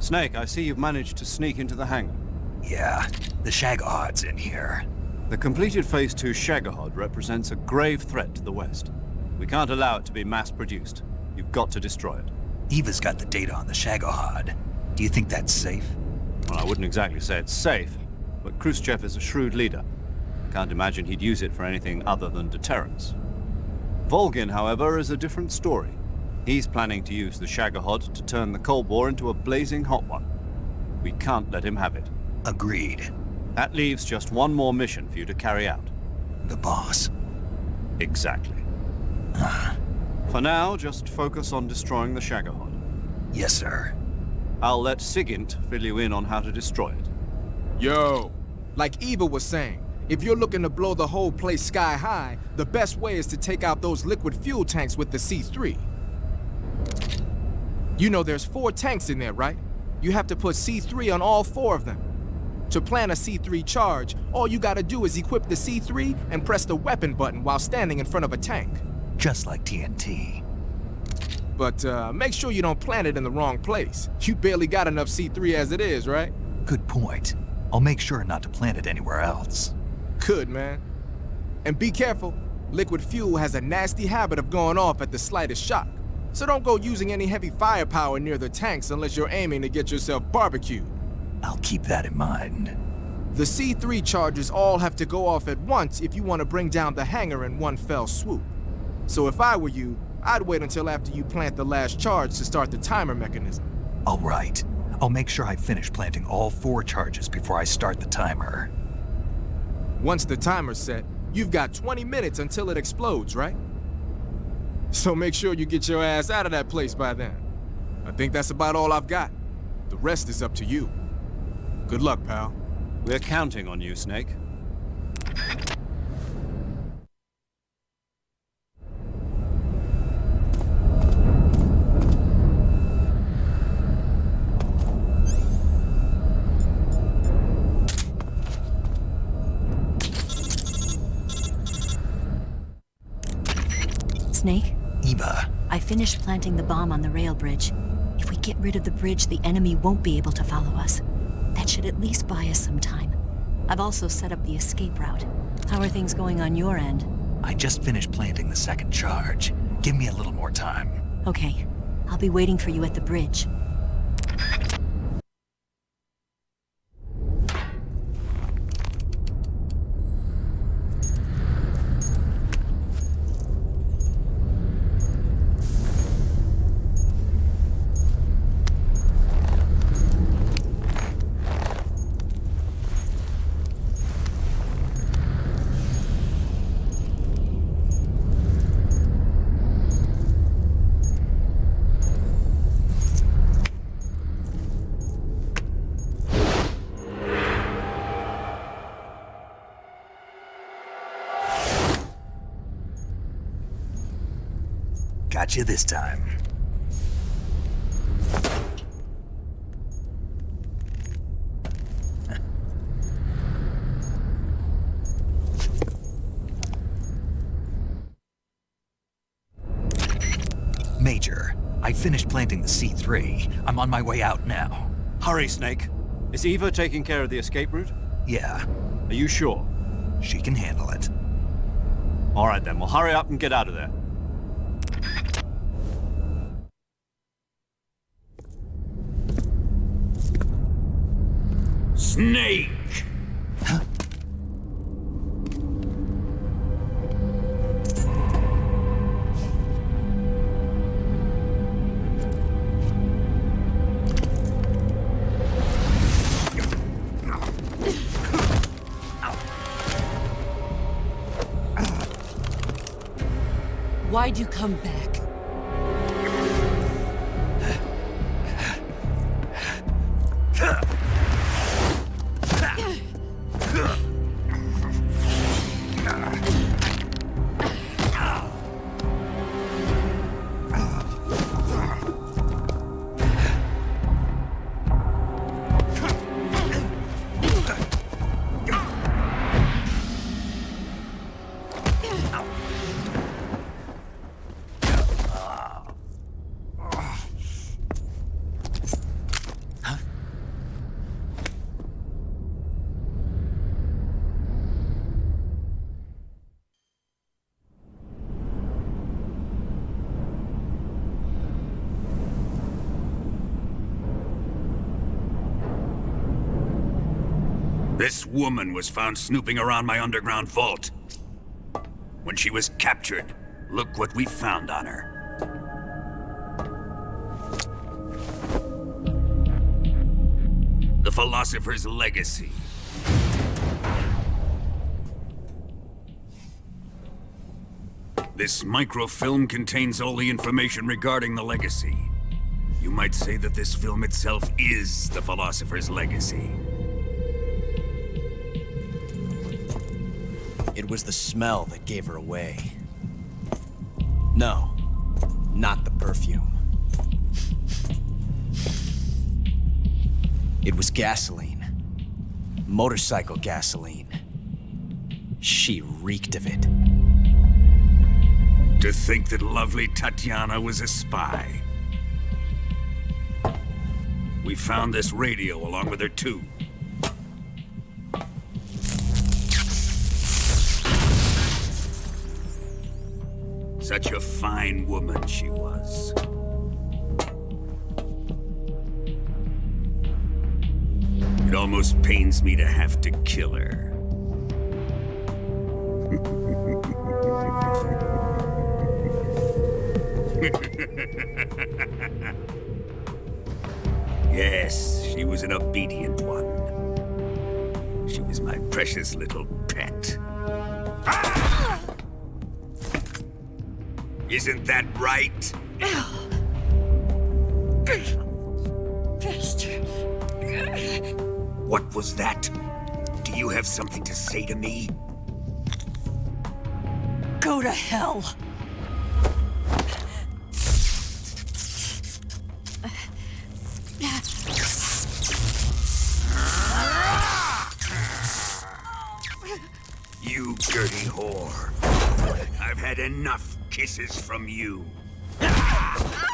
Snake, I see you've managed to sneak into the hangar. Yeah, the Shagohot's in here. The completed Phase 2 Shagohot represents a grave threat to the West. We can't allow it to be mass-produced. You've got to destroy it. Eva's got the data on the Shagohot. Do you think that's safe? Well, I wouldn't exactly say it's safe, but Khrushchev is a shrewd leader. Can't imagine he'd use it for anything other than deterrence. Volgin, however, is a different story. He's planning to use the Shagohot to turn the Cold War into a blazing hot one. We can't let him have it. Agreed. That leaves just one more mission for you to carry out. The boss. Exactly. For now, just focus on destroying the Shagohot. Yes, sir. I'll let Sigint fill you in on how to destroy it. Yo, like Eva was saying, if you're looking to blow the whole place sky high, the best way is to take out those liquid fuel tanks with the C3. You know there's 4 tanks in there, right? You have to put C3 on all 4 of them. To plan a C3 charge, all you gotta do is equip the C3 and press the weapon button while standing in front of a tank. Just like TNT. But make sure you don't plant it in the wrong place. You barely got enough C3 as it is, right? Good point. I'll make sure not to plant it anywhere else. Good, man. And be careful. Liquid fuel has a nasty habit of going off at the slightest shock. So don't go using any heavy firepower near the tanks unless you're aiming to get yourself barbecued. I'll keep that in mind. The C3 charges all have to go off at once if you want to bring down the hangar in one fell swoop. So if I were you, I'd wait until after you plant the last charge to start the timer mechanism. All right. I'll make sure I finish planting all 4 charges before I start the timer. Once the timer's set, you've got 20 minutes until it explodes, right? So make sure you get your ass out of that place by then. I think that's about all I've got. The rest is up to you. Good luck, pal. We're counting on you, Snake. Snake? Eva. I finished planting the bomb on the rail bridge. If we get rid of the bridge, the enemy won't be able to follow us. That should at least buy us some time. I've also set up the escape route. How are things going on your end? I just finished planting the 2nd charge. Give me a little more time. Okay. I'll be waiting for you at the bridge. Got you this time. Major, I finished planting the C3. I'm on my way out now. Hurry, Snake. Is Eva taking care of the escape route? Yeah. Are you sure? She can handle it. All right then, well hurry up and get out of there. Snake! Huh? Why'd you come back? This woman was found snooping around my underground vault. When she was captured, look what we found on her. The Philosopher's Legacy. This microfilm contains all the information regarding the legacy. You might say that this film itself is the Philosopher's Legacy. It was the smell that gave her away. No, not the perfume. It was gasoline. Motorcycle gasoline. She reeked of it. To think that lovely Tatiana was a spy. We found this radio along with her too. Such a fine woman she was. It almost pains me to have to kill her. Yes, she was an obedient one. She was my precious little pet. Ah! Isn't that right? Bastard. What was that? Do you have something to say to me? Go to hell. You dirty whore. I've had enough kisses from you. I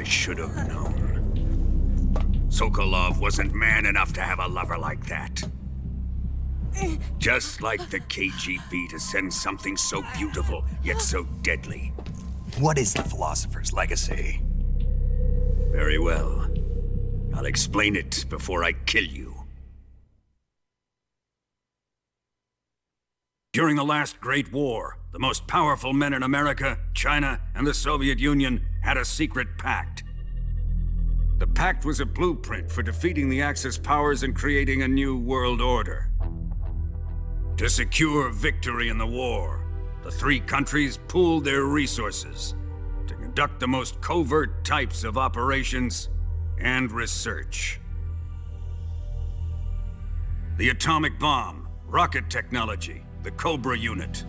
should have known. Sokolov wasn't man enough to have a lover like that. Just like the KGB to send something so beautiful, yet so deadly. What is the Philosopher's Legacy? Very well. I'll explain it before I kill you. During the last Great War, the most powerful men in America, China, and the Soviet Union had a secret pact. The pact was a blueprint for defeating the Axis powers and creating a new world order. To secure victory in the war, the three countries pooled their resources to conduct the most covert types of operations and research. The atomic bomb, rocket technology, the Cobra unit.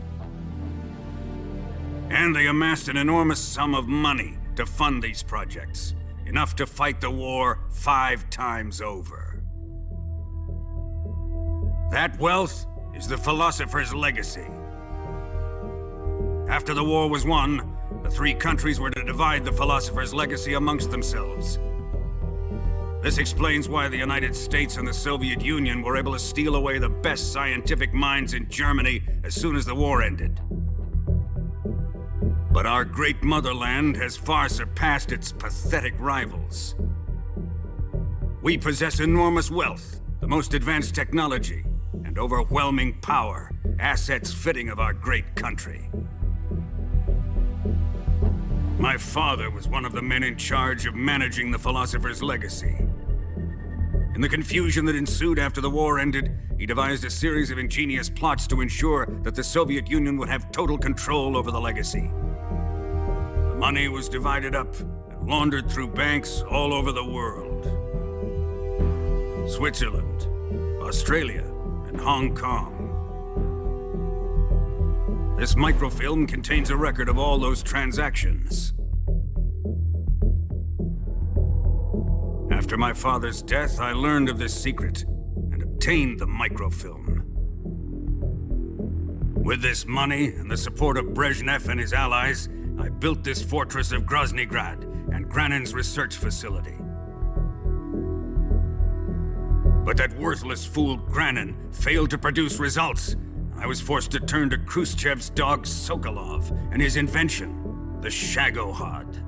And they amassed an enormous sum of money to fund these projects, enough to fight the war 5 times over. That wealth is the Philosopher's Legacy. After the war was won, the three countries were to divide the Philosopher's Legacy amongst themselves. This explains why the United States and the Soviet Union were able to steal away the best scientific minds in Germany as soon as the war ended. But our great motherland has far surpassed its pathetic rivals. We possess enormous wealth, the most advanced technology, and overwhelming power, assets fitting of our great country. My father was one of the men in charge of managing the Philosopher's Legacy. In the confusion that ensued after the war ended, he devised a series of ingenious plots to ensure that the Soviet Union would have total control over the legacy. The money was divided up and laundered through banks all over the world. Switzerland, Australia, and Hong Kong. This microfilm contains a record of all those transactions. After my father's death, I learned of this secret and obtained the microfilm. With this money and the support of Brezhnev and his allies, I built this fortress of Groznygrad and Granin's research facility. But that worthless fool Granin failed to produce results. I was forced to turn to Khrushchev's dog Sokolov and his invention, the Shagohot.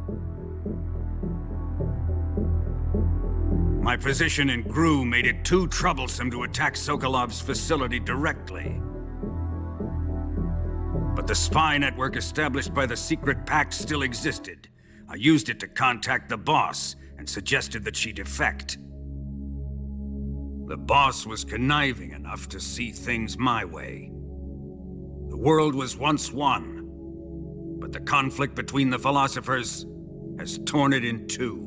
My position in Gru made it too troublesome to attack Sokolov's facility directly. But the spy network established by the secret pact still existed. I used it to contact the boss and suggested that she defect. The boss was conniving enough to see things my way. The world was once one, but the conflict between the philosophers has torn it in two.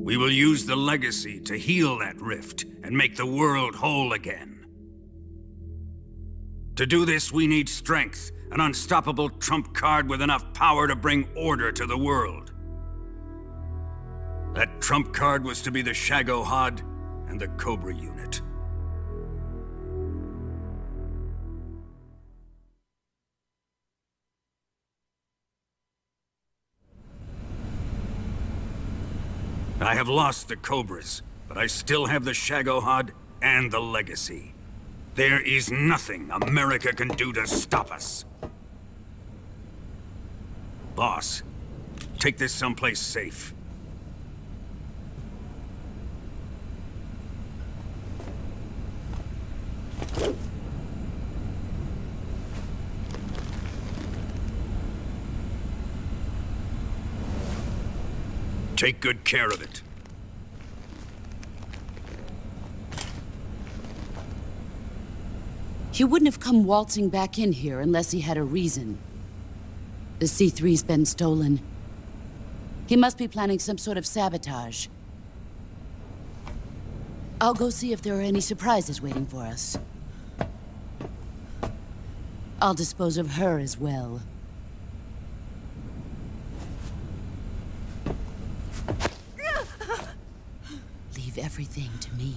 We will use the legacy to heal that rift and make the world whole again. To do this, we need strength, an unstoppable trump card with enough power to bring order to the world. That trump card was to be the Shagohot and the Cobra unit. I have lost the Cobras, but I still have the Shagohot and the legacy. There is nothing America can do to stop us. Boss, take this someplace safe. Take good care of it. He wouldn't have come waltzing back in here unless he had a reason. The C3's been stolen. He must be planning some sort of sabotage. I'll go see if there are any surprises waiting for us. I'll dispose of her as well. Leave everything to me.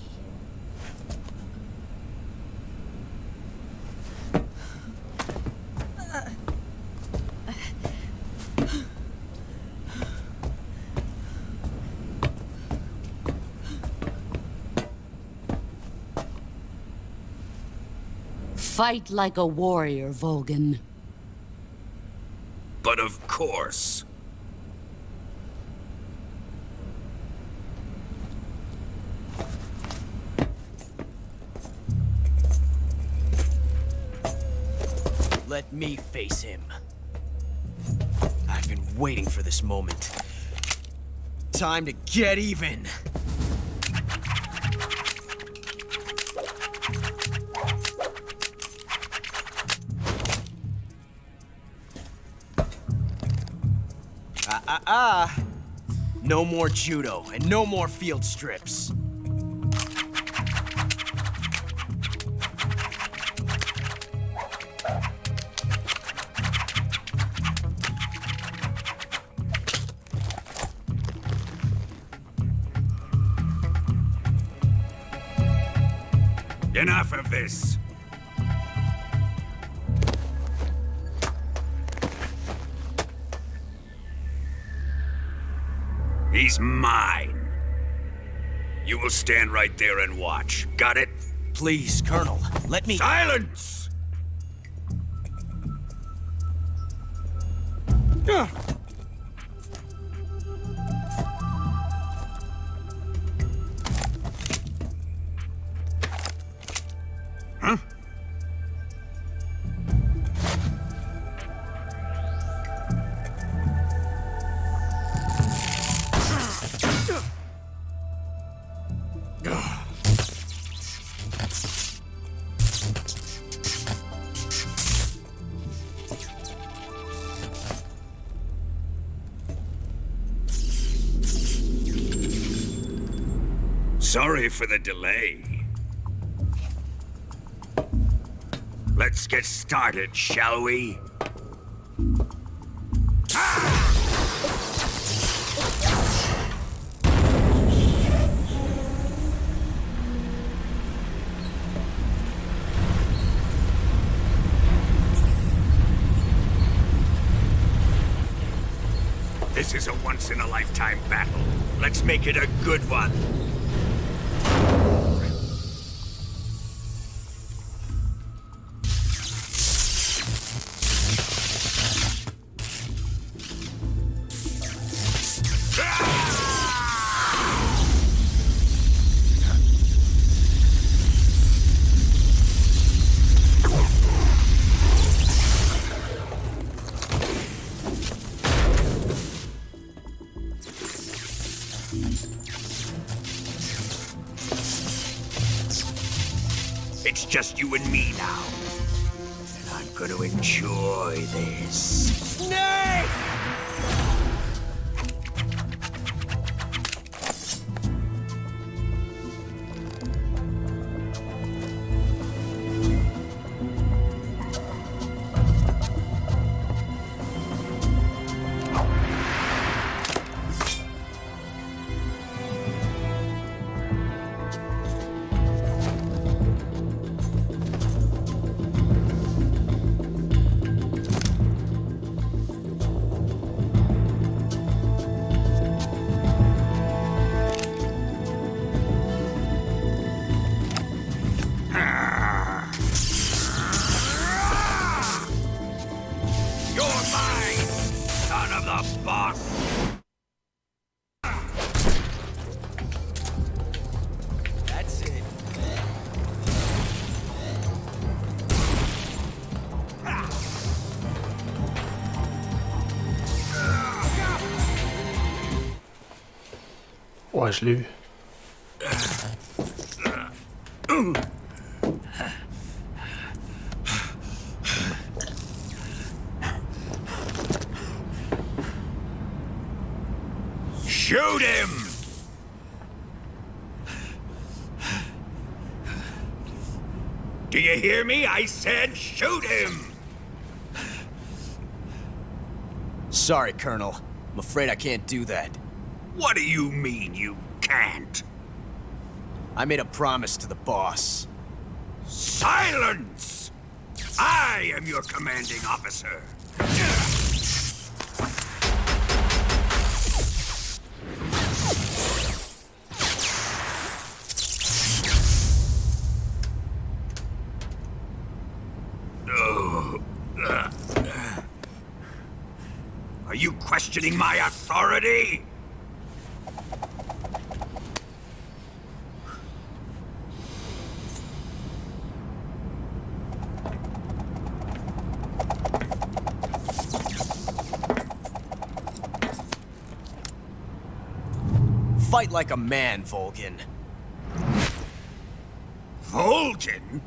Fight like a warrior, Volgin. But of course. Let me face him. I've been waiting for this moment. Time to get even. No more judo, and no more field strips. Enough of this. He's mine. You will stand right there and watch. Got it? Please, Colonel, let me— Silence! Huh? Sorry for the delay. Let's get started, shall we? This is a once-in-a-lifetime battle. Let's make it a good one. just you and me now. And I'm gonna enjoy this. Snake! Ouais, je l'ai eu. Shoot him! Do you hear me? I said shoot him! Sorry, Colonel. I'm afraid I can't do that. What do you mean you can't? I made a promise to the boss. Silence! I am your commanding officer. Are you questioning my authority? Fight like a man, Volgin. Volgin?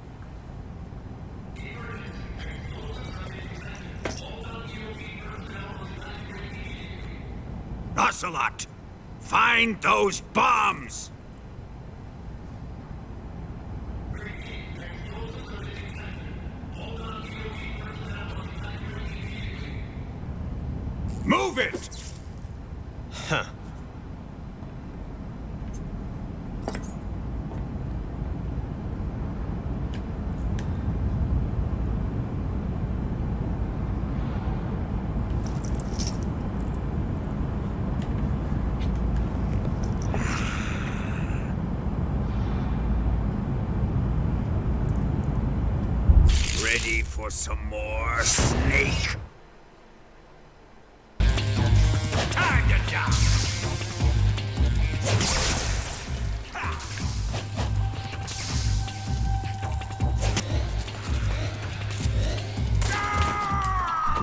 Ocelot! Find those bombs! Move it! Huh. Ready for some more, Snake? Time to die!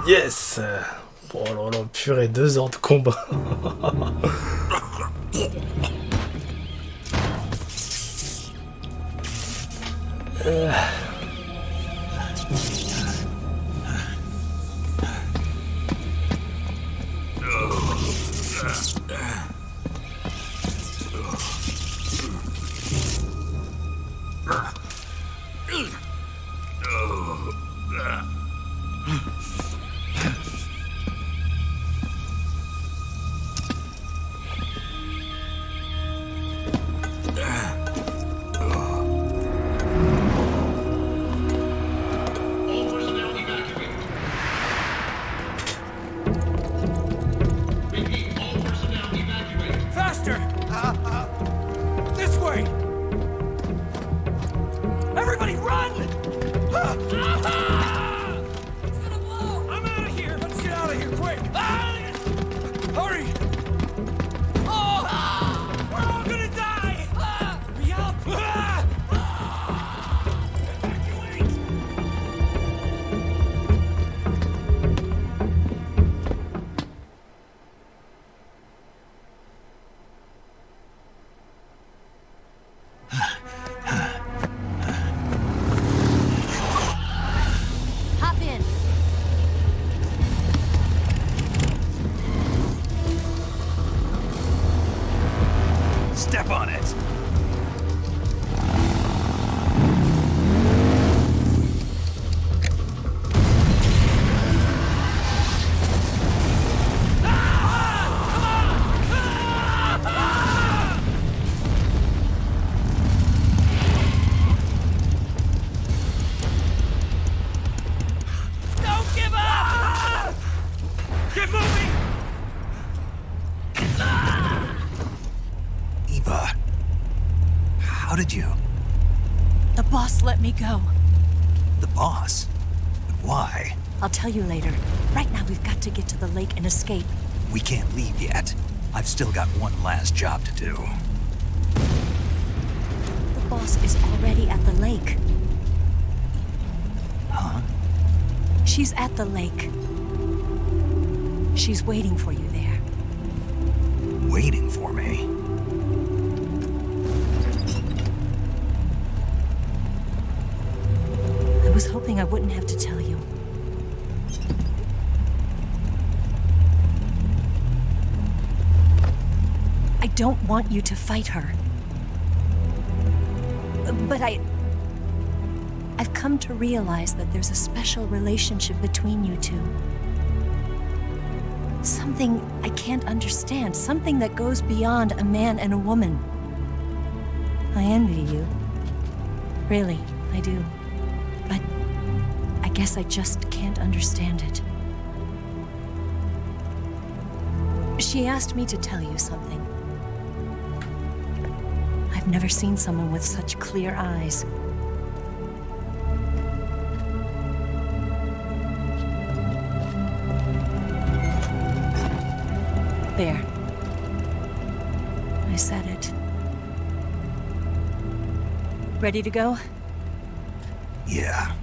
Yes! Oh là là, purée, 2 heures de combat. did you? The boss let me go. The boss? But why? I'll tell you later. Right now, we've got to get to the lake and escape. We can't leave yet. I've still got one last job to do. The boss is already at the lake. Huh? She's at the lake. She's waiting for you there. Waiting for me? I was hoping I wouldn't have to tell you. I don't want you to fight her. But I've come to realize that there's a special relationship between you two. Something I can't understand. Something that goes beyond a man and a woman. I envy you. Really, I do. But I guess I just can't understand it. She asked me to tell you something. I've never seen someone with such clear eyes. There. I said it. Ready to go? Yeah.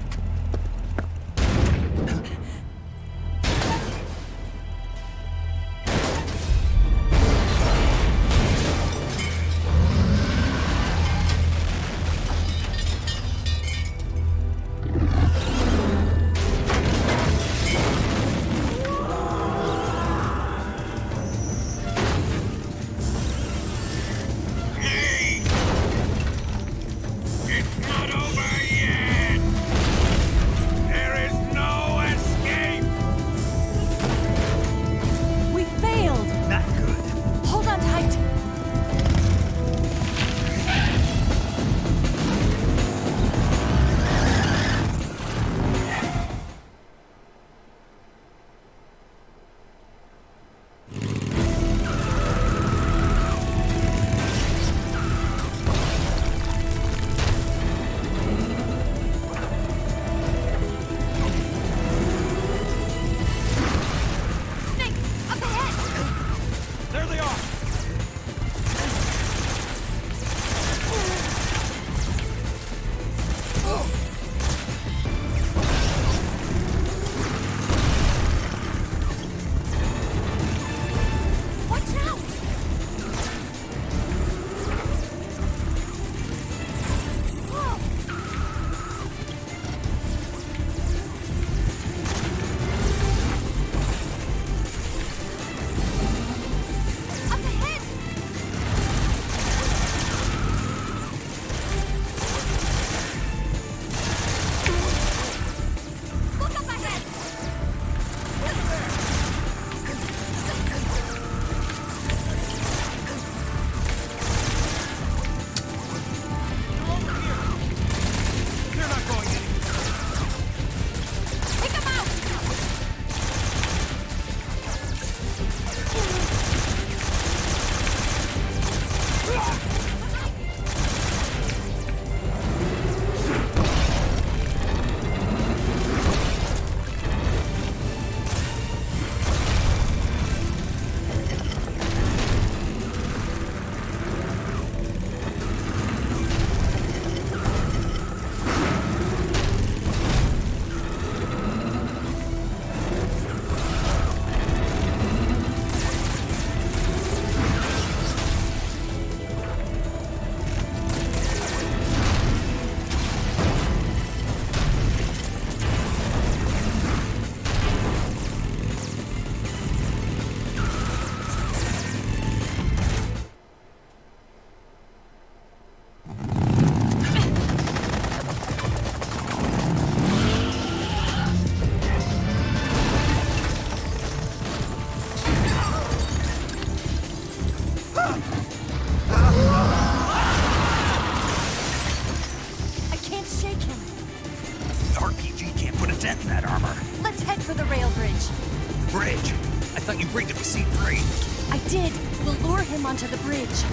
I did. We'll lure him onto the bridge.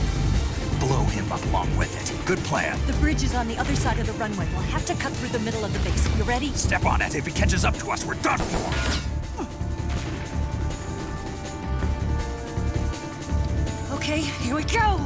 blow him along with it. Good plan. The bridge is on the other side of the runway. We'll have to cut through the middle of the base. You ready? Step on it. If he catches up to us, we're done for. Okay, here we go!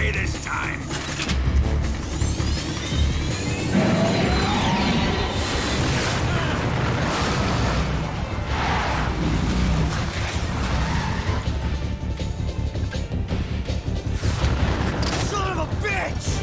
away this time! Son of a bitch!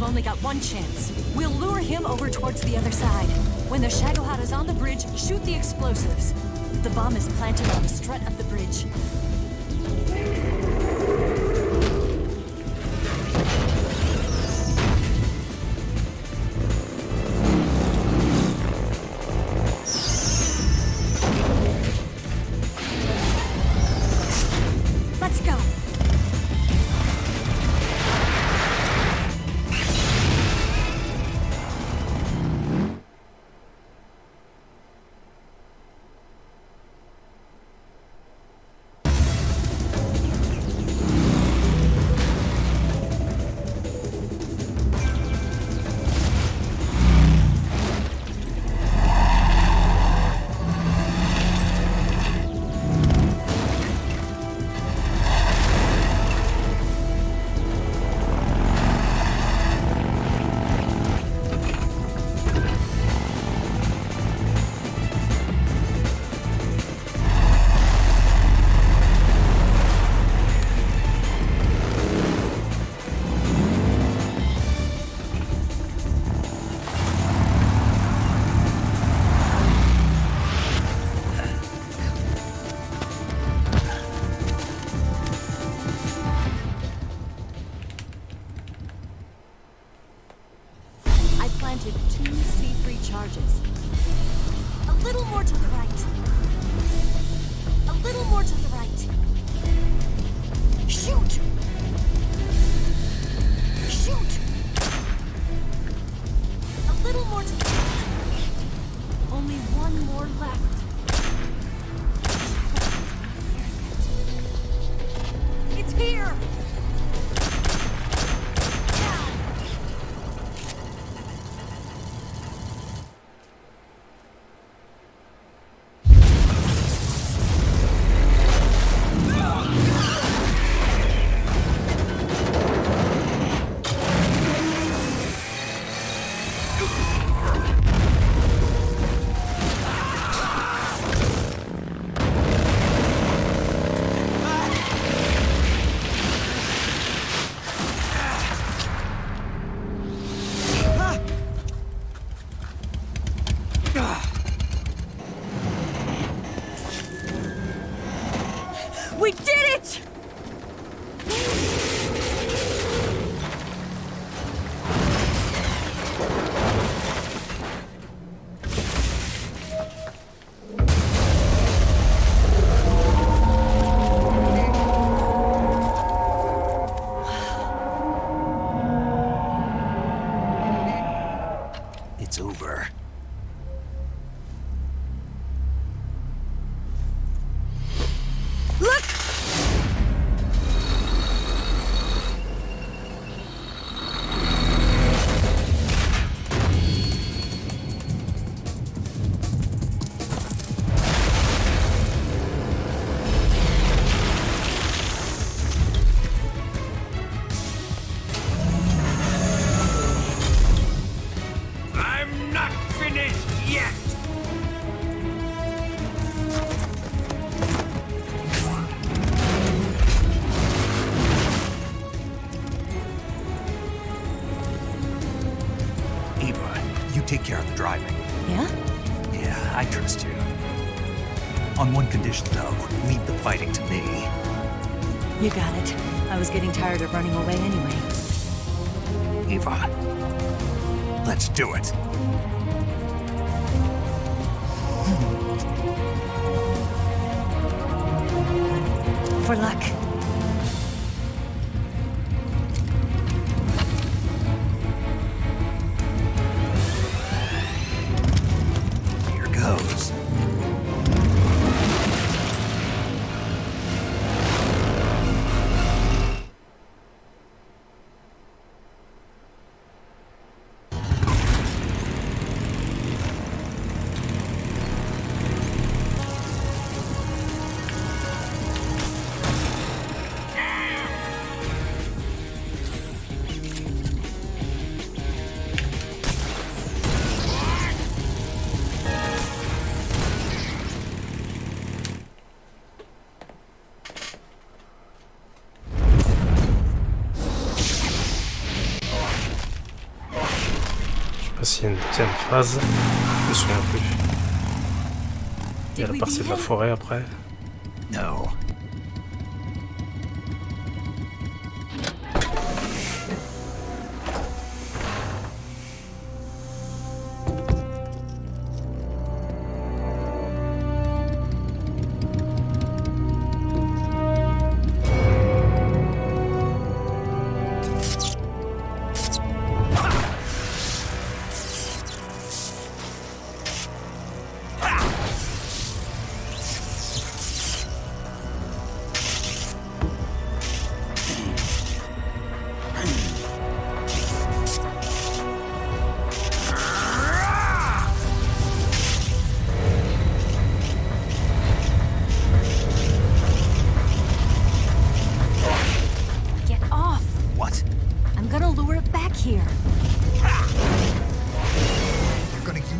Only got one chance. We'll lure him over towards the other side. When the Shagohot is on the bridge, shoot the explosives. The bomb is planted on the strut of the bridge. Let's go. Planted 2 C3 charges. A little more to the right. A little more to the right. Shoot! Shoot! A little more to the right. Only one more left. It's here! it's over. Look! I'm not finished yet! Eva, you take care of the driving. Yeah? Yeah, I trust you. On one condition, though, leave the fighting to me. You got it. I was getting tired of running away anyway. Eva, let's do it. For luck. Here goes. S'il y a une deuxième phase, je me souviens plus. Il y a la partie de la forêt après. No.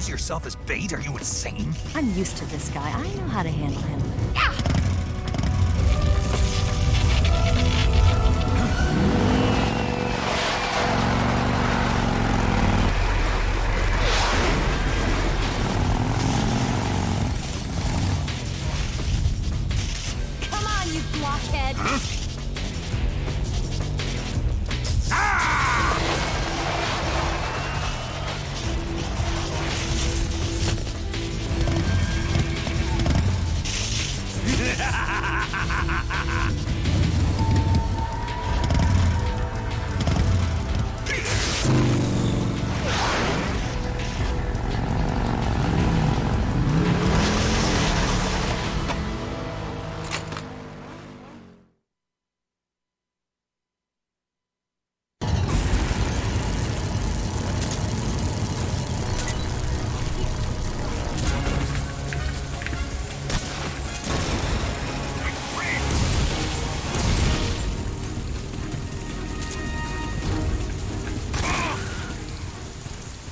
Yourself as bait? Are you insane? I'm used to this guy. I know how to handle him. Come on, you blockhead! Huh?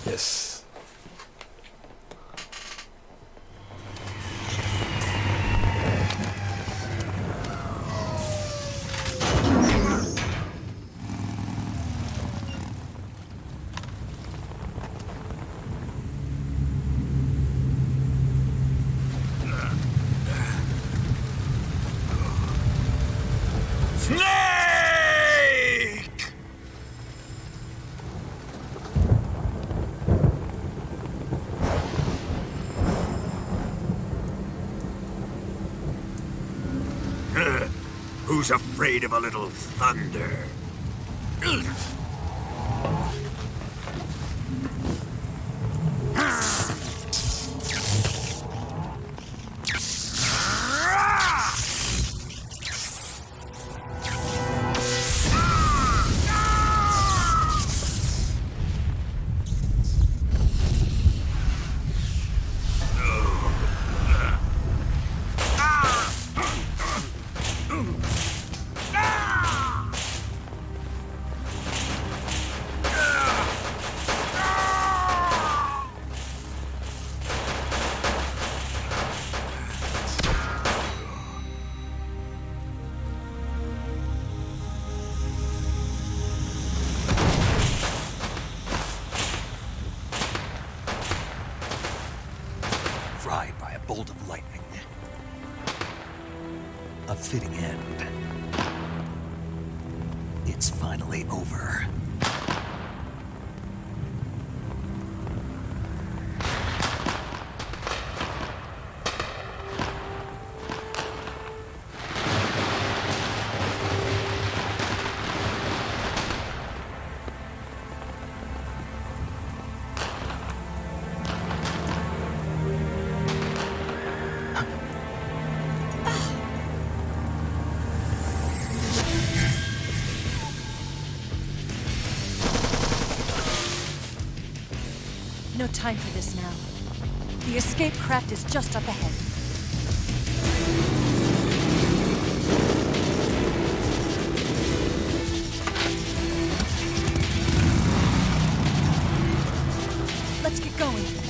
Yes. Who's afraid of a little thunder? bolt of lightning. A fitting end. It's finally over. No time for this now. The escape craft is just up ahead. Let's get going.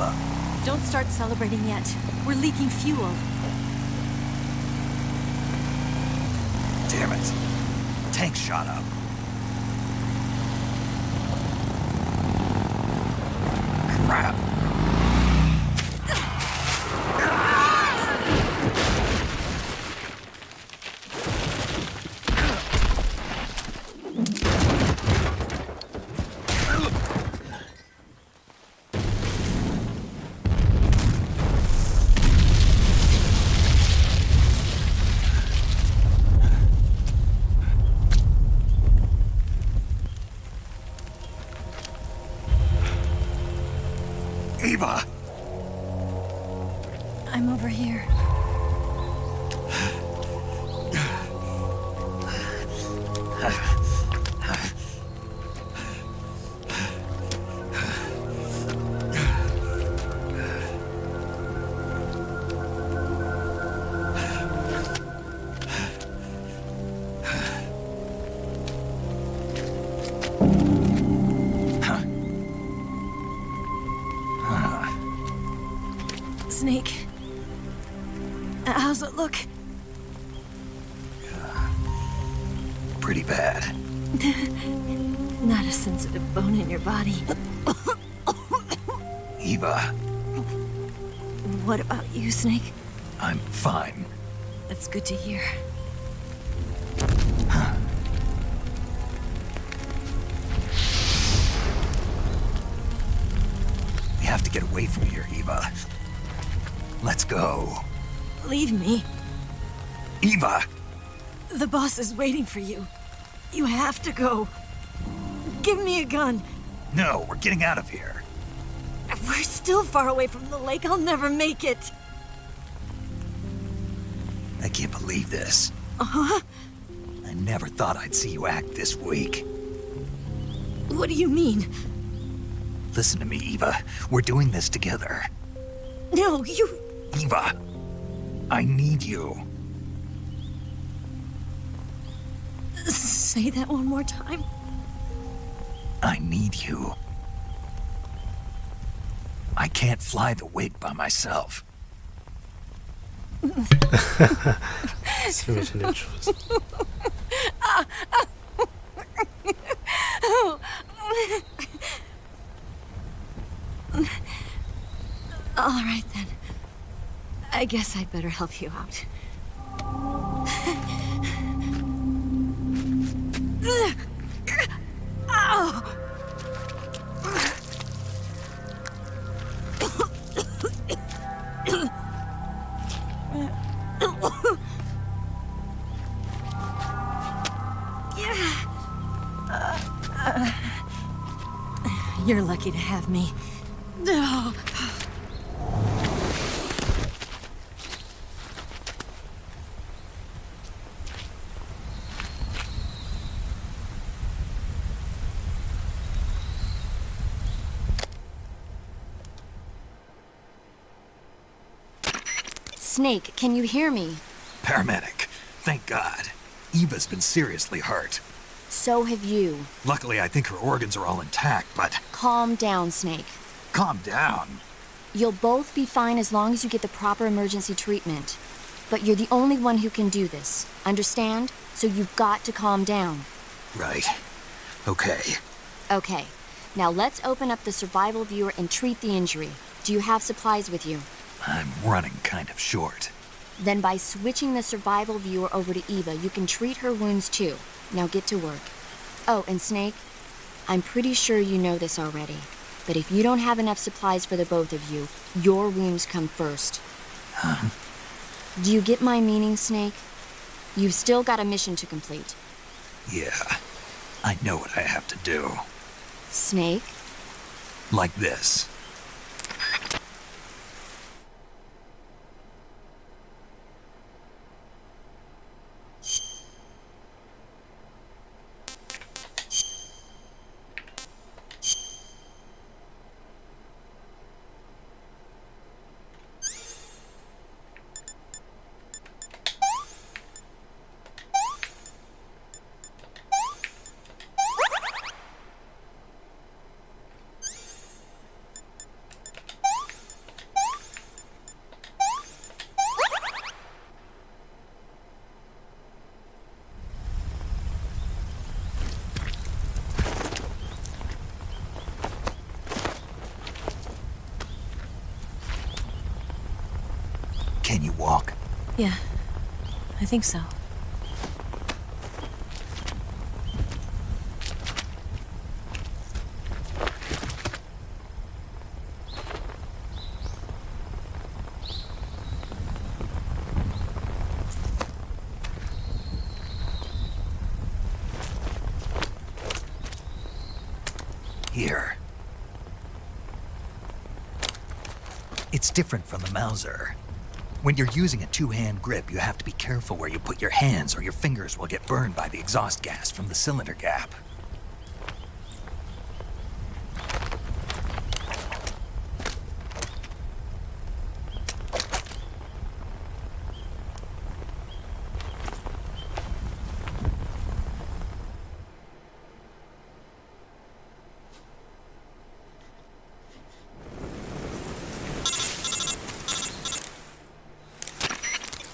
Eva. Don't start celebrating yet. We're leaking fuel. Damn it. Tank shot up. Crap. Eva! I'm over here. Snake. How's it look? Pretty bad. Not a sensitive bone in your body. Eva. What about you, Snake? I'm fine. That's good to hear. We have to get away from here, Eva. Let's go. Leave me. Eva! The boss is waiting for you. You have to go. Give me a gun. No, we're getting out of here. We're still far away from the lake. I'll never make it. I can't believe this. Uh-huh. I never thought I'd see you act this weak. What do you mean? Listen to me, Eva. We're doing this together. No, you... Eva, I need you. Say that one more time. I need you. I can't fly the wig by myself. S'imaginer autre chose. All right, then. I guess I'd better help you out. Ow! You're lucky to have me. No. Snake, can you hear me? Paramedic. Thank God. Eva's been seriously hurt. So have you. Luckily, I think her organs are all intact, but... Calm down, Snake. Calm down. You'll both be fine as long as you get the proper emergency treatment. But you're the only one who can do this. Understand? So you've got to calm down. Right. Okay. Okay. Now let's open up the survival viewer and treat the injury. Do you have supplies with you? I'm running kind of short. Then by switching the survival viewer over to Eva, you can treat her wounds too. Now get to work. Oh, and Snake, I'm pretty sure you know this already, but if you don't have enough supplies for the both of you, your wounds come first. Huh? Do you get my meaning, Snake? You've still got a mission to complete. Yeah, I know what I have to do. Snake? Like this. Can you walk? Yeah, I think so. Here. It's different from the Mauser. When you're using a two-hand grip, you have to be careful where you put your hands or your fingers will get burned by the exhaust gas from the cylinder gap.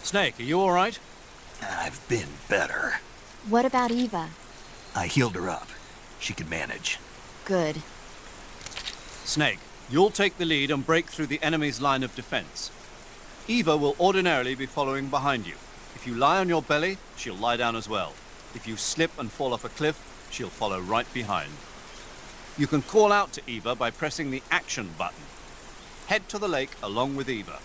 Snake, are you all right? I've been better. What about Eva? I healed her up. She can manage. Good. Snake, you'll take the lead and break through the enemy's line of defense. Eva will ordinarily be following behind you. If you lie on your belly, she'll lie down as well. If you slip and fall off a cliff, she'll follow right behind. You can call out to Eva by pressing the action button. Head to the lake along with Eva.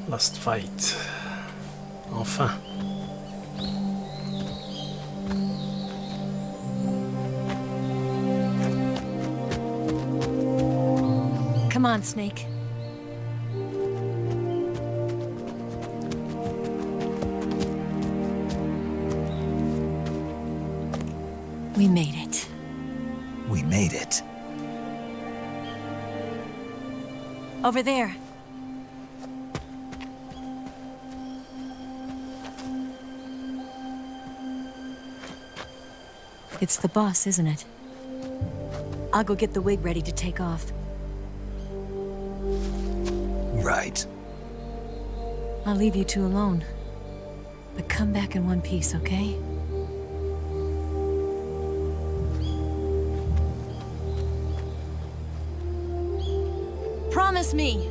Last fight. Enfin. Come on, Snake. We made it. We made it. Over there. It's the boss, isn't it? I'll go get the wig ready to take off. Right. I'll leave you two alone. But come back in one piece, okay? Promise me.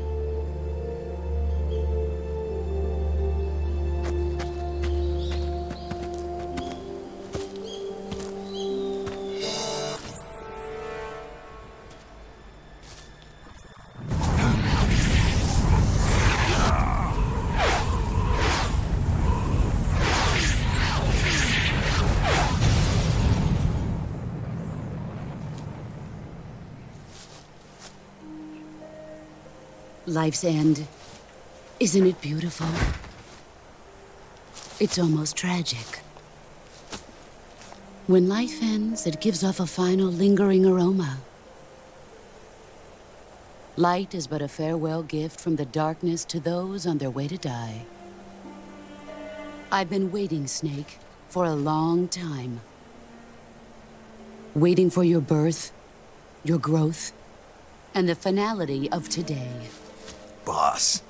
Life's end. Isn't it beautiful? It's almost tragic. When life ends, it gives off a final lingering aroma. Light is but a farewell gift from the darkness to those on their way to die. I've been waiting, Snake, for a long time. Waiting for your birth, your growth, and the finality of today. Boss,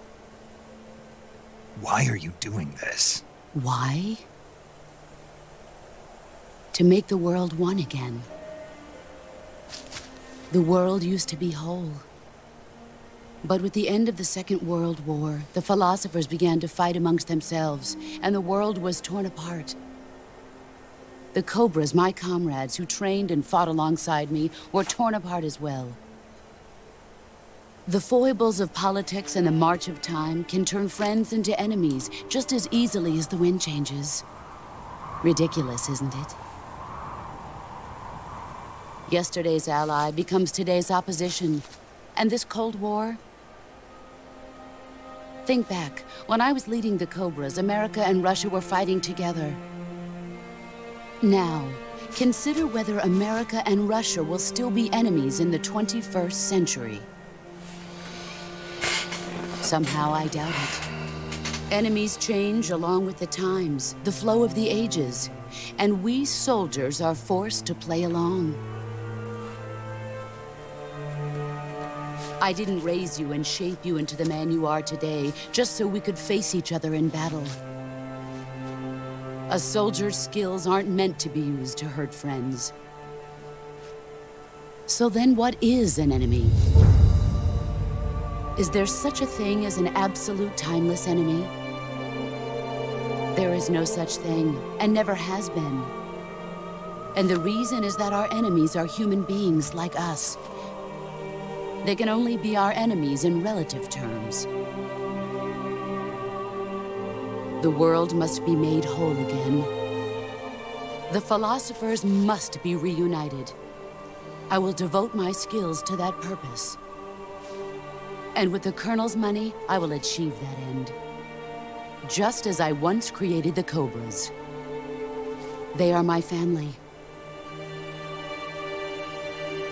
why are you doing this? Why? To make the world one again. The world used to be whole. But with the end of the Second World War, the philosophers began to fight amongst themselves, and the world was torn apart. The Cobras, my comrades who trained and fought alongside me, were torn apart as well. The foibles of politics and the march of time can turn friends into enemies just as easily as the wind changes. Ridiculous, isn't it? Yesterday's ally becomes today's opposition. And this Cold War? Think back. When I was leading the Cobras, America and Russia were fighting together. Now, consider whether America and Russia will still be enemies in the 21st century. Somehow I doubt it. Enemies change along with the times, the flow of the ages, and we soldiers are forced to play along. I didn't raise you and shape you into the man you are today just so we could face each other in battle. A soldier's skills aren't meant to be used to hurt friends. So then what is an enemy? Is there such a thing as an absolute timeless enemy? There is no such thing, and never has been. And the reason is that our enemies are human beings like us. They can only be our enemies in relative terms. The world must be made whole again. The philosophers must be reunited. I will devote my skills to that purpose. And with the Colonel's money, I will achieve that end. Just as I once created the Cobras. They are my family.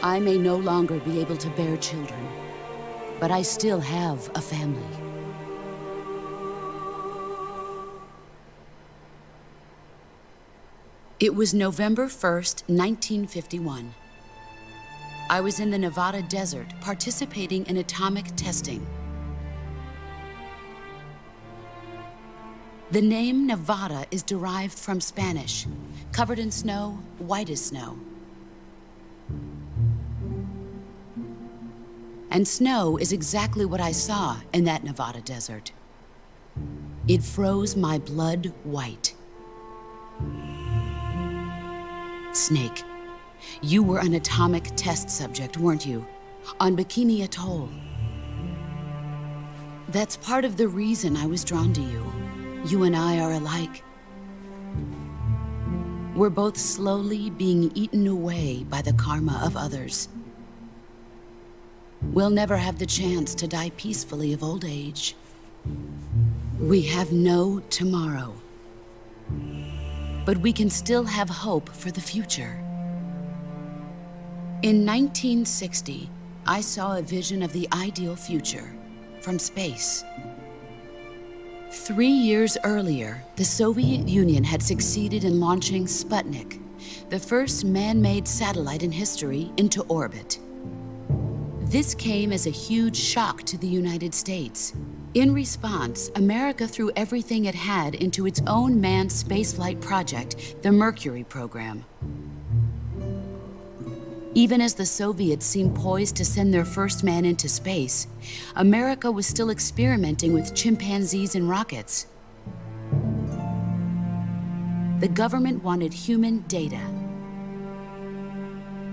I may no longer be able to bear children, but I still have a family. It was November 1st, 1951. I was in the Nevada desert participating in atomic testing. The name Nevada is derived from Spanish, covered in snow, white as snow. And snow is exactly what I saw in that Nevada desert. It froze my blood white. Snake, you were an atomic test subject, weren't you? On Bikini Atoll. That's part of the reason I was drawn to you. You and I are alike. We're both slowly being eaten away by the karma of others. We'll never have the chance to die peacefully of old age. We have no tomorrow. But we can still have hope for the future. In 1960, I saw a vision of the ideal future from space. 3 years earlier, the Soviet Union had succeeded in launching Sputnik, the first man-made satellite in history, into orbit. This came as a huge shock to the United States. In response, America threw everything it had into its own manned spaceflight project, the Mercury program. Even as the Soviets seemed poised to send their first man into space, America was still experimenting with chimpanzees and rockets. The government wanted human data.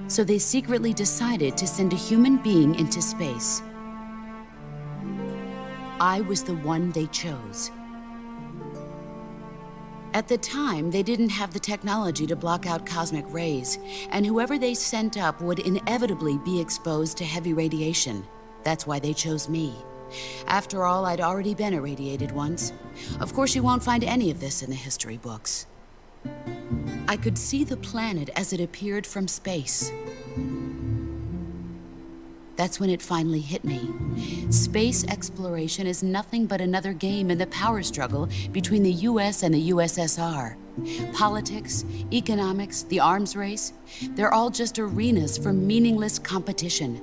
So they secretly decided to send a human being into space. I was the one they chose. At the time, they didn't have the technology to block out cosmic rays, and whoever they sent up would inevitably be exposed to heavy radiation. That's why they chose me. After all, I'd already been irradiated once. Of course, you won't find any of this in the history books. I could see the planet as it appeared from space. That's when it finally hit me. Space exploration is nothing but another game in the power struggle between the US and the USSR. Politics, economics, the arms race, they're all just arenas for meaningless competition.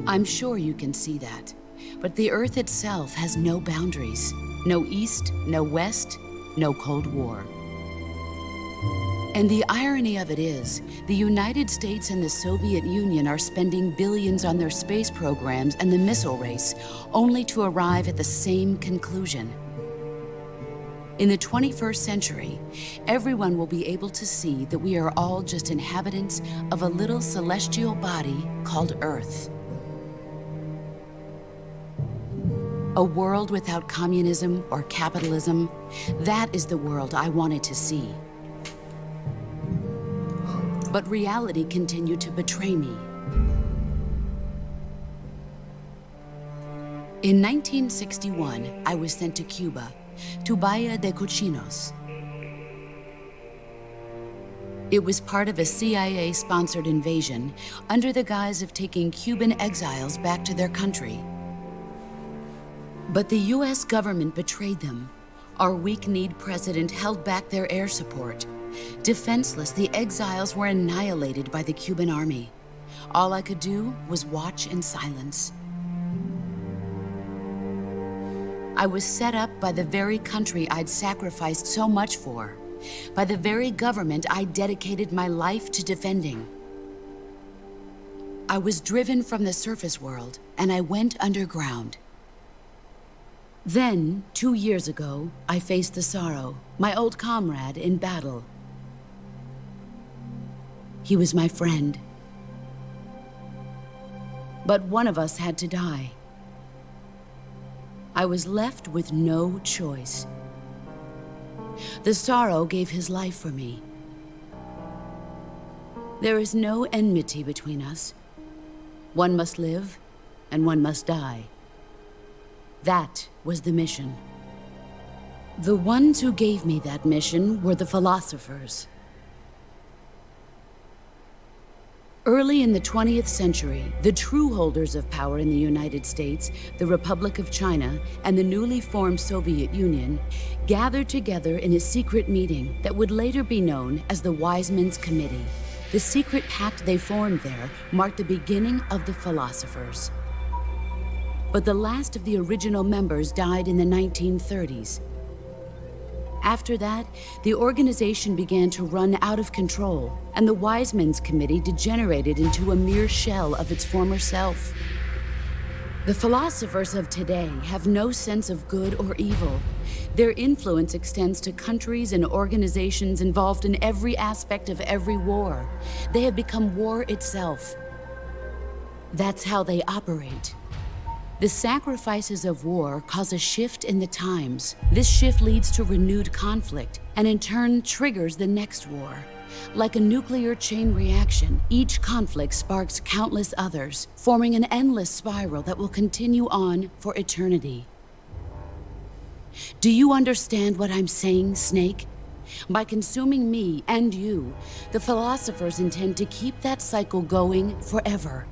I'm sure you can see that, but the Earth itself has no boundaries. No East, no West, no Cold War. And the irony of it is, the United States and the Soviet Union are spending billions on their space programs and the missile race, only to arrive at the same conclusion. In the 21st century, everyone will be able to see that we are all just inhabitants of a little celestial body called Earth. A world without communism or capitalism, that is the world I wanted to see. But reality continued to betray me. In 1961, I was sent to Cuba, to Bahia de Cochinos. It was part of a CIA-sponsored invasion under the guise of taking Cuban exiles back to their country. But the US government betrayed them. Our weak-kneed president held back their air support. Defenseless, the exiles were annihilated by the Cuban army. All I could do was watch in silence. I was set up by the very country I'd sacrificed so much for, by the very government I dedicated my life to defending. I was driven from the surface world, and I went underground. Then, 2 years ago, I faced the Sorrow, my old comrade in battle. He was my friend. But one of us had to die. I was left with no choice. The Sorrow gave his life for me. There is no enmity between us. One must live, and one must die. That was the mission. The ones who gave me that mission were the philosophers. Early in the 20th century, the true holders of power in the United States, the Republic of China, and the newly formed Soviet Union gathered together in a secret meeting that would later be known as the Wise Men's Committee. The secret pact they formed there marked the beginning of the philosophers. But the last of the original members died in the 1930s. After that, the organization began to run out of control, and the Wise Men's Committee degenerated into a mere shell of its former self. The philosophers of today have no sense of good or evil. Their influence extends to countries and organizations involved in every aspect of every war. They have become war itself. That's how they operate. The sacrifices of war cause a shift in the times. This shift leads to renewed conflict, and in turn triggers the next war. Like a nuclear chain reaction, each conflict sparks countless others, forming an endless spiral that will continue on for eternity. Do you understand what I'm saying, Snake? By consuming me and you, the philosophers intend to keep that cycle going forever.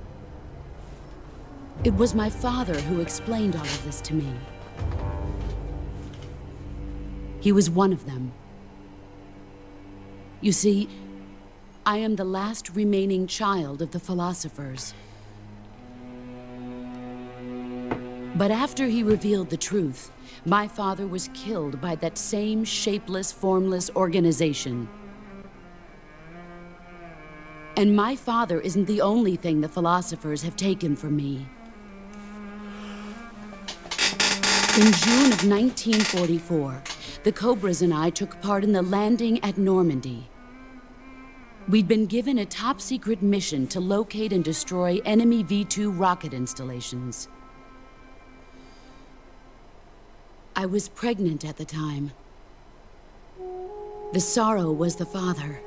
It was my father who explained all of this to me. He was one of them. You see, I am the last remaining child of the philosophers. But after he revealed the truth, my father was killed by that same shapeless, formless organization. And my father isn't the only thing the philosophers have taken from me. In June of 1944, the Cobras and I took part in the landing at Normandy. We'd been given a top-secret mission to locate and destroy enemy V-2 rocket installations. I was pregnant at the time. The sorrow was the father.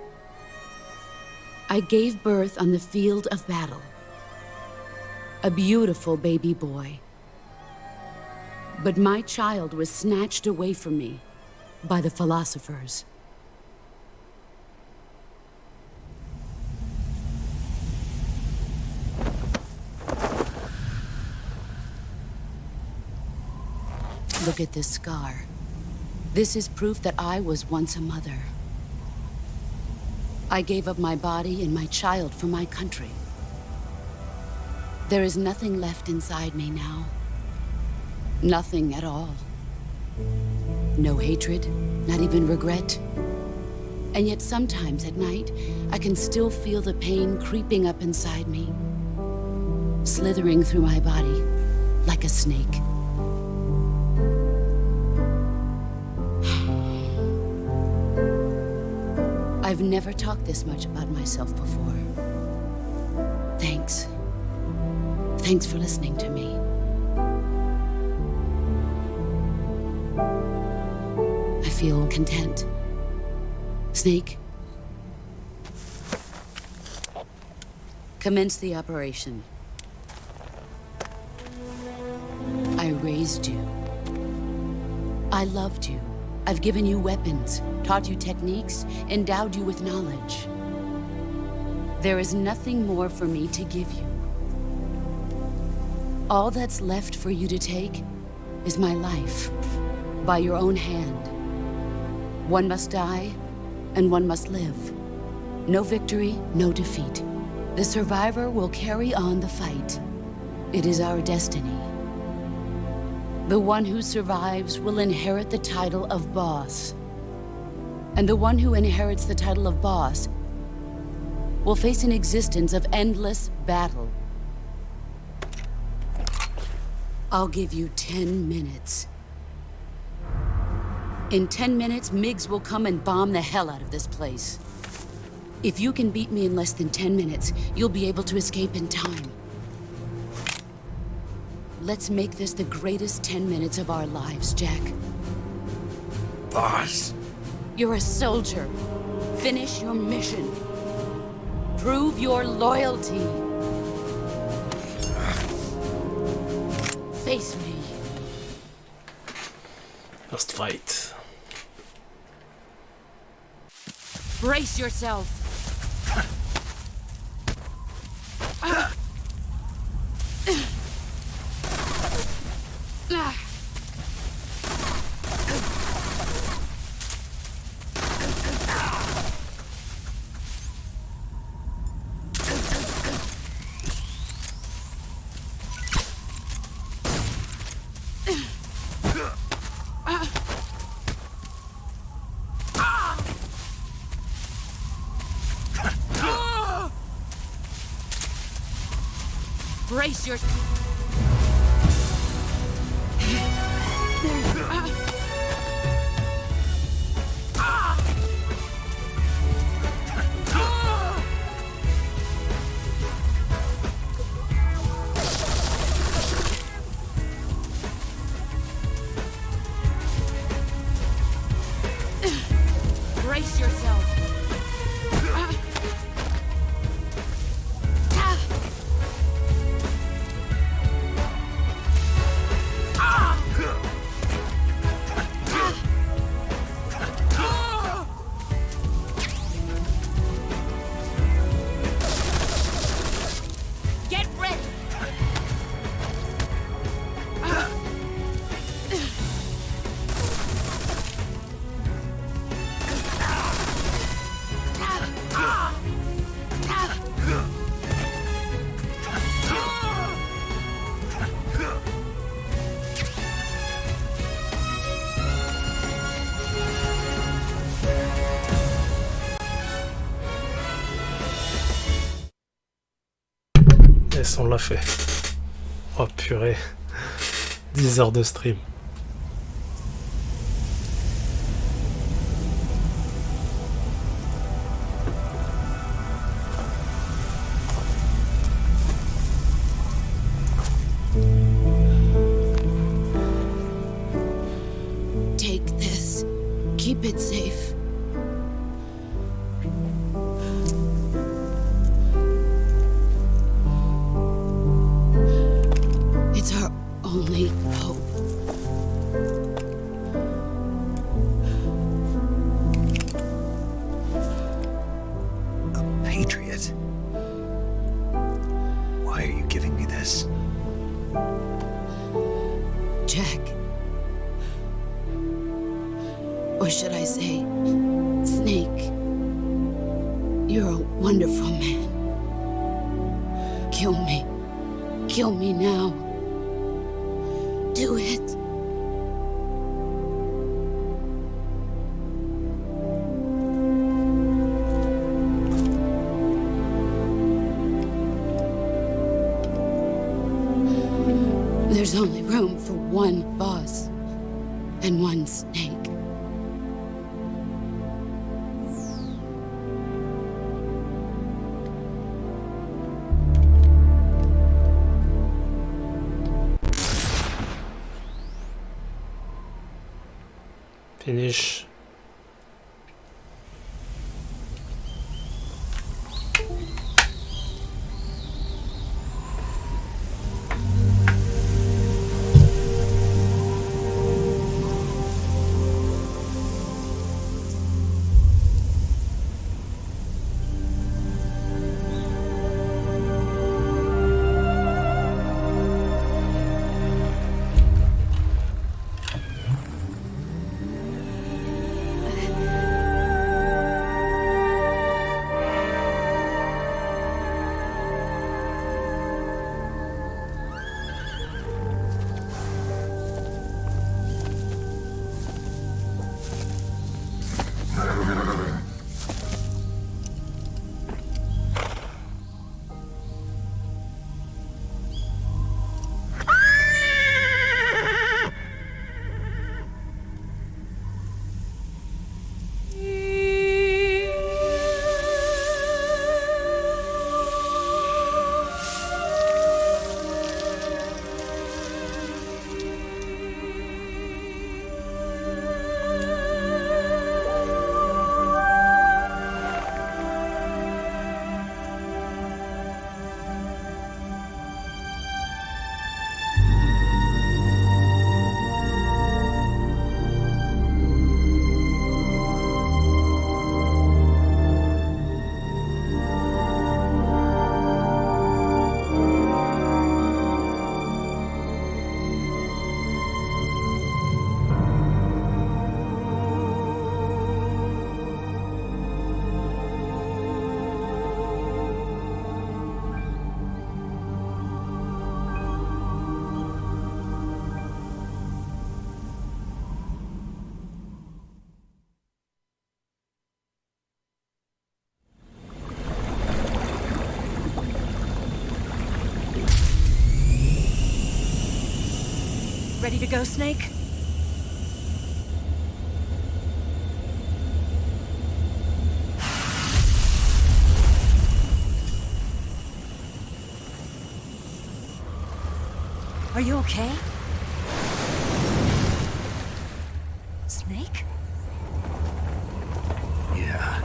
I gave birth on the field of battle. A beautiful baby boy. But my child was snatched away from me by the philosophers. Look at this scar. This is proof that I was once a mother. I gave up my body and my child for my country. There is nothing left inside me now. Nothing at all. No hatred, not even regret. And yet sometimes at night, I can still feel the pain creeping up inside me, slithering through my body like a snake. I've never talked this much about myself before. Thanks. Thanks for listening to me. I feel content. Snake, commence the operation. I raised you. I loved you. I've given you weapons, taught you techniques, endowed you with knowledge. There is nothing more for me to give you. All that's left for you to take is my life, by your own hand. One must die, and one must live. No victory, no defeat. The survivor will carry on the fight. It is our destiny. The one who survives will inherit the title of boss. And the one who inherits the title of boss will face an existence of endless battle. I'll give you 10 minutes. In 10 minutes, MiGs will come and bomb the hell out of this place. If you can beat me in less than 10 minutes, you'll be able to escape in time. Let's make this the greatest 10 minutes of our lives, Jack. Boss. You're a soldier. Finish your mission. Prove your loyalty. Face me. Last fight. Brace yourself. Brace yourself. Brace yourself. Yes, on l'a fait. Oh purée. 10 heures de stream. Take this. Keep it safe. It's our only hope. A patriot? Why are you giving me this? Jack. Or should I say, Snake. You're a wonderful man. Kill me. Kill me now. Do it. There's only room for one boss and one snake. Finish. Ready to go, Snake? Are you okay? Snake? Yeah.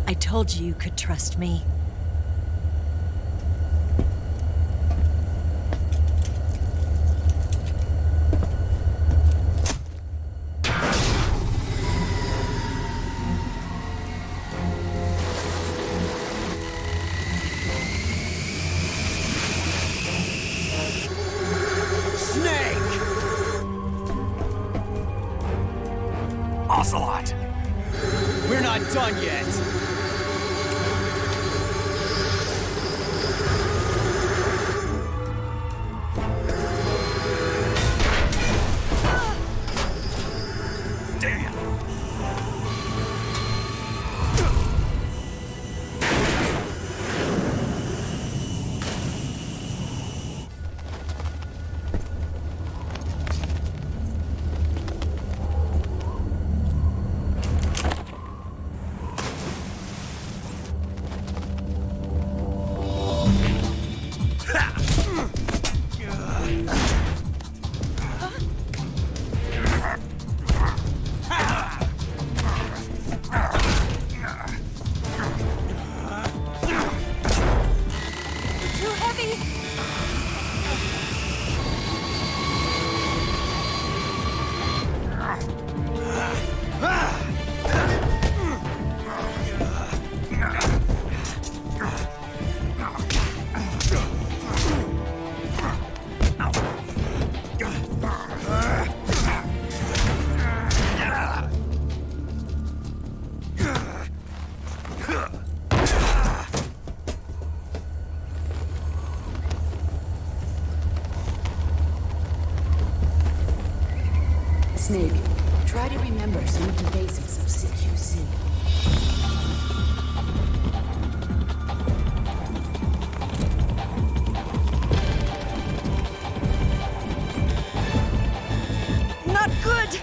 I told you you could trust me. Ocelot! We're not done yet! Snake, try to remember some of the basics of CQC. Not good!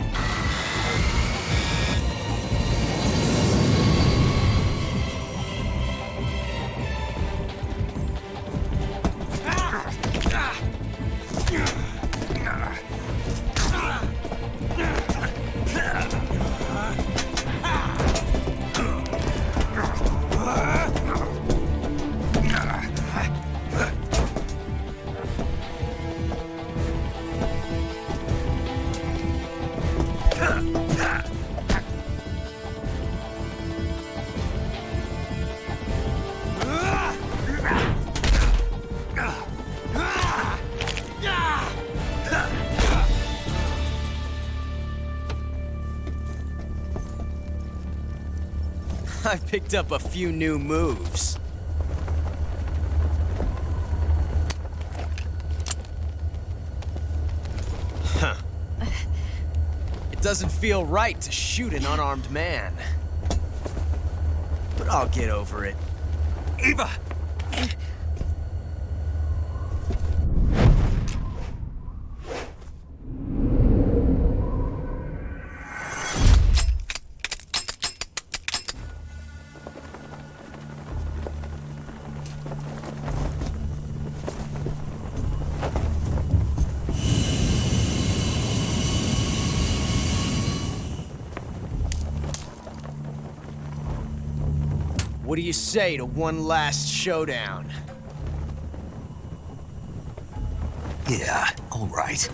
I picked up a few new moves. Huh. It doesn't feel right to shoot an unarmed man. But I'll get over it. Eva! What do you say to one last showdown? Yeah, all right.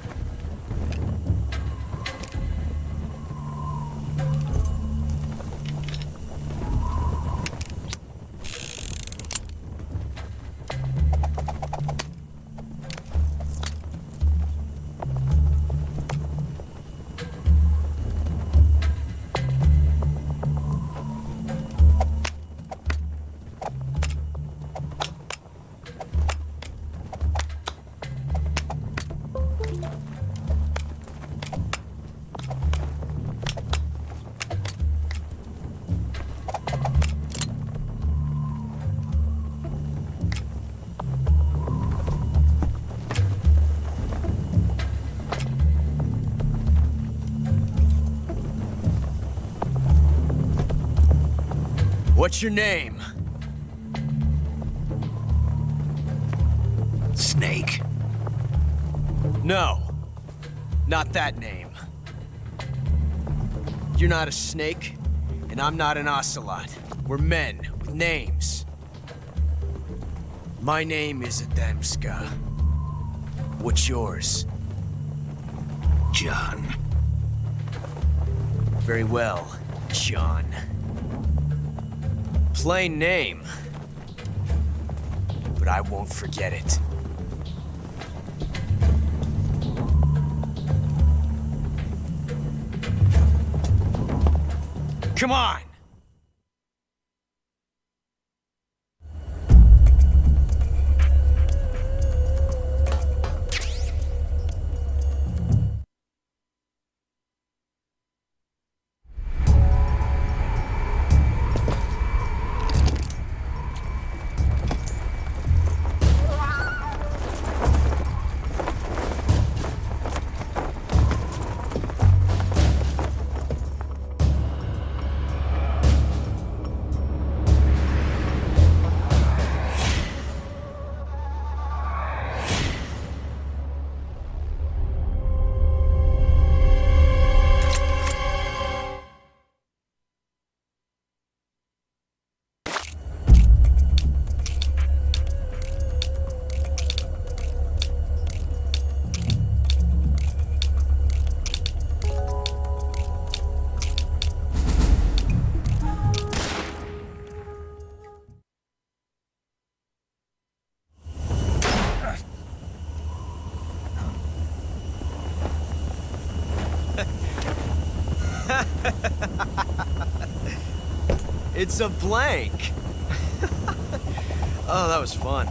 What's your name? Snake. No, not that name. You're not a snake, and I'm not an ocelot. We're men with names. My name is Adamska. What's yours? John. Very well, John. Plain name, but I won't forget it. Come on! It's a blank! Oh, that was fun.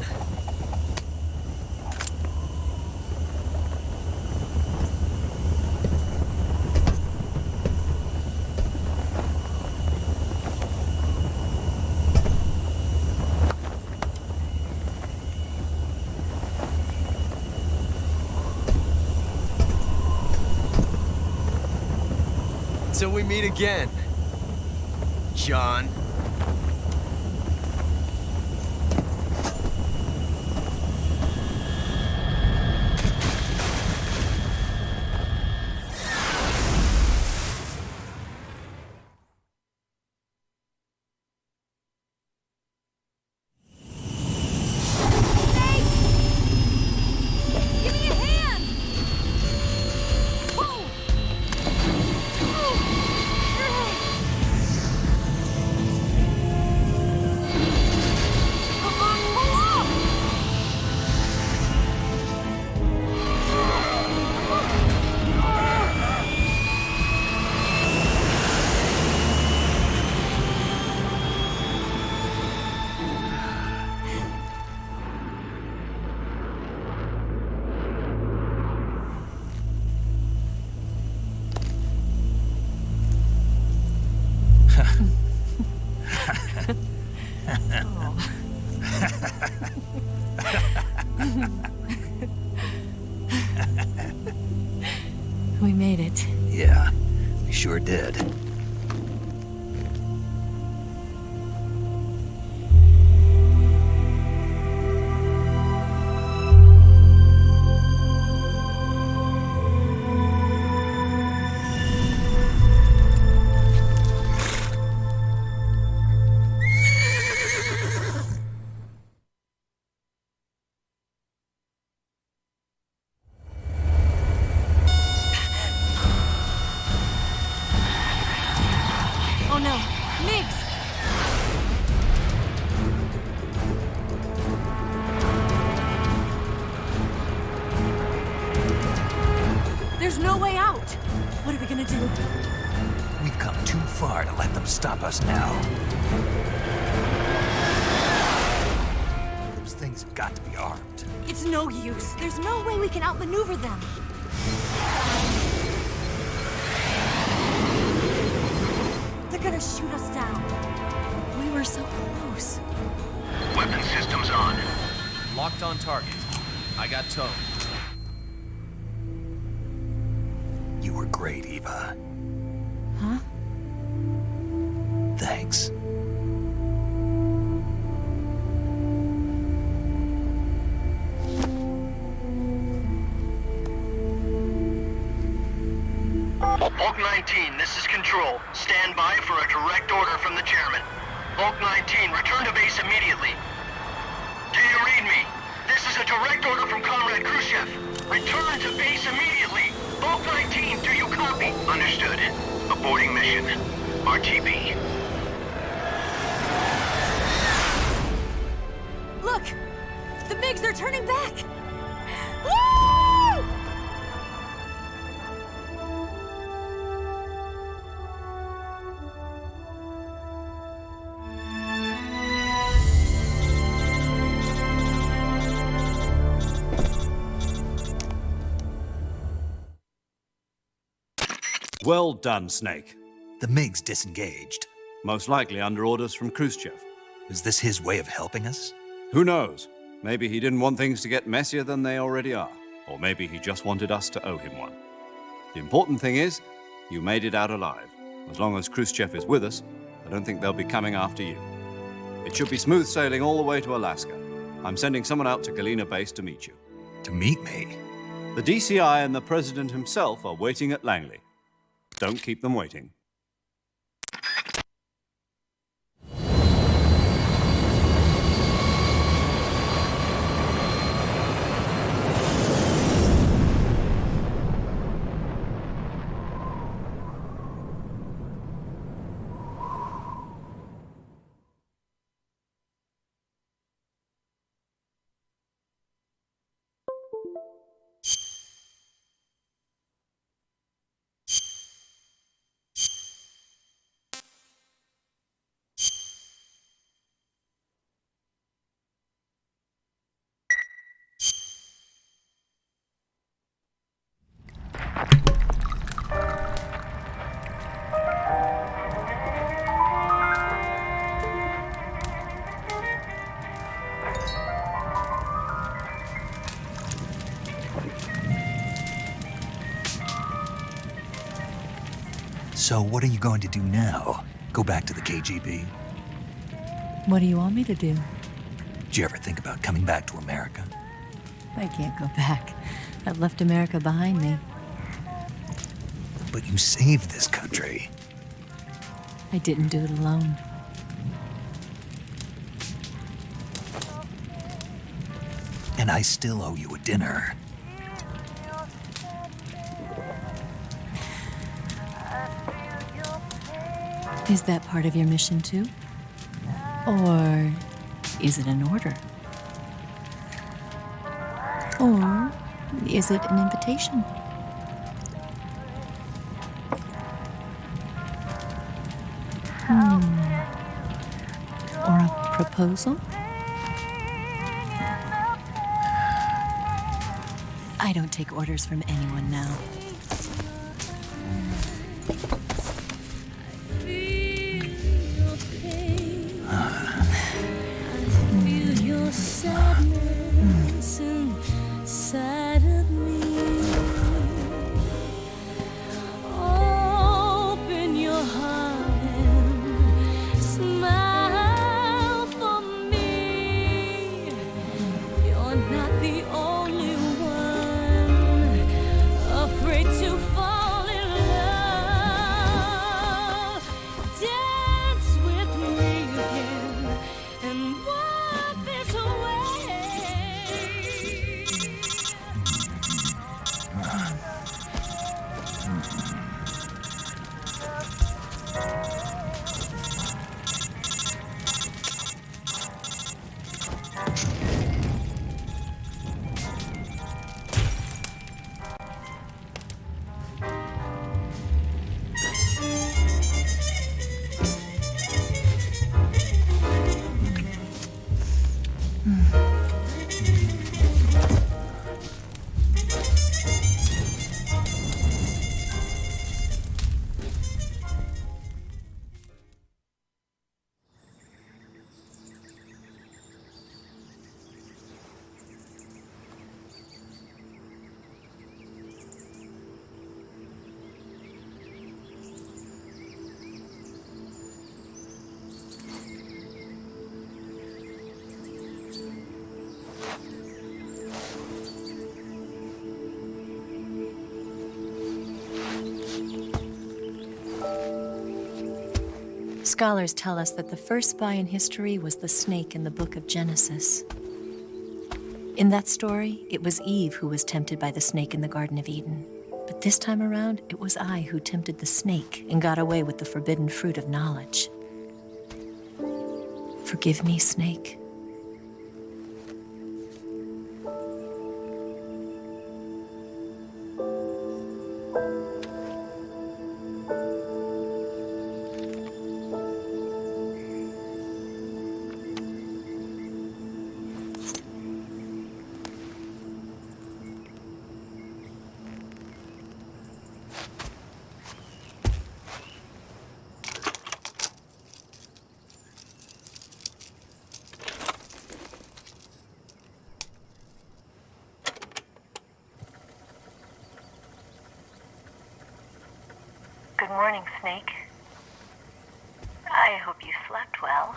Till we meet again, John. We made it. Yeah, we sure did. Oh no, Migs! There's no way out! What are we gonna do? We've come too far to let them stop us now. Those things have got to be armed. It's no use. There's no way we can outmaneuver them. They're gonna shoot us down. We were so close. Weapon systems on. Locked on target. I got towed. You were great, Eva. Huh? Thanks. Bulk 19, this is Control. Stand by for a direct order from the chairman. Bulk 19, return to base immediately. Do you read me? This is a direct order from Comrade Khrushchev. Return to base immediately. Bulk 19, do you copy? Understood. Aborting mission. RTB. Look! The MiGs are turning back! Woo! Well done, Snake. The MiG's disengaged. Most likely under orders from Khrushchev. Is this his way of helping us? Who knows? Maybe he didn't want things to get messier than they already are. Or maybe he just wanted us to owe him one. The important thing is, you made it out alive. As long as Khrushchev is with us, I don't think they'll be coming after you. It should be smooth sailing all the way to Alaska. I'm sending someone out to Galena Base to meet you. To meet me? The DCI and the President himself are waiting at Langley. Don't keep them waiting. So what are you going to do now? Go back to the KGB? What do you want me to do? Did you ever think about coming back to America? I can't go back. I've left America behind me. But you saved this country. I didn't do it alone. And I still owe you a dinner. Is that part of your mission too? Or is it an order? Or is it an invitation? Or a proposal? I don't take orders from anyone now. Scholars tell us that the first spy in history was the snake in the book of Genesis. In that story, it was Eve who was tempted by the snake in the Garden of Eden. But this time around, it was I who tempted the snake and got away with the forbidden fruit of knowledge. Forgive me, snake. Good morning, Snake. I hope you slept well.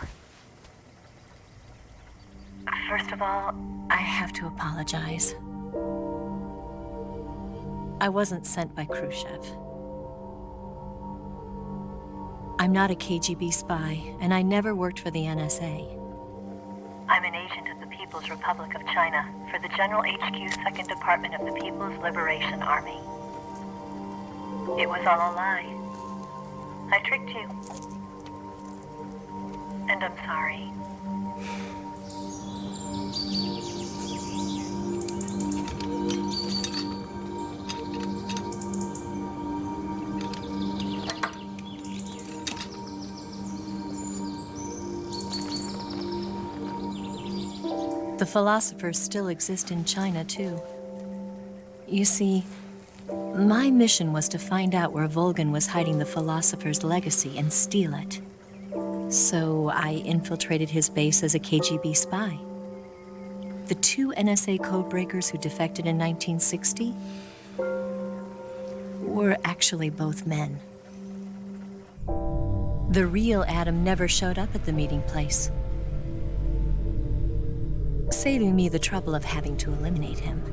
First of all, I have to apologize. I wasn't sent by Khrushchev. I'm not a KGB spy, and I never worked for the NSA. I'm an agent of the People's Republic of China for the General HQ 2nd Department of the People's Liberation Army. It was all a lie. I tricked you. And I'm sorry. The philosophers still exist in China, too. You see, my mission was to find out where Volgin was hiding the philosopher's legacy and steal it. So I infiltrated his base as a KGB spy. The 2 NSA codebreakers who defected in 1960 were actually both men. The real Adam never showed up at the meeting place, saving me the trouble of having to eliminate him.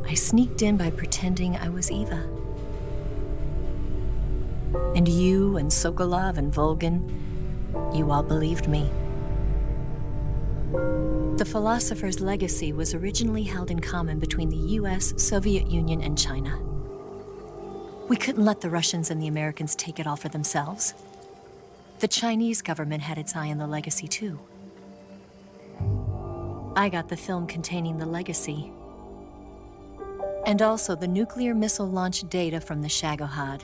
I sneaked in by pretending I was Eva. And you and Sokolov and Volgin, you all believed me. The philosopher's legacy was originally held in common between the US, Soviet Union, and China. We couldn't let the Russians and the Americans take it all for themselves. The Chinese government had its eye on the legacy, too. I got the film containing the legacy, and also the nuclear missile launch data from the Shagohot.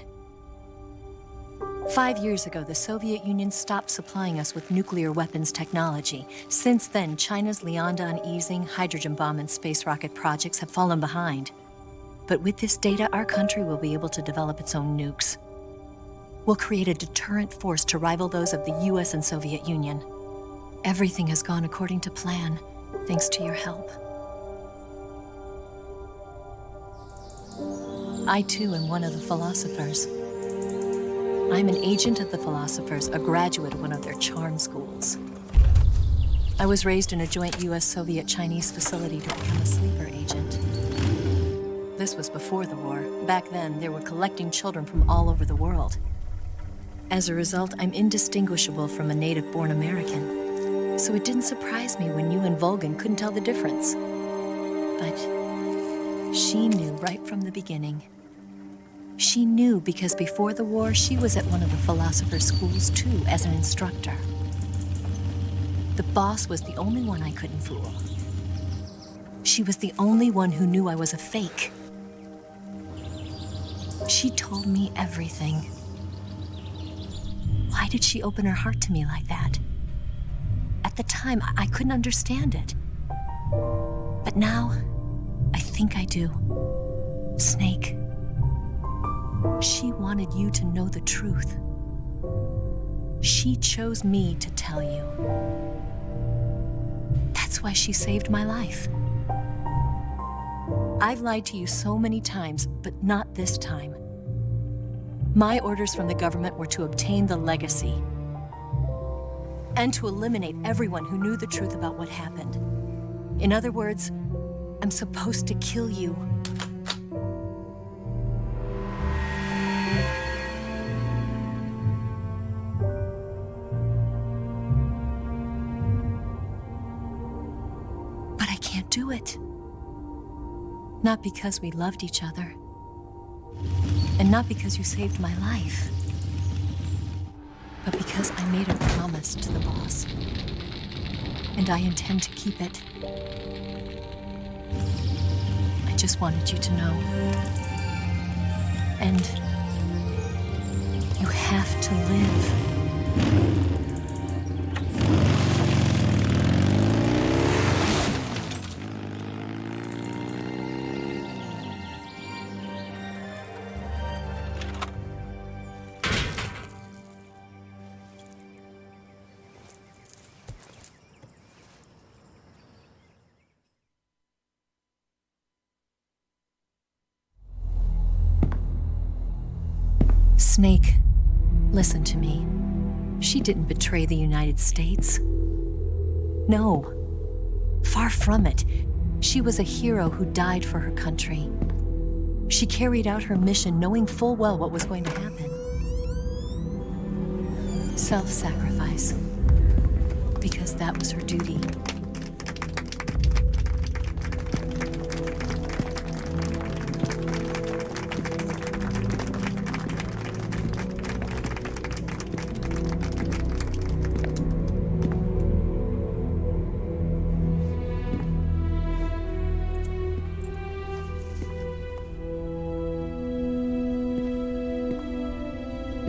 5 years ago, the Soviet Union stopped supplying us with nuclear weapons technology. Since then, China's Liaodong easing, hydrogen bomb, and space rocket projects have fallen behind. But with this data, our country will be able to develop its own nukes. We'll create a deterrent force to rival those of the US and Soviet Union. Everything has gone according to plan, thanks to your help. I, too, am one of the philosophers. I'm an agent of the philosophers, a graduate of one of their charm schools. I was raised in a joint US-Soviet-Chinese facility to become a sleeper agent. This was before the war. Back then, they were collecting children from all over the world. As a result, I'm indistinguishable from a native-born American. So it didn't surprise me when you and Volgin couldn't tell the difference. But she knew right from the beginning. She knew because before the war, she was at one of the philosopher's schools too, as an instructor. The boss was the only one I couldn't fool. She was the only one who knew I was a fake. She told me everything. Why did she open her heart to me like that? At the time, I couldn't understand it. But now, I think I do. Snake. She wanted you to know the truth. She chose me to tell you. That's why she saved my life. I've lied to you so many times, but not this time. My orders from the government were to obtain the legacy and to eliminate everyone who knew the truth about what happened. In other words, I'm supposed to kill you. But I can't do it. Not because we loved each other. And not because you saved my life. But because I made a promise to the boss. And I intend to keep it. I just wanted you to know. And you have to live. Snake, listen to me. She didn't betray the United States. No. Far from it. She was a hero who died for her country. She carried out her mission knowing full well what was going to happen. Self-sacrifice. Because that was her duty.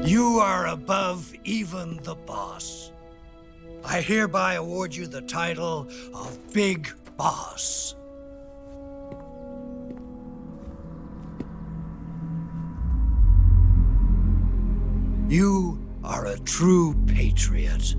You are above even the boss. I hereby award you the title of Big Boss. You are a true patriot.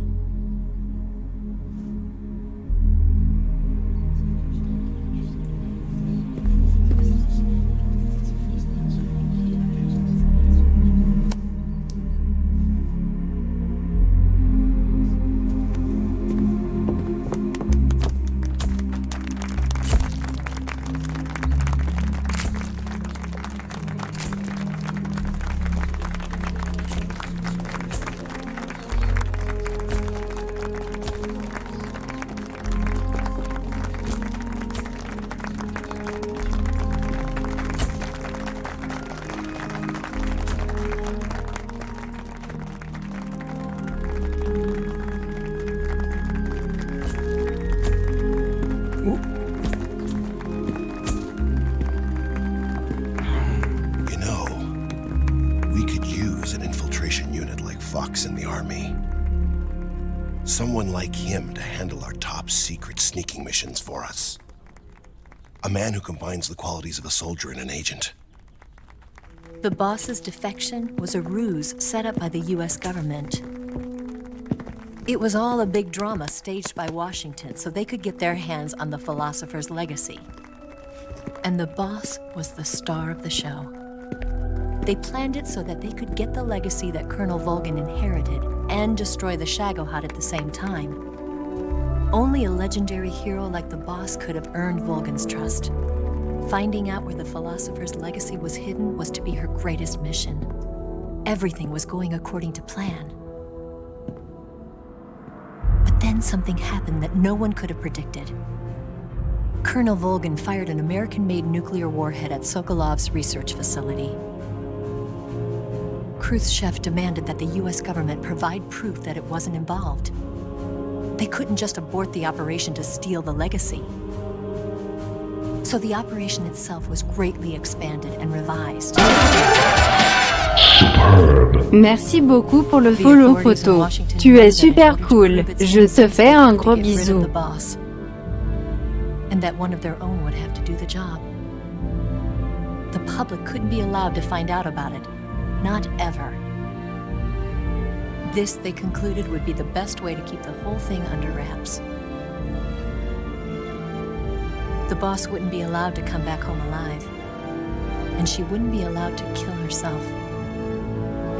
Someone like him to handle our top secret sneaking missions for us. A man who combines the qualities of a soldier and an agent. The boss's defection was a ruse set up by the US government. It was all a big drama staged by Washington so they could get their hands on the philosopher's legacy. And the boss was the star of the show. They planned it so that they could get the legacy that Colonel Volgin inherited and destroy the Shagohot at the same time. Only a legendary hero like the boss could have earned Volgin's trust. Finding out where the philosopher's legacy was hidden was to be her greatest mission. Everything was going according to plan. But then something happened that no one could have predicted. Colonel Volgin fired an American-made nuclear warhead at Sokolov's research facility. Khrushchev demanded that the US government provide proof that it wasn't involved. They couldn't just abort the operation to steal the legacy. So the operation itself was greatly expanded and revised. Merci beaucoup pour le follow photo. Tu es super cool. Je te fais un gros bisou. And that one of their own would have to do the job. The public couldn't be allowed to find out about it. Not ever. This, they concluded, would be the best way to keep the whole thing under wraps. The boss wouldn't be allowed to come back home alive. And she wouldn't be allowed to kill herself.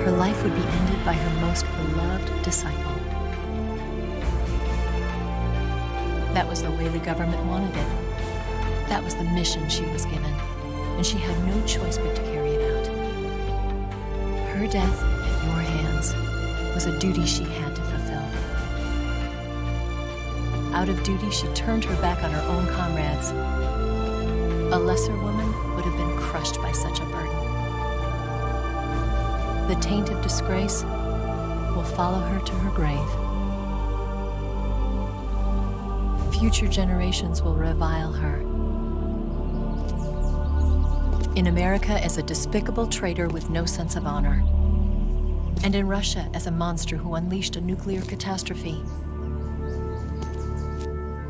Her life would be ended by her most beloved disciple. That was the way the government wanted it. That was the mission she was given. And she had no choice but to carry it out. Her death at your hands was a duty she had to fulfill. Out of duty, she turned her back on her own comrades. A lesser woman would have been crushed by such a burden. The taint of disgrace will follow her to her grave. Future generations will revile her. In America as a despicable traitor with no sense of honor. And in Russia as a monster who unleashed a nuclear catastrophe.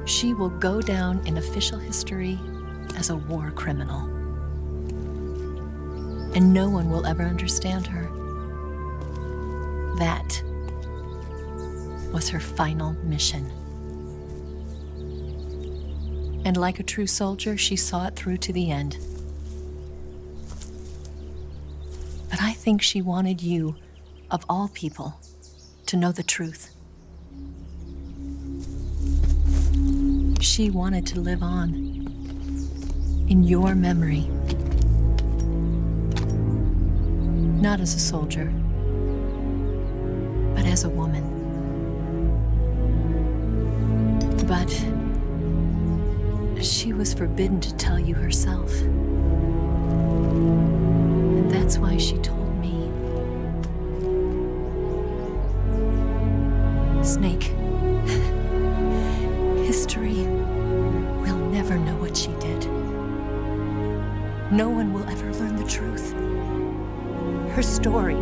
She will go down in official history as a war criminal. And no one will ever understand her. That was her final mission. And like a true soldier, she saw it through to the end. But I think she wanted you, of all people, to know the truth. She wanted to live on, in your memory. Not as a soldier, but as a woman. But she was forbidden to tell you herself. And that's why she told me. Snake, history will never know what she did. No one will ever learn the truth. Her story,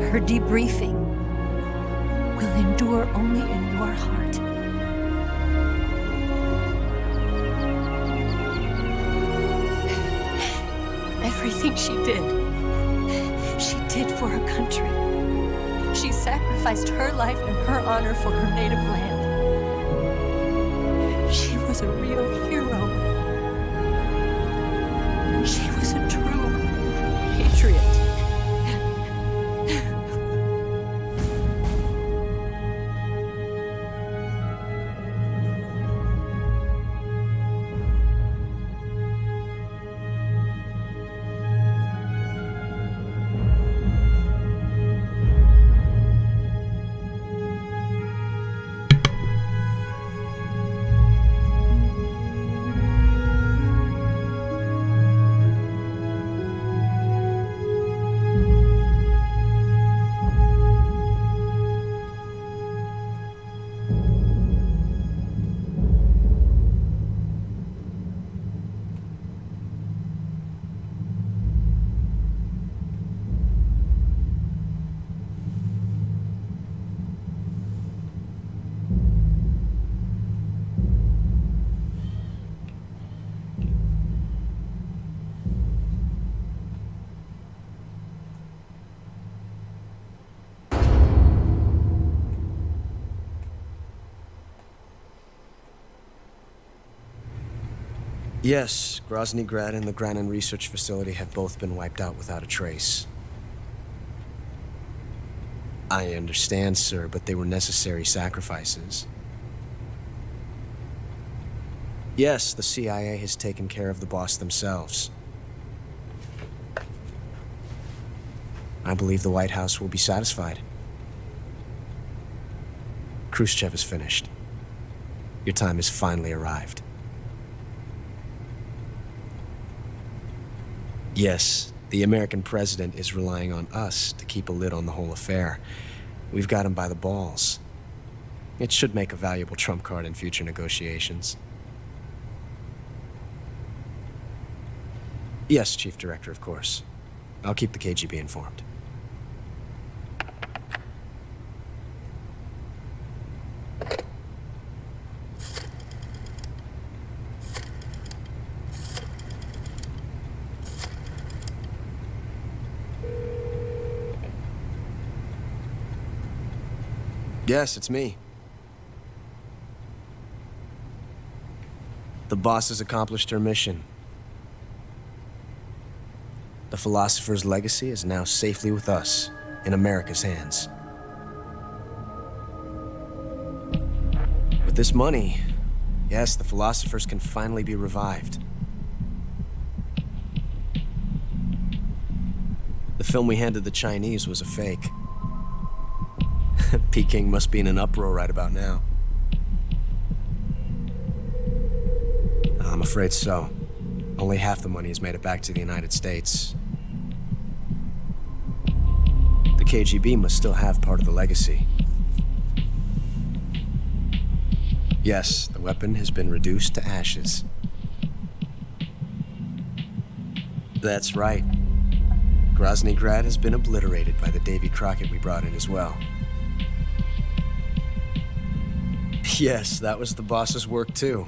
her debriefing, will endure only in your heart. Everything she did for her country. She sacrificed her life and her honor for her native land. She was a real hero. She was a true patriot. Yes, Grozny Grad and the Granin research facility have both been wiped out without a trace. I understand, sir, but they were necessary sacrifices. Yes, the CIA has taken care of the boss themselves. I believe the White House will be satisfied. Khrushchev is finished. Your time has finally arrived. Yes, the American president is relying on us to keep a lid on the whole affair. We've got him by the balls. It should make a valuable trump card in future negotiations. Yes, Chief Director, of course. I'll keep the KGB informed. Yes, it's me. The boss has accomplished her mission. The philosopher's legacy is now safely with us, in America's hands. With this money, yes, the philosophers can finally be revived. The film we handed the Chinese was a fake. Peking must be in an uproar right about now. I'm afraid so. Only half the money has made it back to the United States. The KGB must still have part of the legacy. Yes, the weapon has been reduced to ashes. That's right. Grozny Grad has been obliterated by the Davy Crockett we brought in as well. Yes, that was the boss's work too.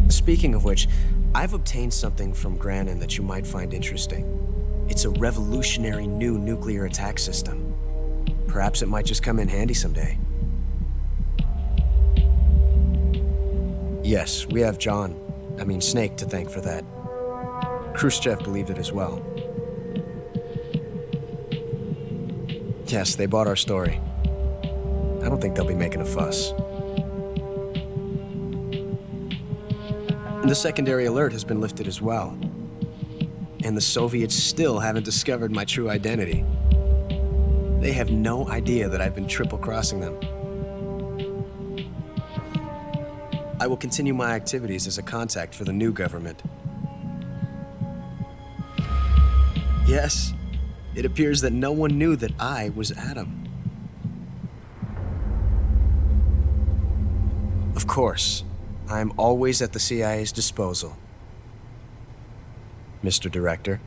Speaking of which, I've obtained something from Granin that you might find interesting. It's a revolutionary new nuclear attack system. Perhaps it might just come in handy someday. Yes, we have Snake to thank for that. Khrushchev believed it as well. Yes, they bought our story. I don't think they'll be making a fuss. And the secondary alert has been lifted as well. And the Soviets still haven't discovered my true identity. They have no idea that I've been triple-crossing them. I will continue my activities as a contact for the new government. Yes, it appears that no one knew that I was Adam. Of course, I'm always at the CIA's disposal, Mr. Director.